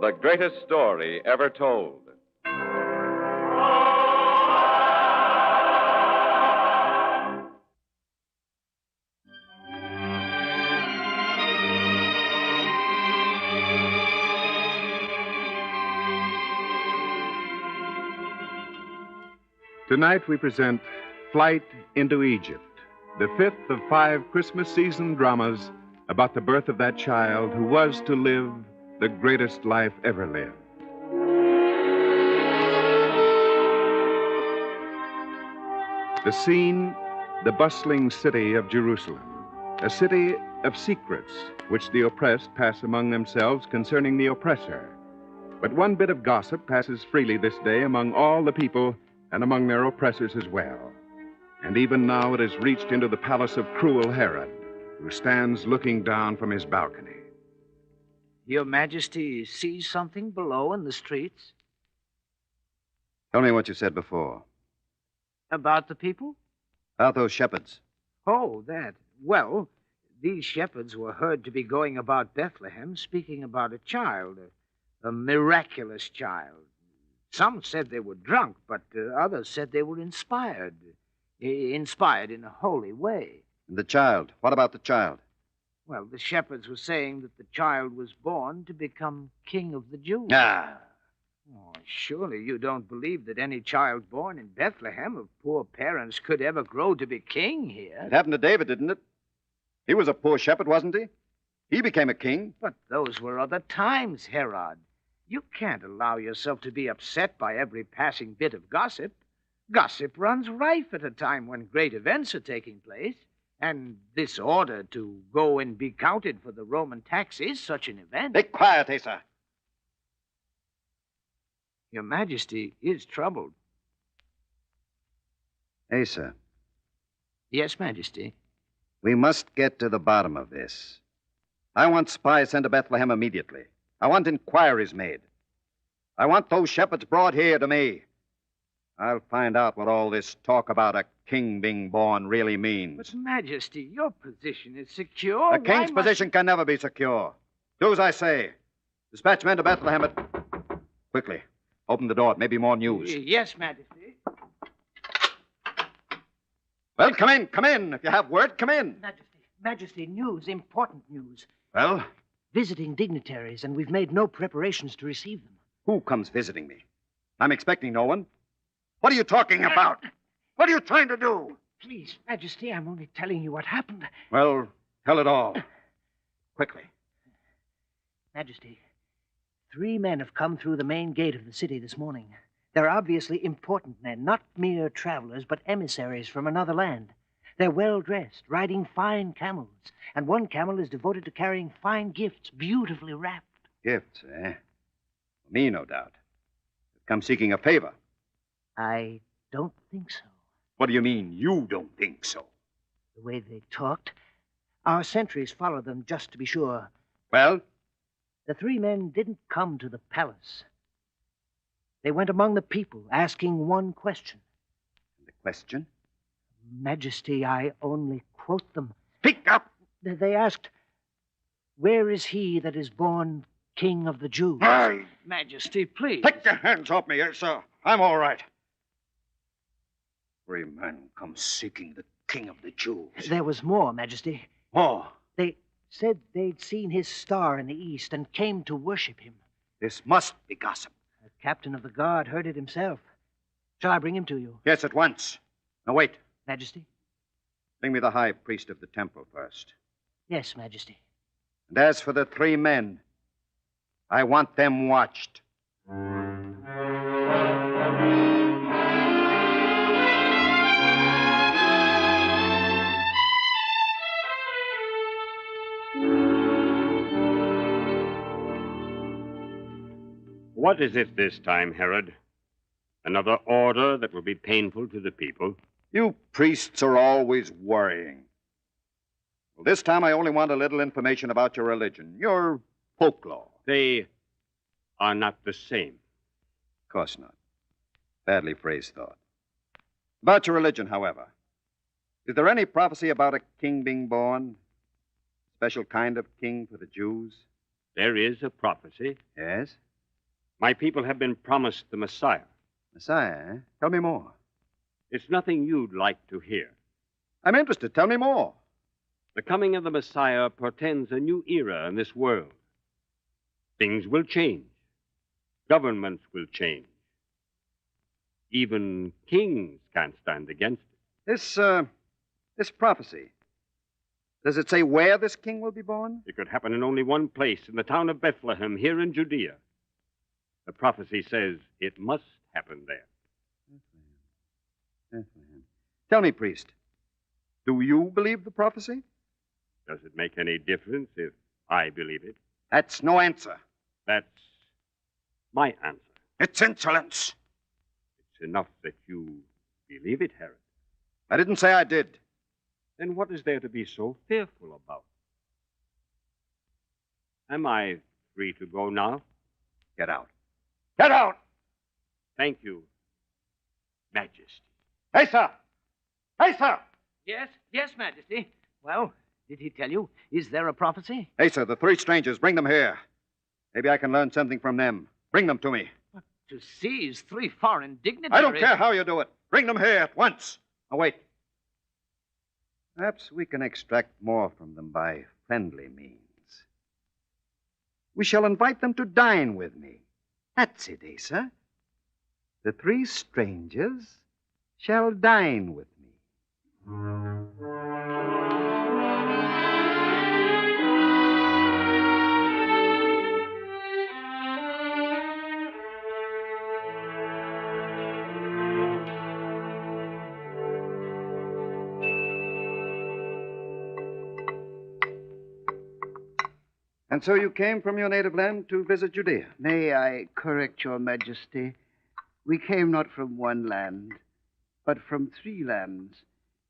The greatest story ever told. Tonight we present Flight into Egypt, the fifth of 5 Christmas season dramas about the birth of that child who was to live the greatest life ever lived. The scene, the bustling city of Jerusalem, a city of secrets which the oppressed pass among themselves concerning the oppressor. But one bit of gossip passes freely this day among all the people and among their oppressors as well. And even now it has reached into the palace of cruel Herod, who stands looking down from his balcony. Your Majesty sees something below in the streets? Tell me what you said before. About the people? About those shepherds. Oh, that. Well, these shepherds were heard to be going about Bethlehem speaking about a child, a miraculous child. Some said they were drunk, but others said they were inspired. Inspired in a holy way. And the child? What about the child? Well, the shepherds were saying that the child was born to become king of the Jews. Ah! Oh, surely you don't believe that any child born in Bethlehem of poor parents could ever grow to be king here? It happened to David, didn't it? He was a poor shepherd, wasn't he? He became a king. But those were other times, Herod. You can't allow yourself to be upset by every passing bit of gossip. Gossip runs rife at a time when great events are taking place. And this order to go and be counted for the Roman tax is such an event. Be quiet, Asa. Your Majesty is troubled. Asa. Yes, Majesty. We must get to the bottom of this. I want spies sent to Bethlehem immediately. I want inquiries made. I want those shepherds brought here to me. I'll find out what all this talk about a king being born really means. But, Majesty, your position is secure. A king's position can never be secure. Do as I say. Dispatch men to Bethlehem at... Quickly. Open the door. It may be more news. Yes, Majesty. Well, come in. Come in. If you have word, come in. Majesty, news. Important news. Well? Visiting dignitaries, and we've made no preparations to receive them. Who comes visiting me? I'm expecting no one. What are you talking about? What are you trying to do? Please, Majesty, I'm only telling you what happened. Well, tell it all. Quickly. Majesty, 3 men have come through the main gate of the city this morning. They're obviously important men, not mere travelers, but emissaries from another land. They're well-dressed, riding fine camels, and one camel is devoted to carrying fine gifts, beautifully wrapped. Gifts, eh? For me, no doubt. They've come seeking a favor. I don't think so. What do you mean, you don't think so? The way they talked. Our sentries followed them just to be sure. Well? The 3 men didn't come to the palace. They went among the people, asking one question. The question? Majesty, I only quote them. Speak up! They asked, "Where is he that is born King of the Jews?" Aye. Majesty, please. Take your hands off me, sir. I'm all right. 3 men come seeking the King of the Jews. There was more, Majesty. More? They said they'd seen his star in the east and came to worship him. This must be gossip. The captain of the guard heard it himself. Shall I bring him to you? Yes, at once. Now, wait. Majesty? Bring me the high priest of the temple first. Yes, Majesty. And as for the 3 men, I want them watched. What is it this time, Herod? Another order that will be painful to the people? You priests are always worrying. Well, this time I only want a little information about your religion, your folklore. They are not the same. Of course not. Badly phrased thought. About your religion, however. Is there any prophecy about a king being born? Special kind of king for the Jews? There is a prophecy. Yes? My people have been promised the Messiah. Messiah, eh? Tell me more. It's nothing you'd like to hear. I'm interested. Tell me more. The coming of the Messiah portends a new era in this world. Things will change. Governments will change. Even kings can't stand against it. This prophecy, does it say where this king will be born? It could happen in only one place, in the town of Bethlehem, here in Judea. The prophecy says it must happen there. Bethlehem. Tell me, priest, do you believe the prophecy? Does it make any difference if I believe it? That's no answer. That's my answer. It's insolence. It's enough that you believe it, Herod. I didn't say I did. Then what is there to be so fearful about? Am I free to go now? Get out. Get out! Thank you, Majesty. Hey, sir! Hey, sir! Yes, Majesty. Well, did he tell you? Is there a prophecy? Hey, sir, the three strangers, bring them here. Maybe I can learn something from them. Bring them to me. To seize 3 foreign dignitaries... I don't care how you do it. Bring them here at once. Now, wait. Perhaps we can extract more from them by friendly means. We shall invite them to dine with me. That's it, Asa. The 3 strangers shall dine with me. And so you came from your native land to visit Judea? May I correct your Majesty? We came not from one land, but from 3 lands,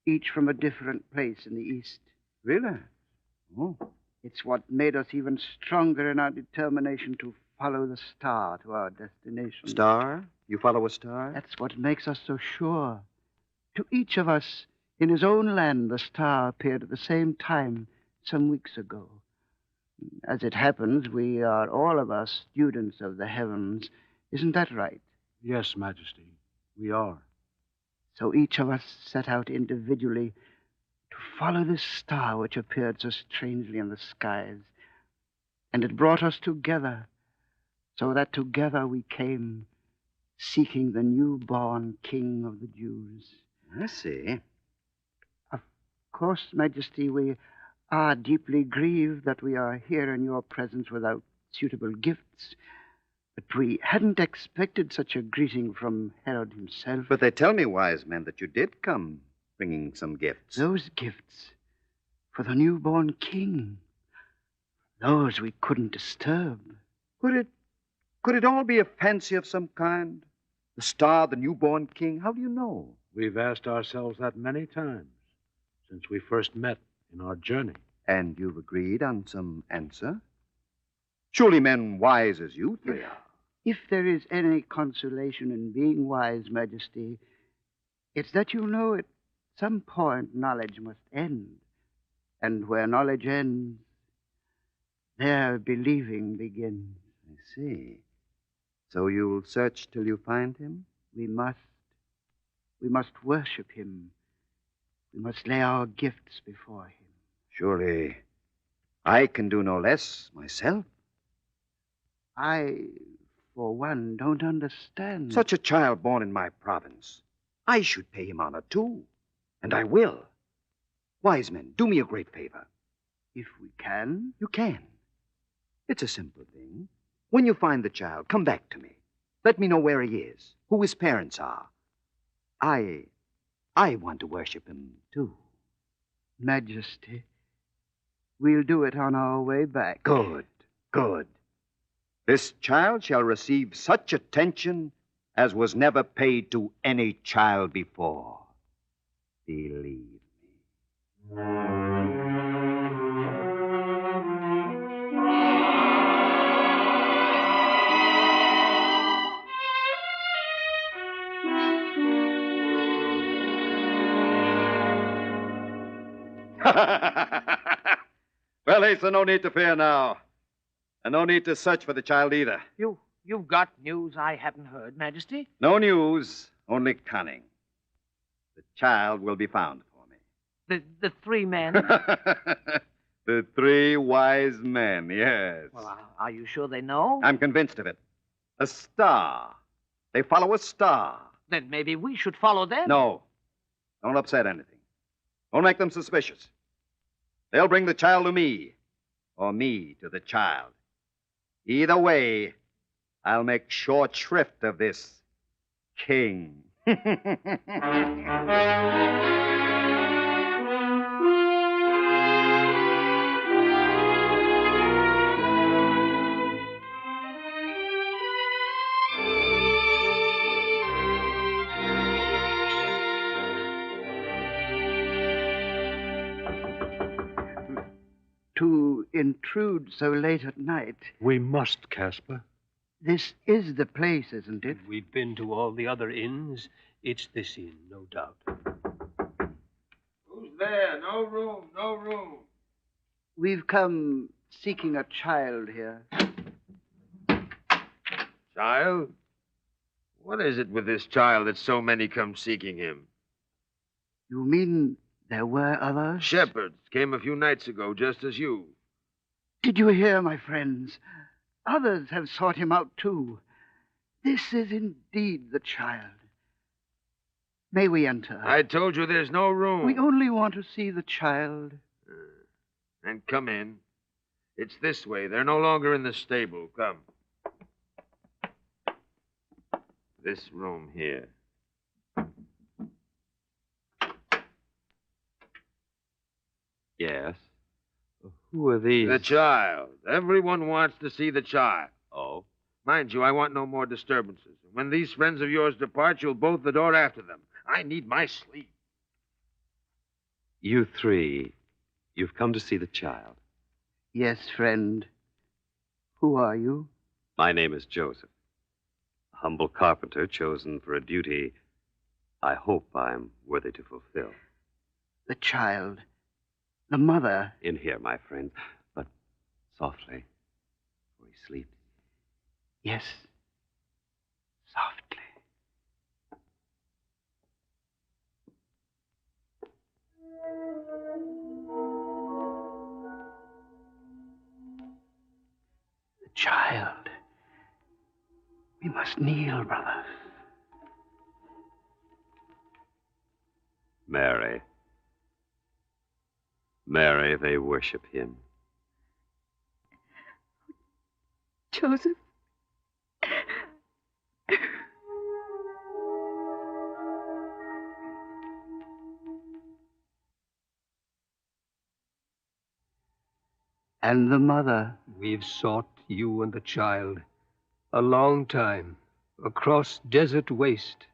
each from a different place in the east. Really? Oh. It's what made us even stronger in our determination to follow the star to our destination. Star? You follow a star? That's what makes us so sure. To each of us, in his own land, the star appeared at the same time some weeks ago. As it happens, we are all of us students of the heavens. Isn't that right? Yes, Majesty, we are. So each of us set out individually to follow this star which appeared so strangely in the skies. And it brought us together, so that together we came, seeking the newborn King of the Jews. I see. Of course, Majesty, we are deeply grieved that we are here in your presence without suitable gifts. But we hadn't expected such a greeting from Herod himself. But they tell me, wise men, that you did come bringing some gifts. Those gifts for the newborn king. Those we couldn't disturb. Could it all be a fancy of some kind? The star, the newborn king? How do you know? We've asked ourselves that many times since we first met in our journey. And you've agreed on some answer? Surely men wise as you 3 are. If there is any consolation in being wise, Majesty, it's that you know at some point knowledge must end. And where knowledge ends, there believing begins. I see. So you'll search till you find him? We must. We must worship him. We must lay our gifts before him. Surely I can do no less myself. I, for one, don't understand. Such a child born in my province. I should pay him honor, too. And I will. Wise men, do me a great favor. If we can? You can. It's a simple thing. When you find the child, come back to me. Let me know where he is, who his parents are. I want to worship him, too. Majesty, we'll do it on our way back. Good, good. This child shall receive such attention as was never paid to any child before. Believe me. Well, Asa, no need to fear now. And no need to search for the child either. You've got news I haven't heard, Majesty? No news, only cunning. The child will be found for me. The 3 men? The 3 wise men, yes. Well, are you sure they know? I'm convinced of it. A star. They follow a star. Then maybe we should follow them. No. Don't upset anything. Don't make them suspicious. They'll bring the child to me, or me to the child. Either way, I'll make short shrift of this king. to intrude so late at night. We must, Caspar. This is the place, isn't it? We've been to all the other inns. It's this inn, no doubt. Who's there? No room, no room. We've come seeking a child here. Child? What is it with this child that so many come seeking him? You mean there were others? Shepherds came a few nights ago, just as you. Did you hear, my friends? Others have sought him out, too. This is indeed the child. May we enter? I told you there's no room. We only want to see the child. Then come in. It's this way. They're no longer in the stable. Come. This room here. Yes. Who are these? The child. Everyone wants to see the child. Oh? Mind you, I want no more disturbances. When these friends of yours depart, you'll bolt the door after them. I need my sleep. You three, you've come to see the child. Yes, friend. Who are you? My name is Joseph. A humble carpenter chosen for a duty I hope I'm worthy to fulfill. The child. The mother. In here, my friend, but softly, for he sleeps. Yes. Softly. The child. We must kneel, brothers. Mary. Mary, they worship him. Joseph. And the mother. We've sought you and the child a long time, across desert waste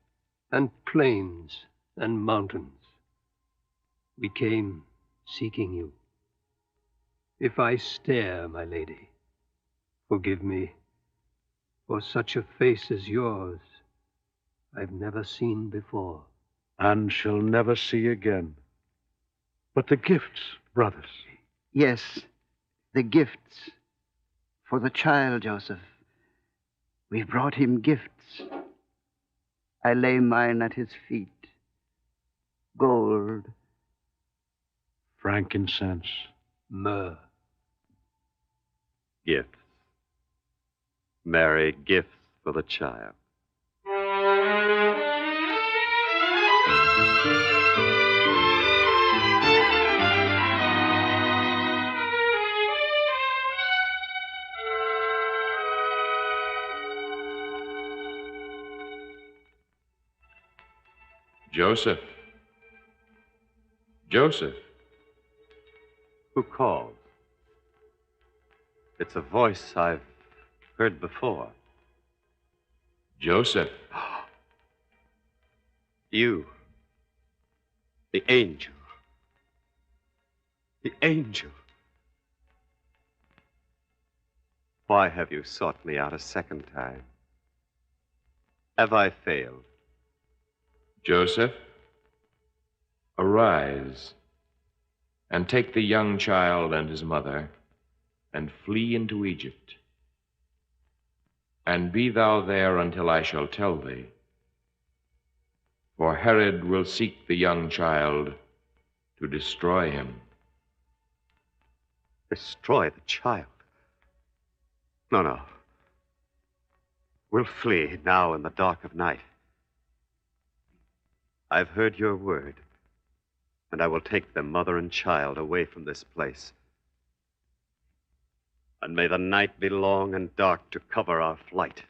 and plains and mountains. We came seeking you. If I stare, my lady, forgive me, for such a face as yours I've never seen before. And shall never see again. But the gifts, brothers. Yes, the gifts. For the child, Joseph. We've brought him gifts. I lay mine at his feet. Gold. Frankincense. Myrrh. Gifts. Mary, gifts for the child. Joseph. Joseph. Who calls? It's a voice I've heard before. Joseph. You. The angel. The angel. Why have you sought me out a second time? Have I failed? Joseph, arise and take the young child and his mother and flee into Egypt. And be thou there until I shall tell thee. For Herod will seek the young child to destroy him. Destroy the child? No. We'll flee now in the dark of night. I've heard your word, and I will take them, mother and child, away from this place. And may the night be long and dark to cover our flight.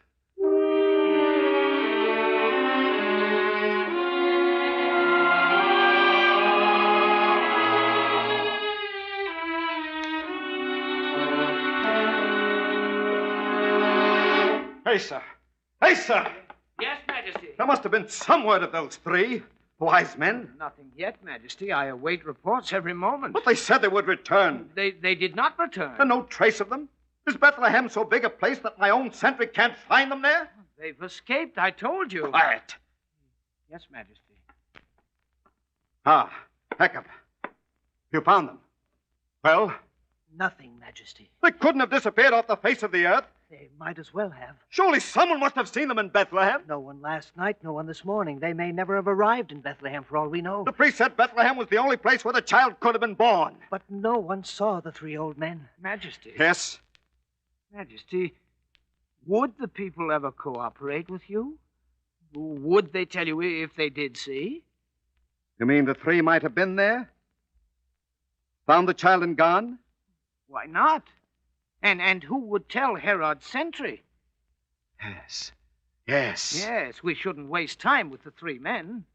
Hey, sir. Hey, sir. Yes, Majesty. There must have been some word of those three. Wise men? Nothing yet, Majesty. I await reports every moment. But they said they would return. They did not return. There's no trace of them. Is Bethlehem so big a place that my own sentry can't find them there? They've escaped, I told you. Quiet. Yes, Majesty. Ah, Jacob. You found them. Well? Nothing, Majesty. They couldn't have disappeared off the face of the earth. They might as well have. Surely someone must have seen them in Bethlehem. No one last night, no one this morning. They may never have arrived in Bethlehem, for all we know. The priest said Bethlehem was the only place where the child could have been born. But no one saw the three old men. Majesty. Yes? Majesty, would the people ever cooperate with you? Would they tell you if they did see? You mean the three might have been there? Found the child and gone? Why not? And who would tell Herod's sentry? Yes. Yes. Yes, we shouldn't waste time with the three men.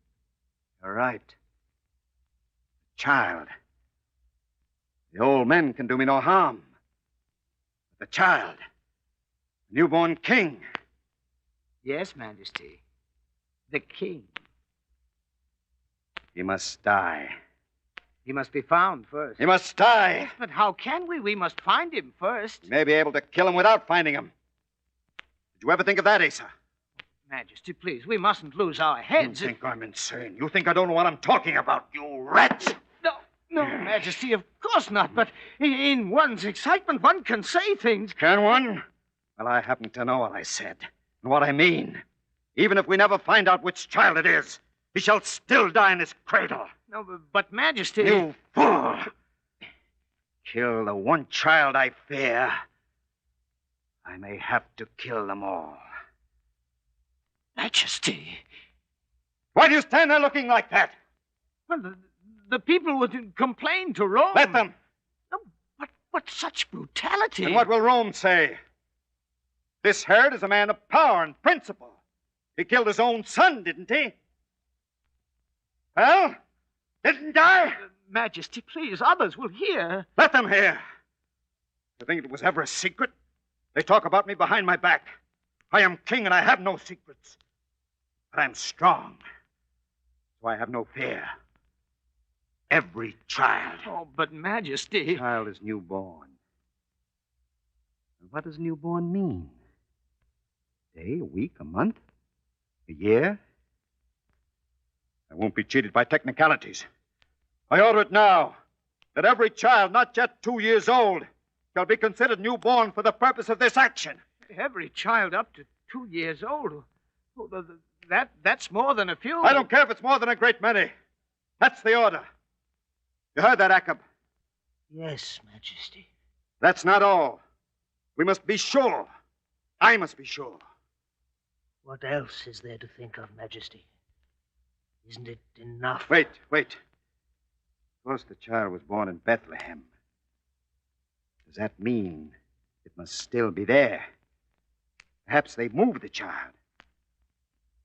You're right. The child. The old men can do me no harm. But the child. The newborn king. Yes, Majesty. The king. He must die. He must be found first. He must die. Yes, but how can we? We must find him first. You may be able to kill him without finding him. Did you ever think of that, Asa? Majesty, please, we mustn't lose our heads. You think I'm insane? You think I don't know what I'm talking about, you rat? No, Majesty, of course not. But in one's excitement, one can say things. Can one? Well, I happen to know what I said and what I mean. Even if we never find out which child it is, he shall still die in his cradle. No, but Majesty... You fool! Kill the one child I fear. I may have to kill them all. Majesty... Why do you stand there looking like that? Well, the people would complain to Rome. Let them. No, but such brutality. And what will Rome say? This Herod is a man of power and principle. He killed his own son, didn't he? Well, didn't I? Majesty, please, others will hear. Let them hear. You think it was ever a secret? They talk about me behind my back. I am king and I have no secrets. But I'm strong. So I have no fear. Every child. Oh, but Majesty... The child is newborn. And what does newborn mean? A day, a week, a month? A year? I won't be cheated by technicalities. I order it now that every child not yet 2 years old shall be considered newborn for the purpose of this action. Every child up to 2 years old? Oh, that's more than a few. I don't care if it's more than a great many. That's the order. You heard that, Jacob? Yes, Majesty. That's not all. We must be sure. I must be sure. What else is there to think of, Majesty? Isn't it enough? Wait. Of course, the child was born in Bethlehem. Does that mean it must still be there? Perhaps they moved the child.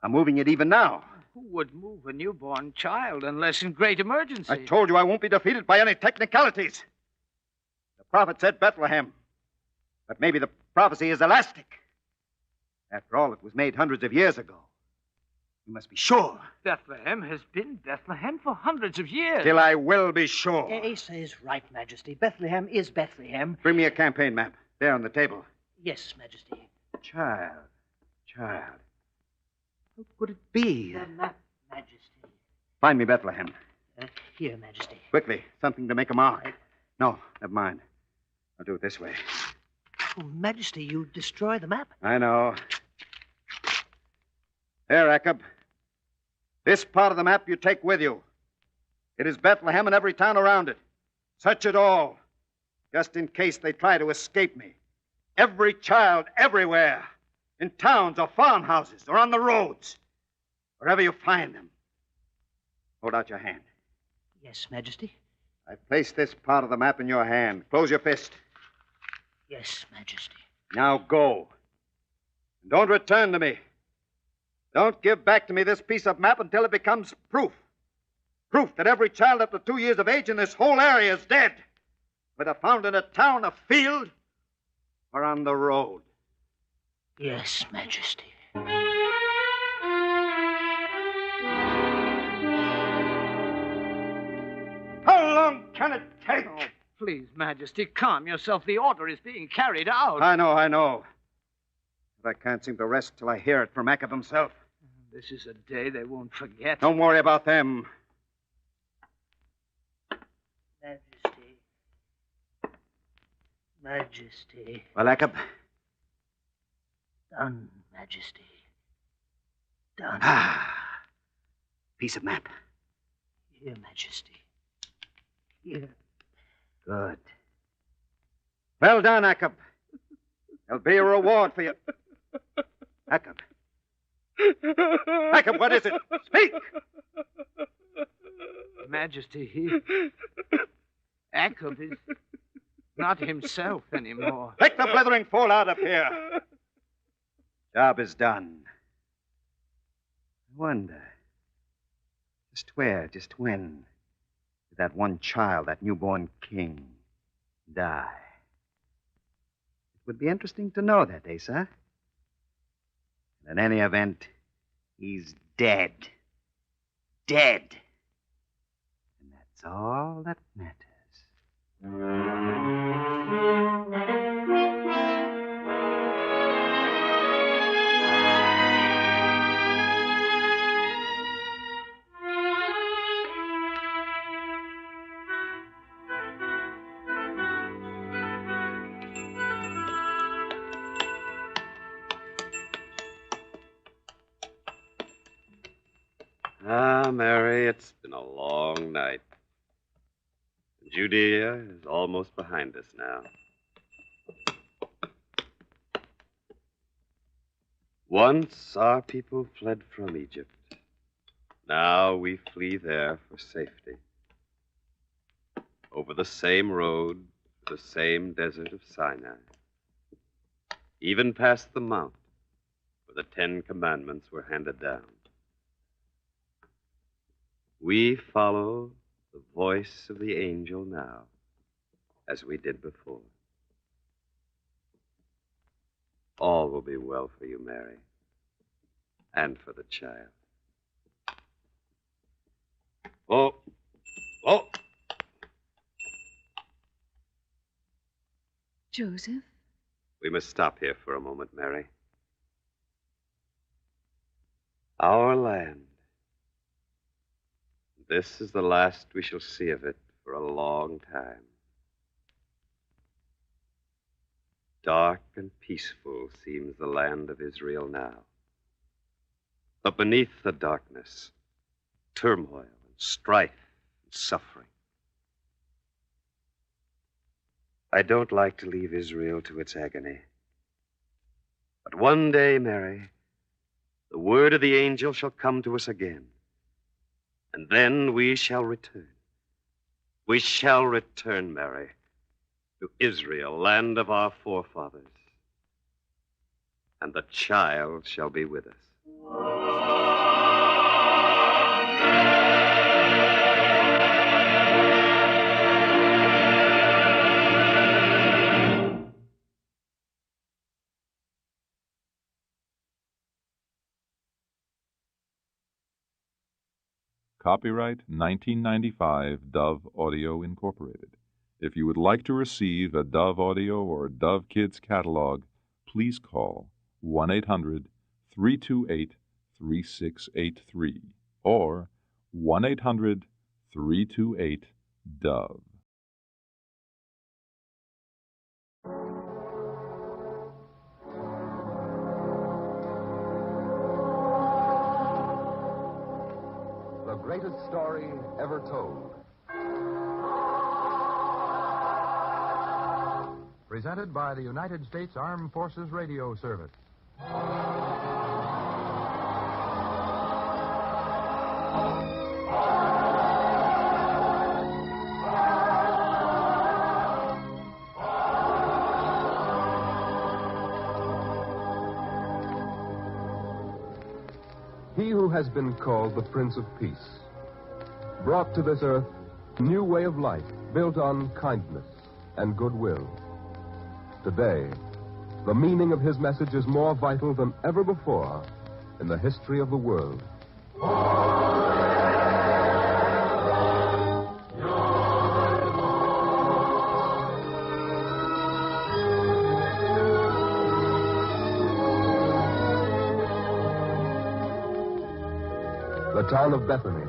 Are moving it even now. Who would move a newborn child unless in great emergency? I told you I won't be defeated by any technicalities. The prophet said Bethlehem. But maybe the prophecy is elastic. After all, it was made hundreds of years ago. We must be sure. Bethlehem has been Bethlehem for hundreds of years. Till I will be sure. Asa is right, Majesty. Bethlehem is Bethlehem. Bring me a campaign map. There on the table. Yes, Majesty. Child. Who could it be? The map, Majesty. Find me Bethlehem. Here, Majesty. Quickly. Something to make a mark. No, never mind. I'll do it this way. Oh, Majesty, you destroy the map. I know. There, Jacob. This part of the map you take with you. It is Bethlehem and every town around it. Search it all, just in case they try to escape me. Every child, everywhere. In towns or farmhouses or on the roads. Wherever you find them. Hold out your hand. Yes, Majesty. I place this part of the map in your hand. Close your fist. Yes, Majesty. Now go. And don't return to me. Don't give back to me this piece of map until it becomes proof. Proof that every child up to 2 years of age in this whole area is dead. Whether found in a town, a field, or on the road. Yes, Majesty. gonna take? Oh, please, Majesty, calm yourself. The order is being carried out. I know. But I can't seem to rest till I hear it from Jacob himself. This is a day they won't forget. Don't worry about them. Majesty. Well, Jacob? Done, Majesty. Done. Piece of map. Here, Majesty. Here. Good. Well done, Jacob. There'll be a reward for you. Jacob. Jacob, what is it? Speak! Majesty, Jacob is not himself anymore. Take the blithering fool out of here. Job is done. I wonder, just where, just when, did that one child, that newborn king, die? It would be interesting to know that, Asa. In any event, he's dead. Dead. And that's all that matters. Ah, Mary, it's been a long night. Judea is almost behind us now. Once our people fled from Egypt. Now we flee there for safety. Over the same road, the same desert of Sinai. Even past the mount where the 10 Commandments were handed down. We follow the voice of the angel now, as we did before. All will be well for you, Mary, and for the child. Oh. Joseph? We must stop here for a moment, Mary. Our land. This is the last we shall see of it for a long time. Dark and peaceful seems the land of Israel now. But beneath the darkness, turmoil and strife and suffering. I don't like to leave Israel to its agony. But one day, Mary, the word of the angel shall come to us again. And then we shall return. We shall return, Mary, to Israel, land of our forefathers. And the child shall be with us. Copyright 1995 Dove Audio Incorporated. If you would like to receive a Dove Audio or Dove Kids catalog, please call 1-800-328-3683 or 1-800-328-DOVE. The greatest story ever told. Presented by the United States Armed Forces Radio Service. He who has been called the Prince of Peace brought to this earth a new way of life built on kindness and goodwill. Today, the meaning of his message is more vital than ever before in the history of the world. town of Bethany.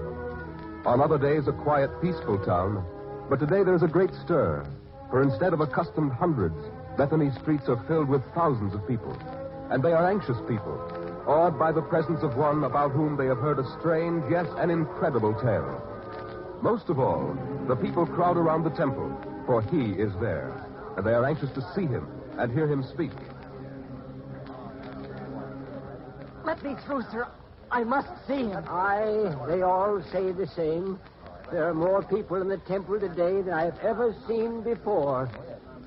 On other days, a quiet, peaceful town. But today there's a great stir. For instead of accustomed hundreds, Bethany's streets are filled with thousands of people. And they are anxious people, awed by the presence of one about whom they have heard a strange, yes, an incredible tale. Most of all, the people crowd around the temple, for he is there. And they are anxious to see him and hear him speak. Let me through, sir. I must see him. Aye, they all say the same. There are more people in the temple today than I have ever seen before.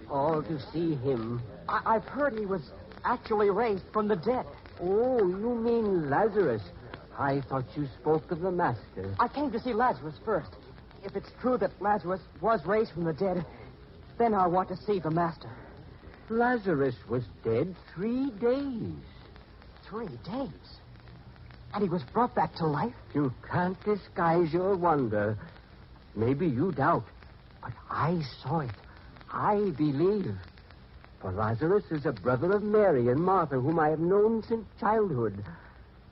All to see him. I've heard he was actually raised from the dead. Oh, you mean Lazarus. I thought you spoke of the master. I came to see Lazarus first. If it's true that Lazarus was raised from the dead, then I want to see the master. Lazarus was dead 3 days. 3 days? And he was brought back to life? You can't disguise your wonder. Maybe you doubt, but I saw it. I believe. For Lazarus is a brother of Mary and Martha, whom I have known since childhood.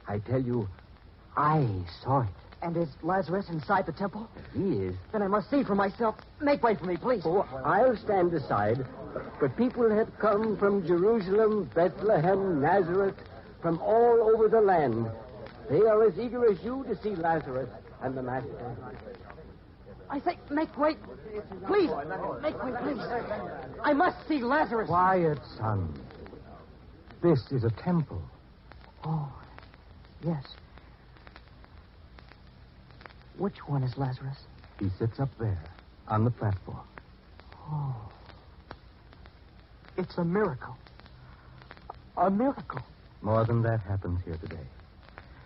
I tell you, I saw it. And is Lazarus inside the temple? He is. Then I must see for myself. Make way for me, please. Oh, I'll stand aside. But people have come from Jerusalem, Bethlehem, Nazareth, from all over the land. They are as eager as you to see Lazarus and the master. I say, make way. Please, make way, please. I must see Lazarus. Quiet, son. This is a temple. Oh, yes. Which one is Lazarus? He sits up there, on the platform. Oh. It's a miracle. A miracle. More than that happens here today.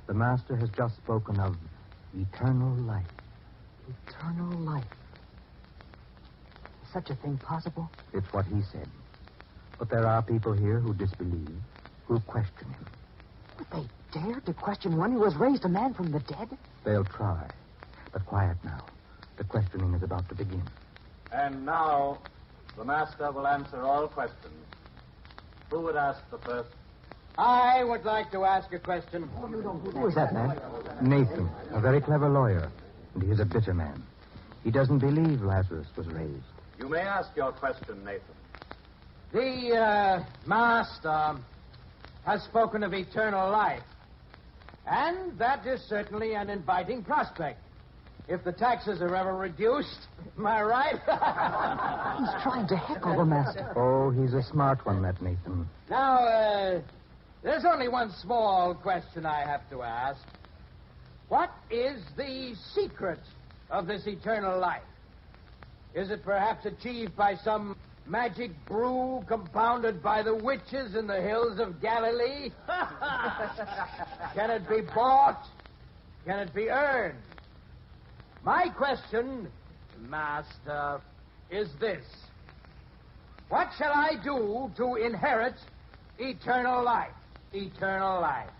The Master has just spoken of eternal life. Eternal life. Is such a thing possible? It's what he said. But there are people here who disbelieve, who question him. Would they dare to question one who was raised a man from the dead? They'll try. But quiet now. The questioning is about to begin. And now, the Master will answer all questions. Who would ask the first? I would like to ask a question. Who is that man? Nathan, a very clever lawyer. And he is a bitter man. He doesn't believe Lazarus was raised. You may ask your question, Nathan. The Master has spoken of eternal life. And that is certainly an inviting prospect. If the taxes are ever reduced, am I right? He's trying to heckle the Master. Oh, he's a smart one, that Nathan. Now, there's only one small question I have to ask. What is the secret of this eternal life? Is it perhaps achieved by some magic brew compounded by the witches in the hills of Galilee? Can it be bought? Can it be earned? My question, Master, is this. What shall I do to inherit eternal life? Eternal life.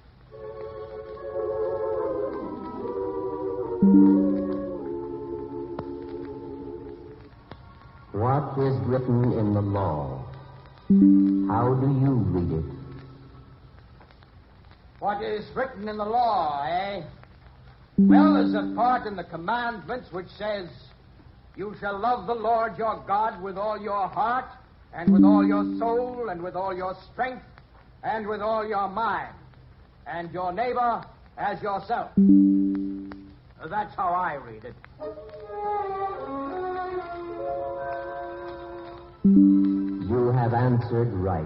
What is written in the law? How do you read it? What is written in the law, eh? Well, there's a part in the commandments which says, you shall love the Lord your God with all your heart, and with all your soul, and with all your strength, and with all your mind, and your neighbor as yourself. That's how I read it. You have answered right.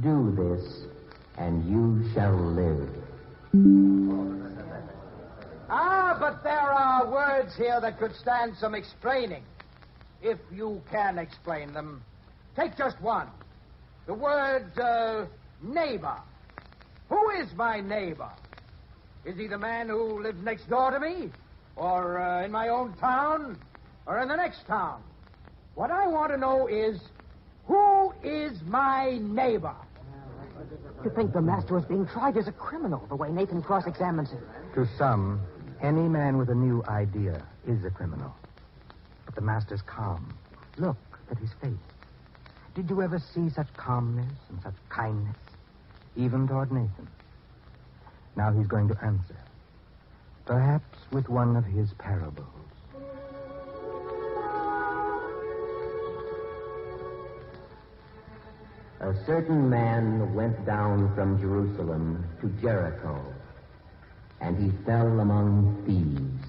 Do this, and you shall live. But there are words here that could stand some explaining, if you can explain them. Take just one. The word, neighbor. Who is my neighbor? Is he the man who lives next door to me? Or in my own town? Or in the next town? What I want to know is, who is my neighbor? To think the Master was being tried as a criminal, the way Nathan cross-examines him. To some, any man with a new idea is a criminal. But the Master's calm. Look at his face. Did you ever see such calmness and such kindness, even toward Nathan? Now he's going to answer. Perhaps with one of his parables. A certain man went down from Jerusalem to Jericho, and he fell among thieves.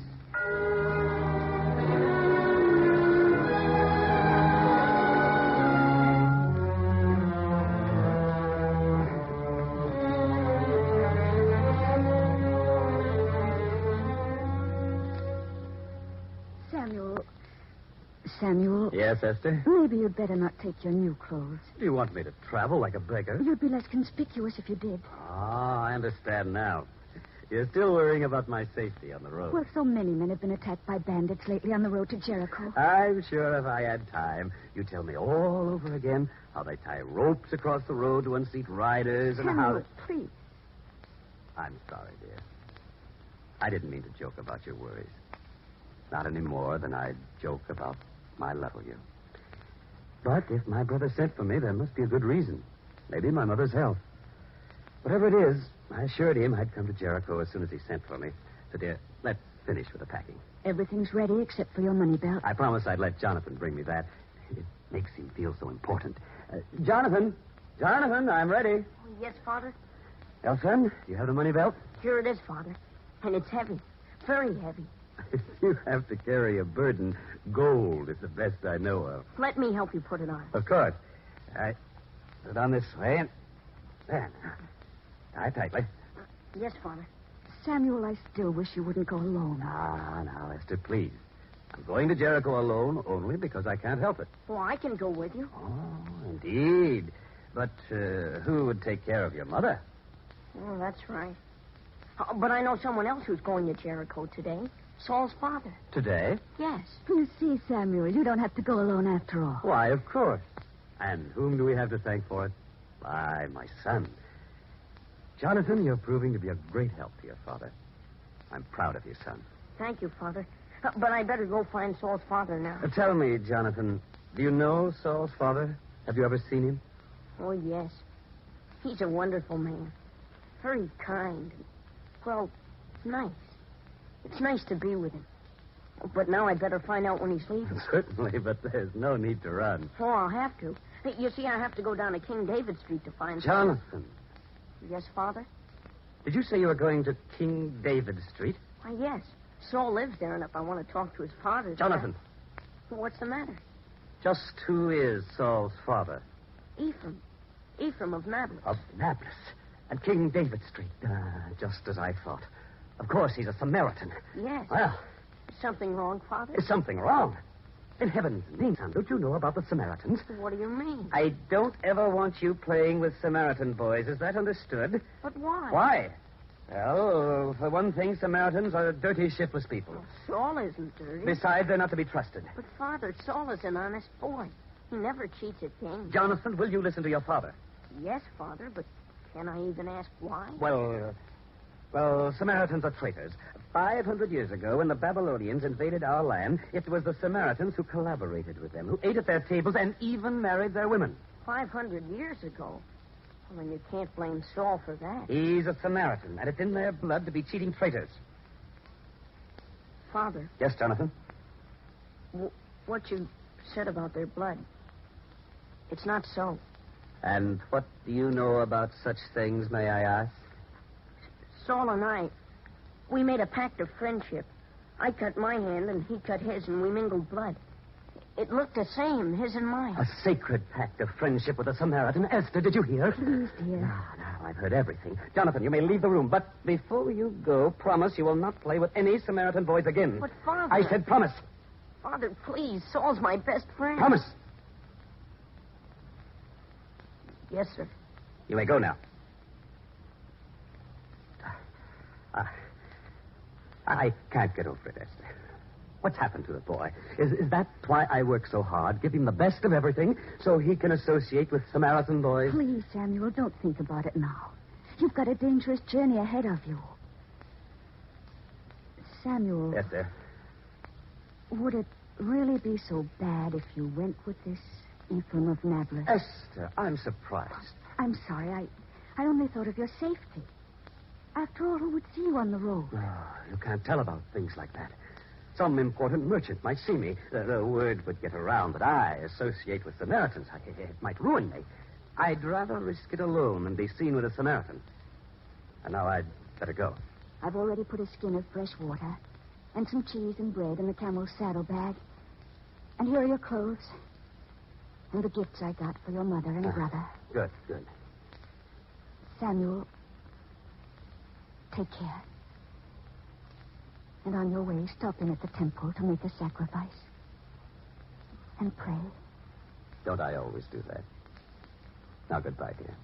Samuel. Yes, Esther? Maybe you'd better not take your new clothes. Do you want me to travel like a beggar? You'd be less conspicuous if you did. Ah, I understand now. You're still worrying about my safety on the road. Well, so many men have been attacked by bandits lately on the road to Jericho. I'm sure if I had time, you'd tell me all over again how they tie ropes across the road to unseat riders and how... Samuel, please. I'm sorry, dear. I didn't mean to joke about your worries. Not any more than I'd joke about my love of you. But if my brother sent for me, there must be a good reason. Maybe my mother's health. Whatever it is, I assured him I'd come to Jericho as soon as he sent for me. So, dear, let's finish with the packing. Everything's ready except for your money belt. I promised I'd let Jonathan bring me that. It makes him feel so important. Jonathan, I'm ready. Yes, Father? Elson, do you have the money belt? Here it is, Father. And it's heavy. Very heavy. If you have to carry a burden, gold is the best I know of. Let me help you put it on. Of course. I put it on this way and there. Tie tightly. Yes, Father. Samuel, I still wish you wouldn't go alone. Now, Esther, please. I'm going to Jericho alone only because I can't help it. Well, I can go with you. Oh, indeed. But who would take care of your mother? Oh, that's right. But I know someone else who's going to Jericho today. Saul's father. Today? Yes. You see, Samuel, you don't have to go alone after all. Why, of course. And whom do we have to thank for it? Why, my son. Jonathan, you're proving to be a great help to your father. I'm proud of you, son. Thank you, Father. But I better go find Saul's father now. Tell me, Jonathan, do you know Saul's father? Have you ever seen him? Oh, yes. He's a wonderful man. Very kind. Well, nice. It's nice to be with him. But now I'd better find out when he's leaving. Certainly, but there's no need to run. Oh, I'll have to. You see, I have to go down to King David Street to find Jonathan. Yes, Father? Did you say you were going to King David Street? Why, yes. Saul lives there, and if I want to talk to his father... Jonathan. What's the matter? Just who is Saul's father? Ephraim. Ephraim of Nablus. Of Nablus. And King David Street. Just as I thought. Of course, he's a Samaritan. Yes. Well... Is something wrong, Father? Is something wrong? In heaven's name, son, don't you know about the Samaritans? What do you mean? I don't ever want you playing with Samaritan boys. Is that understood? But why? Why? Well, for one thing, Samaritans are dirty, shiftless people. Well, Saul isn't dirty. Besides, they're not to be trusted. But, Father, Saul is an honest boy. He never cheats at games. Jonathan, will you listen to your father? Yes, Father, but can I even ask why? Well, Samaritans are traitors. 500 years ago, when the Babylonians invaded our land, it was the Samaritans who collaborated with them, who ate at their tables and even married their women. 500 years ago? Well, then you can't blame Saul for that. He's a Samaritan, and it's in their blood to be cheating traitors. Father. Yes, Jonathan? What you said about their blood, it's not so. And what do you know about such things, may I ask? Saul and I, we made a pact of friendship. I cut my hand and he cut his, and we mingled blood. It looked the same, his and mine. A sacred pact of friendship with a Samaritan. Esther, did you hear? Please, dear. No, I've heard everything. Jonathan, you may leave the room, but before you go, promise you will not play with any Samaritan boys again. But, Father... I said promise. Father, please. Saul's my best friend. Promise. Yes, sir. You may go now. I can't get over it, Esther. What's happened to the boy? Is that why I work so hard? Give him the best of everything so he can associate with Samaritan boys? Please, Samuel, don't think about it now. You've got a dangerous journey ahead of you. Samuel. Yes, sir. Would it really be so bad if you went with this Ephraim of Nablus? Esther, I'm surprised. I'm sorry. I only thought of your safety. After all, who would see you on the road? Oh, you can't tell about things like that. Some important merchant might see me. The word would get around that I associate with Samaritans. It might ruin me. I'd rather risk it alone than be seen with a Samaritan. And now I'd better go. I've already put a skin of fresh water and some cheese and bread in the camel's saddlebag. And here are your clothes and the gifts I got for your mother and brother. Good, good. Samuel, take care. And on your way, stop in at the temple to make a sacrifice. And pray. Don't I always do that? Now, goodbye, dear.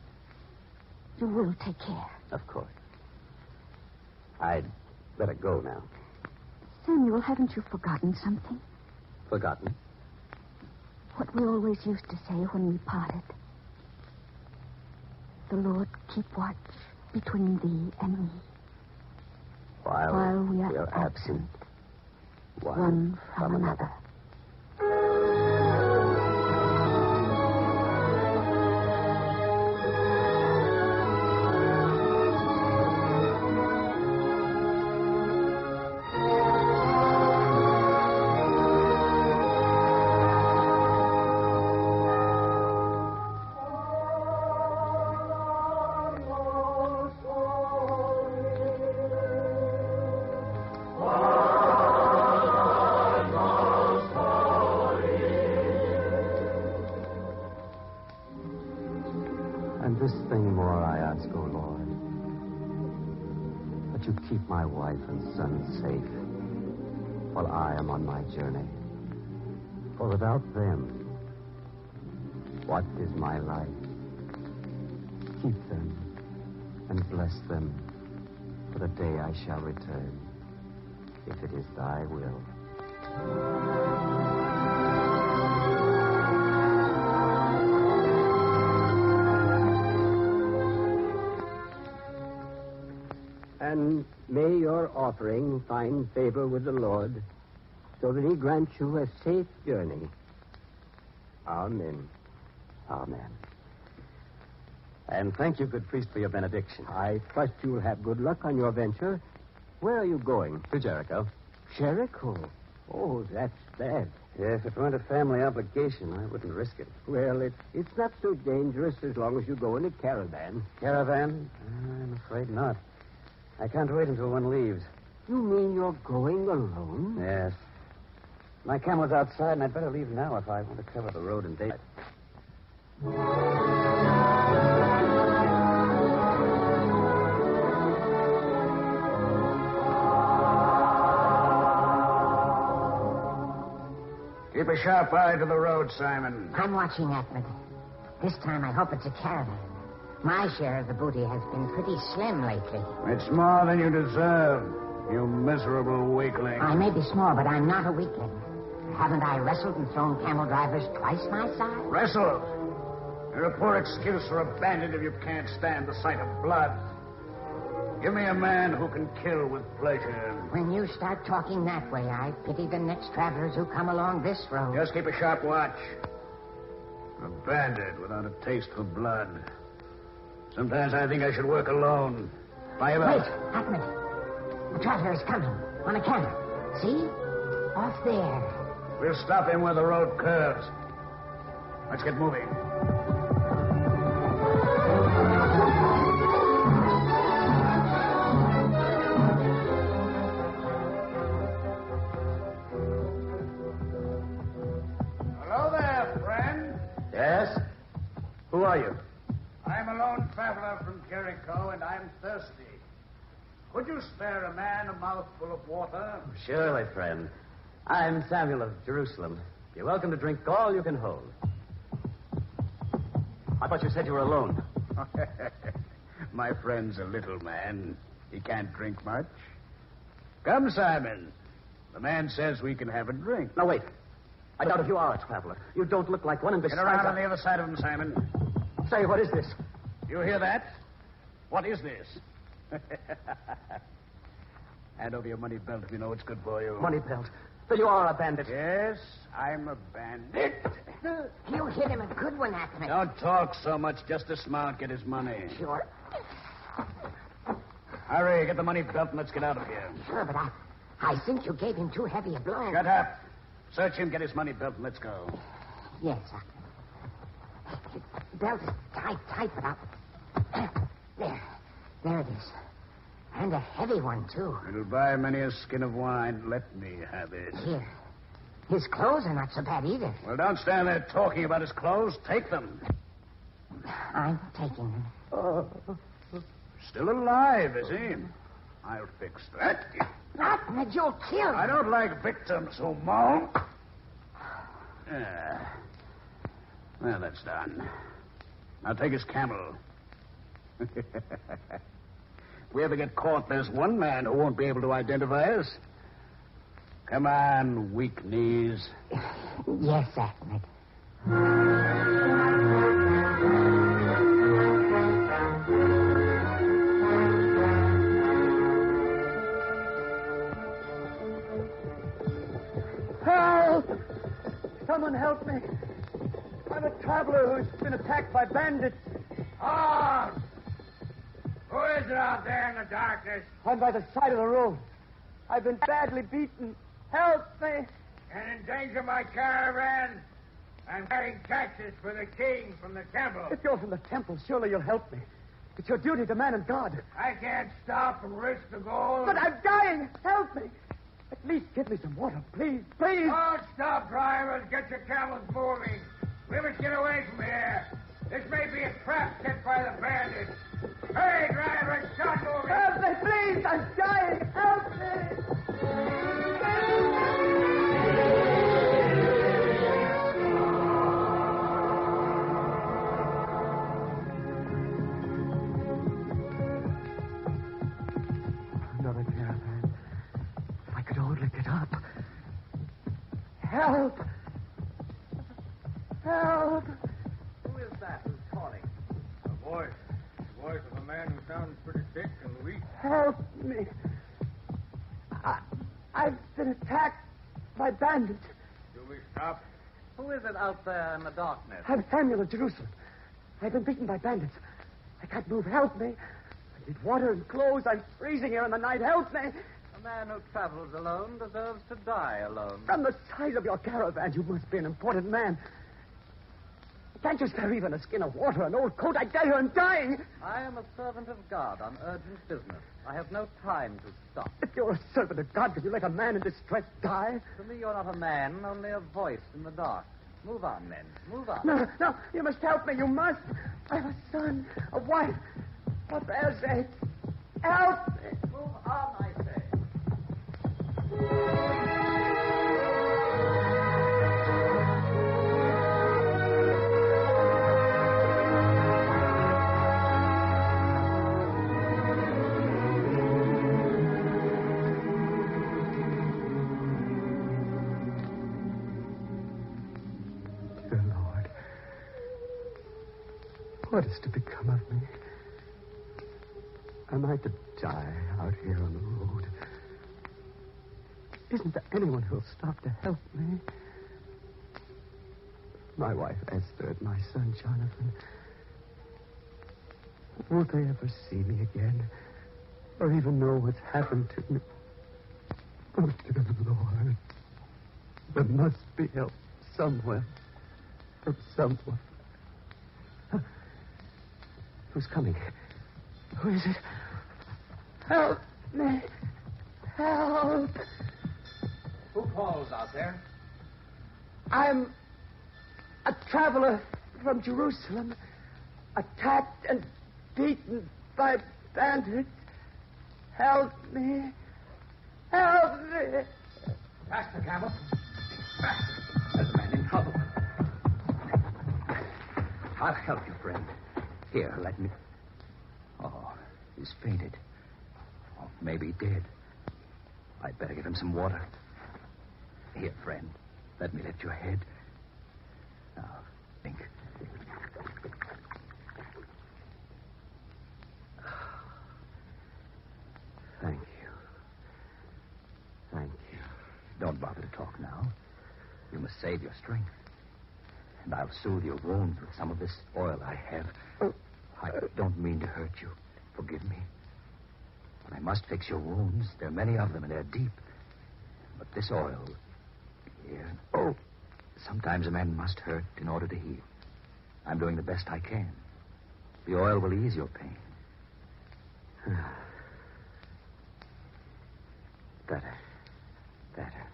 You will take care. Of course. I'd better go now. Samuel, haven't you forgotten something? Forgotten? What we always used to say when we parted. The Lord keep watch between thee and me. While we are absent, one from another. And this thing more I ask, O Lord, that you keep my wife and son safe while I am on my journey. For without them, what is my life? Keep them and bless them for the day I shall return, if it is thy will. And may your offering find favor with the Lord, so that he grants you a safe journey. Amen. Amen. And thank you, good priest, for your benediction. I trust you'll have good luck on your venture. Where are you going? To Jericho. Jericho? Oh, that's bad. Yes, if it weren't a family obligation, I wouldn't risk it. Well, it's not so dangerous as long as you go in a caravan. Caravan? I'm afraid not. I can't wait until one leaves. You mean you're going alone? Yes. My camel's outside, and I'd better leave now if I want to cover the road in daylight. Keep a sharp eye to the road, Simon. I'm watching, Atwood. This time I hope it's a caravan. My share of the booty has been pretty slim lately. It's more than you deserve, you miserable weakling. I may be small, but I'm not a weakling. Haven't I wrestled and thrown camel drivers twice my size? Wrestled? You're a poor excuse for a bandit if you can't stand the sight of blood. Give me a man who can kill with pleasure. When you start talking that way, I pity the next travelers who come along this road. Just keep a sharp watch. A bandit without a taste for blood. Sometimes I think I should work alone. Wait, Atwood. The traveler is coming on a camel. See? Off there. We'll stop him where the road curves. Let's get moving. Hello there, friend. Yes? Who are you? I'm a lone traveler from Jericho, and I'm thirsty. Could you spare a man a mouthful of water? Surely, friend. I'm Samuel of Jerusalem. You're welcome to drink all you can hold. I thought you said you were alone. My friend's a little man. He can't drink much. Come, Simon. The man says we can have a drink. Now, wait. I doubt if you are a traveler. You don't look like one, and besides... Get around on the other side of him, Simon. Say, what is this? You hear that? What is this? Hand over your money belt if you know it's good for you. Money belt? So you are a bandit? Yes, I'm a bandit. You hit him a good one, Atwood. Don't talk so much. Just dismount, get his money. Sure. Hurry, get the money belt and let's get out of here. Sure, but I think you gave him too heavy a blow. Shut up. Search him, get his money belt, and let's go. Yes, sir. The belt is tight, but I'll... There it is. And a heavy one, too. It'll buy many a skin of wine. Let me have it. Here. His clothes are not so bad either. Well, don't stand there talking about his clothes. Take them. I'm taking them. Oh. Still alive, is he? I'll fix that. Not you'll kill him. I don't like victims who moan. Well, that's done. Now take his camel. If we ever get caught, there's one man who won't be able to identify us. Come on, weak knees. Yes, Ahmed. Help! Someone help me. I'm a traveler who's been attacked by bandits. Ah! Who is it out there in the darkness? I'm by the side of the road. I've been badly beaten. Help me. And endanger my caravan. I'm carrying taxes for the king from the temple. If you're from the temple, surely you'll help me. It's your duty to man and God. I can't stop and risk the gold. But I'm dying. Help me. At least give me some water, please, please. Don't stop, drivers. Get your camels moving. We must get away from here. This may be a trap set by the bandits. Hurry, drivers. Start moving. Help me, please. I'm dying. Help me. Another caravan. If I could only get up. Help. Help. Who is that who's calling? A voice. The voice of a man who sounds pretty sick and weak. Help me. I've been attacked by bandits. Do we stop? Who is it out there in the darkness? I'm Samuel of Jerusalem. I've been beaten by bandits. I can't move. Help me. I need water and clothes. I'm freezing here in the night. Help me. A man who travels alone deserves to die alone. From the size of your caravan, you must be an important man. Can't you spare even a skin of water, an old coat? I tell you, I'm dying. I am a servant of God on urgent business. I have no time to stop. If you're a servant of God, could you let a man in distress die? To me, you're not a man, only a voice in the dark. Move on, men. Move on. No, you must help me. You must. I have a son, a wife. For their sake, help me. Move on, I say. What is to become of me? Am I to die out here on the road? Isn't there anyone who'll stop to help me? My wife Esther and my son Jonathan. Will they ever see me again? Or even know what's happened to me? Oh, dear Lord. There must be help somewhere. From someone. Who's coming? Who is it? Help me. Help. Who calls out there? I'm a traveler from Jerusalem, attacked and beaten by bandits. Help me. Help me. Faster, camel. Faster. There's a man in trouble. I'll help you, friend. Here, let me... Oh, he's fainted. Oh, maybe dead. I'd better give him some water. Here, friend. Let me lift your head. Now, think. Thank you. Thank you. Don't bother to talk now. You must save your strength. And I'll soothe your wounds with some of this oil I have. I don't mean to hurt you. Forgive me. I must fix your wounds. There are many of them, and they're deep. But this oil... Here... Oh! Sometimes a man must hurt in order to heal. I'm doing the best I can. The oil will ease your pain. Better. Better.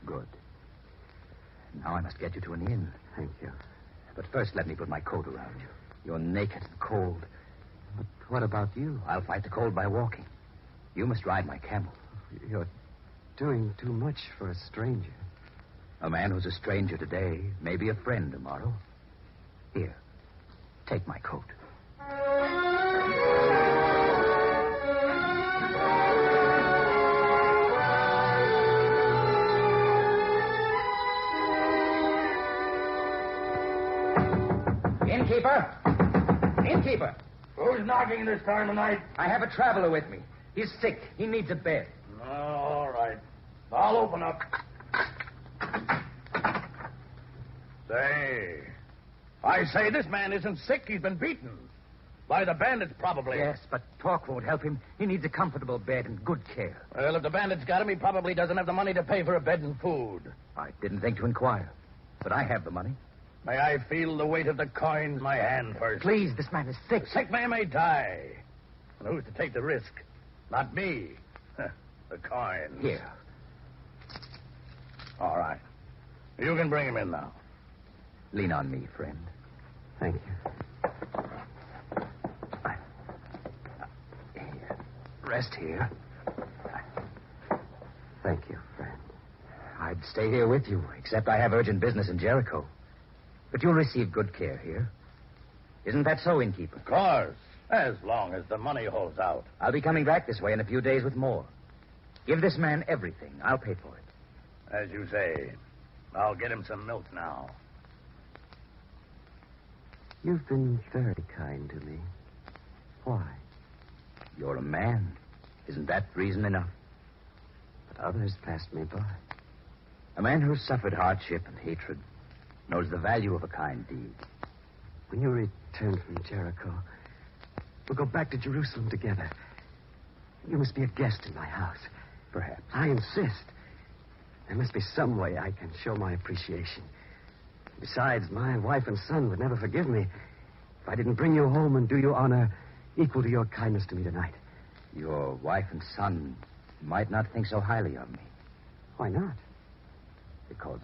Good. Now I must get you to an inn. Thank you. But first, let me put my coat around you. You're naked and cold. But what about you? I'll fight the cold by walking. You must ride my camel. You're doing too much for a stranger. A man who's a stranger today may be a friend tomorrow. Here, take my coat. Innkeeper! Innkeeper! Who's knocking this time of night? I have a traveler with me. He's sick. He needs a bed. All right. I'll open up. I say, this man isn't sick. He's been beaten. By the bandits, probably. Yes, but talk won't help him. He needs a comfortable bed and good care. Well, if the bandits got him, he probably doesn't have the money to pay for a bed and food. I didn't think to inquire, but I have the money. May I feel the weight of the coin in my hand first? Please, this man is sick. The sick man may die. And who's to take the risk? Not me. The coin. Here. All right. You can bring him in now. Lean on me, friend. Thank you. Here. Rest here. Thank you, friend. I'd stay here with you, except I have urgent business in Jericho. But you'll receive good care here. Isn't that so, innkeeper? Of course. As long as the money holds out. I'll be coming back this way in a few days with more. Give this man everything. I'll pay for it. As you say. I'll get him some milk now. You've been very kind to me. Why? You're a man. Isn't that reason enough? But others passed me by. A man who's suffered hardship and hatred knows the value of a kind deed. When you return from Jericho, we'll go back to Jerusalem together. You must be a guest in my house. Perhaps. I insist. There must be some way I can show my appreciation. Besides, my wife and son would never forgive me if I didn't bring you home and do you honor equal to your kindness to me tonight. Your wife and son might not think so highly of me. Why not? Because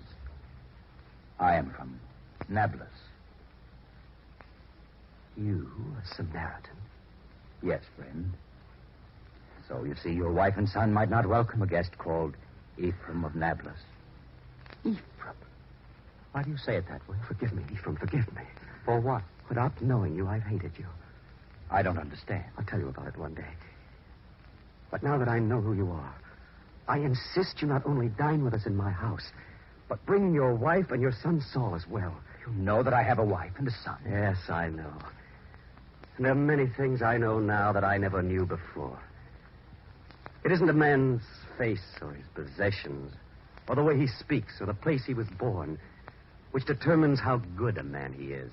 I am from Nablus. You, a Samaritan? Yes, friend. So, you see, your wife and son might not welcome a guest called Ephraim of Nablus. Ephraim? Why do you say it that way? Forgive me, Ephraim, forgive me. For what? Without knowing you, I've hated you. I don't understand. I'll tell you about it one day. But now that I know who you are, I insist you not only dine with us in my house, but bring your wife and your son Saul as well. You know that I have a wife and a son. Yes, I know. And there are many things I know now that I never knew before. It isn't a man's face or his possessions or the way he speaks or the place he was born which determines how good a man he is.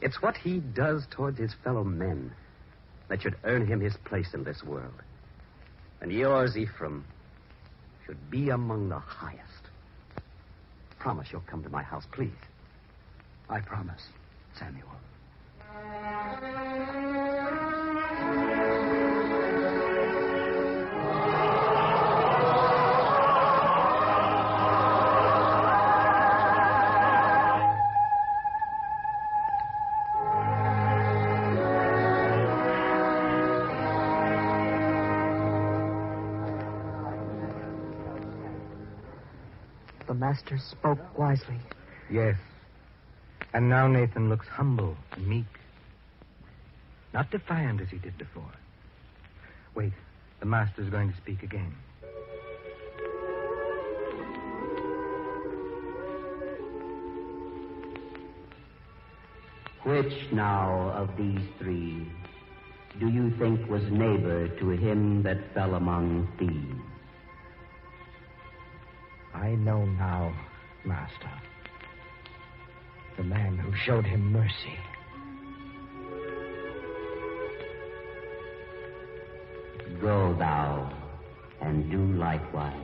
It's what he does towards his fellow men that should earn him his place in this world. And yours, Ephraim, should be among the highest. Promise you'll come to my house, please. I promise, Samuel. The master spoke wisely. Yes. And now Nathan looks humble and meek. Not defiant as he did before. Wait, the master's going to speak again. Which now of these three do you think was neighbor to him that fell among thieves? I know now, Master. The man who showed him mercy. Go thou, and do likewise.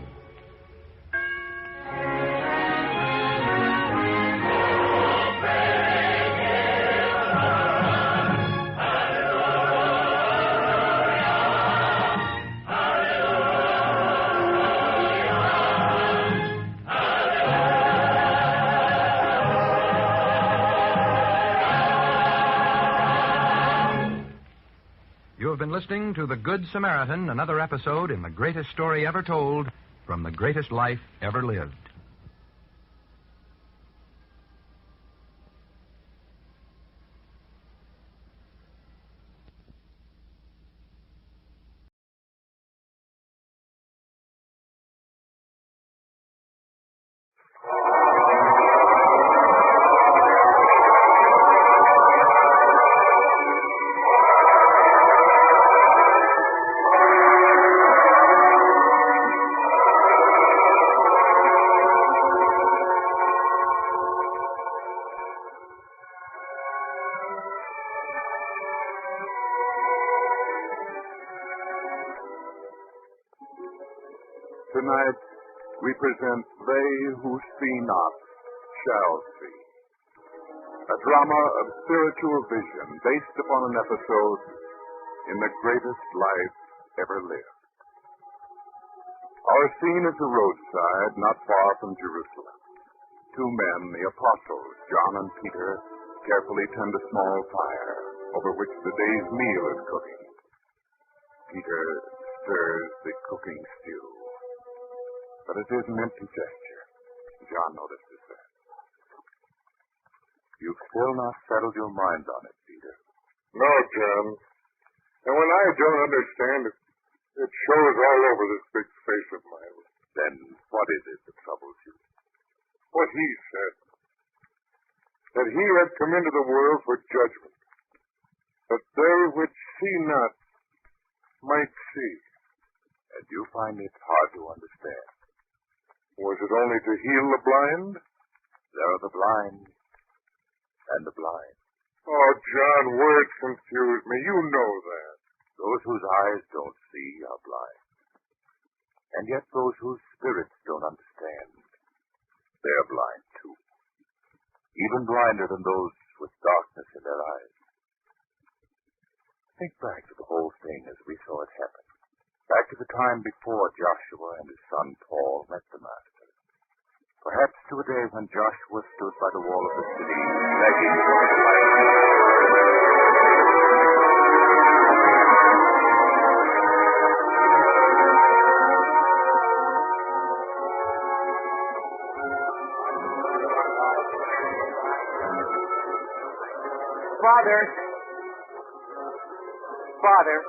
You have been listening to The Good Samaritan, another episode in the greatest story ever told from the greatest life ever lived. Tonight, we present They Who See Not Shall See, a drama of spiritual vision based upon an episode in the greatest life ever lived. Our scene is a roadside not far from Jerusalem. Two men, the apostles, John and Peter, carefully tend a small fire over which the day's meal is cooking. Peter stirs the cooking stew. But it is an empty gesture. John notices that. You've still not settled your mind on it, Peter. No, John. And when I don't understand it, it shows all over this big face of mine. Then what is it that troubles you? What he said. That he had come into the world for judgment. That they which see not might see. And you find it hard to understand. Was it only to heal the blind? There are the blind and the blind. Oh, John, words confuse me. You know that. Those whose eyes don't see are blind. And yet those whose spirits don't understand, they're blind too. Even blinder than those with darkness in their eyes. Think back to the whole thing as we saw it happen. Back to the time before Joshua and his son Paul met the Master. Perhaps to a day when Joshua stood by the wall of the city, begging for his life. Father,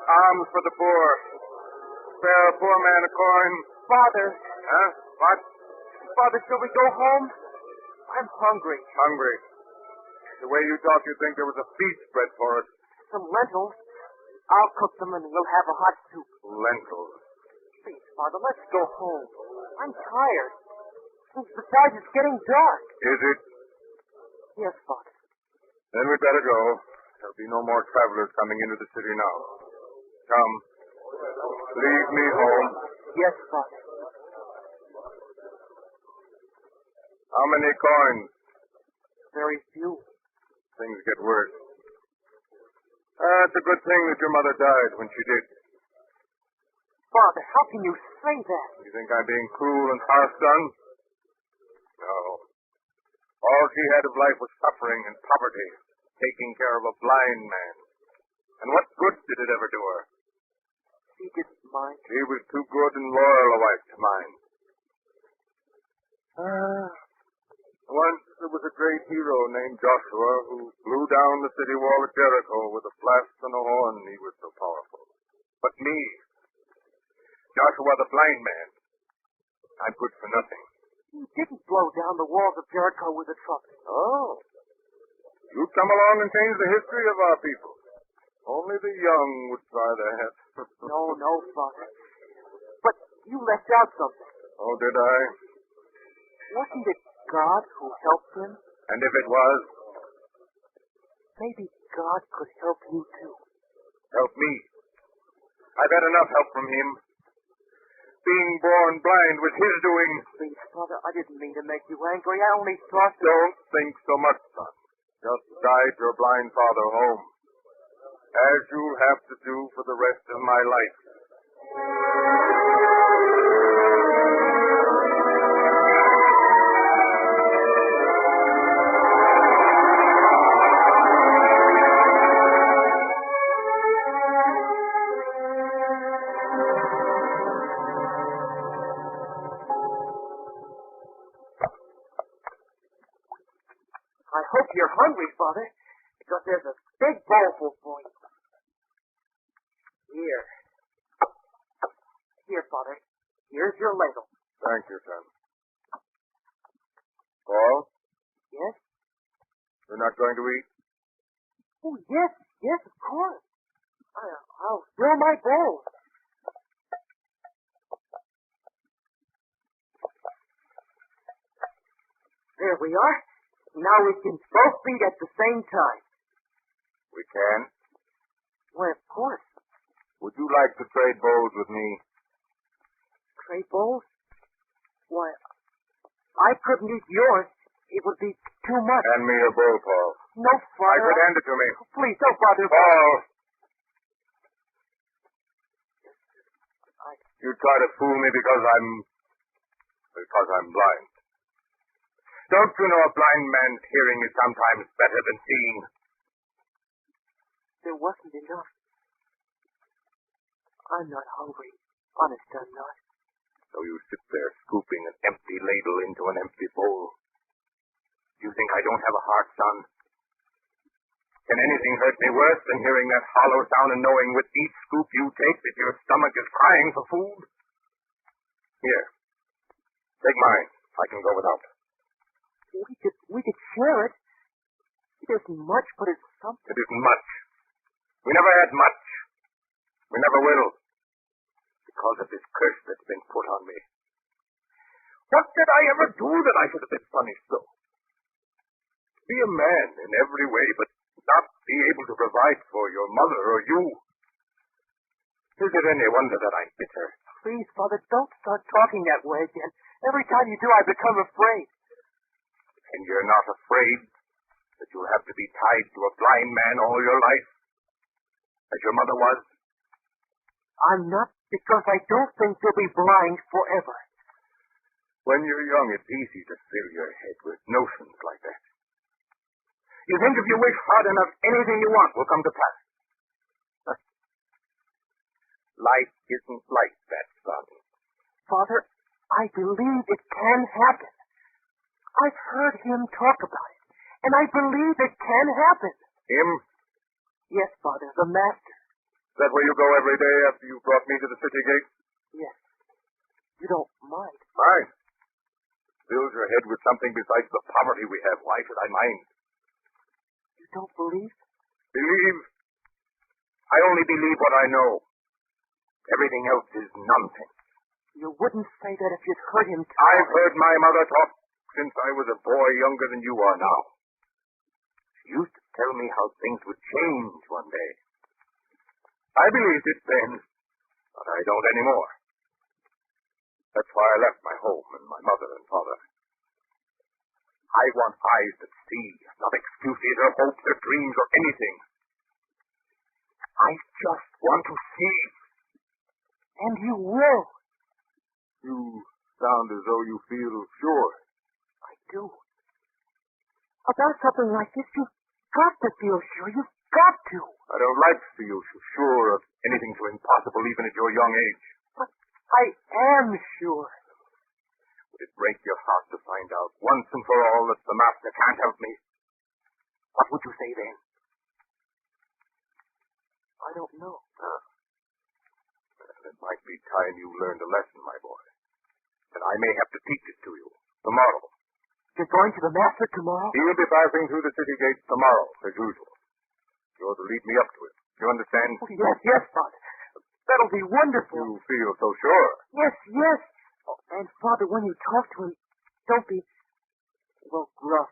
alms for the poor. Spare a poor man a coin. Father. Huh? What? Father, shall we go home? I'm hungry. Hungry. The way you talk, you'd think there was a feast spread for us. Some lentils. I'll cook them and we'll have a hot soup. Lentils. Please, Father, let's go home. I'm tired. Besides, it's getting dark. Is it? Yes, Father. Then we'd better go. There'll be no more travelers coming into the city now. Come. Lead me home. Yes, Father. How many coins? Very few. Things get worse. It's a good thing that your mother died when she did. Father, how can you say that? You think I'm being cruel and harsh, son? No. All she had of life was suffering and poverty, taking care of a blind man. And what good did it ever do her? She didn't mind. She was too good and loyal a wife to mind. Once there was a great hero named Joshua who blew down the city wall of Jericho with a blast and a horn. He was so powerful. But me, Joshua the blind man, I'm good for nothing. He didn't blow down the walls of Jericho with a trumpet. Oh. You come along and change the history of our people. Only the young would try that. No, Father. But you left out something. Oh, did I? Wasn't it God who helped him? And if it was? Maybe God could help you, too. Help me? I've had enough help from him. Being born blind was his doing. Please, Father, I didn't mean to make you angry. I only thought... Don't think so much, son. Just guide your blind father home, as you'll have to do for the rest of my life. I hope you're hungry, Father, because there's a big bowlful for you. Here, Father. Here's your ladle. Thank you, son. Paul? Yes? You're not going to eat? Oh, yes, of course. I'll fill my bowl. There we are. Now we can both eat at the same time. We can? Why, of course. Would you like to trade bowls with me? Trade bowls? Why, I couldn't eat yours. It would be too much. Hand me your bowl, Paul. No, Father. I could hand it to me. Please, don't bother. Paul! You try to fool me because I'm blind. Don't you know a blind man's hearing is sometimes better than seeing? There wasn't enough. I'm not hungry. Honest, I'm not. So you sit there scooping an empty ladle into an empty bowl. You think I don't have a heart, son? Can anything hurt me worse than hearing that hollow sound and knowing with each scoop you take that your stomach is crying for food? Here. Take mine. I can go without. We could share it. It isn't much, but it's something. It isn't much. We never had much. We never will. Because of this curse that's been put on me. What did I ever do that I should have been punished so? Be a man in every way, but not be able to provide for your mother or you. Is it any wonder that I'm bitter? Please, Father, don't start talking that way again. Every time you do, I become afraid. And you're not afraid that you'll have to be tied to a blind man all your life? As your mother was? I'm not, because I don't think you'll be blind forever. When you're young, it's easy to fill your head with notions like that. You think if you wish hard enough, anything you want will come to pass. Life isn't like that, son. Father, I believe it can happen. I've heard him talk about it, and I believe it can happen. Him? Yes, Father, the master. Is that where you go every day after you brought me to the city gate? Yes. You don't mind? Mind? Fills your head with something besides the poverty we have. Why should I mind? You don't believe? Believe? I only believe what I know. Everything else is nonsense. You wouldn't say that if you'd heard him talk. I've heard my mother talk since I was a boy younger than you are now. She used to tell me how things would change one day. I believed it then, but I don't anymore. That's why I left my home and my mother and father. I want eyes that see, not excuses or hopes or dreams or anything. I just want to see. And you will. You sound as though you feel sure. I do. About something like this, you've got to feel sure. You've got to. I don't like to feel sure of anything so impossible, even at your young age. But I am sure. Would it break your heart to find out once and for all that the master can't help me? What would you say then? I don't know. It might be time you learned a lesson, my boy. And I may have to teach it to you tomorrow. You're going to the master tomorrow? He'll be passing through the city gates tomorrow, as usual. You're to lead me up to it. You understand? Oh, yes, Father. That'll be wonderful. You feel so sure. Yes. Oh, and, Father, when you talk to him, don't be, gruff.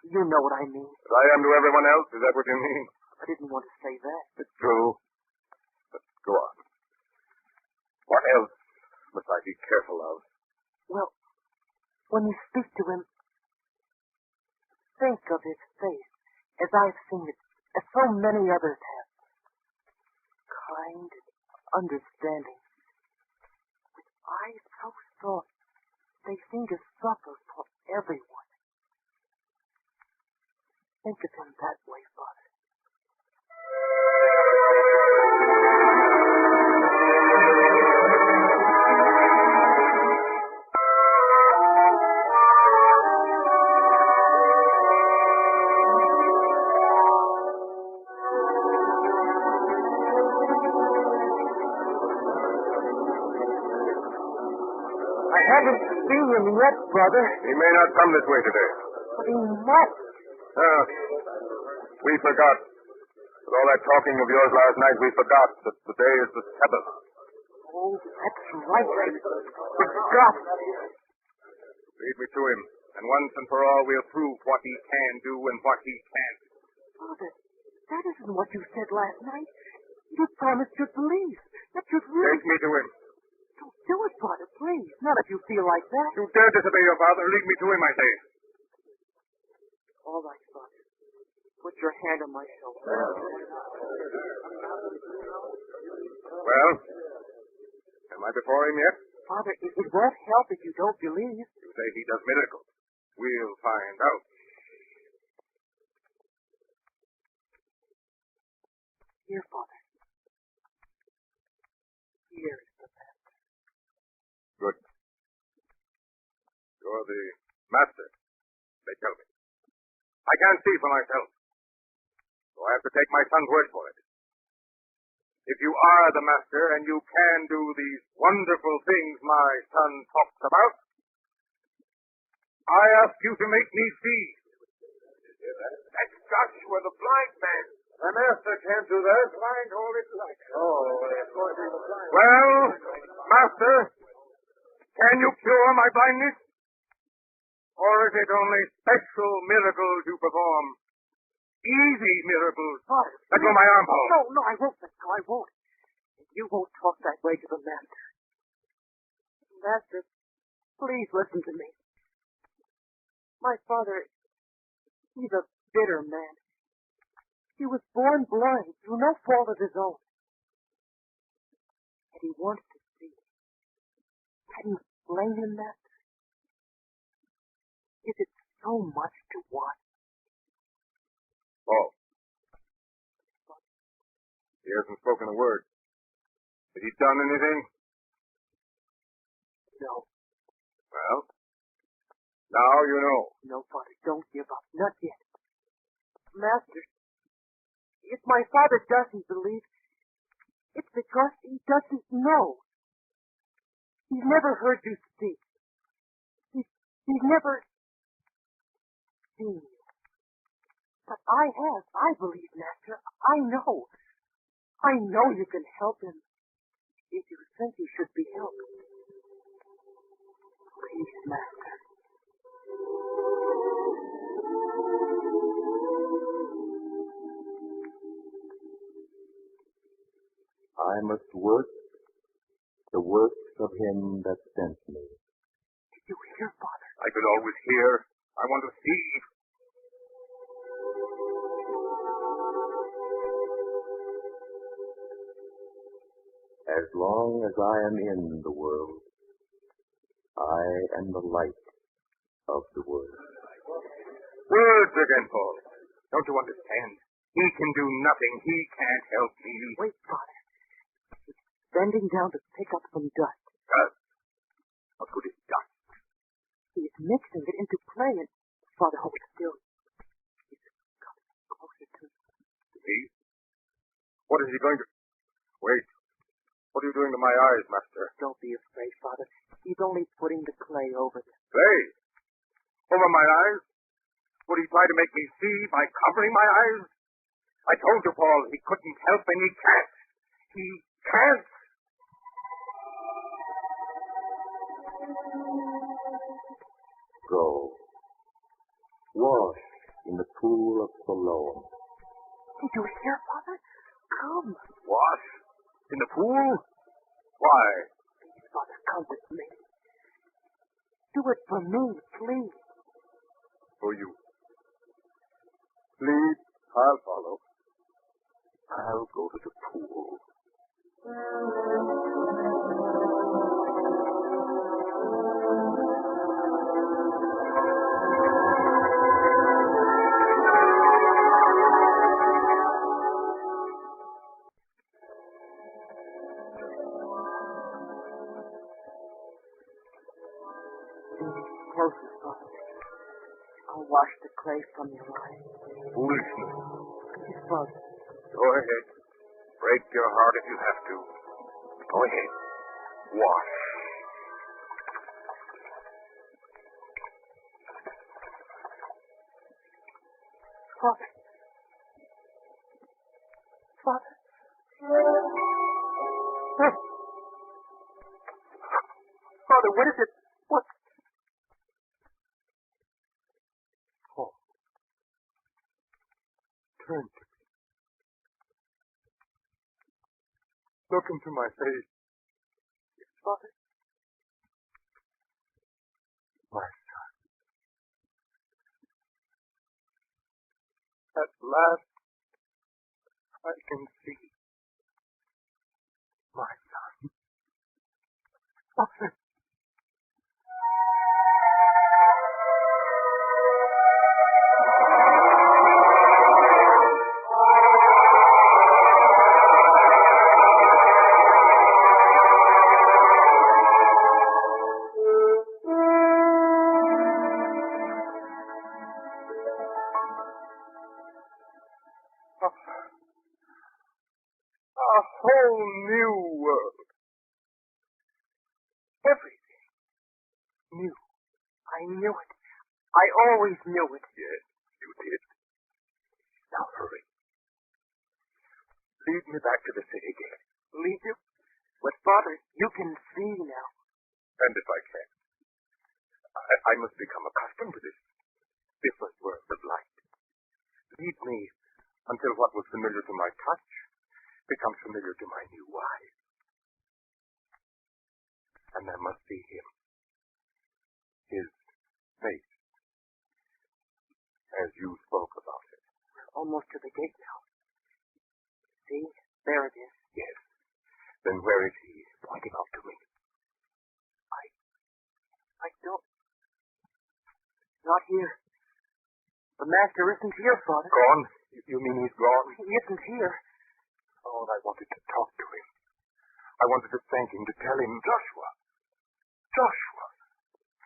You know what I mean. As I am to everyone else, is that what you mean? I didn't want to say that. It's true. But go on. What else must I be careful of? Well, when you speak to him, think of his face as I've seen it, as so many others have. Kind and understanding. With eyes so soft, they seem to suffer for everyone. Think of him that way, Father. I haven't seen him yet, brother. He may not come this way today. But he must. We forgot. With all that talking of yours last night, we forgot that today is the Sabbath. Oh, that's right. I forgot. Lead me to him, and once and for all, we'll prove what he can do and what he can't. Father, that isn't what you said last night. You promised you'd believe. That you'd really... Take me to him. Don't do it, Father, please. Not if you feel like that. You dare disobey your father. Lead me to him, I say. All right, Father. Put your hand on my shoulder. Well, am I before him yet? Father, it won't help if you don't believe. You say he does miracles. We'll find out. Here, Father. Here is the master. Good. You're the master, they tell me. I can't see for myself, so I have to take my son's word for it. If you are the master and you can do these wonderful things my son talks about, I ask you to make me see. That's Joshua, the blind man. The master can't do that. Blind all his life. Oh, it's going to be the blind. Well, master, can you cure my blindness? Or is it only special miracles you perform? Easy miracles. Father, let go my arm, Paul. No, I won't, Mister. I won't. You won't talk that way to the master. Master, please listen to me. My father, he's a bitter man. He was born blind through no fault of his own. And he wants to see. Can you blame him, Master? Is it so much to want? Paul. He hasn't spoken a word. Has he done anything? No. Well, now you know. No, Father, don't give up. Not yet. Master, if my father doesn't believe, it's because he doesn't know. He's never heard you speak. He's never seen you. But I have. I believe, Master. I know. I know you can help him if you think he should be helped. Please, Master. I must work the works of him that sent me. Did you hear, Father? I could always hear. I want to see. As long as I am in the world, I am the light of the world. Words again, Paul. Don't you understand? He can do nothing. He can't help me. Wait, Father. He's bending down to pick up some dust. Dust? What good is dust? He's mixing it into clay and... Father, hold still. He's coming closer to me. He? What is he going to... Wait. What are you doing to my eyes, Master? Don't be afraid, Father. He's only putting the clay over them. Clay? Over my eyes? Would he try to make me see by covering my eyes? I told you, Paul, he couldn't help and he can't. He can't. Go. Wash in the pool of Siloam. Did you hear, Father? Come. Wash? In the pool? Why? Do it for me, please. For you. Please, I'll follow. I'll go to the pool. Closer, Father. I'll wash the clay from your eyes. Foolishness. Please, Father. Go ahead. Break your heart if you have to. Go ahead. Wash. Father. Father. Father, what is it? What? Oh. Turn to me. Look into my face. Yes, Father. My son. At last, I can see my son. Father. A whole new world. Everything new. I knew it. I always knew it. Yes, you did. Now hurry. Lead me back to the city gate. Lead you? But, Father, you can see now. And if I can, I must become accustomed to this different world of light. Lead me until what was familiar to my touch becomes familiar to my new eyes. And I must see him. His face. As you spoke about it. We're almost to the gate now. See? There it is. Yes. Then where is he? Pointing out to me. I don't... Not here. The master isn't here, Father. Gone? You mean he's gone? He isn't here. Oh, I wanted to talk to him. I wanted to thank him, to tell him, Joshua. Joshua.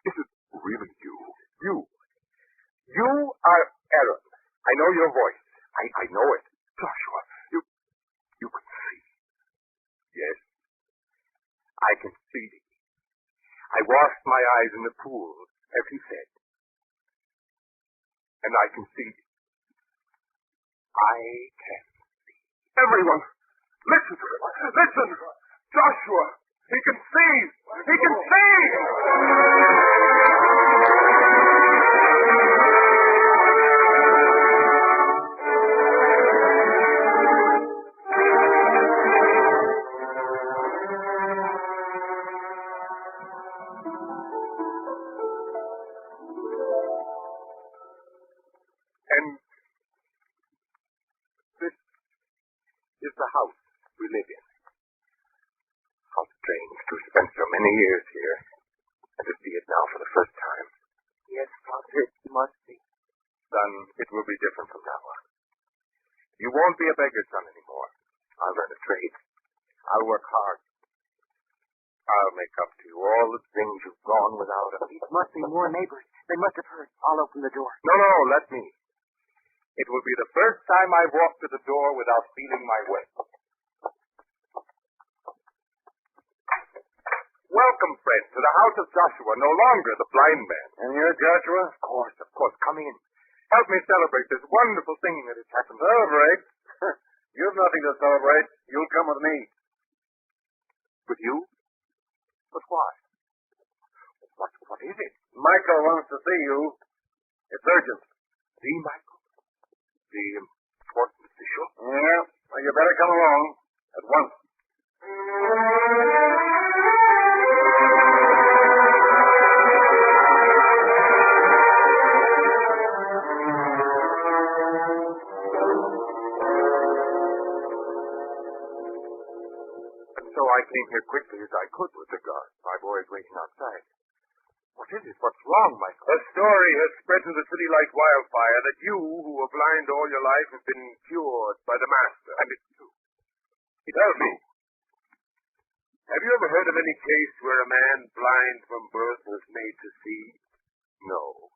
Is it really you? You are Aaron. I know your voice. I know it. Joshua, you can see. Yes. I can see. I washed my eyes in the pool, as he said. And I can see. I can see. Everyone, listen to him. Listen. Joshua, he can see. He can see. And this is the house we live in. How strange to have spent so many years here and to see it now for the first time. Yes, Father, it must be. Son, it will be different from now on. You won't be a beggar's son anymore. I'll learn a trade. I'll work hard. I'll make up to you all the things you've gone without. These must be more neighbors. They must have heard. I'll open the door. No, let me. It will be the first time I've walked to the door without feeling my way. Welcome, friend, to the house of Joshua, no longer the blind man. And you're Joshua? Of course. Come in. Help me celebrate this wonderful thing that has happened. Celebrate? You've nothing to celebrate. You'll come with me. With you? But why? What is it? Michael wants to see you. It's urgent. See, Michael? The important official? Yeah. Well, you better come along. At once. came here quickly as I could with the guard. My boy is waiting outside. What is it? What's wrong, Michael? A story has spread through the city like wildfire that you, who were blind all your life, have been cured by the Master. And it's true. Tell me, have you ever heard of any case where a man blind from birth was made to see? No.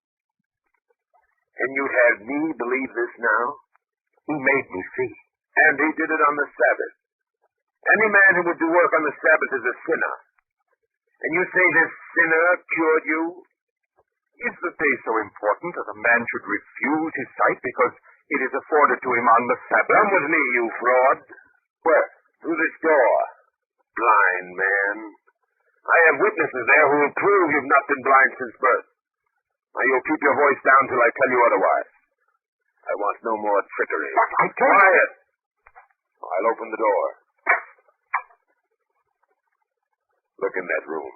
And you'd have me believe this now? He made me see. And he did it on the Sabbath. Any man who would do work on the Sabbath is a sinner. And you say this sinner cured you? Is the day so important that a man should refuse his sight because it is afforded to him on the Sabbath? Come with me, you fraud. Where? Through this door. Blind man. I have witnesses there who will prove you've not been blind since birth. Now you'll keep your voice down till I tell you otherwise. I want no more trickery. But I tell you... Quiet! I'll open the door. Look in that room.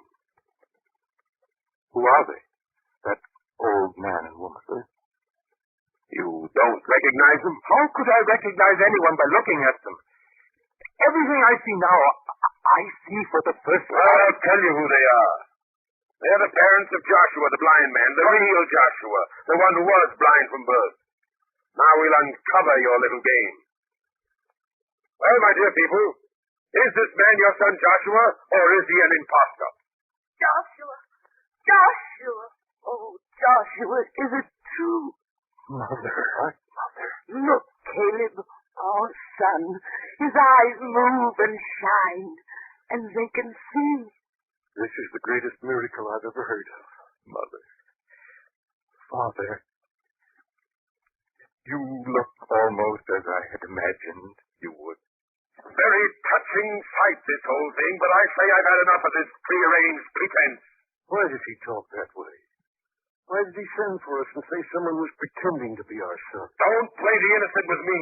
Who are they? That old man and woman, huh? You don't recognize them? How could I recognize anyone by looking at them? Everything I see now, I see for the first time. I'll tell you who they are. They're the parents of Joshua, the blind man, the real Joshua, the one who was blind from birth. Now we'll uncover your little game. Well, my dear people, is this man your son Joshua, or is he an impostor? Joshua! Joshua! Oh, Joshua, is it true? Mother. What, Mother? Look, Caleb, our son. His eyes move and shine, and they can see. This is the greatest miracle I've ever heard of, Mother. Father, you look almost as I had imagined you would. Very touching sight, this whole thing, but I say I've had enough of this prearranged pretense. Why does he talk that way? Why did he send for us and say someone was pretending to be our son? Don't play the innocent with me.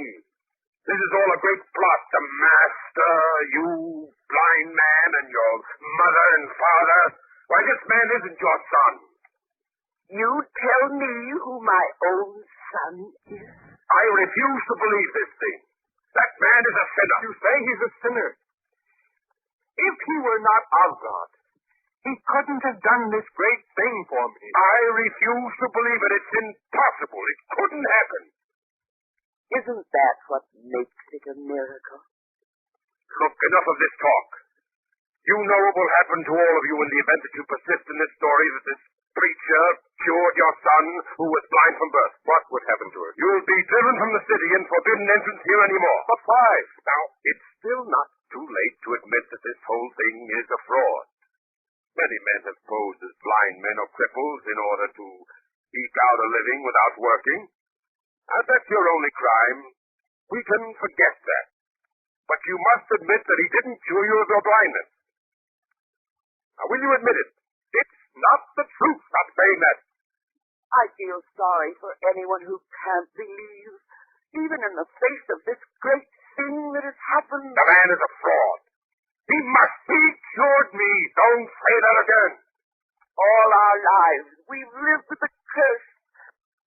This is all a great plot. The Master, you, blind man, and your mother and father. Why, this man isn't your son. You tell me who my own son is? I refuse to believe this thing. That man is a sinner. You say he's a sinner. If he were not of God, he couldn't have done this great thing for me. I refuse to believe it. It's impossible. It couldn't happen. Isn't that what makes it a miracle? Look, enough of this talk. You know what will happen to all of you in the event that you persist in this story that this preacher cured your son who was blind from birth. What would happen to her? You'll be driven from the city and forbidden entrance here anymore. But why? Now, it's still not too late to admit that this whole thing is a fraud. Many men have posed as blind men or cripples in order to eke out a living without working. As that's your only crime, we can forget that. But you must admit that he didn't cure you of your blindness. Now, will you admit it? It's not the truth. Stop saying that. I feel sorry for anyone who can't believe, even in the face of this great thing that has happened. The man is a fraud. He must be cured me. Don't say that again. All our lives, we've lived with the curse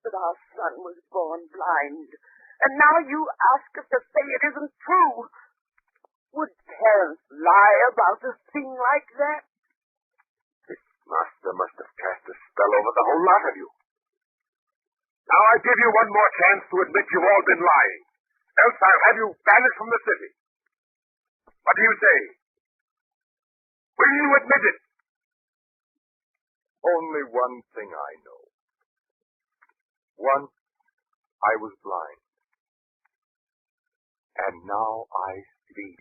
that our son was born blind. And now you ask us to say it isn't true. Would parents lie about a thing like that? This master must have cast a spell over the whole lot of you. Now I give you one more chance to admit you've all been lying. Else I'll have you banished from the city. What do you say? Will you admit it? Only one thing I know. Once I was blind. And now I see.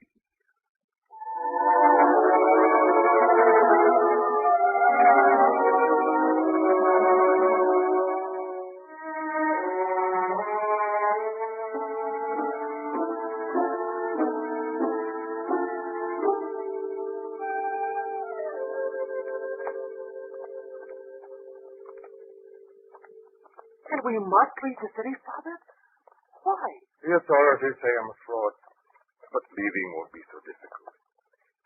And we must leave the city, Father? Why? The authorities say I'm a fraud. But leaving won't be so difficult.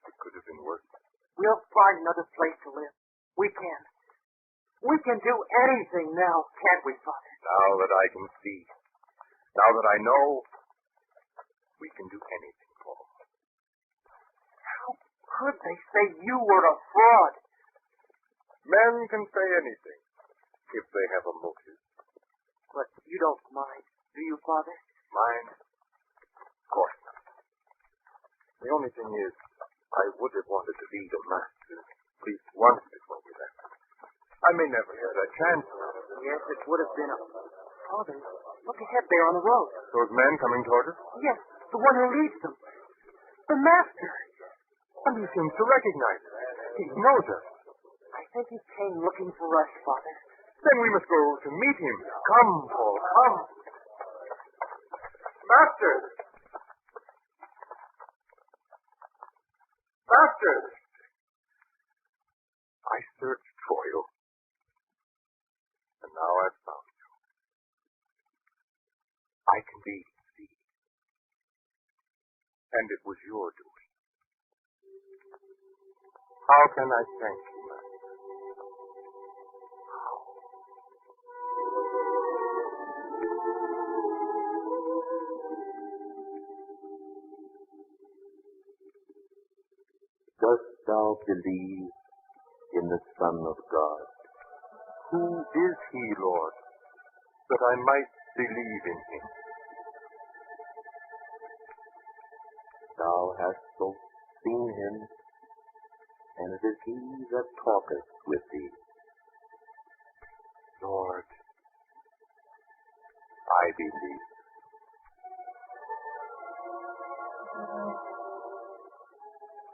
It could have been worse. We'll find another place to live. We can. We can do anything now, can't we, Father? Now that I can see, now that I know, we can do anything, Paul. could they say you were a fraud? Men can say anything if they have a motive. But you don't mind, do you, Father? Mind? Of course not. The only thing is, I would have wanted to lead a master at least once before we left. I may never have that chance. Yes, it would have been a... Father, look ahead there on the road. Those men coming toward us? Yes, the one who leads them. The master. And he seems to recognize us. He knows us. I think he came looking for us, Father. Then we must go to meet him. Come, Paul, come. Master! Master! I searched for you. And now I've found you. I can be see. And it was your doing. How can I thank you, Master? How? Dost thou believe in the Son of God? Who is he, Lord, that I might believe in him? Thou hast both seen him, and it is he that talketh with thee. Lord, I believe.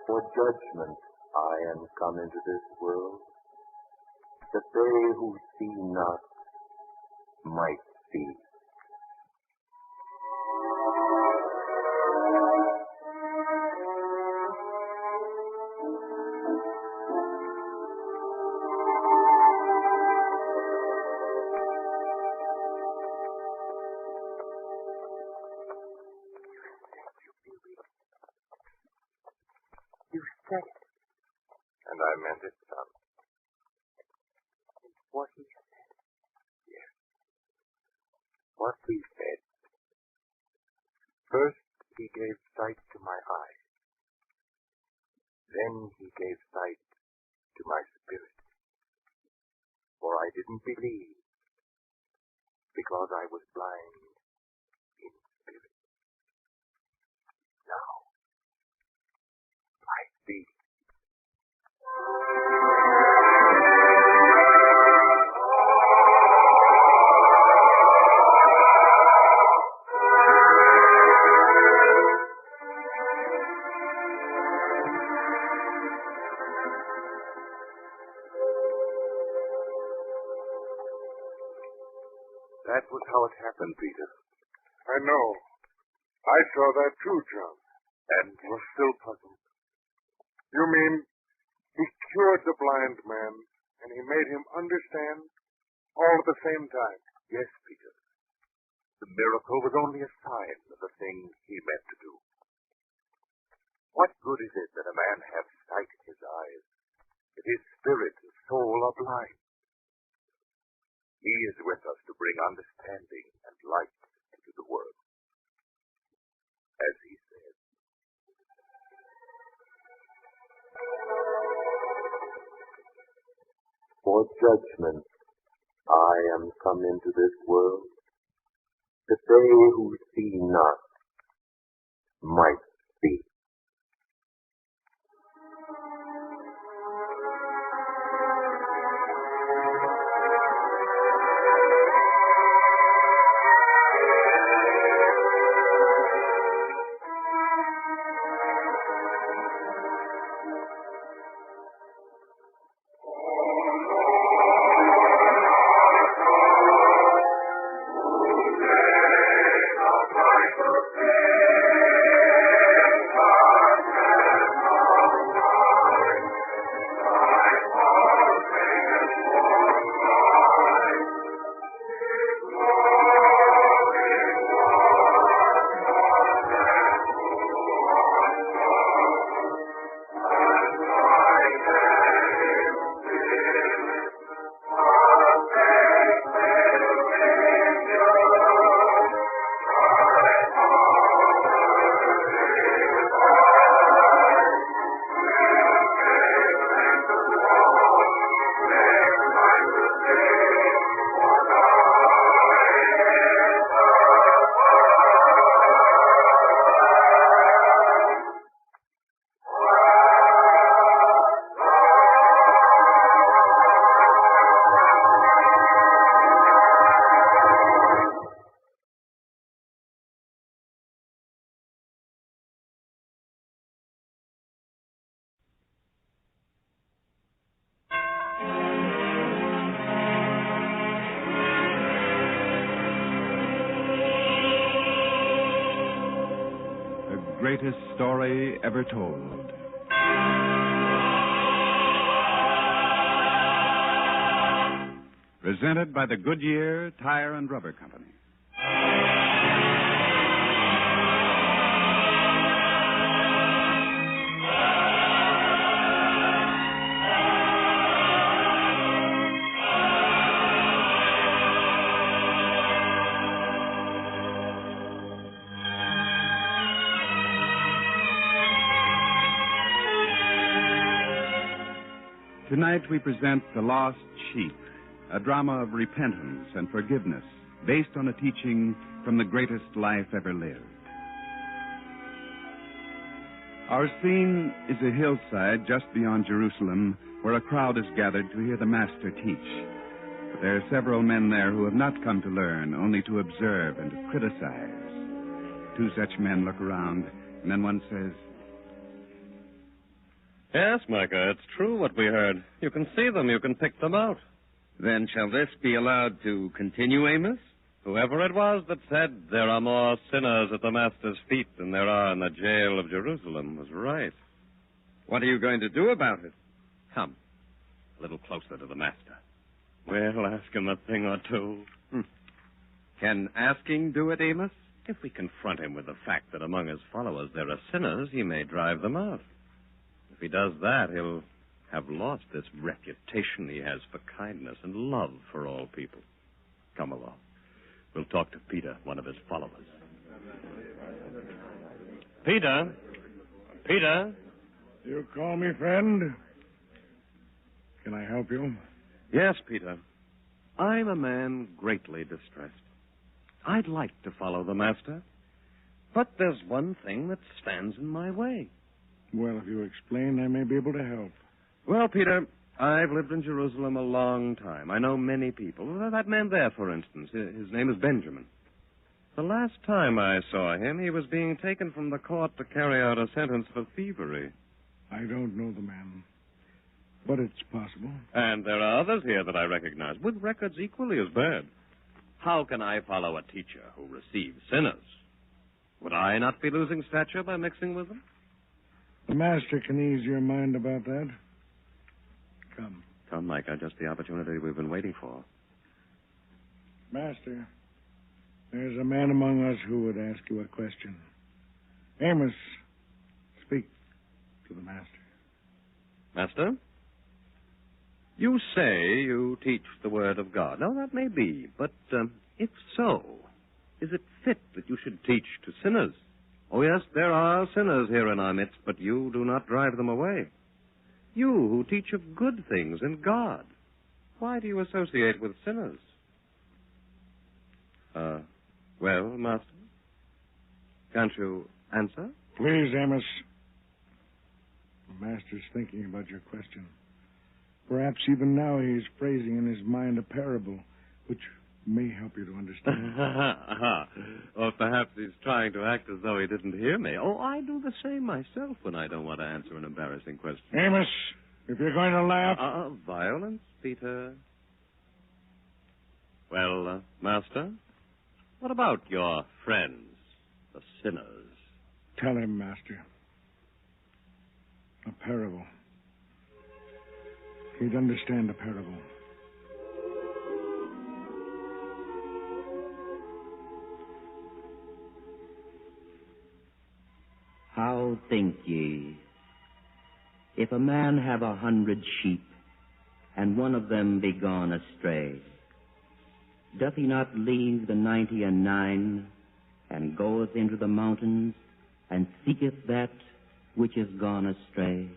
For judgment I am come into this world, that they who see not might see. You said it. And I meant it, son. What he said. Yes. What he said. First, he gave sight to my eyes. Then he gave sight to my spirit. For I didn't believe, because I was blind in spirit. Now, I see. That was how it happened, Peter. I know. I saw that too, John. And was still puzzled. You mean he cured the blind man and he made him understand all at the same time? Yes, Peter. The miracle was only a sign of the thing he meant to do. What good is it that a man have sight in his eyes if his spirit and soul are blind? He is with us to bring understanding and light into the world. As he said. For judgment I am come into this world, that they who see not might see. greatest story ever told. Presented by the Goodyear Tire and Rubber Company. Tonight we present The Lost Sheep, a drama of repentance and forgiveness based on a teaching from the greatest life ever lived. Our scene is a hillside just beyond Jerusalem where a crowd is gathered to hear the Master teach. But there are several men there who have not come to learn, only to observe and to criticize. Two such men look around, and then one says, Yes, Micah, it's true what we heard. You can see them, you can pick them out. Then shall this be allowed to continue, Amos? Whoever it was that said there are more sinners at the Master's feet than there are in the jail of Jerusalem was right. What are you going to do about it? Come, a little closer to the Master. We'll ask him a thing or two. Can asking do it, Amos? If we confront him with the fact that among his followers there are sinners, he may drive them out. If he does that, he'll have lost this reputation he has for kindness and love for all people. Come along. We'll talk to Peter, one of his followers. Peter? Peter? You call me friend? Can I help you? Yes, Peter. I'm a man greatly distressed. I'd like to follow the Master, but there's one thing that stands in my way. Well, if you explain, I may be able to help. Well, Peter, I've lived in Jerusalem a long time. I know many people. That man there, for instance, his name is Benjamin. The last time I saw him, he was being taken from the court to carry out a sentence for thievery. I don't know the man, but it's possible. And there are others here that I recognize, with records equally as bad. How can I follow a teacher who receives sinners? Would I not be losing stature by mixing with them? The Master can ease your mind about that. Come. Come, Micah, just the opportunity we've been waiting for. Master, there's a man among us who would ask you a question. Amos, speak to the Master. Master? You say you teach the Word of God. Now, that may be, but if so, is it fit that you should teach to sinners? Oh, yes, there are sinners here in our midst, but you do not drive them away. You who teach of good things in God, why do you associate with sinners? Well, Master, can't you answer? Please, Amos. The Master's thinking about your question. Perhaps even now he's phrasing in his mind a parable, which may help you to understand. Or perhaps he's trying to act as though he didn't hear me. Oh, I do the same myself when I don't want to answer an embarrassing question. Amos, if you're going to laugh... Violence, Peter. Well, Master, what about your friends, the sinners? Tell him, Master. A parable. He'd understand a parable. How think ye, if a man have 100 sheep, and one of them be gone astray, doth he not leave the 99, and goeth into the mountains, and seeketh that which is gone astray?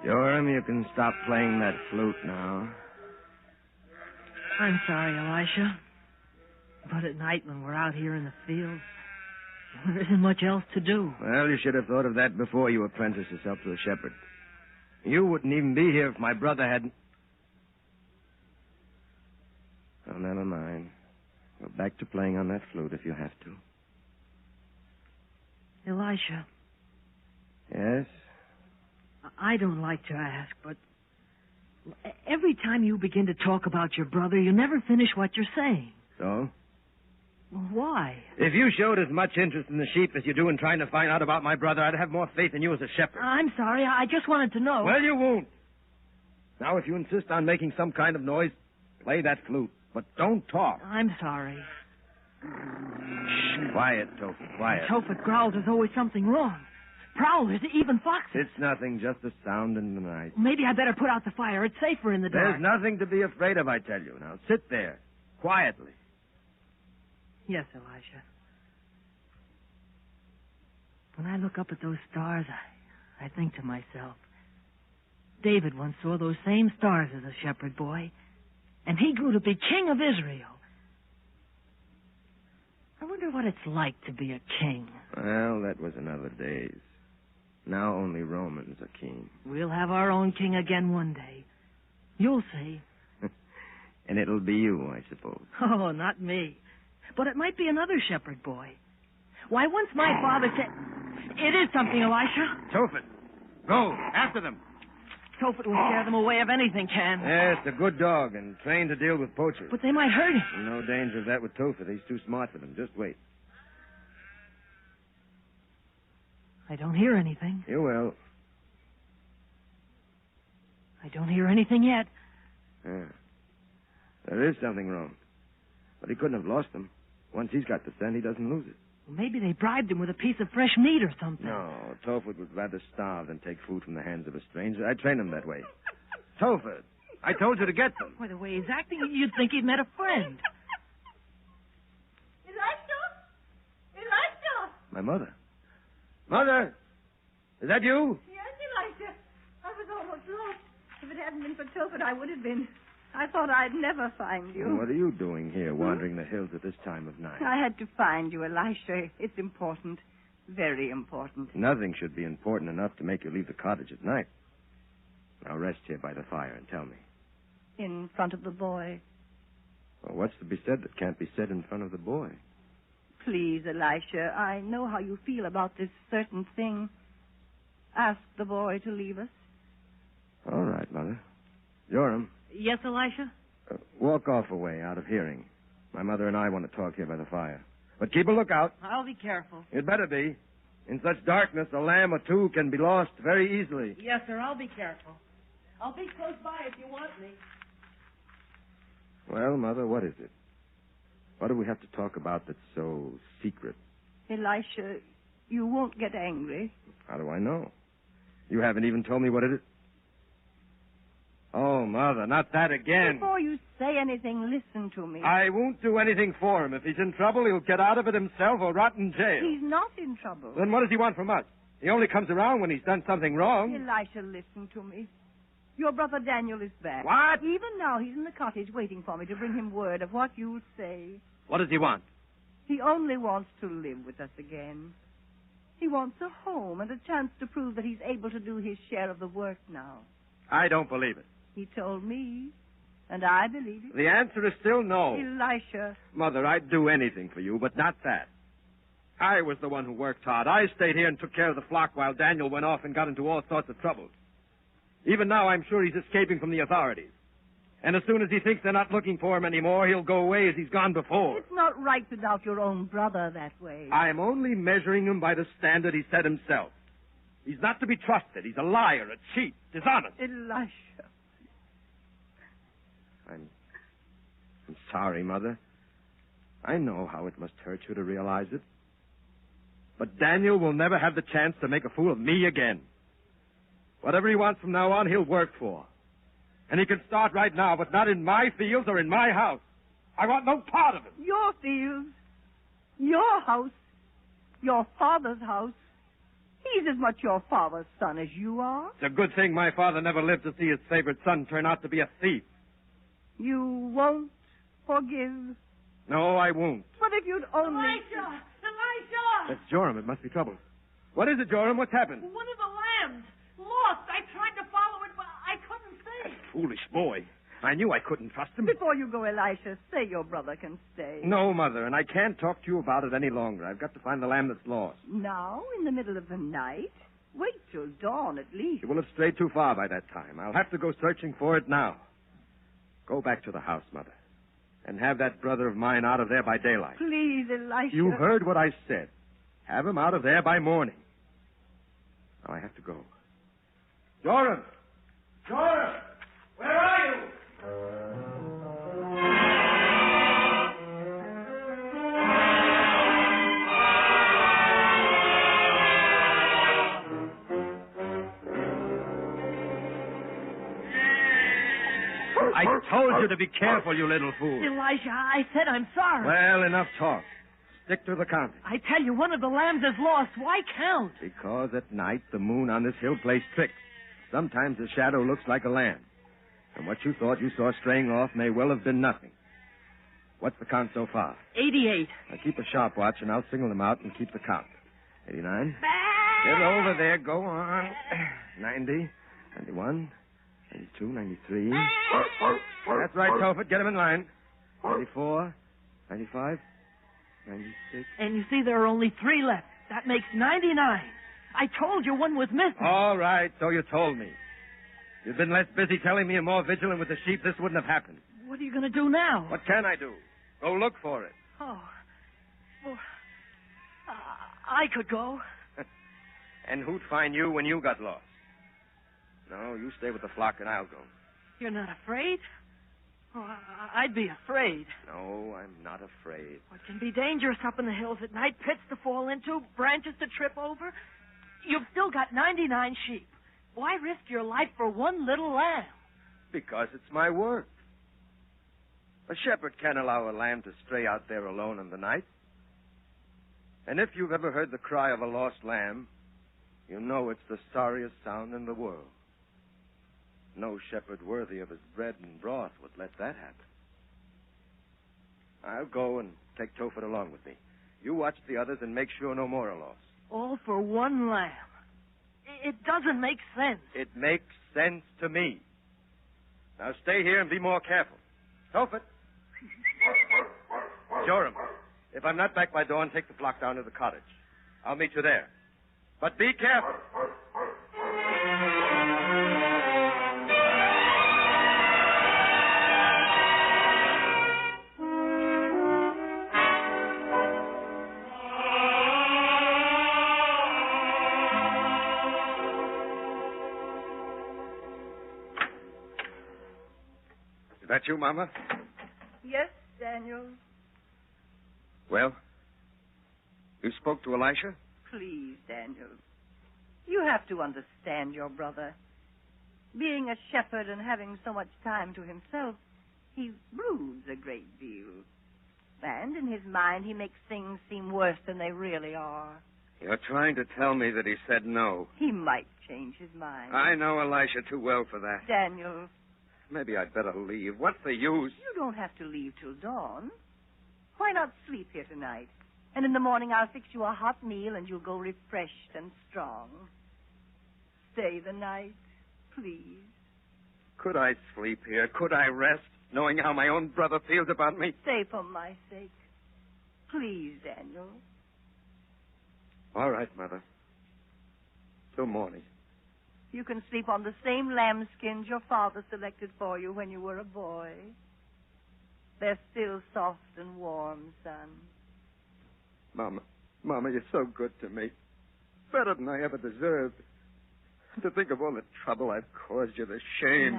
Joram, you can stop playing that flute now. I'm sorry, Elisha. But at night when we're out here in the fields, there isn't much else to do. Well, you should have thought of that before you apprenticed yourself to a shepherd. You wouldn't even be here if my brother hadn't... Oh, never mind. Go back to playing on that flute if you have to. Elisha, Yes? I don't like to ask, but every time you begin to talk about your brother, you never finish what you're saying. So? Why? If you showed as much interest in the sheep as you do in trying to find out about my brother, I'd have more faith in you as a shepherd. I'm sorry. I just wanted to know. Well, you won't. Now, if you insist on making some kind of noise, play that flute. But don't talk. I'm sorry. Shh. Quiet, Tophet, quiet. Tophet growls there's always something wrong. Prowlers, even foxes. It's nothing, just a sound in the night. Maybe I better put out the fire. It's safer in the dark. There's nothing to be afraid of, I tell you. Now, sit there, quietly. Yes, Elisha. When I look up at those stars, I think to myself, David once saw those same stars as a shepherd boy, and he grew to be king of Israel. I wonder what it's like to be a king. Well, that was in other days. Now only Romans are king. We'll have our own king again one day. You'll see. And it'll be you, I suppose. Oh, not me. But it might be another shepherd boy. Why, once my father said... It is something, Elisha. Tophet, go, after them. Tophet will scare them away if anything can. Yes, a good dog and trained to deal with poachers. But they might hurt him. No danger of that with Tophet. He's too smart for them. Just wait. I don't hear anything. You will. I don't hear anything yet. Yeah. There is something wrong. But he couldn't have lost them. Once he's got the scent, he doesn't lose it. Well, maybe they bribed him with a piece of fresh meat or something. No, Tophet would rather starve than take food from the hands of a stranger. I trained him that way. Tophet, I told you to get them. Why, the way he's acting, you'd think he'd met a friend. Elisha! My mother. Mother! Is that you? Yes, Elisha. I was almost lost. If it hadn't been for Tophet, I would have been. I thought I'd never find you. What are you doing here, wandering the hills at this time of night? I had to find you, Elisha. It's important. Very important. Nothing should be important enough to make you leave the cottage at night. Now rest here by the fire and tell me. In front of the boy. Well, what's to be said that can't be said in front of the boy? Please, Elisha, I know how you feel about this certain thing. Ask the boy to leave us. All right, Mother. Joram. Yes, Elisha? Walk off a way, out of hearing. My mother and I want to talk here by the fire. But keep a lookout. I'll be careful. You'd better be. In such darkness, a lamb or two can be lost very easily. Yes, sir, I'll be careful. I'll be close by if you want me. Well, Mother, what is it? What do we have to talk about that's so secret? Elisha, you won't get angry. How do I know? You haven't even told me what it is. Oh, Mother, not that again. Before you say anything, listen to me. I won't do anything for him. If he's in trouble, he'll get out of it himself or rot in jail. He's not in trouble. Then what does he want from us? He only comes around when he's done something wrong. Elisha, listen to me. Your brother Daniel is back. What? Even now, he's in the cottage waiting for me to bring him word of what you'll say. What does he want? He only wants to live with us again. He wants a home and a chance to prove that he's able to do his share of the work now. I don't believe it. He told me, and I believe it. The answer is still no. Elisha. Mother, I'd do anything for you, but not that. I was the one who worked hard. I stayed here and took care of the flock while Daniel went off and got into all sorts of trouble. Even now, I'm sure he's escaping from the authorities. And as soon as he thinks they're not looking for him anymore, he'll go away as he's gone before. It's not right to doubt your own brother that way. I'm only measuring him by the standard he set himself. He's not to be trusted. He's a liar, a cheat, dishonest. Elisha. I'm sorry, Mother. I know how it must hurt you to realize it. But Daniel will never have the chance to make a fool of me again. Whatever he wants from now on, he'll work for. And he can start right now, but not in my fields or in my house. I want no part of it. Your fields, your house, your father's house. He's as much your father's son as you are. It's a good thing my father never lived to see his favorite son turn out to be a thief. You won't forgive? No, I won't. But if you'd only... Elisha! That's Joram. It must be trouble. What is it, Joram? What's happened? One of the lambs. Lost. I tried to follow it, but I couldn't see. Foolish boy. I knew I couldn't trust him. Before you go, Elisha, say your brother can stay. No, Mother, and I can't talk to you about it any longer. I've got to find the lamb that's lost. Now, in the middle of the night? Wait till dawn at least. It will have strayed too far by that time. I'll have to go searching for it now. Go back to the house, Mother, and have that brother of mine out of there by daylight. Please, Elisha. You heard what I said. Have him out of there by morning. Now I have to go. Joram! Joram! Where are you? I told you to be careful, you little fool. Elisha, I said I'm sorry. Well, enough talk. Stick to the counting. I tell you, one of the lambs is lost. Why count? Because at night the moon on this hill plays tricks. Sometimes the shadow looks like a lamb. And what you thought you saw straying off may well have been nothing. What's the count so far? 88. Now keep a sharp watch, and I'll single them out and keep the count. 89. Get over there. Go on. 90. 91. 92. 93. That's right, Tophet. Get him in line. 94. 95. 96. And you see, there are only 3 left. That makes 99. I told you one was missing. All right, so you told me. If you'd been less busy telling me and more vigilant with the sheep, this wouldn't have happened. What are you going to do now? What can I do? Go look for it. Oh. Well, I could go. And who'd find you when you got lost? No, you stay with the flock and I'll go. You're not afraid? Oh, I'd be afraid. No, I'm not afraid. It can be dangerous up in the hills at night. Pits to fall into, branches to trip over. You've still got 99 sheep. Why risk your life for one little lamb? Because it's my work. A shepherd can't allow a lamb to stray out there alone in the night. And if you've ever heard the cry of a lost lamb, you know it's the sorriest sound in the world. No shepherd worthy of his bread and broth would let that happen. I'll go and take Tophet along with me. You watch the others and make sure no more are lost. All for one lamb. It doesn't make sense. It makes sense to me. Now stay here and be more careful. Tophet. Joram, if I'm not back by dawn, take the flock down to the cottage. I'll meet you there. But be careful. Is that you, Mama? Yes, Daniel. Well, you spoke to Elisha? Please, Daniel. You have to understand your brother. Being a shepherd and having so much time to himself, he broods a great deal. And in his mind, he makes things seem worse than they really are. You're trying to tell me that he said no. He might change his mind. I know Elisha too well for that. Daniel. Maybe I'd better leave. What's the use? You don't have to leave till dawn. Why not sleep here tonight? And in the morning I'll fix you a hot meal and you'll go refreshed and strong. Stay the night, please. Could I sleep here? Could I rest, knowing how my own brother feels about me? Stay for my sake. Please, Daniel. All right, Mother. Till morning. You can sleep on the same lambskins your father selected for you when you were a boy. They're still soft and warm, son. Mama, you're so good to me. Better than I ever deserved. To think of all the trouble I've caused you, the shame.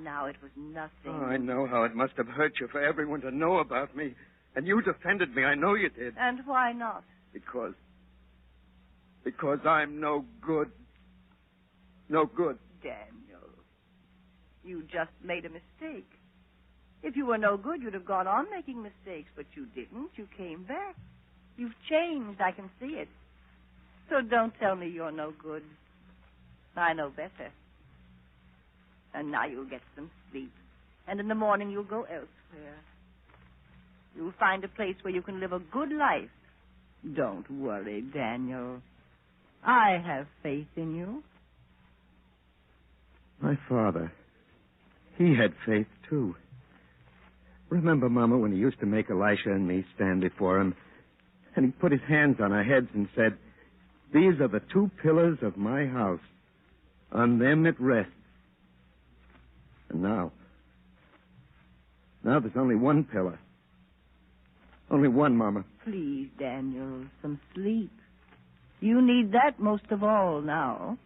Now, it was nothing. Oh, I know how it must have hurt you for everyone to know about me. And you defended me. I know you did. And why not? Because I'm no good. No good. Daniel, you just made a mistake. If you were no good, you'd have gone on making mistakes, but you didn't. You came back. You've changed. I can see it. So don't tell me you're no good. I know better. And now you'll get some sleep. And in the morning you'll go elsewhere. You'll find a place where you can live a good life. Don't worry, Daniel. I have faith in you. My father. He had faith, too. Remember, Mama, when he used to make Elisha and me stand before him, and he put his hands on our heads and said, "These are the 2 pillars of my house. On them it rests." And now there's only 1 pillar. Only 1, Mama. Please, Daniel, some sleep. You need that most of all now.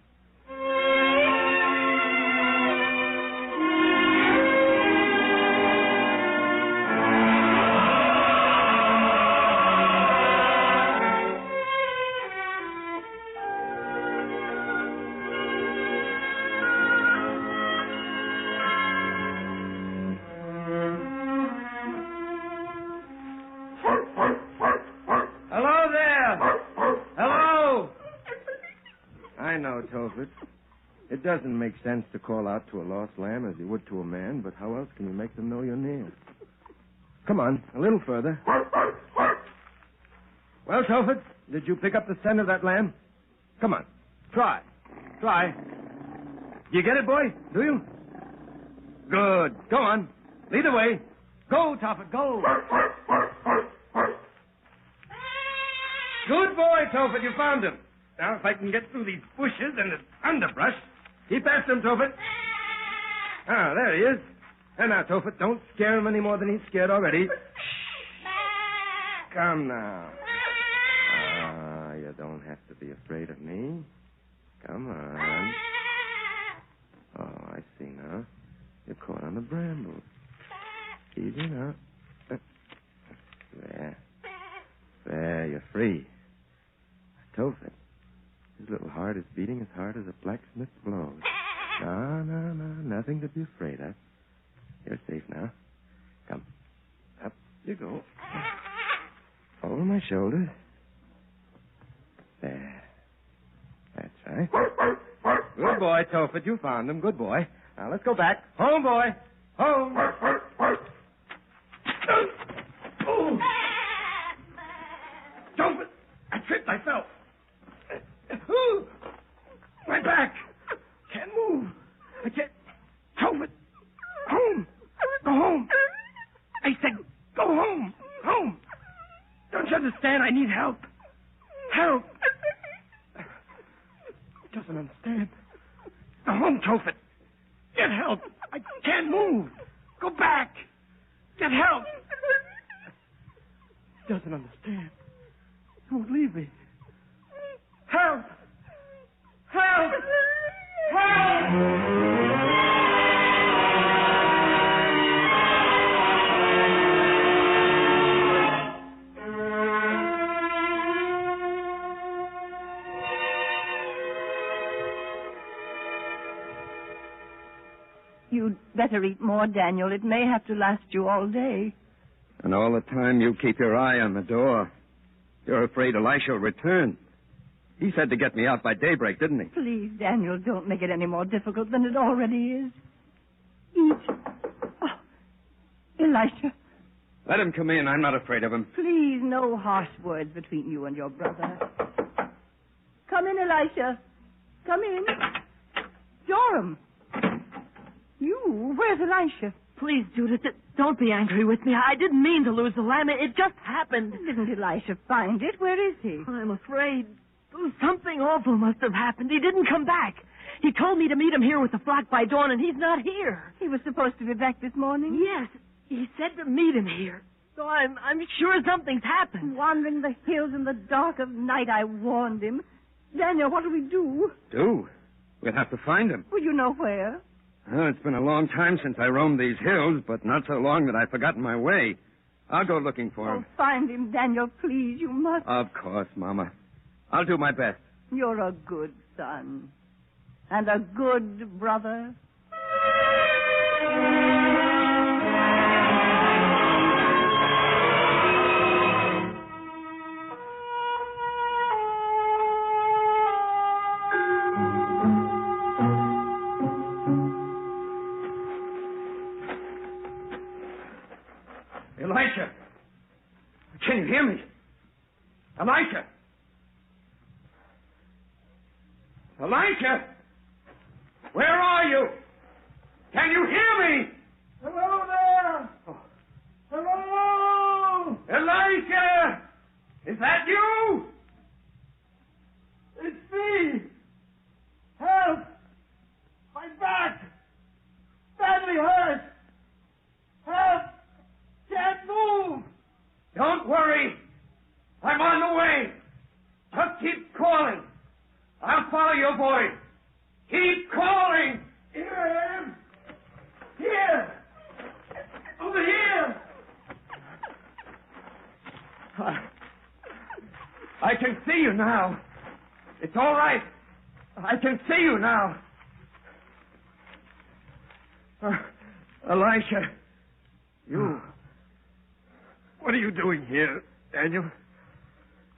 It doesn't make sense to call out to a lost lamb as you would to a man, but how else can you make them know you're near? Come on, a little further. Well, Tophet, did you pick up the scent of that lamb? Come on, try. You get it, boy? Do you? Good. Go on. Lead the way. Go, Tophet, go. Good boy, Tophet, you found him. Now, if I can get through these bushes and this underbrush. Keep after him, Tophet. Ah, there he is. And now, Tophet, don't scare him any more than he's scared already. Come now. Ah, you don't have to be afraid of me. Come on. Oh, I see now. You're caught on the brambles. Easy now. There, you're free. Tophet. His little heart is beating as hard as a blacksmith's blows. No, nothing to be afraid of. You're safe now. Come. Up you go. Over my shoulder. There. That's right. Good boy, Tophet. You found him. Good boy. Now, let's go back. Home, boy. Home. Oh. Tophet, I tripped. I fell. My back. Can't move. I can't. Tophet. Home. Go home. I said go home. Home. Don't you understand? I need help. Help. He doesn't understand. Go home, Tophet. Get help. I can't move. Go back. Get help. He doesn't understand. He won't leave me. Help. Help! Help! You'd better eat more, Daniel. It may have to last you all day. And all the time you keep your eye on the door. You're afraid Elisha will return. He said to get me out by daybreak, didn't he? Please, Daniel, don't make it any more difficult than it already is. Eat. Oh, Elisha. Let him come in. I'm not afraid of him. Please, no harsh words between you and your brother. Come in, Elisha. Come in. Joram. You? Where's Elisha? Please, Judith, don't be angry with me. I didn't mean to lose the lamb. It just happened. Didn't Elisha find it? Where is he? I'm afraid something awful must have happened. He didn't come back. He told me to meet him here with the flock by dawn, and he's not here. He was supposed to be back this morning? Yes. He said to meet him here. So I'm sure something's happened. Wandering the hills in the dark of night, I warned him. Daniel, what do we do? Do? We'll have to find him. Well, you know where. Well, it's been a long time since I roamed these hills, but not so long that I've forgotten my way. I'll go looking for him. Find him, Daniel, please. You must. Of course, Mama. I'll do my best. You're a good son. And a good brother. Elisha! Can you hear me? Elisha! Elisha! Where are you? Can you hear me? Hello there! Oh. Hello! Elisha! Is that you? It's me! Help! My back! Badly hurt! Help! Can't move! Don't worry. I'm on the way. Just keep calling. I'll follow your voice. Keep calling. Here I am! Here! Over here! I can see you now. It's all right. I can see you now. Elisha, you... What are you doing here, Daniel?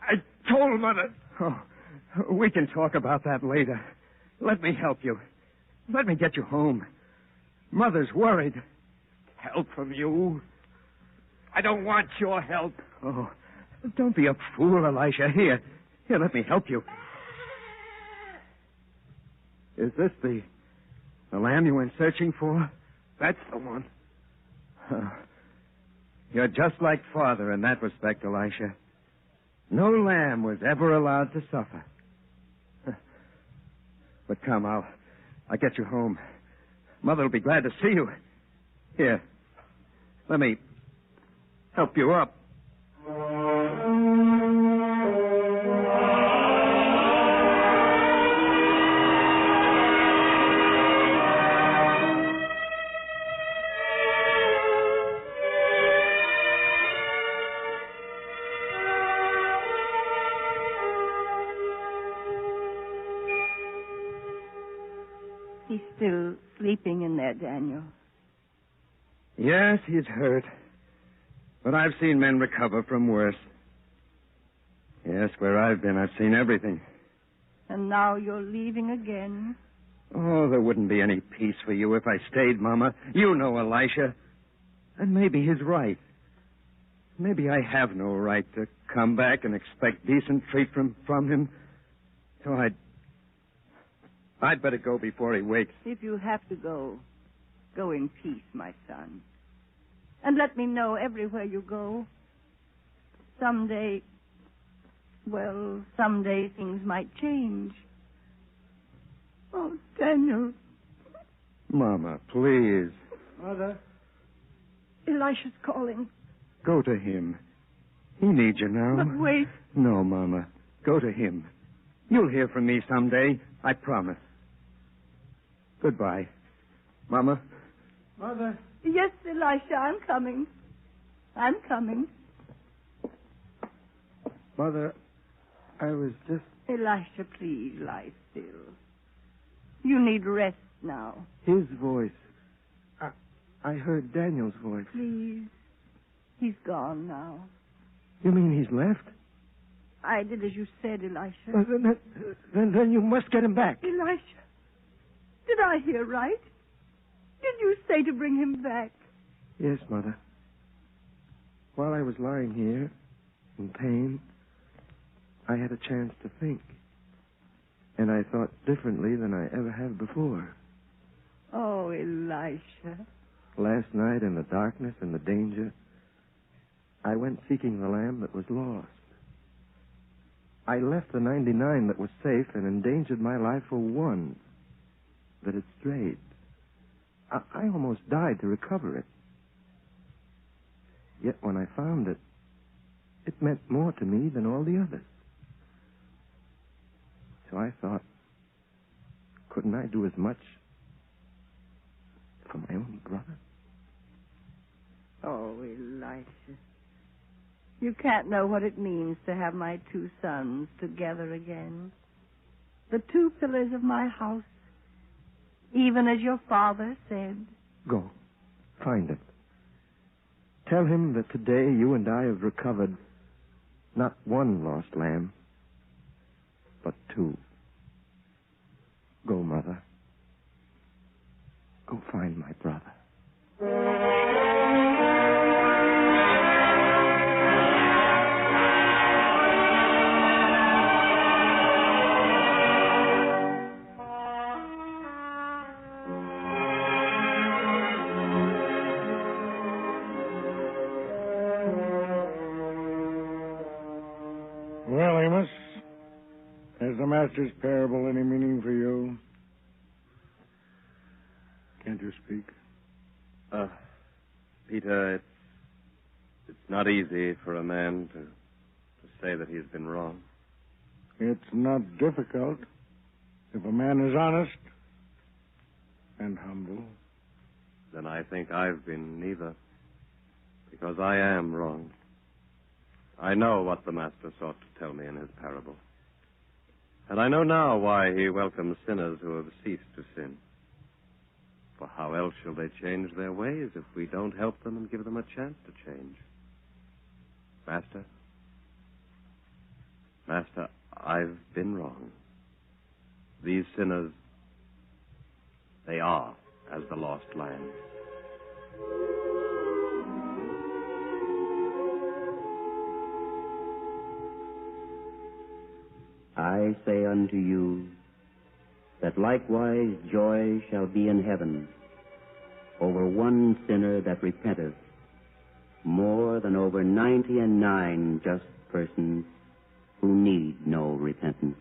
I told Mother... Oh, we can talk about that later. Let me help you. Let me get you home. Mother's worried. Help from you? I don't want your help. Oh, don't be a fool, Elisha. Here, let me help you. Is this the lamb you went searching for? That's the one. You're just like Father in that respect, Elisha. No lamb was ever allowed to suffer. But come, I'll get you home. Mother will be glad to see you. Here, let me help you up. He's still sleeping in there, Daniel. Yes, he's hurt. But I've seen men recover from worse. Yes, where I've been, I've seen everything. And now you're leaving again. Oh, there wouldn't be any peace for you if I stayed, Mama. You know Elisha. And maybe he's right. Maybe I have no right to come back and expect decent treatment from him. So I'd better go before he wakes. If you have to go, go in peace, my son. And let me know everywhere you go. Someday things might change. Oh, Daniel. Mama, please. Mother? Elisha's calling. Go to him. He needs you now. But wait. No, Mama. Go to him. You'll hear from me someday. I promise. Goodbye. Mama? Mother? Yes, Elisha, I'm coming. I'm coming. Mother, I was just... Elisha, please lie still. You need rest now. His voice. I heard Daniel's voice. Please. He's gone now. You mean he's left? I did as you said, Elisha. Then you must get him back. Elisha, did I hear right? Did you say to bring him back? Yes, Mother. While I was lying here, in pain, I had a chance to think. And I thought differently than I ever have before. Oh, Elisha. Last night, in the darkness and the danger, I went seeking the lamb that was lost. I left the 99 that was safe and endangered my life for one that had strayed. I almost died to recover it. Yet when I found it, it meant more to me than all the others. So I thought, couldn't I do as much for my own brother? Oh, Elisha. You can't know what it means to have my two sons together again. The two pillars of my house, even as your father said. Go. Find him. Tell him that today you and I have recovered not one lost lamb, but two. Go, Mother. Go find my brother. Master's parable any meaning for you? Can't you speak? Peter, it's not easy for a man to say that he's been wrong. It's not difficult if a man is honest and humble. Then I think I've been neither, because I am wrong. I know what the Master sought to tell me in his parable. And I know now why he welcomes sinners who have ceased to sin. For how else shall they change their ways if we don't help them and give them a chance to change? Master, I've been wrong. These sinners, they are as the lost lamb. I say unto you that likewise joy shall be in heaven over one sinner that repenteth, more than over 99 just persons who need no repentance.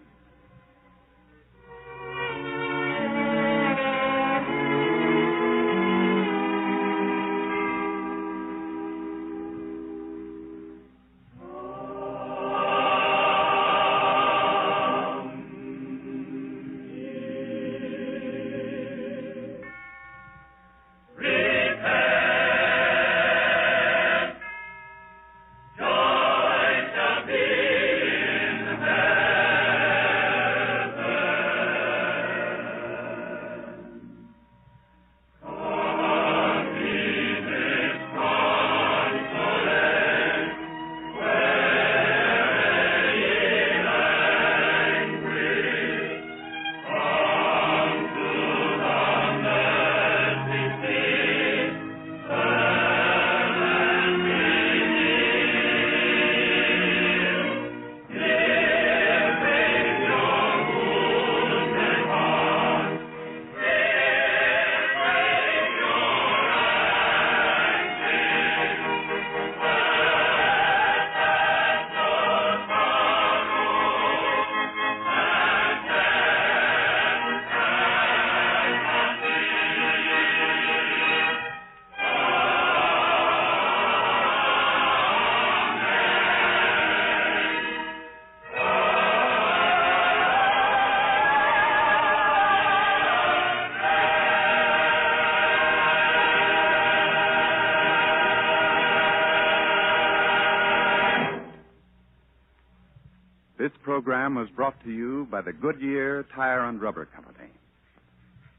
This program was brought to you by the Goodyear Tire and Rubber Company.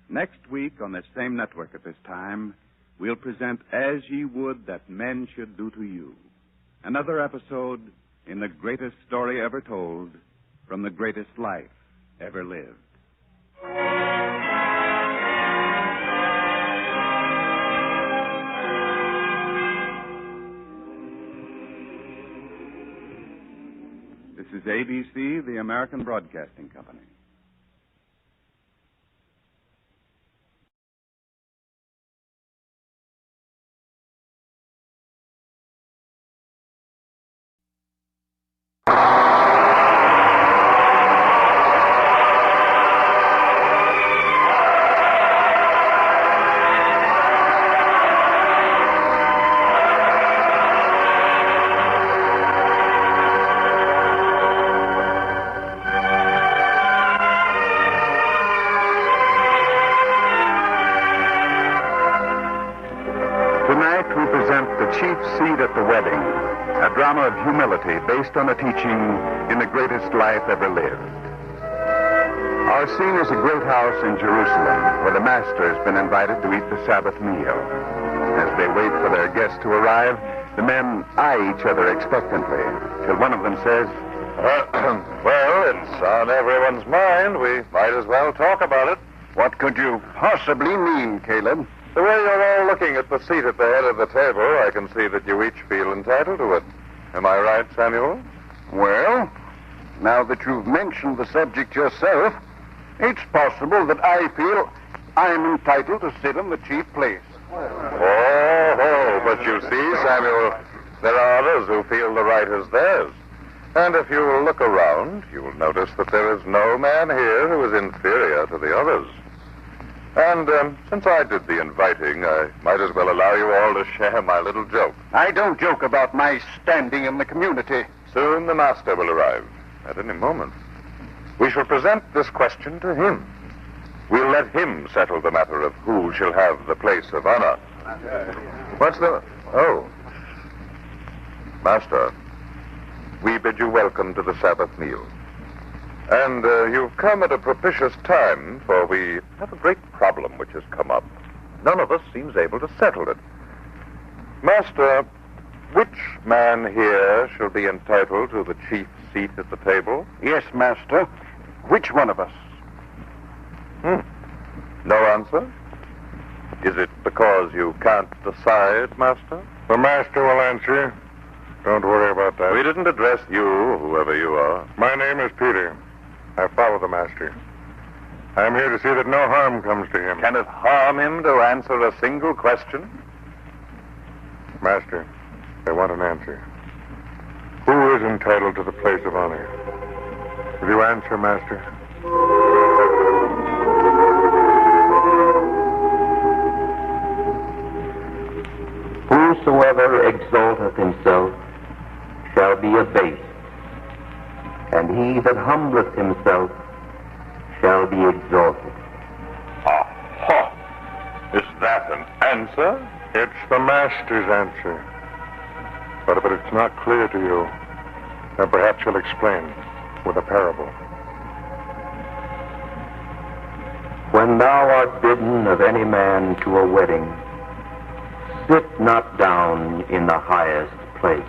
Next week on this same network at this time, we'll present As Ye Would That Men Should Do to You, another episode in the greatest story ever told from the greatest life ever lived. This is ABC, the American Broadcasting Company. Chief Seed at the Wedding, a drama of humility based on a teaching in the greatest life ever lived. Our scene is a great house in Jerusalem where the Master has been invited to eat the Sabbath meal. As they wait for their guests to arrive, the men eye each other expectantly till one of them says, Well, it's on everyone's mind. We might as well talk about it. What could you possibly mean, Caleb? The way you're all looking at the seat at the head of the table, I can see that you each feel entitled to it. Am I right, Samuel? Well, now that you've mentioned the subject yourself, it's possible that I feel I'm entitled to sit in the chief place. Oh, but you see, Samuel, there are others who feel the right is theirs. And if you will look around, you will notice that there is no man here who is inferior to the others. And since I did the inviting, I might as well allow you all to share my little joke. I don't joke about my standing in the community. Soon the master will arrive, at any moment. We shall present this question to him. We'll let him settle the matter of who shall have the place of honor. What's the... Oh. Master, we bid you welcome to the Sabbath meal. And you've come at a propitious time, for we have a great problem which has come up. None of us seems able to settle it. Master, which man here shall be entitled to the chief seat at the table? Yes, Master. Which one of us? No answer? Is it because you can't decide, Master? The Master will answer. Don't worry about that. We didn't address you, whoever you are. My name is Peter. I follow the Master. I'm here to see that no harm comes to him. Can it harm him to answer a single question? Master, I want an answer. Who is entitled to the place of honor? Will you answer, Master? Whosoever exalteth himself shall be abased, and he that humbleth himself shall be exalted. Aha! Is that an answer? It's the Master's answer. But if it's not clear to you, then perhaps you'll explain with a parable. When thou art bidden of any man to a wedding, sit not down in the highest place.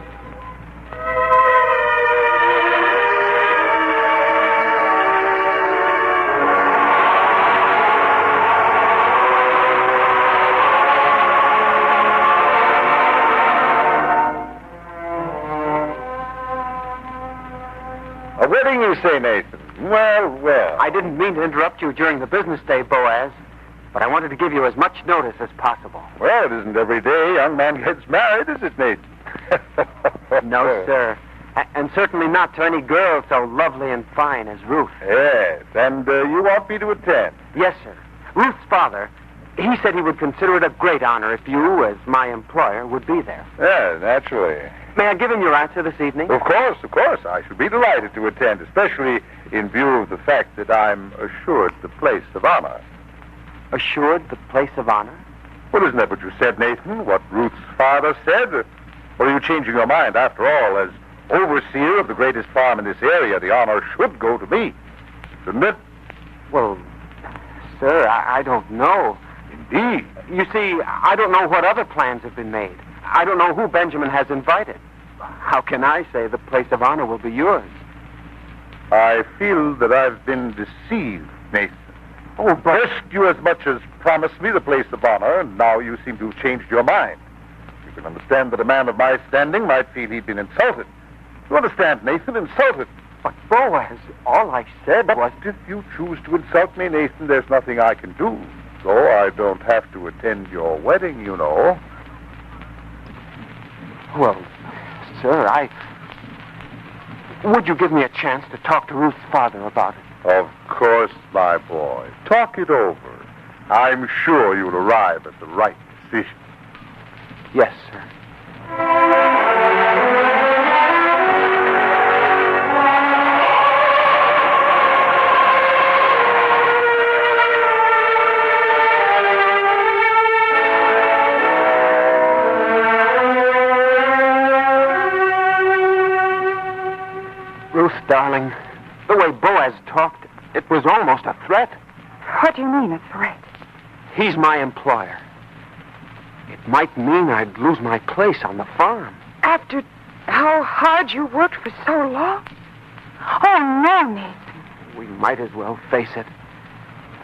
A wedding, you say, Nathan? Well, well. I didn't mean to interrupt you during the business day, Boaz, but I wanted to give you as much notice as possible. Well, it isn't every day a young man gets married, is it, Nathan? No, sir. And certainly not to any girl so lovely and fine as Ruth. Yes, and you want me to attend? Yes, sir. Ruth's father, he said he would consider it a great honor if you, as my employer, would be there. Yeah, naturally. May I give him your answer this evening? Of course. I should be delighted to attend, especially in view of the fact that I'm assured the place of honor. Assured the place of honor? Well, isn't that what you said, Nathan? What Ruth's father said? Or are you changing your mind? After all, as overseer of the greatest farm in this area, the honor should go to me, shouldn't it? Well, sir, I don't know. Indeed. You see, I don't know what other plans have been made. I don't know who Benjamin has invited. How can I say the place of honor will be yours? I feel that I've been deceived, Nathan. Oh, but... First, you as much as promised me the place of honor, and now you seem to have changed your mind. You can understand that a man of my standing might feel he'd been insulted. You understand, Nathan? Insulted. But, Boaz, all I said was... But if you choose to insult me, Nathan, there's nothing I can do. So I don't have to attend your wedding, you know. Well, sir, would you give me a chance to talk to Ruth's father about it? Of course, my boy. Talk it over. I'm sure you'll arrive at the right decision. Yes, sir. Ruth, darling, the way Boaz talked, it was almost a threat. What do you mean, a threat? He's my employer. It might mean I'd lose my place on the farm. After how hard you worked for so long? Oh, no, Nathan. We might as well face it.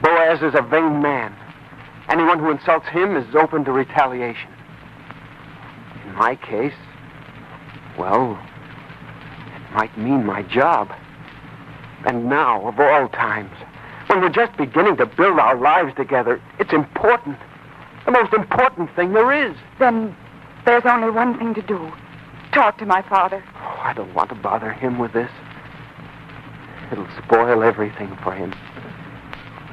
Boaz is a vain man. Anyone who insults him is open to retaliation. In my case, well, it might mean my job. And now, of all times, when we're just beginning to build our lives together, it's important. The most important thing there is. Then there's only one thing to do. Talk to my father. I don't want to bother him with this. It'll spoil everything for him.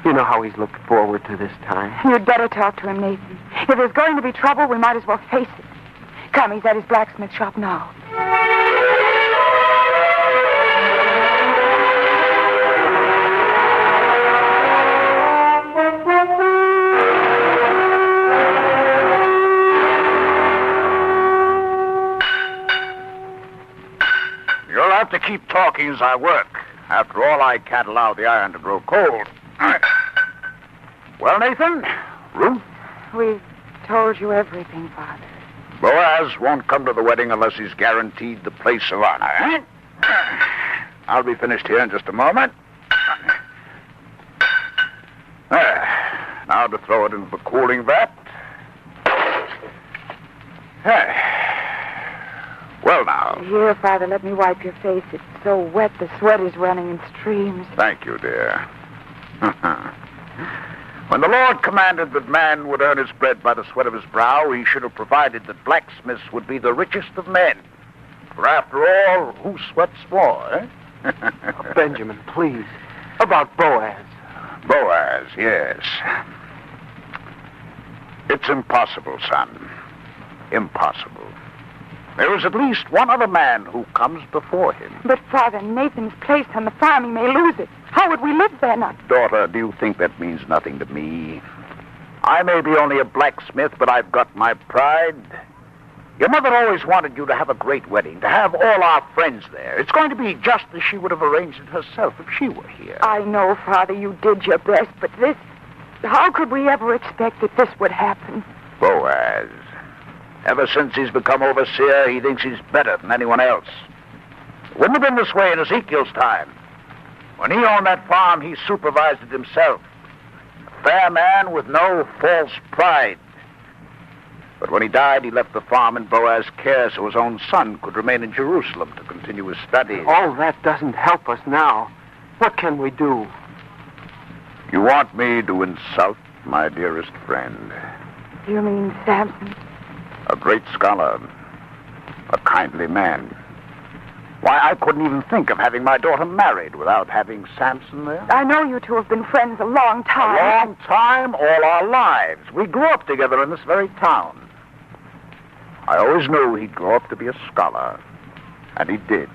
You know how he's looked forward to this time. You'd better talk to him, Nathan. If there's going to be trouble, we might as well face it. Come, he's at his blacksmith shop now. You'll have to keep talking as I work. After all, I can't allow the iron to grow cold. Well, Nathan? Ruth? We've told you everything, Father. Boaz won't come to the wedding unless he's guaranteed the place of honor, eh? I'll be finished here in just a moment. There. Now to throw it into the cooling vat. There. Well, now. Here, Father, let me wipe your face. It's so wet, the sweat is running in streams. Thank you, dear. When the Lord commanded that man would earn his bread by the sweat of his brow, he should have provided that blacksmiths would be the richest of men. For after all, who sweats more, eh? Benjamin, please. About Boaz. Boaz, yes. It's impossible, son. Impossible. There is at least one other man who comes before him. But, Father, Nathan's place on the farm, he may lose it. How would we live there now? Daughter, do you think that means nothing to me? I may be only a blacksmith, but I've got my pride. Your mother always wanted you to have a great wedding, to have all our friends there. It's going to be just as she would have arranged it herself if she were here. I know, Father, you did your best, but this... How could we ever expect that this would happen? Boaz. Ever since he's become overseer, he thinks he's better than anyone else. It wouldn't have been this way in Ezekiel's time. When he owned that farm, he supervised it himself. A fair man with no false pride. But when he died, he left the farm in Boaz's care so his own son could remain in Jerusalem to continue his studies. All that doesn't help us now. What can we do? You want me to insult my dearest friend? You mean Samson? A great scholar. A kindly man. Why, I couldn't even think of having my daughter married without having Samson there. I know you two have been friends a long time. A long time, all our lives. We grew up together in this very town. I always knew he'd grow up to be a scholar. And he did.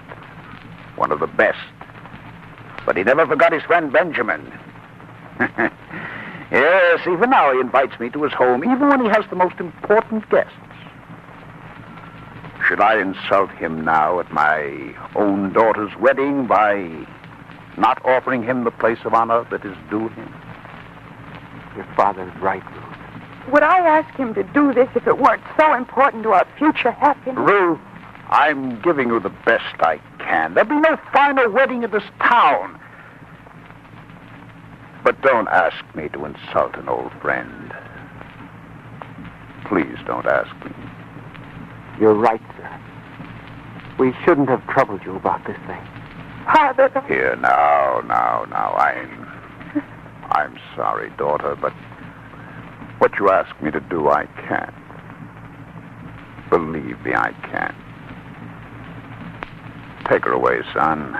One of the best. But he never forgot his friend Benjamin. Yes, even now he invites me to his home, even when he has the most important guests. Should I insult him now at my own daughter's wedding by not offering him the place of honor that is due him? Your father's right, Ruth. Would I ask him to do this if it weren't so important to our future happiness? Ruth, I'm giving you the best I can. There'll be no finer wedding in this town. But don't ask me to insult an old friend. Please don't ask me. You're right, sir. We shouldn't have troubled you about this thing. Father. Here, now. I'm sorry, daughter, but what you ask me to do, I can't. Believe me, I can't. Take her away, son.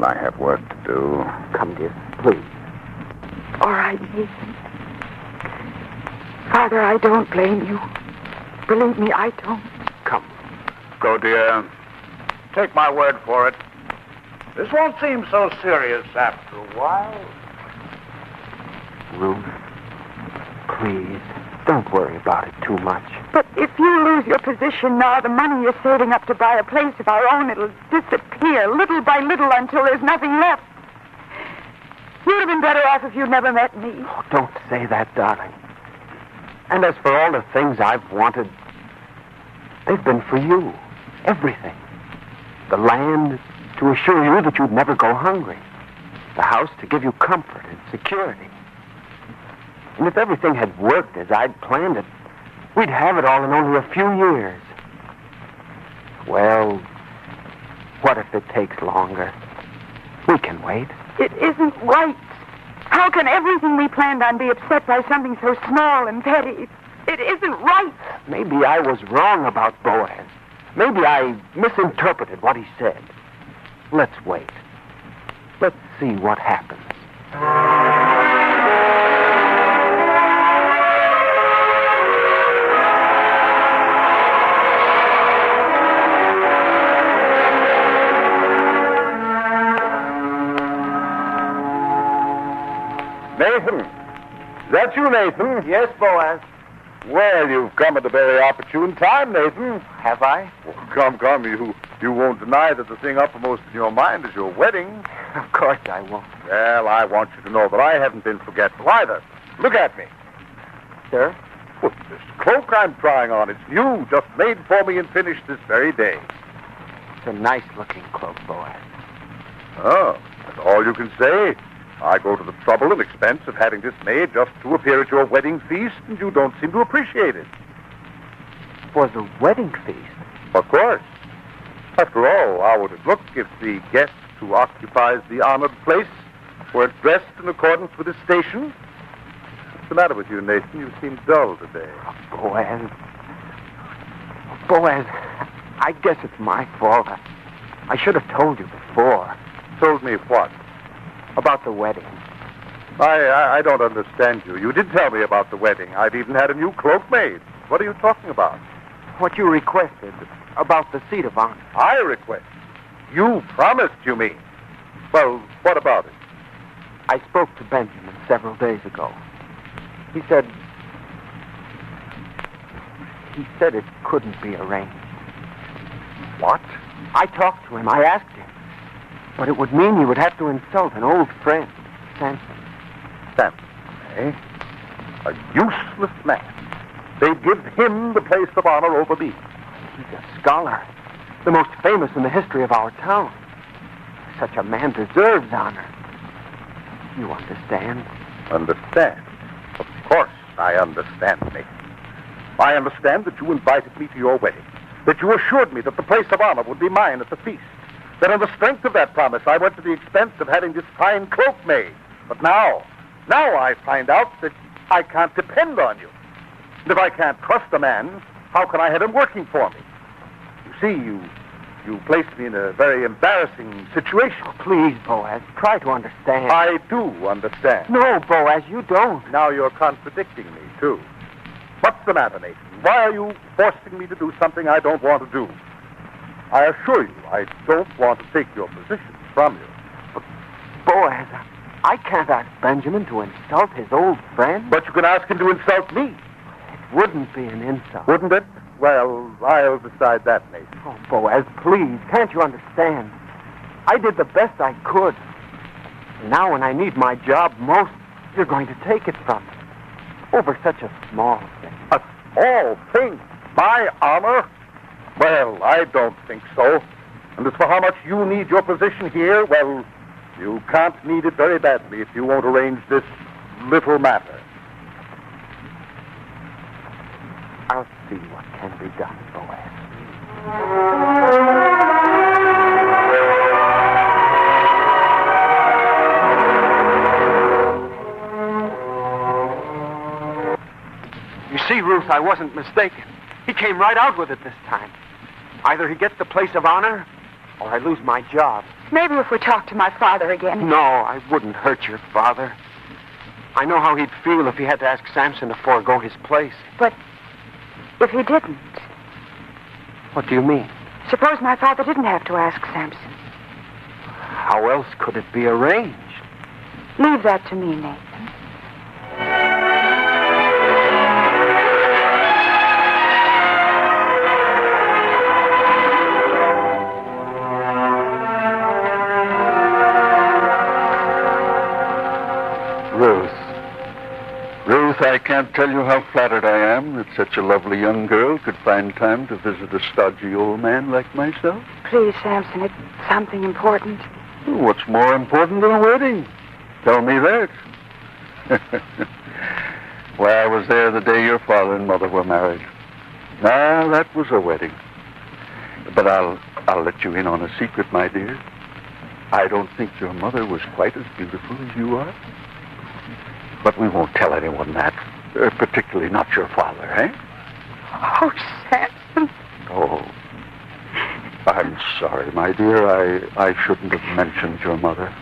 I have work to do. Come, dear, please. All right, Nathan. Father, I don't blame you. Believe me, I don't. Come. Go, dear. Take my word for it. This won't seem so serious after a while. Ruth, please, don't worry about it too much. But if you lose your position now, the money you're saving up to buy a place of our own, it'll disappear little by little until there's nothing left. You'd have been better off if you'd never met me. Oh, don't say that, darling. And as for all the things I've wanted, they've been for you. Everything. The land to assure you that you'd never go hungry. The house to give you comfort and security. And if everything had worked as I'd planned it, we'd have it all in only a few years. Well, what if it takes longer? We can wait. It isn't right. How can everything we planned on be upset by something so small and petty? It isn't right. Maybe I was wrong about Boaz. Maybe I misinterpreted what he said. Let's wait. Let's see what happens. Nathan. Is that you, Nathan? Yes, Boaz. Well, you've come at a very opportune time, Nathan. Have I? Well, come. You won't deny that the thing uppermost in your mind is your wedding. Of course I won't. Well, I want you to know that I haven't been forgetful either. Look at me. Sir? Well, this cloak I'm trying on, it's new, just made for me and finished this very day. It's a nice-looking cloak, Boaz. Oh, that's all you can say? I go to the trouble and expense of having this made just to appear at your wedding feast, and you don't seem to appreciate it. For the wedding feast? Of course. After all, how would it look if the guest who occupies the honored place were dressed in accordance with his station? What's the matter with you, Nathan? You seem dull today. Boaz, I guess it's my fault. I should have told you before. Told me what? About the wedding. I don't understand you. You did tell me about the wedding. I've even had a new cloak made. What are you talking about? What you requested about the seat of honor. I requested? You promised, you mean? Well, what about it? I spoke to Benjamin several days ago. He said it couldn't be arranged. What? I talked to him. I asked him. But it would mean he would have to insult an old friend, Samson. Samson, eh? A useless man. They'd give him the place of honor over me. He's a scholar, the most famous in the history of our town. Such a man deserves honor. You understand? Understand? Of course I understand, Nathan. I understand that you invited me to your wedding, that you assured me that the place of honor would be mine at the feast, that on the strength of that promise I went to the expense of having this fine cloak made. But now I find out that I can't depend on you. And if I can't trust a man, how can I have him working for me? You see, you placed me in a very embarrassing situation. Oh, please, Boaz, try to understand. I do understand. No, Boaz, you don't. Now you're contradicting me, too. What's the matter, Nathan? Why are you forcing me to do something I don't want to do? I assure you, I don't want to take your position from you. But, Boaz, I can't ask Benjamin to insult his old friend. But you can ask him to insult me. It wouldn't be an insult. Wouldn't it? Well, I'll decide that, Nathan. Oh, Boaz, please, can't you understand? I did the best I could. Now when I need my job most, you're going to take it from me. Over such a small thing. A small thing? My honor? Well, I don't think so. And as for how much you need your position here, well, you can't need it very badly if you won't arrange this little matter. I'll see what can be done, Boaz. You see, Ruth, I wasn't mistaken. He came right out with it this time. Either he gets the place of honor, or I lose my job. Maybe if we talk to my father again. No, I wouldn't hurt your father. I know how he'd feel if he had to ask Samson to forego his place. But if he didn't? What do you mean? Suppose my father didn't have to ask Samson. How else could it be arranged? Leave that to me, Nathan. Ruth, I can't tell you how flattered I am that such a lovely young girl could find time to visit a stodgy old man like myself. Please, Samson, it's something important. What's more important than a wedding? Tell me that. Why, I was there the day your father and mother were married. Now, that was a wedding. But I'll let you in on a secret, my dear. I don't think your mother was quite as beautiful as you are. But we won't tell anyone that, particularly not your father, eh? Oh, Samson. Oh, I'm sorry, my dear. I shouldn't have mentioned your mother.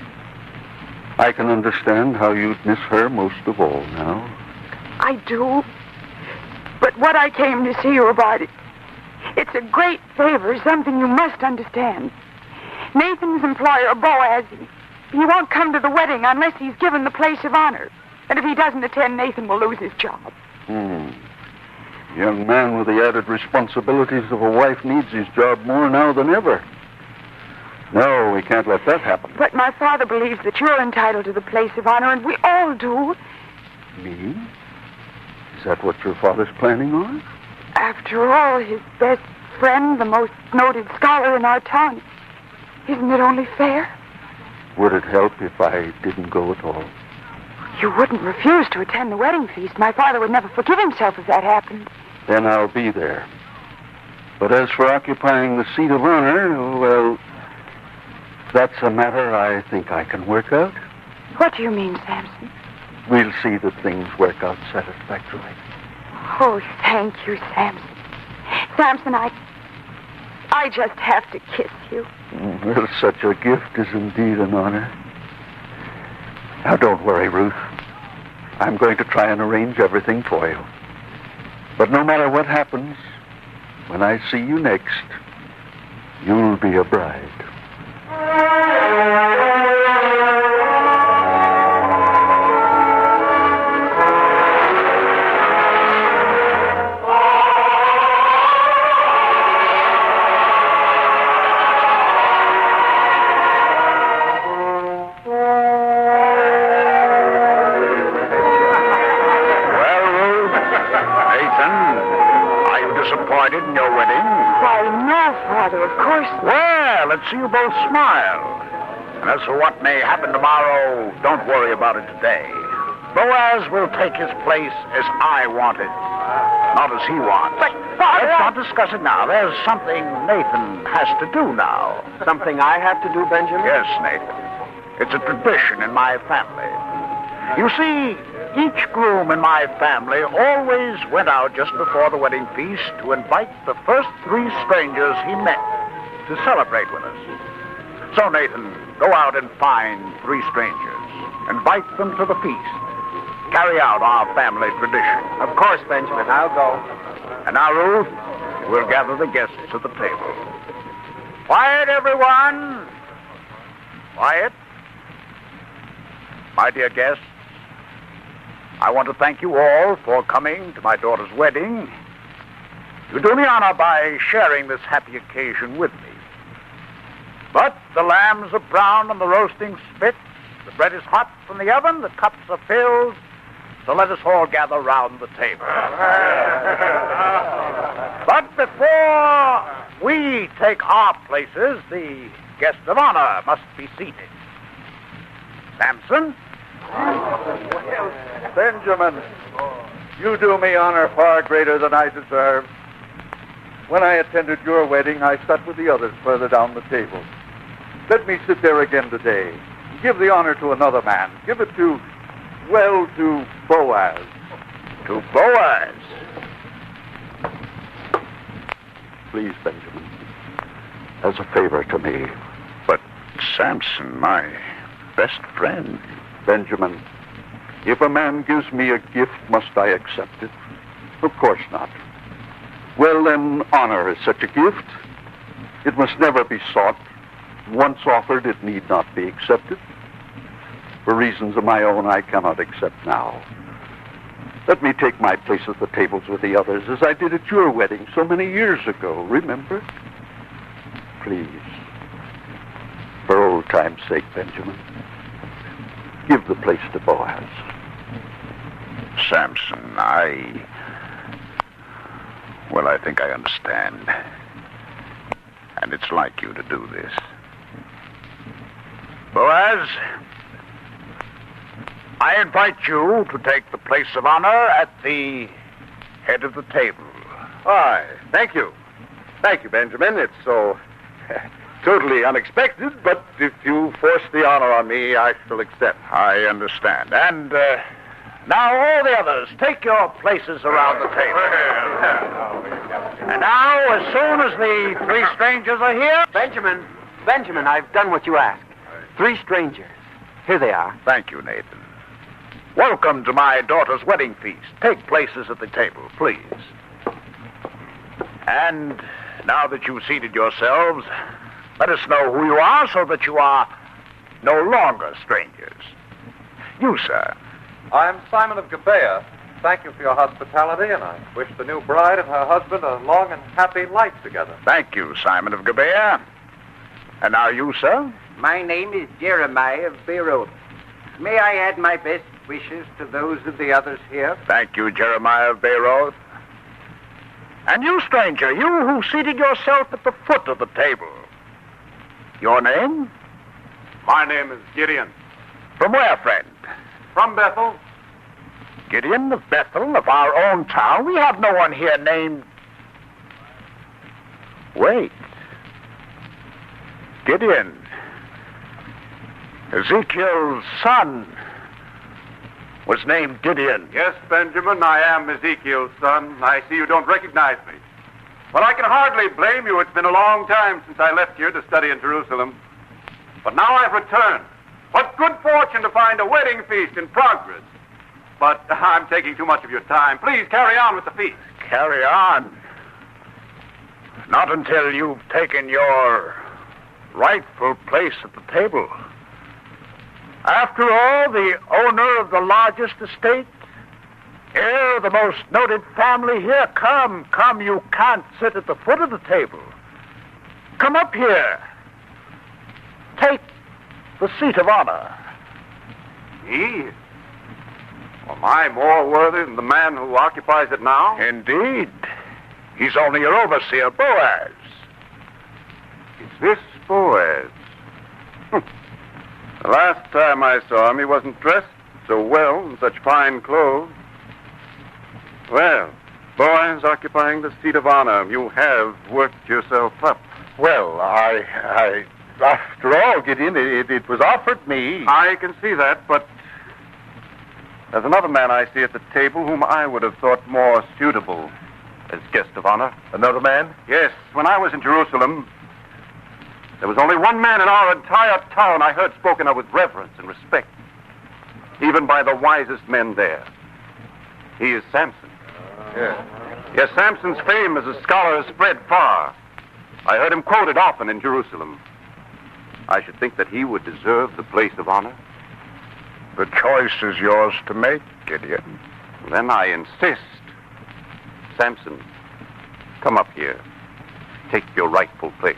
I can understand how you'd miss her most of all now. I do. But what I came to see you about, it's a great favor, something you must understand. Nathan's employer, Boaz, he won't come to the wedding unless he's given the place of honor. And if he doesn't attend, Nathan will lose his job. Young man with the added responsibilities of a wife needs his job more now than ever. No, we can't let that happen. But my father believes that you're entitled to the place of honor, and we all do. Me? Is that what your father's planning on? After all, his best friend, the most noted scholar in our town. Isn't it only fair? Would it help if I didn't go at all? You wouldn't refuse to attend the wedding feast. My father would never forgive himself if that happened. Then I'll be there. But as for occupying the seat of honor, well, that's a matter I think I can work out. What do you mean, Samson? We'll see that things work out satisfactorily. Oh, thank you, Samson. Samson, I just have to kiss you. Well, such a gift is indeed an honor. Now, don't worry, Ruth. I'm going to try and arrange everything for you. But no matter what happens, when I see you next, you'll be a bride. See you both smile. And as for what may happen tomorrow, don't worry about it today. Boaz will take his place as I want it, not as he wants. But, Father... Let's not discuss it now. There's something Nathan has to do now. Something I have to do, Benjamin? Yes, Nathan. It's a tradition in my family. You see, each groom in my family always went out just before the wedding feast to invite the first 3 strangers he met to celebrate with us. So, Nathan, go out and find 3 strangers. Invite them to the feast. Carry out our family tradition. Of course, Benjamin. I'll go. And now, Ruth, we'll gather the guests to the table. Quiet, everyone. Quiet. My dear guests, I want to thank you all for coming to my daughter's wedding. You do me honor by sharing this happy occasion with me. But the lambs are brown on the roasting spit, the bread is hot from the oven, the cups are filled, so let us all gather round the table. But before we take our places, the guest of honor must be seated. Samson? Benjamin, you do me honor far greater than I deserve. When I attended your wedding, I sat with the others further down the table. Let me sit there again today. Give the honor to another man. Give it to Boaz. To Boaz? Please, Benjamin, as a favor to me. But Samson, my best friend. Benjamin, if a man gives me a gift, must I accept it? Of course not. Well, then, honor is such a gift. It must never be sought. Once offered, it need not be accepted. For reasons of my own, I cannot accept now. Let me take my place at the tables with the others, as I did at your wedding so many years ago, remember? Please, for old time's sake, Benjamin, give the place to Boaz. Samson, Well, I think I understand. And it's like you to do this. Boaz, I invite you to take the place of honor at the head of the table. Why, thank you. Thank you, Benjamin. It's so totally unexpected, but if you force the honor on me, I shall accept. I understand. And Now, all the others, take your places around the table. And now, as soon as the three strangers are here... Benjamin, I've done what you asked. 3 strangers. Here they are. Thank you, Nathan. Welcome to my daughter's wedding feast. Take places at the table, please. And now that you've seated yourselves, let us know who you are so that you are no longer strangers. You, sir. I'm Simon of Gibeah. Thank you for your hospitality, and I wish the new bride and her husband a long and happy life together. Thank you, Simon of Gibeah. And now you, sir? My name is Jeremiah of Beirut. May I add my best wishes to those of the others here? Thank you, Jeremiah of Beirut. And you, stranger, you who seated yourself at the foot of the table. Your name? My name is Gideon. From where, friend? From Bethel. Gideon of Bethel, of our own town. We have no one here named... Wait. Gideon. Ezekiel's son was named Gideon. Yes, Benjamin, I am Ezekiel's son. I see you don't recognize me. Well, I can hardly blame you. It's been a long time since I left here to study in Jerusalem. But now I've returned. What good fortune to find a wedding feast in progress. But I'm taking too much of your time. Please carry on with the feast. Carry on? Not until you've taken your rightful place at the table. After all, the owner of the largest estate, heir of the most noted family here, come, you can't sit at the foot of the table. Come up here. Take the seat of honor. Me? Am I more worthy than the man who occupies it now? Indeed. He's only your overseer, Boaz. Is this Boaz? The last time I saw him, he wasn't dressed so well in such fine clothes. Well, Boaz occupying the seat of honor, you have worked yourself up. Well, after all, Gideon, it was offered me. I can see that, but there's another man I see at the table whom I would have thought more suitable as guest of honor. Another man? Yes. When I was in Jerusalem, there was only one man in our entire town I heard spoken of with reverence and respect, even by the wisest men there. He is Samson. Yes, Samson's fame as a scholar has spread far. I heard him quoted often in Jerusalem. I should think that he would deserve the place of honor. The choice is yours to make, Gideon. Then I insist. Samson, come up here. Take your rightful place.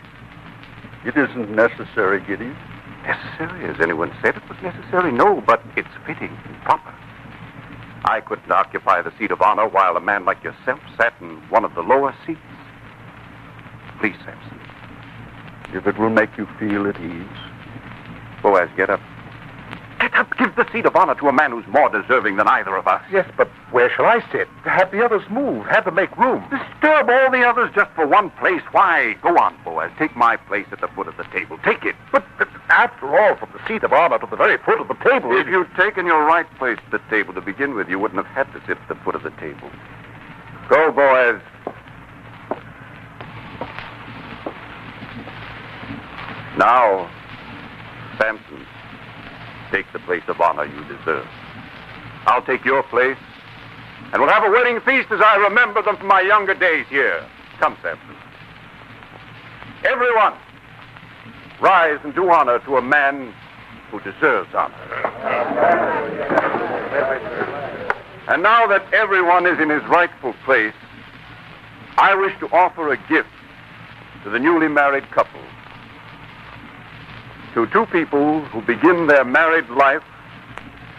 It isn't necessary, Gideon. Necessary? Has anyone said it was necessary? No, but it's fitting and proper. I couldn't occupy the seat of honor while a man like yourself sat in one of the lower seats. Please, Samson. If it will make you feel at ease. Boaz, get up. Get up. Give the seat of honor to a man who's more deserving than either of us. Yes, but where shall I sit? Have the others move. Have them make room. Disturb all the others just for one place. Why? Go on, Boaz. Take my place at the foot of the table. Take it. But after all, from the seat of honor to the very foot of the table... If you'd taken your right place at the table to begin with, you wouldn't have had to sit at the foot of the table. Go, Boaz. Now, Samson, take the place of honor you deserve. I'll take your place, and we'll have a wedding feast as I remember them from my younger days here. Come, Samson. Everyone, rise and do honor to a man who deserves honor. And now that everyone is in his rightful place, I wish to offer a gift to the newly married couple. To two people who begin their married life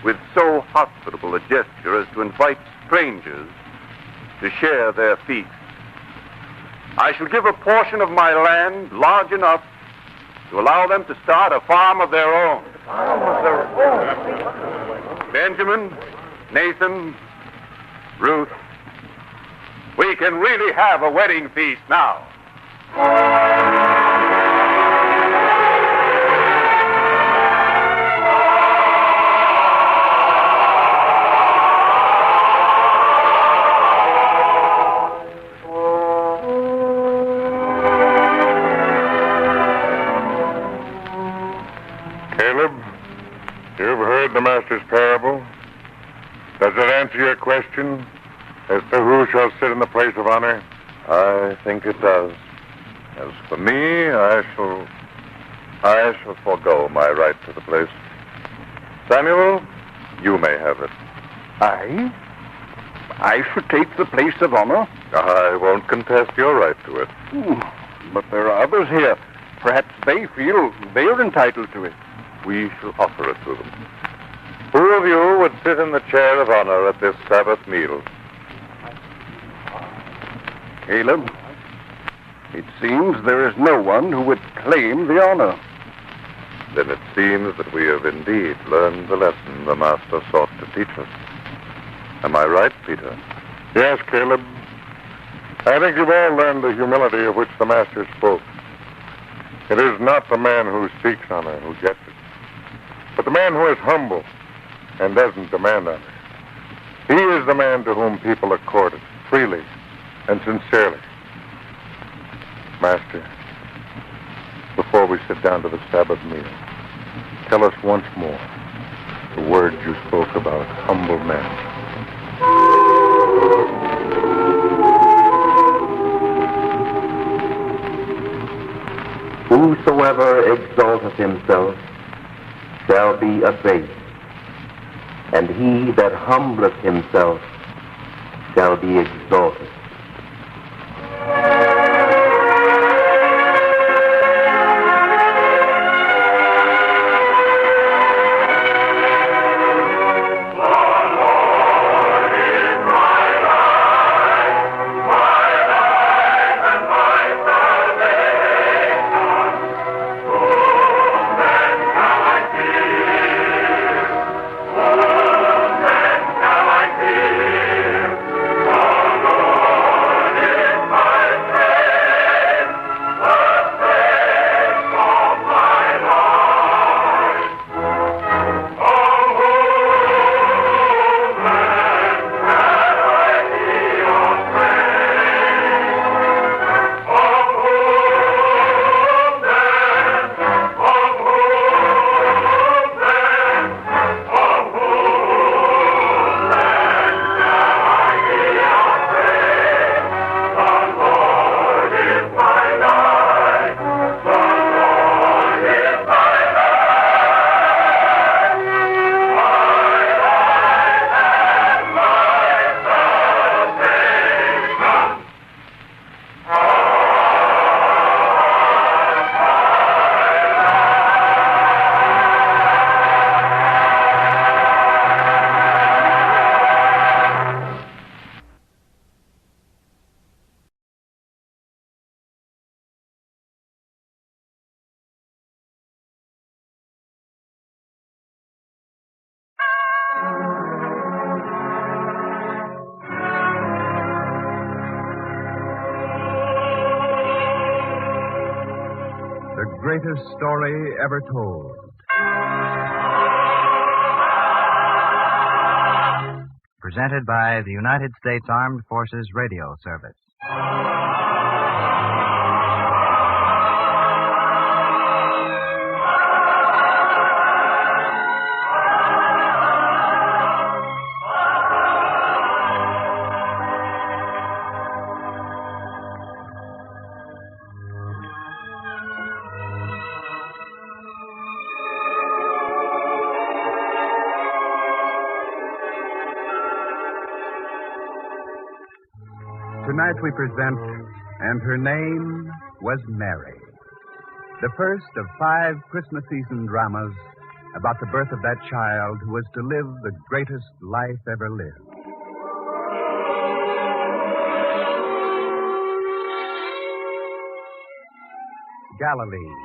with so hospitable a gesture as to invite strangers to share their feast. I shall give a portion of my land large enough to allow them to start a farm of their own. Benjamin, Nathan, Ruth, we can really have a wedding feast now. As to who shall sit in the place of honor? I think it does. As for me, I shall forego my right to the place. Samuel, you may have it. I should take the place of honor? I won't contest your right to it. But there are others here. Perhaps they feel they're entitled to it. We shall offer it to them. Who of you would sit in the chair of honor at this Sabbath meal? Caleb, it seems there is no one who would claim the honor. Then it seems that we have indeed learned the lesson the Master sought to teach us. Am I right, Peter? Yes, Caleb. I think you've all learned the humility of which the Master spoke. It is not the man who seeks honor who gets it, but the man who is humble and doesn't demand honor. He is the man to whom people accord it freely and sincerely. Master, before we sit down to the Sabbath meal, tell us once more the words you spoke about humble men. Whosoever exalteth himself shall be abased, and he that humbleth himself shall be exalted. The greatest story ever told. Presented by the United States Armed Forces Radio Service. Tonight we present And Her Name Was Mary, the first of 5 Christmas season dramas about the birth of that child who was to live the greatest life ever lived. Galilee,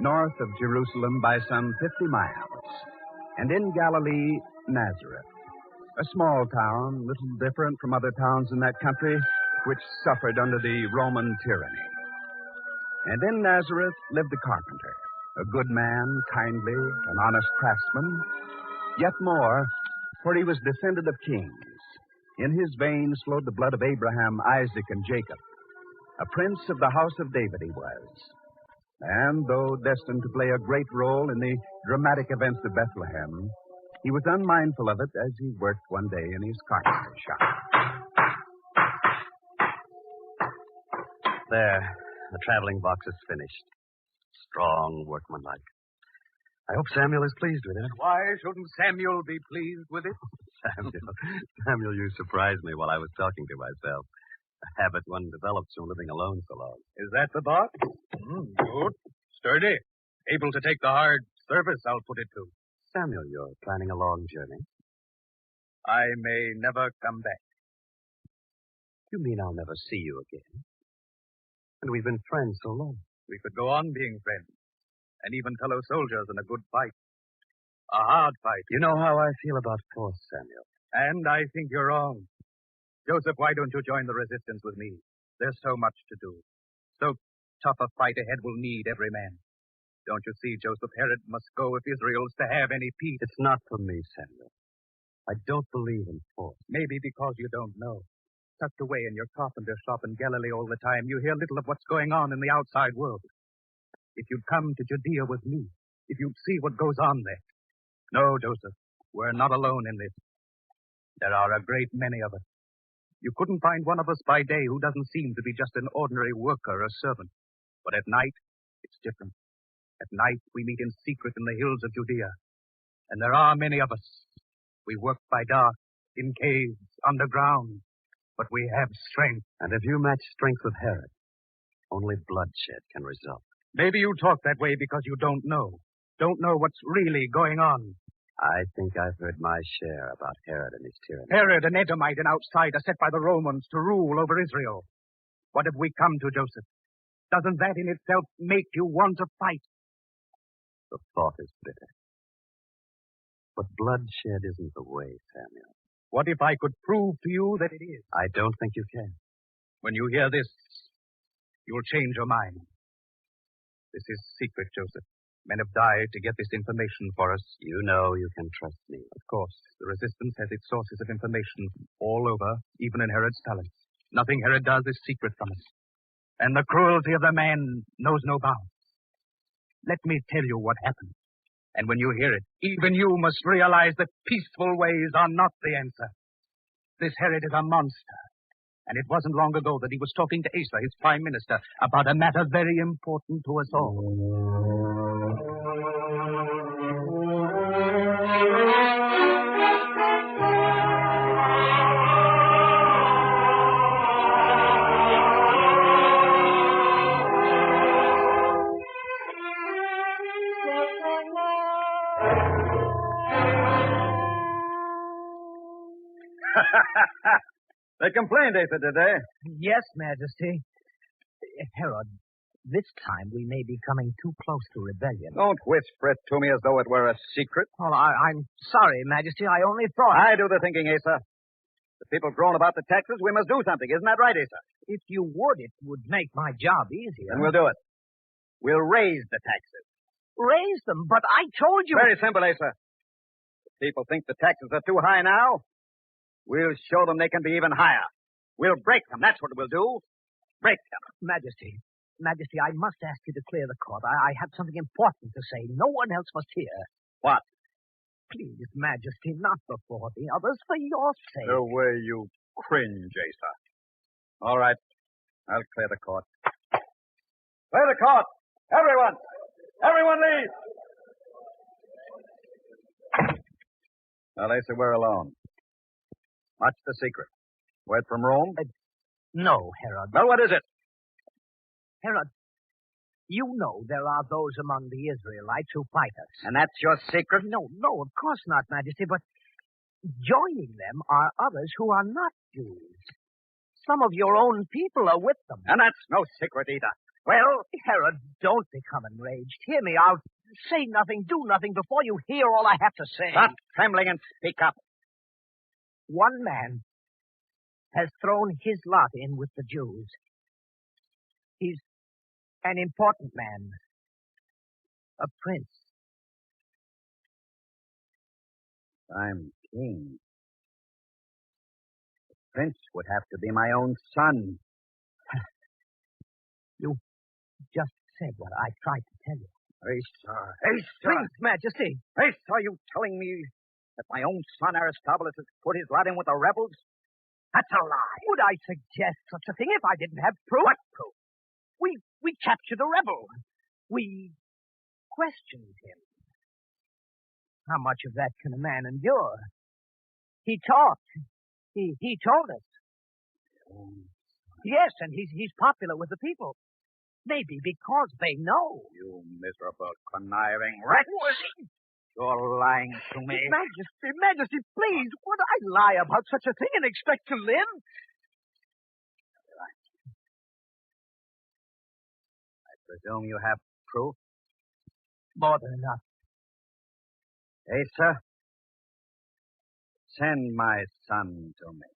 north of Jerusalem by some 50 miles, and in Galilee, Nazareth, a small town, little different from other towns in that country, which suffered under the Roman tyranny. And in Nazareth lived a carpenter, a good man, kindly, an honest craftsman, yet more, for he was descended of kings. In his veins flowed the blood of Abraham, Isaac, and Jacob. A prince of the house of David he was. And though destined to play a great role in the dramatic events of Bethlehem, he was unmindful of it as he worked one day in his carpenter shop. There. The traveling box is finished. Strong, workmanlike. I hope Samuel is pleased with it. Why shouldn't Samuel be pleased with it? Samuel, you surprised me while I was talking to myself. A habit one develops from living alone so long. Is that the box? Good. Sturdy. Able to take the hard service, I'll put it to. Samuel, you're planning a long journey. I may never come back. You mean I'll never see you again? And we've been friends so long. We could go on being friends. And even fellow soldiers in a good fight. A hard fight. You know how I feel about force, Samuel. And I think you're wrong. Joseph, why don't you join the resistance with me? There's so much to do. So tough a fight ahead will need every man. Don't you see, Joseph, Herod must go if Israel's to have any peace. It's not for me, Samuel. I don't believe in force. Maybe because you don't know. Tucked away in your carpenter shop in Galilee all the time, you hear little of what's going on in the outside world. If you'd come to Judea with me, if you'd see what goes on there. No, Joseph, we're not alone in this. There are a great many of us. You couldn't find one of us by day who doesn't seem to be just an ordinary worker or servant. But at night, it's different. At night, we meet in secret in the hills of Judea. And there are many of us. We work by dark, in caves, underground. But we have strength. And if you match strength with Herod, only bloodshed can result. Maybe you talk that way because you don't know. Don't know what's really going on. I think I've heard my share about Herod and his tyranny. Herod, an Edomite, an outsider set by the Romans to rule over Israel. What have we come to, Joseph? Doesn't that in itself make you want to fight? The thought is bitter. But bloodshed isn't the way, Samuel. What if I could prove to you that it is? I don't think you can. When you hear this, you'll change your mind. This is secret, Joseph. Men have died to get this information for us. You know you can trust me. Of course. The resistance has its sources of information all over, even in Herod's palace. Nothing Herod does is secret from us. And the cruelty of the man knows no bounds. Let me tell you what happened. And when you hear it, even you must realize that peaceful ways are not the answer. This Herod is a monster. And it wasn't long ago that he was talking to Asa, his prime minister, about a matter very important to us all. They complained, Asa, did they? Yes, Majesty. Herod, this time we may be coming too close to rebellion. Don't whisper it to me as though it were a secret. Well, I'm sorry, Majesty. I only thought... I do the thinking, Asa. The people groan about the taxes. We must do something. Isn't that right, Asa? If you would, it would make my job easier. Then we'll do it. We'll raise the taxes. Raise them? But I told you... Very simple, Asa. If people think the taxes are too high now, we'll show them they can be even higher. We'll break them. That's what we'll do. Break them. Majesty, I must ask you to clear the court. I have something important to say. No one else must hear. What? Please, Majesty, not before the others, for your sake. The way you cringe, Asa. All right. I'll clear the court. Clear the court! Everyone! Everyone leave! Now, Asa, we're alone. What's the secret? Word from Rome? No, Herod. Well, what is it? Herod, you know there are those among the Israelites who fight us. And that's your secret? No, of course not, Majesty, but joining them are others who are not Jews. Some of your own people are with them. And that's no secret either. Well, Herod, don't become enraged. Hear me out. Say nothing, do nothing before you hear all I have to say. Stop trembling and speak up. One man has thrown his lot in with the Jews. He's an important man. A prince. I'm king. The prince would have to be my own son. You just said what I tried to tell you. Asa. Please, Majesty. Asa, are you telling me that my own son Aristobulus has put his lot in with the rebels? That's a lie. Would I suggest such a thing if I didn't have proof? What proof? We captured a rebel. We questioned him. How much of that can a man endure? He talked. He told us. Yes, and he's popular with the people. Maybe because they know. You miserable, conniving wretch. You're lying to me. Majesty, please, would I lie about such a thing and expect to live? I presume you have proof? More than enough. Asa, send my son to me.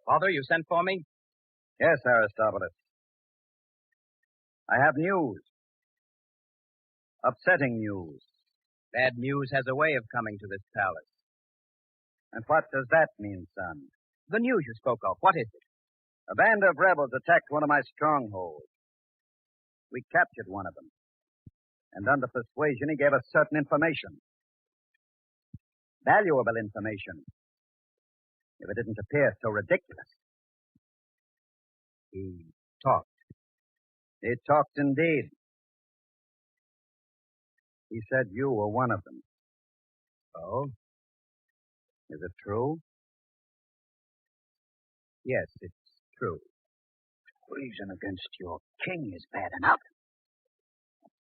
Father, you sent for me? Yes, Aristobulus. I have news. Upsetting news. Bad news has a way of coming to this palace. And what does that mean, son? The news you spoke of, what is it? A band of rebels attacked one of my strongholds. We captured one of them. And under persuasion, he gave us certain information. Valuable information. If it didn't appear so ridiculous. He talked. He talked indeed. He said you were one of them. Oh? Is it true? Yes, it's true. Treason against your king is bad enough.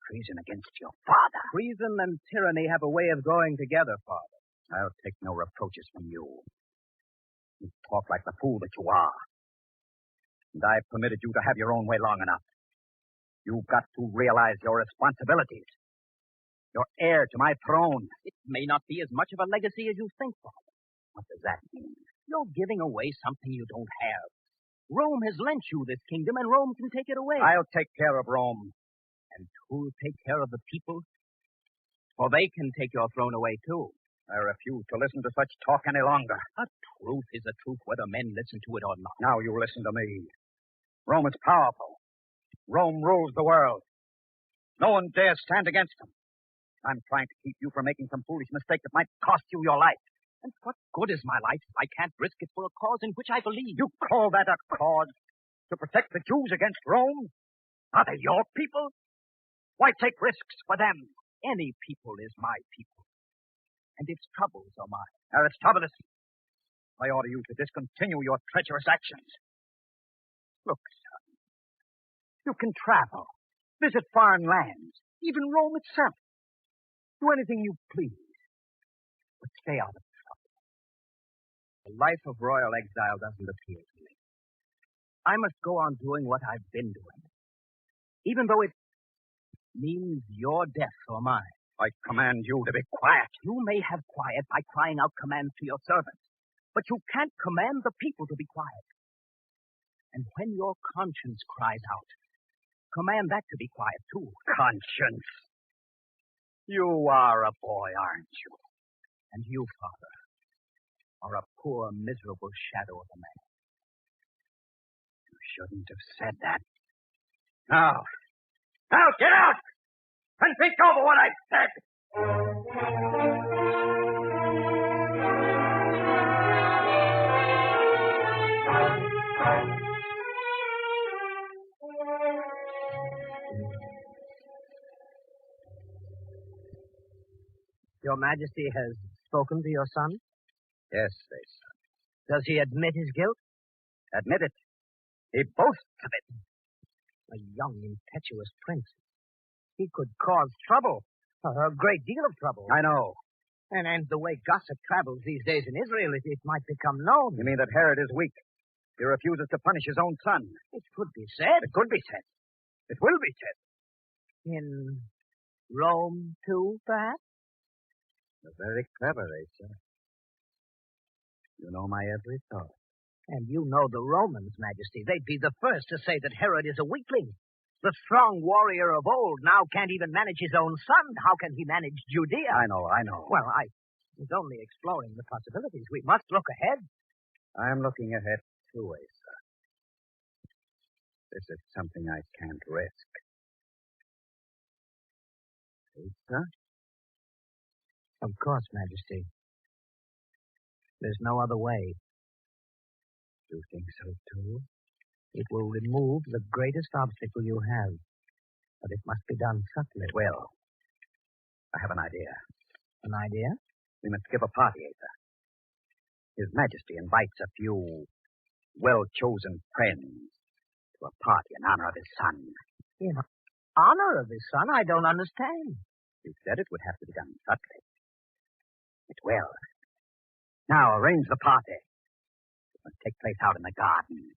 Treason against your father. Treason and tyranny have a way of going together, Father. I'll take no reproaches from you. You talk like the fool that you are. And I've permitted you to have your own way long enough. You've got to realize your responsibilities. You're heir to my throne. It may not be as much of a legacy as you think, Father. What does that mean? You're giving away something you don't have. Rome has lent you this kingdom, and Rome can take it away. I'll take care of Rome. And who'll take care of the people? For they can take your throne away, too. I refuse to listen to such talk any longer. A truth is a truth, whether men listen to it or not. Now you listen to me. Rome is powerful. Rome rules the world. No one dares stand against them. I'm trying to keep you from making some foolish mistake that might cost you your life. And what good is my life if I can't risk it for a cause in which I believe? You call that a cause? To protect the Jews against Rome? Are they your people? Why take risks for them? Any people is my people. And its troubles are mine. Aristobulus, I order you to discontinue your treacherous actions. Look, son, you can travel, visit foreign lands, even Rome itself. Do anything you please, but stay out of trouble. The life of royal exile doesn't appeal to me. I must go on doing what I've been doing, even though it means your death or mine. I command you to be quiet. You may have quiet by crying out commands to your servants, but you can't command the people to be quiet. And when your conscience cries out, command that to be quiet, too. Conscience? You are a boy, aren't you? And you, Father, are a poor, miserable shadow of a man. You shouldn't have said that. Now, get out! And think over what I've said! Your Majesty has spoken to your son? Yes, they son. Does he admit his guilt? Admit it. He boasts of it. A young, impetuous prince. He could cause trouble. A great deal of trouble. I know. And the way gossip travels these days in Israel, it might become known. You mean that Herod is weak? He refuses to punish his own son. It could be said. It could be said. It will be said. In Rome, too, perhaps? You're very clever, Asa. You know my every thought. And you know the Romans, Majesty. They'd be the first to say that Herod is a weakling. The strong warrior of old now can't even manage his own son. How can he manage Judea? I know. Well, I was only exploring the possibilities. We must look ahead. I'm looking ahead, too, Asa. This is something I can't risk. Asa? Of course, Majesty. There's no other way. You think so, too? It will remove the greatest obstacle you have. But it must be done subtly. It will. I have an idea. An idea? We must give a party, Asa. His Majesty invites a few well-chosen friends to a party in honor of his son. In honor of his son? I don't understand. You said it would have to be done subtly. It will. Now, arrange the party. It must take place out in the garden,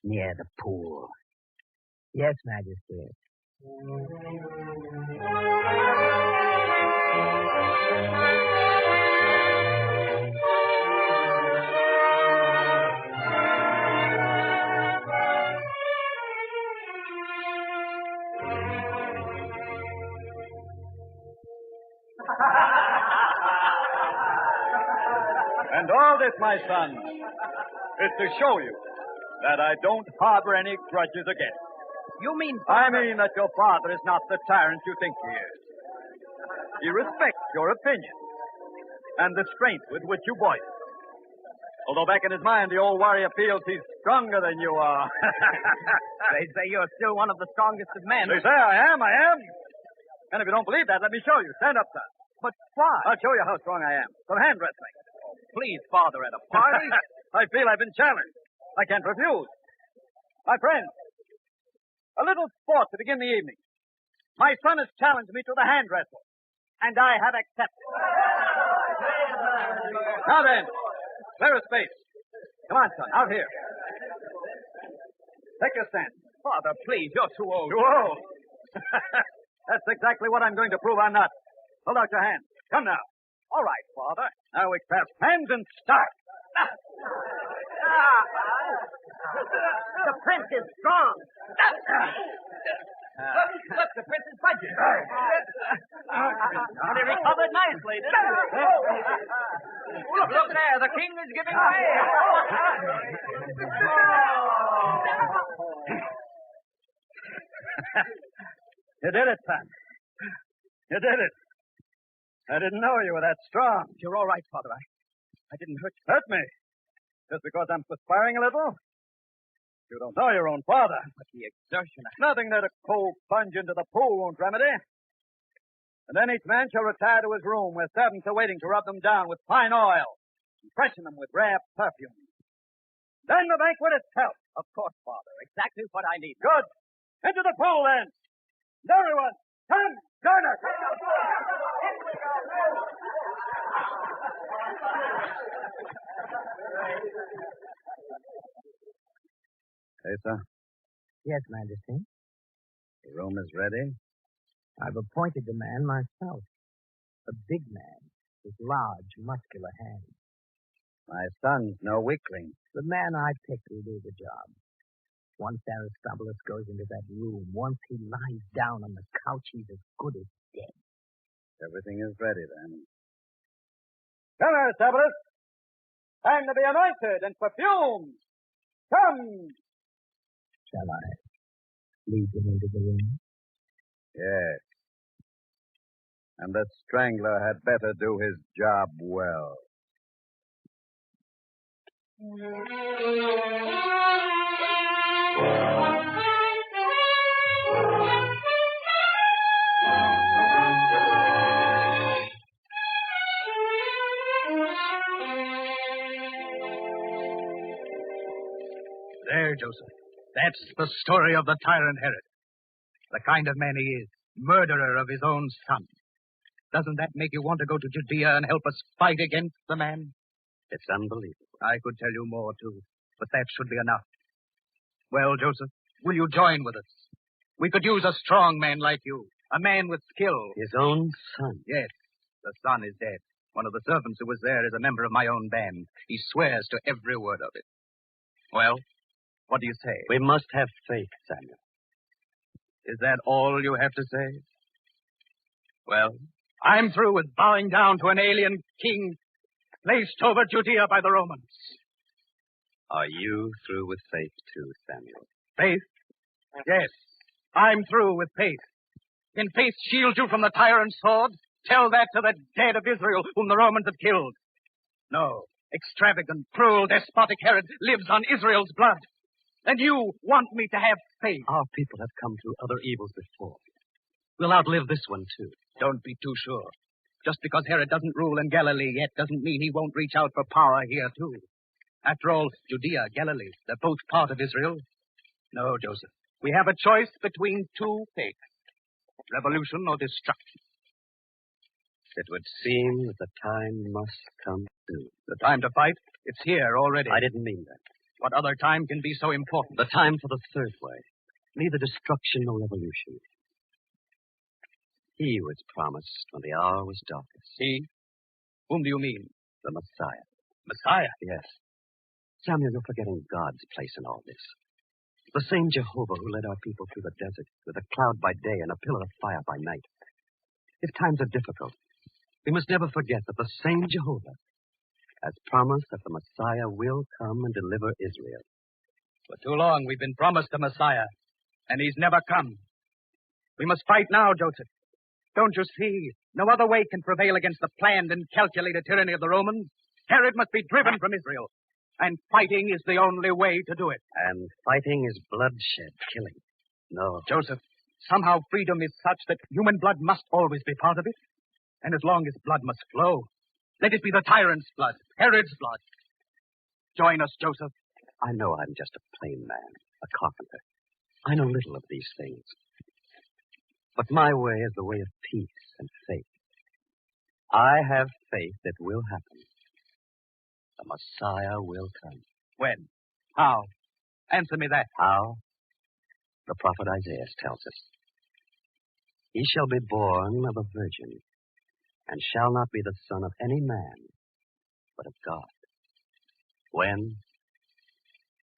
near the pool. Yes, Majesty. And all this, my son, is to show you that I don't harbor any grudges against you. You mean... I mean that your father is not the tyrant you think he is. He respects your opinion and the strength with which you voice it. Although back in his mind, the old warrior feels he's stronger than you are. They say you're still one of the strongest of men. They say I am. And if you don't believe that, let me show you. Stand up, son. But why? I'll show you how strong I am. Some hand wrestling. Please, Father, at a party? I feel I've been challenged. I can't refuse. My friends, a little sport to begin the evening. My son has challenged me to the hand wrestle, and I have accepted. Now then, clear a space. Come on, son, out here. Take your stand. Father, please, you're too old. Too old? That's exactly what I'm going to prove I'm not. Hold out your hand. Come now. All right, Father. Now we clasp hands and start. The prince is strong. Look, the prince is budget. He recovered nicely, didn't he? Look there, the king is giving way. You did it, son. You did it. I didn't know you were that strong. You're all right, Father. I didn't hurt you. Hurt me? Just because I'm perspiring a little? You don't know your own father. But the exertion... Nothing that a cold plunge into the pool won't remedy. And then each man shall retire to his room where servants are waiting to rub them down with fine oil and freshen them with rare perfume. Then the banquet itself. Of course, Father. Exactly what I need. Good. Into the pool, then. And everyone, come, join us. Asa? Yes, Majesty. The room is ready? I've appointed the man myself. A big man with large, muscular hands. My son's no weakling. The man I picked will do the job. Once Aristobulus goes into that room, once he lies down on the couch, he's as good as dead. Everything is ready, then. Come, Aristobulus. Time to be anointed and perfumed. Come. Shall I lead him into the room? Yes. And the strangler had better do his job well. There, Joseph. That's the story of the tyrant Herod. The kind of man he is. Murderer of his own son. Doesn't that make you want to go to Judea and help us fight against the man? It's unbelievable. I could tell you more, too, but that should be enough. Well, Joseph, will you join with us? We could use a strong man like you, a man with skill. His own son? Yes, the son is dead. One of the servants who was there is a member of my own band. He swears to every word of it. Well, what do you say? We must have faith, Samuel. Is that all you have to say? Well, I'm through with bowing down to an alien king placed over Judea by the Romans. Are you through with faith, too, Samuel? Faith? Yes. I'm through with faith. Can faith shield you from the tyrant's sword? Tell that to the dead of Israel whom the Romans have killed. No. Extravagant, cruel, despotic Herod lives on Israel's blood. And you want me to have faith. Our people have come through other evils before. We'll outlive this one, too. Don't be too sure. Just because Herod doesn't rule in Galilee yet doesn't mean he won't reach out for power here, too. After all, Judea, Galilee, they're both part of Israel. No, Joseph. We have a choice between two faiths. Revolution or destruction. It would seem that the time must come soon. The time to fight? It's here already. I didn't mean that. What other time can be so important? The time for the third way. Neither destruction nor revolution. He was promised when the hour was darkest. He? Whom do you mean? The Messiah. Messiah? Yes. Samuel, you're forgetting God's place in all this. The same Jehovah who led our people through the desert with a cloud by day and a pillar of fire by night. If times are difficult, we must never forget that the same Jehovah has promised that the Messiah will come and deliver Israel. For too long we've been promised a Messiah, and he's never come. We must fight now, Joseph. Don't you see? No other way can prevail against the planned and calculated tyranny of the Romans. Herod must be driven from Israel, and fighting is the only way to do it. And fighting is bloodshed, killing. No. Joseph, somehow freedom is such that human blood must always be part of it. And as long as blood must flow, let it be the tyrant's blood, Herod's blood. Join us, Joseph. I know I'm just a plain man, a carpenter. I know little of these things. But my way is the way of peace and faith. I have faith it will happen. The Messiah will come. When? How? Answer me that. How? The prophet Isaiah tells us. He shall be born of a virgin, and shall not be the son of any man, but of God. When?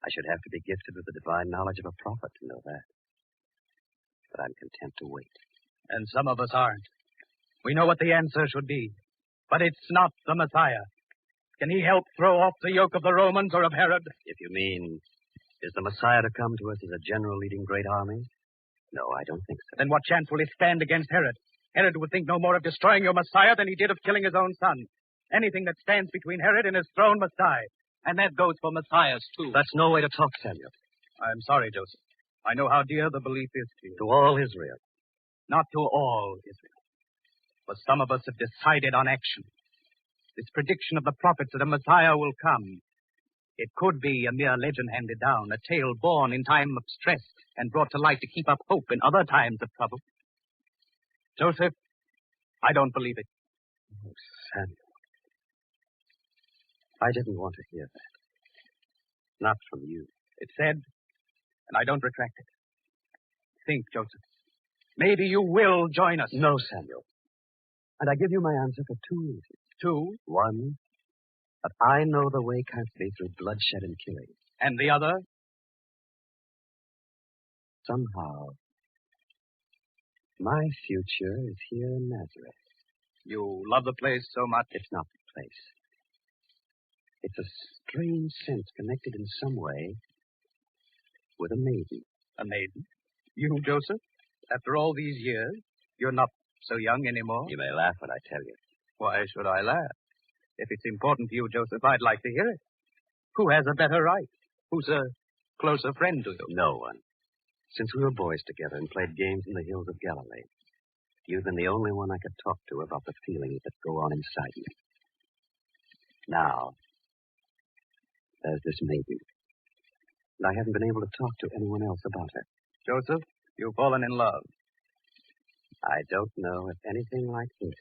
I should have to be gifted with the divine knowledge of a prophet to know that. But I'm content to wait. And some of us aren't. We know what the answer should be, but it's not the Messiah. Can he help throw off the yoke of the Romans or of Herod? If you mean, is the Messiah to come to us as a general leading great armies? No, I don't think so. Then what chance will he stand against Herod? Herod would think no more of destroying your Messiah than he did of killing his own son. Anything that stands between Herod and his throne must die. And that goes for Messiahs, too. That's no way to talk, Samuel. I'm sorry, Joseph. I know how dear the belief is to you. To all Israel. Not to all Israel. For some of us have decided on action. This prediction of the prophets that a Messiah will come. It could be a mere legend handed down, a tale born in time of stress and brought to light to keep up hope in other times of trouble. Joseph, I don't believe it. Oh, Samuel. I didn't want to hear that. Not from you. It's said, and I don't retract it. Think, Joseph. Maybe you will join us. No, Samuel. And I give you my answer for two reasons. Two? One, that I know the way can't be through bloodshed and killing. And the other? Somehow, my future is here in Nazareth. You love the place so much? It's not the place. It's a strange sense connected in some way with a maiden. A maiden? You, Joseph? After all these years, you're not so young anymore? You may laugh when I tell you. Why should I laugh? If it's important to you, Joseph, I'd like to hear it. Who has a better right? Who's a closer friend to you? No one. Since we were boys together and played games in the hills of Galilee, you've been the only one I could talk to about the feelings that go on inside me. Now, there's this maiden. And I haven't been able to talk to anyone else about her. Joseph, you've fallen in love. I don't know if anything like this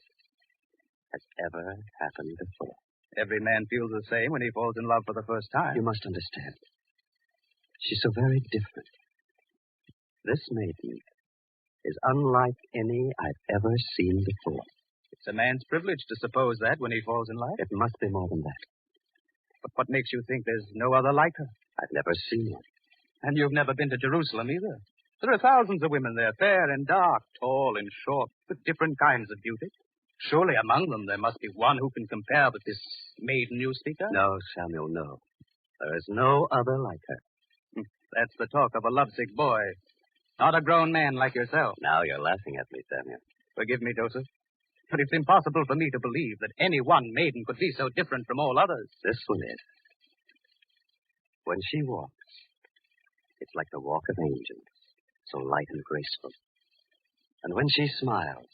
has ever happened before. Every man feels the same when he falls in love for the first time. You must understand. She's so very different. This maiden is unlike any I've ever seen before. It's a man's privilege to suppose that when he falls in love. It must be more than that. But what makes you think there's no other like her? I've never seen one. And you've never been to Jerusalem either. There are thousands of women there, fair and dark, tall and short, with different kinds of beauty. Surely among them there must be one who can compare with this maiden you speak of? No, Samuel, no. There is no other like her. That's the talk of a lovesick boy. Not a grown man like yourself. Now you're laughing at me, Samuel. Forgive me, Joseph. But it's impossible for me to believe that any one maiden could be so different from all others. This one is. When she walks, it's like the walk of angels, so light and graceful. And when she smiles,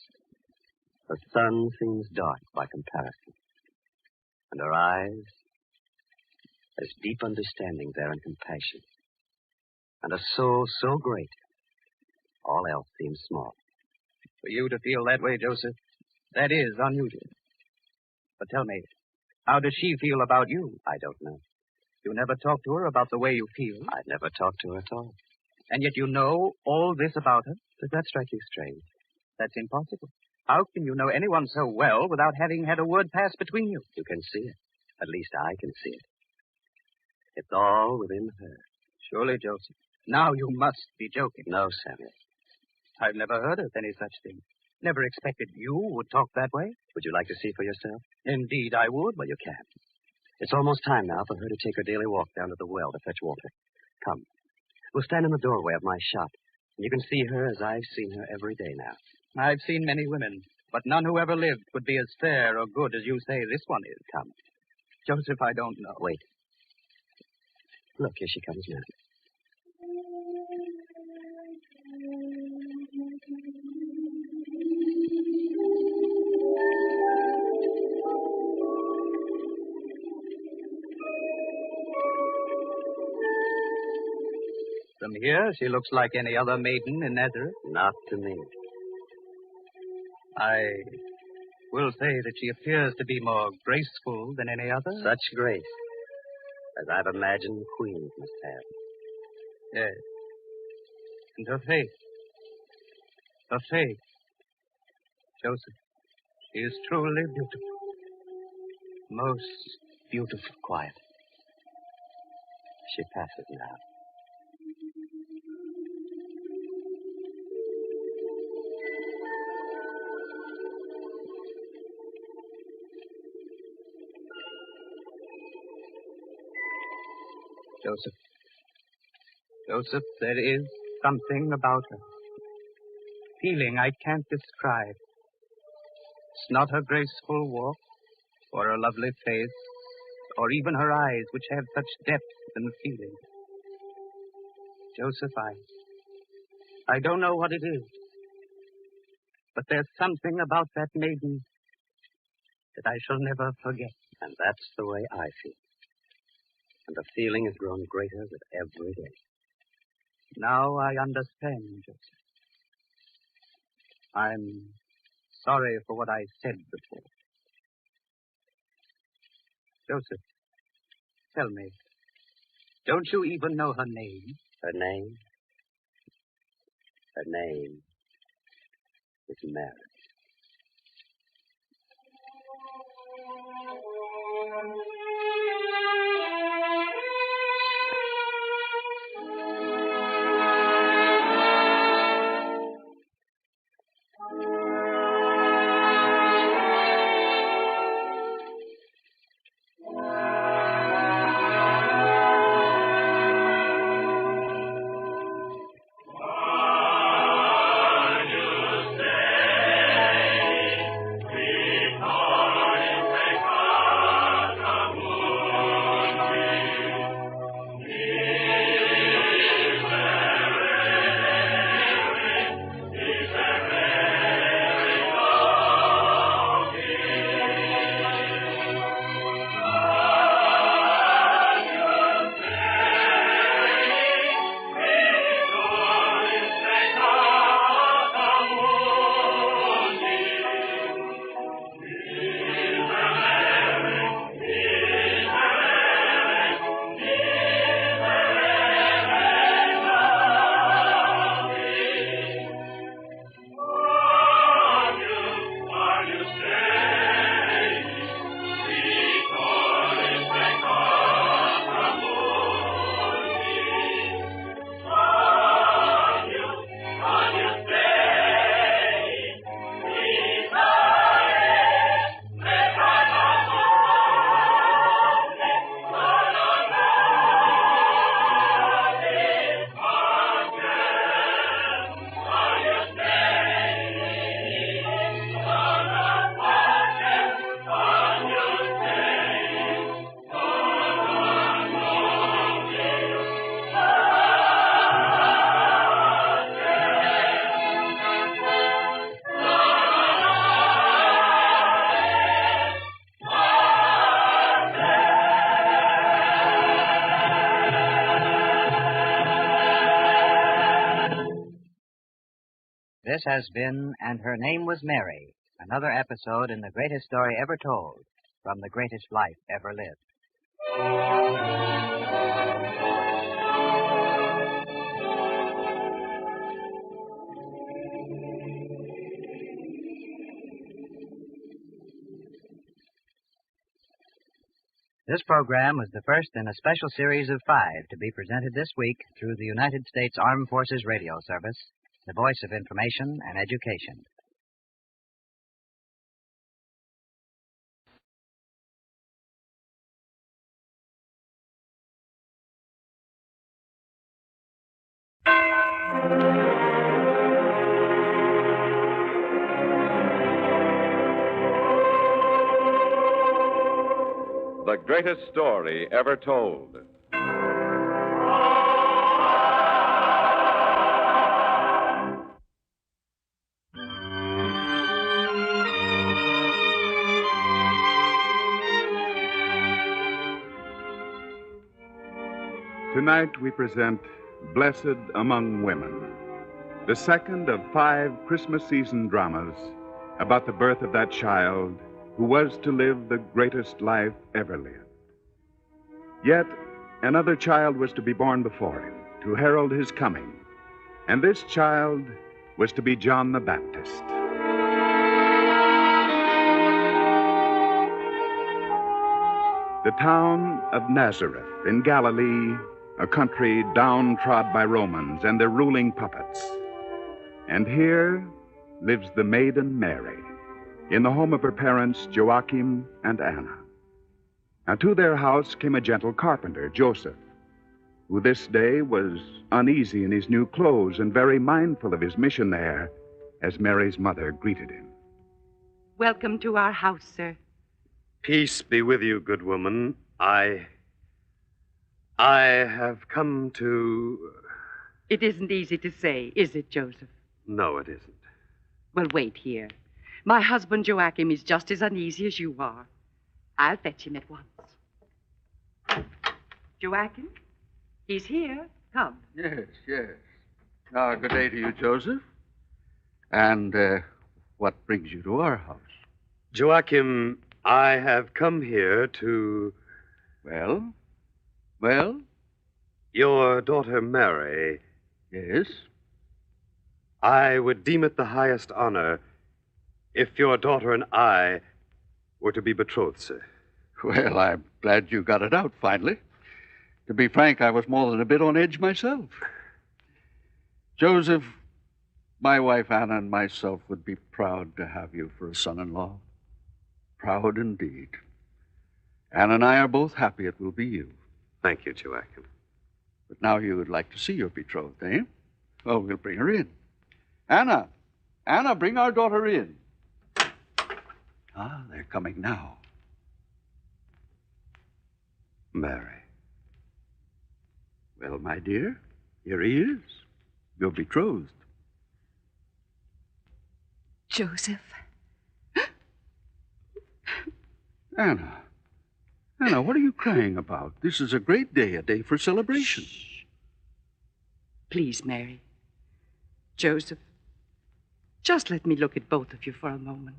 the sun seems dark by comparison. And her eyes, there's deep understanding there and compassion. And a soul so great, all else seems small. For you to feel that way, Joseph, that is unusual. But tell me, how does she feel about you? I don't know. You never talk to her about the way you feel? I've never talked to her at all. And yet you know all this about her? Does that strike you strange? That's impossible. How can you know anyone so well without having had a word pass between you? You can see it. At least I can see it. It's all within her. Surely, Joseph. Now you must be joking. No, Samuel. I've never heard of any such thing. Never expected you would talk that way. Would you like to see for yourself? Indeed, I would. Well, you can. It's almost time now for her to take her daily walk down to the well to fetch water. Come. We'll stand in the doorway of my shop, and you can see her as I've seen her every day now. I've seen many women, but none who ever lived could be as fair or good as you say this one is. Come. Joseph, I don't know. Wait. Look, here she comes now. From here, she looks like any other maiden in Nazareth. Not to me. I will say that she appears to be more graceful than any other. Such grace as I've imagined queens must have. Yes. And her face. Her face. Joseph, she is truly beautiful. Most beautiful. Quiet. She passes now. Joseph, there is something about her. Feeling I can't describe. It's not her graceful walk, or her lovely face, or even her eyes, which have such depth and feeling. Joseph, I don't know what it is, but there's something about that maiden that I shall never forget. And that's the way I feel. And the feeling has grown greater with every day. Now I understand, Joseph. I'm sorry for what I said before. Joseph, tell me, don't you even know her name? Her name? Her name is Mary. This has been And Her Name Was Mary, another episode in the greatest story ever told, from the greatest life ever lived. This program was the first in a special series of 5 to be presented this week through the United States Armed Forces Radio Service, the voice of information and education. The greatest story ever told. Tonight we present Blessed Among Women, the second of 5 Christmas season dramas about the birth of that child who was to live the greatest life ever lived. Yet another child was to be born before him, to herald his coming, and this child was to be John the Baptist. The town of Nazareth in Galilee, a country downtrodden by Romans and their ruling puppets. And here lives the maiden Mary, in the home of her parents, Joachim and Anna. Now, to their house came a gentle carpenter, Joseph, who this day was uneasy in his new clothes and very mindful of his mission there as Mary's mother greeted him. Welcome to our house, sir. Peace be with you, good woman. I have come to... It isn't easy to say, is it, Joseph? No, it isn't. Well, wait here. My husband, Joachim, is just as uneasy as you are. I'll fetch him at once. Joachim, he's here. Come. Yes. Good day to you, Joseph. And what brings you to our house? Joachim, I have come here to... Well? Your daughter, Mary. Yes? I would deem it the highest honor if your daughter and I were to be betrothed, sir. Well, I'm glad you got it out finally. To be frank, I was more than a bit on edge myself. Joseph, my wife Anna and myself would be proud to have you for a son-in-law. Proud indeed. Anna and I are both happy it will be you. Thank you, Joachim. But now you would like to see your betrothed, eh? Well, we'll bring her in. Anna, bring our daughter in. They're coming now. Mary. Well, my dear, here he is. Your betrothed. Joseph. Anna, what are you crying about? This is a great day, a day for celebration. Shh. Please, Mary. Joseph, just let me look at both of you for a moment.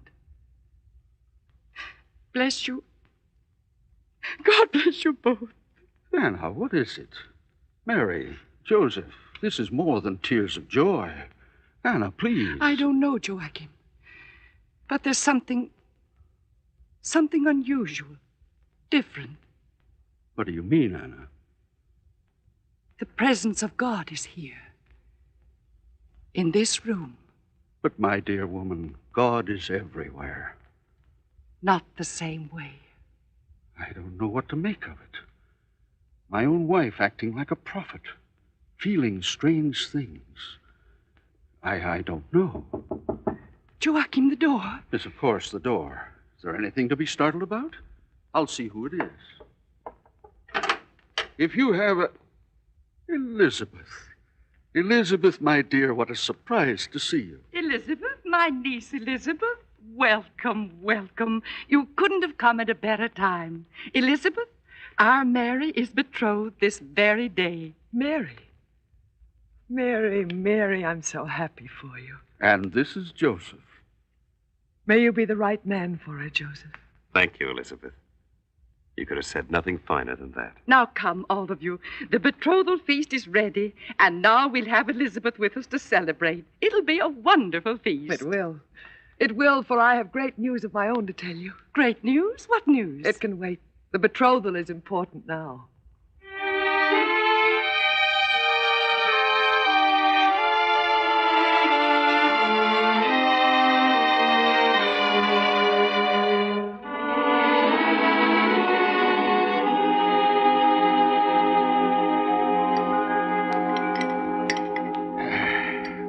Bless you. God bless you both. Anna, what is it? Mary, Joseph, this is more than tears of joy. Anna, please. I don't know, Joachim. But there's something unusual, different. What do you mean, Anna? The presence of God is here. In this room. But, my dear woman, God is everywhere. Not the same way. I don't know what to make of it. My own wife acting like a prophet, feeling strange things. I don't know. Joachim, the door. Yes, of course, the door. Is there anything to be startled about? I'll see who it is. If you have a... Elizabeth, my dear, what a surprise to see you. Elizabeth, my niece Elizabeth. Welcome. You couldn't have come at a better time. Elizabeth, our Mary is betrothed this very day. Mary, I'm so happy for you. And this is Joseph. May you be the right man for her, Joseph. Thank you, Elizabeth. You could have said nothing finer than that. Now come, all of you. The betrothal feast is ready, and now we'll have Elizabeth with us to celebrate. It'll be a wonderful feast. It will. It will, for I have great news of my own to tell you. Great news? What news? It can wait. The betrothal is important now.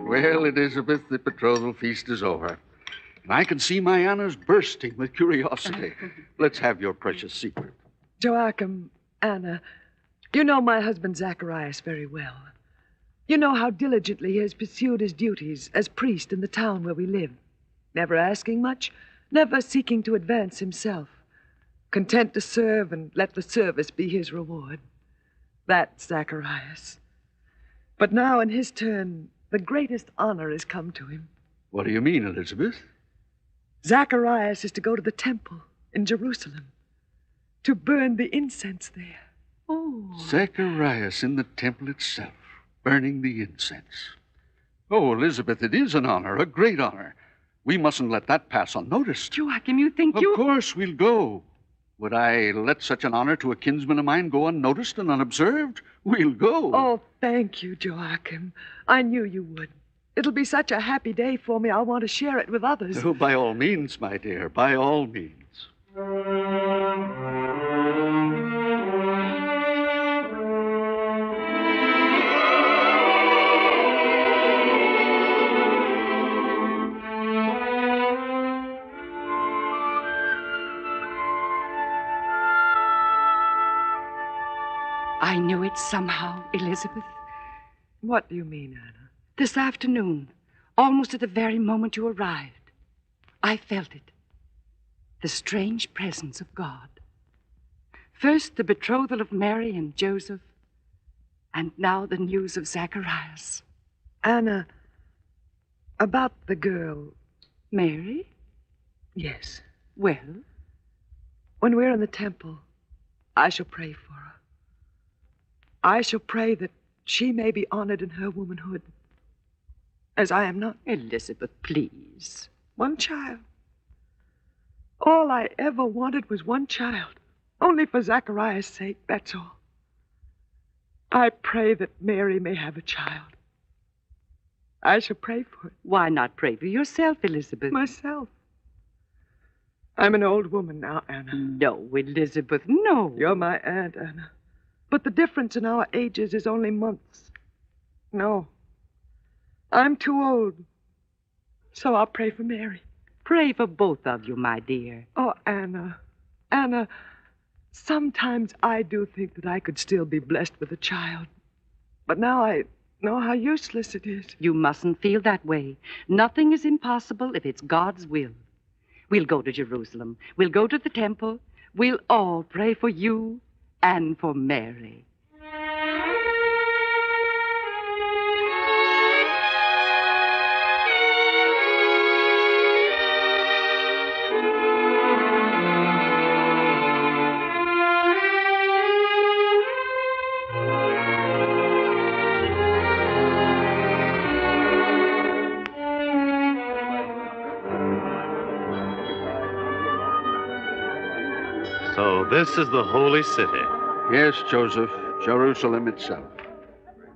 Well, Elizabeth, the betrothal feast is over. And I can see my Anna's bursting with curiosity. Let's have your precious secret. Joachim, Anna, you know my husband Zacharias very well. You know how diligently he has pursued his duties as priest in the town where we live, never asking much, never seeking to advance himself, content to serve and let the service be his reward. That's Zacharias. But now, in his turn, the greatest honor has come to him. What do you mean, Elizabeth? Zacharias is to go to the temple in Jerusalem, to burn the incense there. Oh. Zacharias in the temple itself, burning the incense. Oh, Elizabeth, it is an honor, a great honor. We mustn't let that pass unnoticed. Joachim, you think Of course we'll go. Would I let such an honor to a kinsman of mine go unnoticed and unobserved? We'll go. Oh, thank you, Joachim. I knew you would. It'll be such a happy day for me, I'll want to share it with others. Oh, by all means, my dear, by all means. I knew it somehow, Elizabeth. What do you mean, Anna? This afternoon, almost at the very moment you arrived, I felt it. The strange presence of God. First, the betrothal of Mary and Joseph, and now the news of Zacharias. Anna, about the girl. Mary? Yes. Well? When we're in the temple, I shall pray for her. I shall pray that she may be honored in her womanhood, as I am not. Elizabeth, please. One child. All I ever wanted was one child. Only for Zacharias' sake, that's all. I pray that Mary may have a child. I shall pray for it. Why not pray for yourself, Elizabeth? Myself. I'm an old woman now, Anna. No, Elizabeth, no. You're my aunt, Anna. But the difference in our ages is only months. No. I'm too old. So I'll pray for Mary. Pray for both of you, my dear. Oh, Anna. Anna, sometimes I do think that I could still be blessed with a child. But now I know how useless it is. You mustn't feel that way. Nothing is impossible if it's God's will. We'll go to Jerusalem. We'll go to the temple. We'll all pray for you and for Mary. So this is the holy city. Yes, Joseph, Jerusalem itself.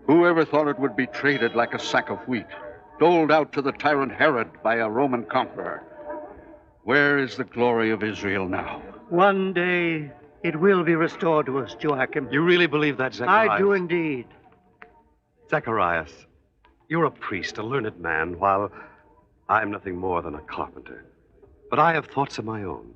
Whoever thought it would be traded like a sack of wheat, doled out to the tyrant Herod by a Roman conqueror? Where is the glory of Israel now? One day it will be restored to us, Joachim. You really believe that, Zacharias? I do indeed. Zacharias, you're a priest, a learned man, while I'm nothing more than a carpenter. But I have thoughts of my own.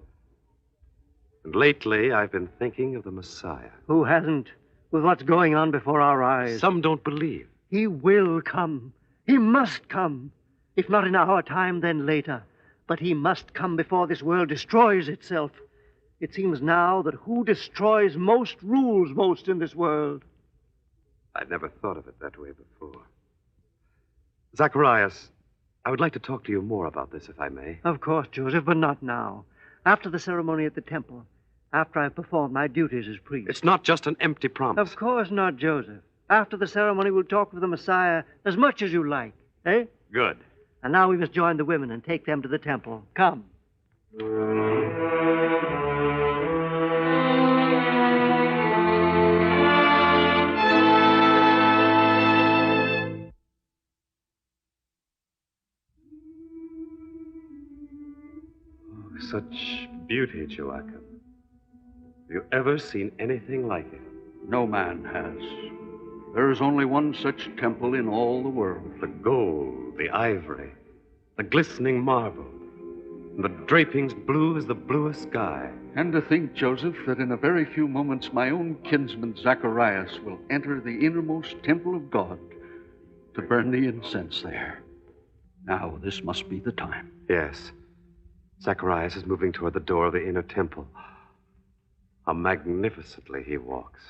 And lately, I've been thinking of the Messiah. Who hasn't, with what's going on before our eyes? Some don't believe. He will come. He must come. If not in our time, then later. But he must come before this world destroys itself. It seems now that who destroys most rules most in this world. I'd never thought of it that way before. Zacharias, I would like to talk to you more about this, if I may. Of course, Joseph, but not now. After the ceremony at the temple. After I've performed my duties as priest. It's not just an empty promise. Of course not, Joseph. After the ceremony, we'll talk with the Messiah as much as you like. Eh? Good. And now we must join the women and take them to the temple. Come. Such beauty, Joachim. Have you ever seen anything like it? No man has. There is only one such temple in all the world. The gold, the ivory, the glistening marble, and the drapings blue as the bluest sky. And to think, Joseph, that in a very few moments my own kinsman Zacharias will enter the innermost temple of God to burn the incense there. Now, this must be the time. Yes. Zacharias is moving toward the door of the inner temple. How magnificently he walks.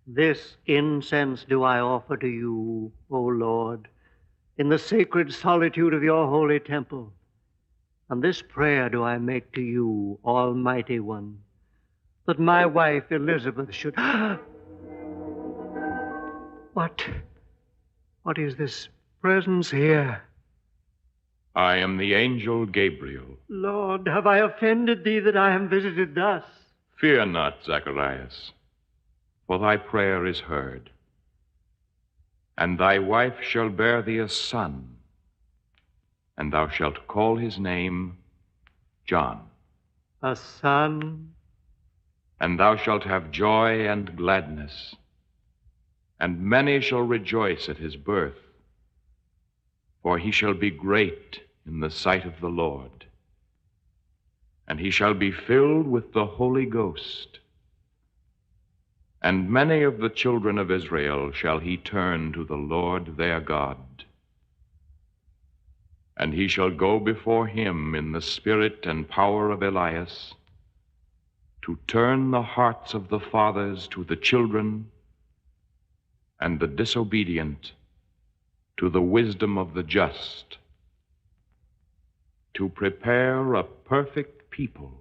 This incense do I offer to you, O Lord, in the sacred solitude of your holy temple. And this prayer do I make to you, Almighty One, that my wife Elizabeth should... What is this presence here? I am the angel Gabriel. Lord, have I offended thee that I am visited thus? Fear not, Zacharias, for thy prayer is heard. And thy wife shall bear thee a son, and thou shalt call his name John. A son? And thou shalt have joy and gladness, and many shall rejoice at his birth, for he shall be great in the sight of the Lord, and he shall be filled with the Holy Ghost. And many of the children of Israel shall he turn to the Lord their God. And he shall go before him in the spirit and power of Elias, to turn the hearts of the fathers to the children, and the disobedient to the wisdom of the just, to prepare a perfect people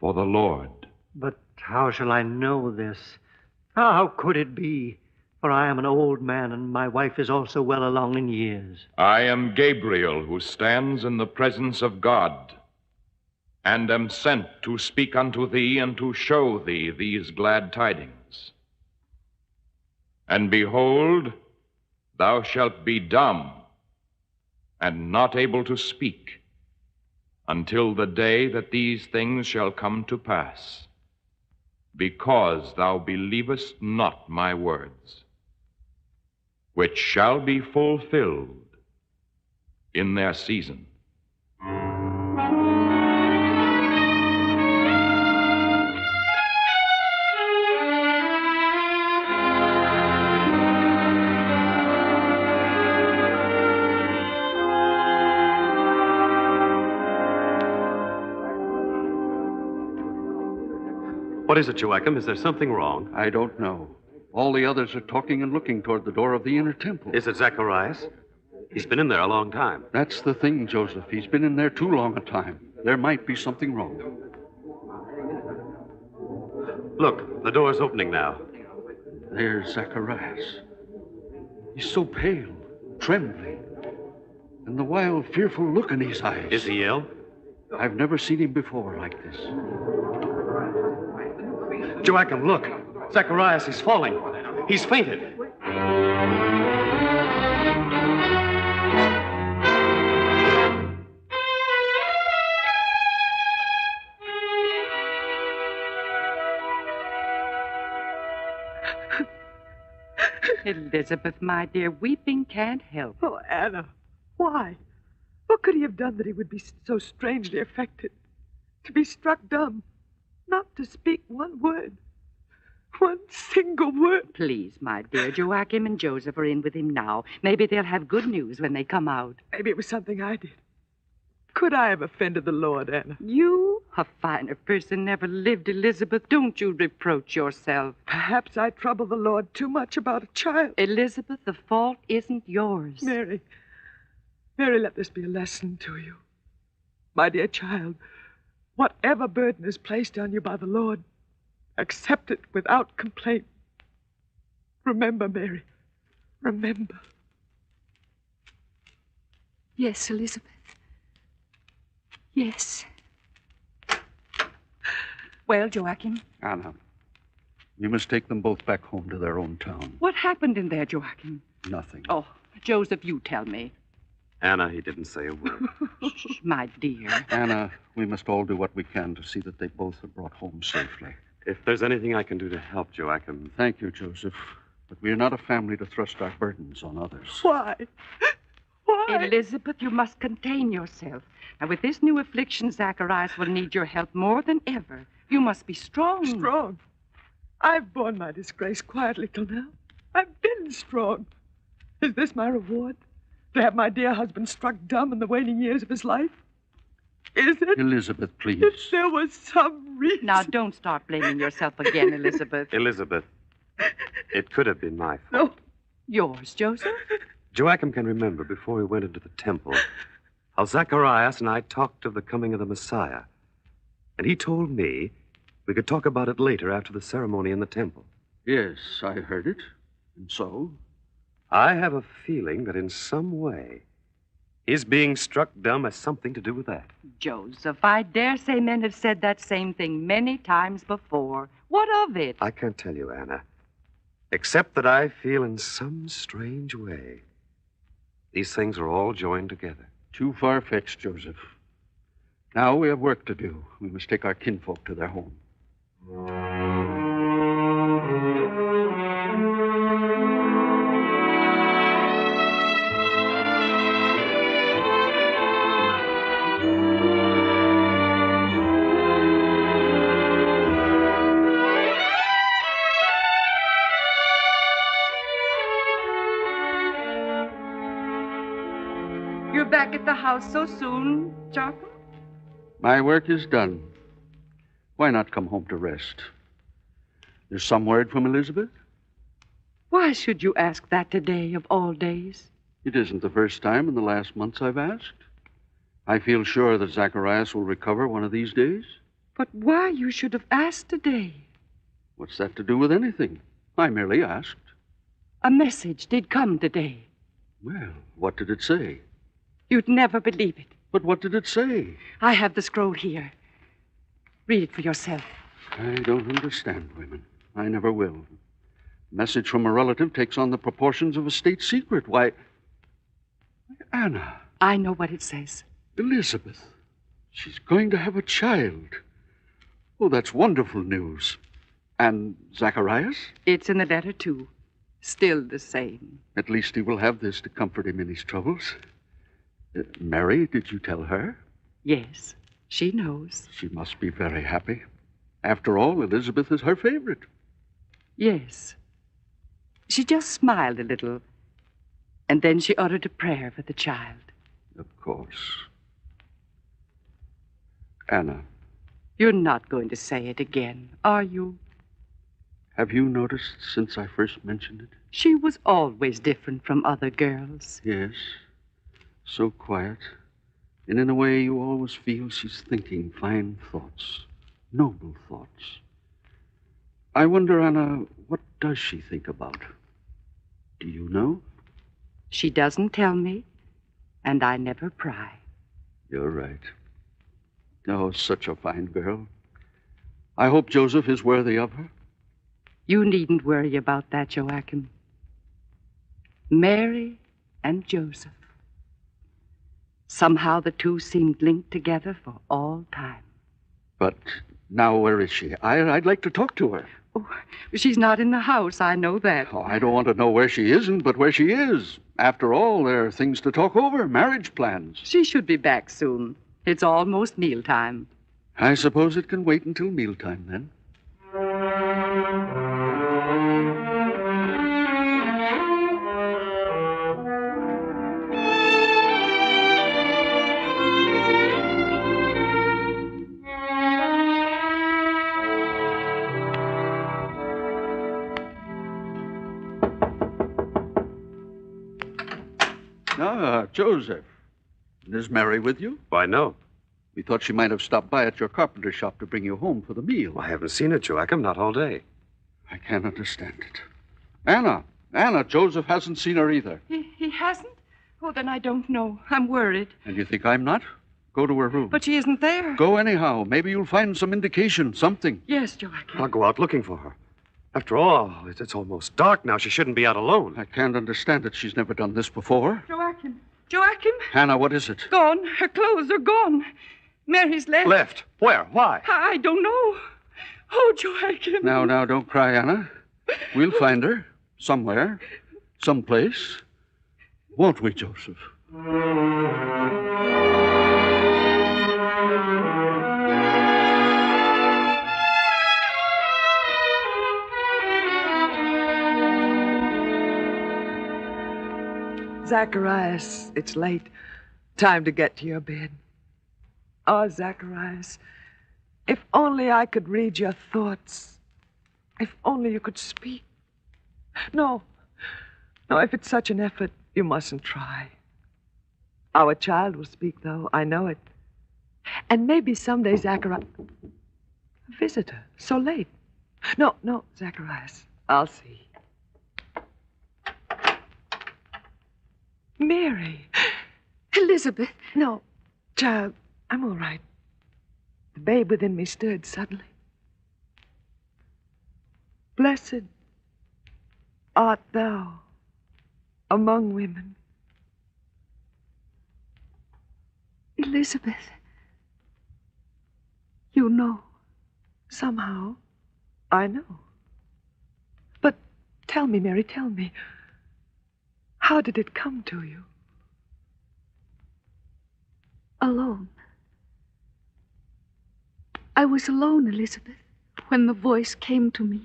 for the Lord. But how shall I know this? How could it be? For I am an old man, and my wife is also well along in years. I am Gabriel, who stands in the presence of God, and am sent to speak unto thee and to show thee these glad tidings. And behold, thou shalt be dumb and not able to speak until the day that these things shall come to pass, because thou believest not my words, which shall be fulfilled in their season. What is it, Joachim? Is there something wrong? I don't know. All the others are talking and looking toward the door of the inner temple. Is it Zacharias? He's been in there a long time. That's the thing, Joseph. He's been in there too long a time. There might be something wrong. Look, the door's opening now. There's Zacharias. He's so pale, trembling, and the wild, fearful look in his eyes. Is he ill? I've never seen him before like this. Joachim, look. Zacharias is falling. He's fainted. Elizabeth, my dear, weeping can't help. Oh, Anna, why? What could he have done that he would be so strangely affected? To be struck dumb, not to speak one word. One single word. Please, my dear, Joachim and Joseph are in with him now. Maybe they'll have good news when they come out. Maybe it was something I did. Could I have offended the Lord, Anna? You? A finer person never lived, Elizabeth. Don't you reproach yourself. Perhaps I trouble the Lord too much about a child. Elizabeth, the fault isn't yours. Mary, let this be a lesson to you. My dear child, whatever burden is placed on you by the Lord, accept it without complaint. Remember, Mary, remember. Yes, Elizabeth. Yes. Well, Joachim? Anna, you must take them both back home to their own town. What happened in there, Joachim? Nothing. Oh, Joseph, you tell me. Anna, he didn't say a word. My dear. Anna, we must all do what we can to see that they both are brought home safely. If there's anything I can do to help, Joachim. Thank you, Joseph. But we are not a family to thrust our burdens on others. Why? Elizabeth, you must contain yourself. Now, with this new affliction, Zacharias will need your help more than ever. You must be strong. Strong? I've borne my disgrace quietly till now. I've been strong. Is this my reward? To have my dear husband struck dumb in the waning years of his life? Is it? Elizabeth, please. If there was some reason... Now, don't start blaming yourself again, Elizabeth. Elizabeth, it could have been my fault. No. Yours, Joseph? Joachim can remember before we went into the temple how Zacharias and I talked of the coming of the Messiah. And he told me we could talk about it later after the ceremony in the temple. Yes, I heard it. And so? I have a feeling that in some way his being struck dumb has something to do with that. Joseph, I dare say men have said that same thing many times before. What of it? I can't tell you, Anna, except that I feel in some strange way these things are all joined together. Too far-fetched, Joseph. Now we have work to do. We must take our kinfolk to their home. You're back at the house so soon, Joachim? My work is done. Why not come home to rest? There's some word from Elizabeth? Why should you ask that today of all days? It isn't the first time in the last months I've asked. I feel sure that Zacharias will recover one of these days. But why you should have asked today? What's that to do with anything? I merely asked. A message did come today. Well, what did it say? You'd never believe it. But what did it say? I have the scroll here. Read it for yourself. I don't understand women. I never will. A message from a relative takes on the proportions of a state secret. Why, Anna. I know what it says. Elizabeth. She's going to have a child. Oh, that's wonderful news. And Zacharias? It's in the letter, too. Still the same. At least he will have this to comfort him in his troubles. Mary, did you tell her? Yes, she knows. She must be very happy. After all, Elizabeth is her favorite. Yes. She just smiled a little, and then she uttered a prayer for the child. Of course. Anna. You're not going to say it again, are you? Have you noticed since I first mentioned it? She was always different from other girls. Yes. So quiet. And in a way you always feel she's thinking fine thoughts. Noble thoughts. I wonder, Anna, what does she think about? Do you know? She doesn't tell me, and I never pry. You're right. Oh, such a fine girl. I hope Joseph is worthy of her. You needn't worry about that, Joachim. Mary and Joseph. Somehow the two seemed linked together for all time. But now where is she? I'd like to talk to her. Oh, she's not in the house, I know that. Oh, I don't want to know where she isn't, but where she is. After all, there are things to talk over, marriage plans. She should be back soon. It's almost mealtime. I suppose it can wait until mealtime, then. Ah, Joseph. Is Mary with you? Why, no. We thought she might have stopped by at your carpenter shop to bring you home for the meal. I haven't seen her, Joachim, not all day. I can't understand it. Anna, Joseph hasn't seen her either. He hasn't? Oh, then I don't know. I'm worried. And you think I'm not? Go to her room. But she isn't there. Go anyhow. Maybe you'll find some indication, something. Yes, Joachim. I'll go out looking for her. After all, it's almost dark now. She shouldn't be out alone. I can't understand it. She's never done this before. Joachim? Hannah, what is it? Gone. Her clothes are gone. Mary's left. Left? Where? Why? I don't know. Oh, Joachim. Now, don't cry, Anna. We'll find her. Somewhere. Someplace. Won't we, Joseph? Zacharias, it's late. Time to get to your bed. Oh, Zacharias, if only I could read your thoughts. If only you could speak. No, if it's such an effort, you mustn't try. Our child will speak, though. I know it. And maybe someday Zacharias... A visitor, so late. No, Zacharias, I'll see. Mary. Elizabeth. No, child, I'm all right. The babe within me stirred suddenly. Blessed art thou among women. Elizabeth. You know. Somehow, I know. But tell me, Mary, tell me. How did it come to you? Alone. I was alone, Elizabeth, when the voice came to me.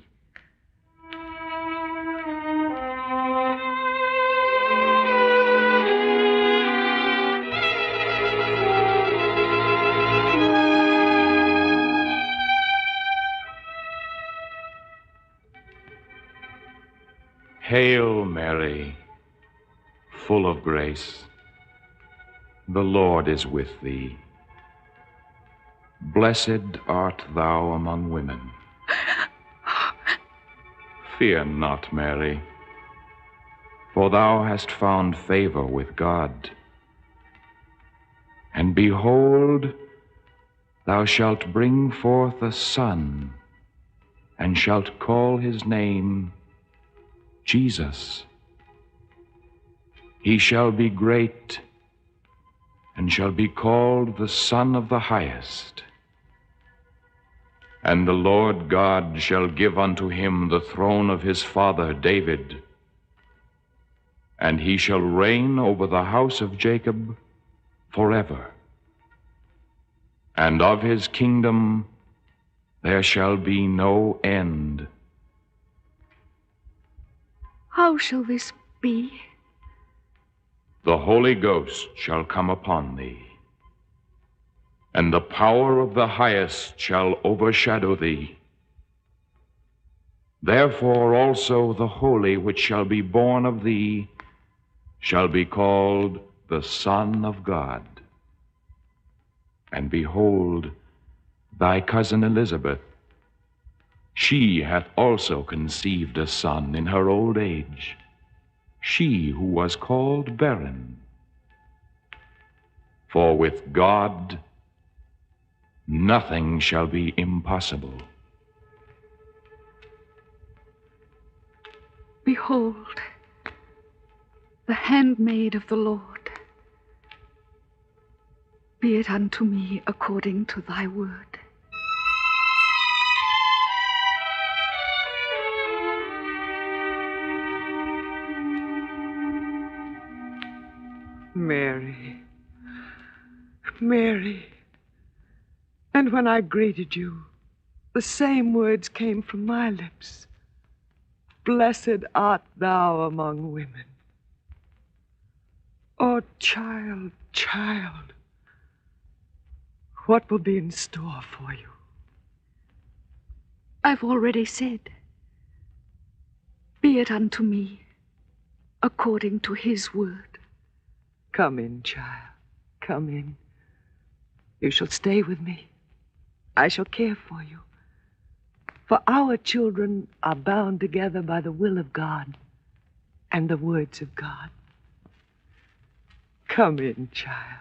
Hail, Mary, full of grace. The Lord is with thee. Blessed art thou among women. Fear not, Mary, for thou hast found favor with God. And behold, thou shalt bring forth a son, and shalt call his name Jesus. He shall be great, and shall be called the Son of the Highest. And the Lord God shall give unto him the throne of his father David, and he shall reign over the house of Jacob forever. And of his kingdom there shall be no end. How shall this be? The Holy Ghost shall come upon thee, and the power of the Highest shall overshadow thee. Therefore also the Holy which shall be born of thee shall be called the Son of God. And behold, thy cousin Elizabeth, she hath also conceived a son in her old age, she who was called barren. For with God nothing shall be impossible. Behold, the handmaid of the Lord. Be it unto me according to thy word. Mary. And when I greeted you, the same words came from my lips. Blessed art thou among women. Oh, child, what will be in store for you? I've already said, be it unto me according to his word. Come in, child. Come in. You shall stay with me. I shall care for you. For our children are bound together by the will of God and the words of God. Come in, child.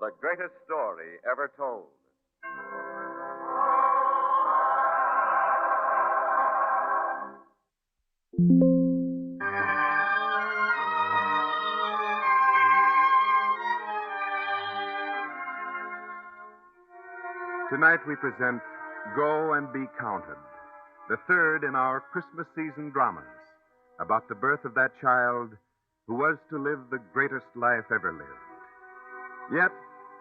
The greatest story ever told. Tonight we present Go and Be Counted, the third in our Christmas season dramas about the birth of that child who was to live the greatest life ever lived. Yet,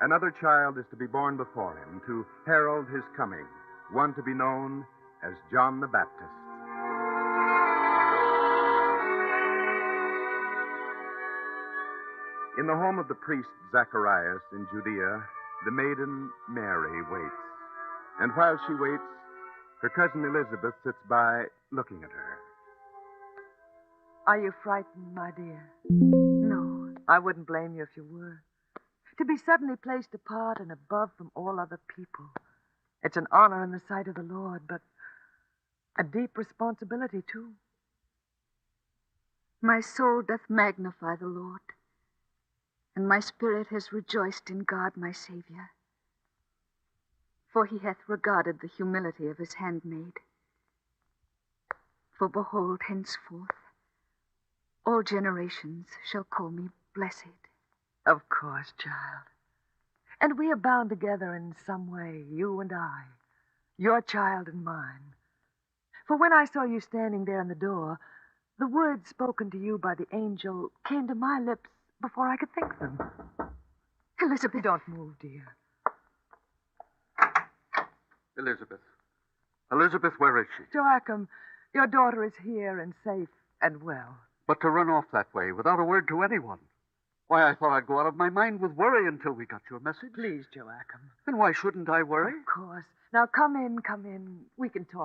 another child is to be born before him to herald his coming, one to be known as John the Baptist. In the home of the priest Zacharias in Judea, the maiden Mary waits. And while she waits, her cousin Elizabeth sits by looking at her. Are you frightened, my dear? No. I wouldn't blame you if you were. To be suddenly placed apart and above from all other people. It's an honor in the sight of the Lord, but a deep responsibility, too. My soul doth magnify the Lord, and my spirit has rejoiced in God my Savior. For he hath regarded the humility of his handmaid. For behold, henceforth, all generations shall call me blessed. Of course, child. And we are bound together in some way, you and I, your child and mine. For when I saw you standing there in the door, the words spoken to you by the angel came to my lips before I could think them. Elizabeth. Don't move, dear. Elizabeth. Elizabeth, where is she? Joachim, your daughter is here and safe and well. But to run off that way without a word to anyone. Why, I thought I'd go out of my mind with worry until we got your message. Please, Joachim. And why shouldn't I worry? Of course. Now, come in. We can talk.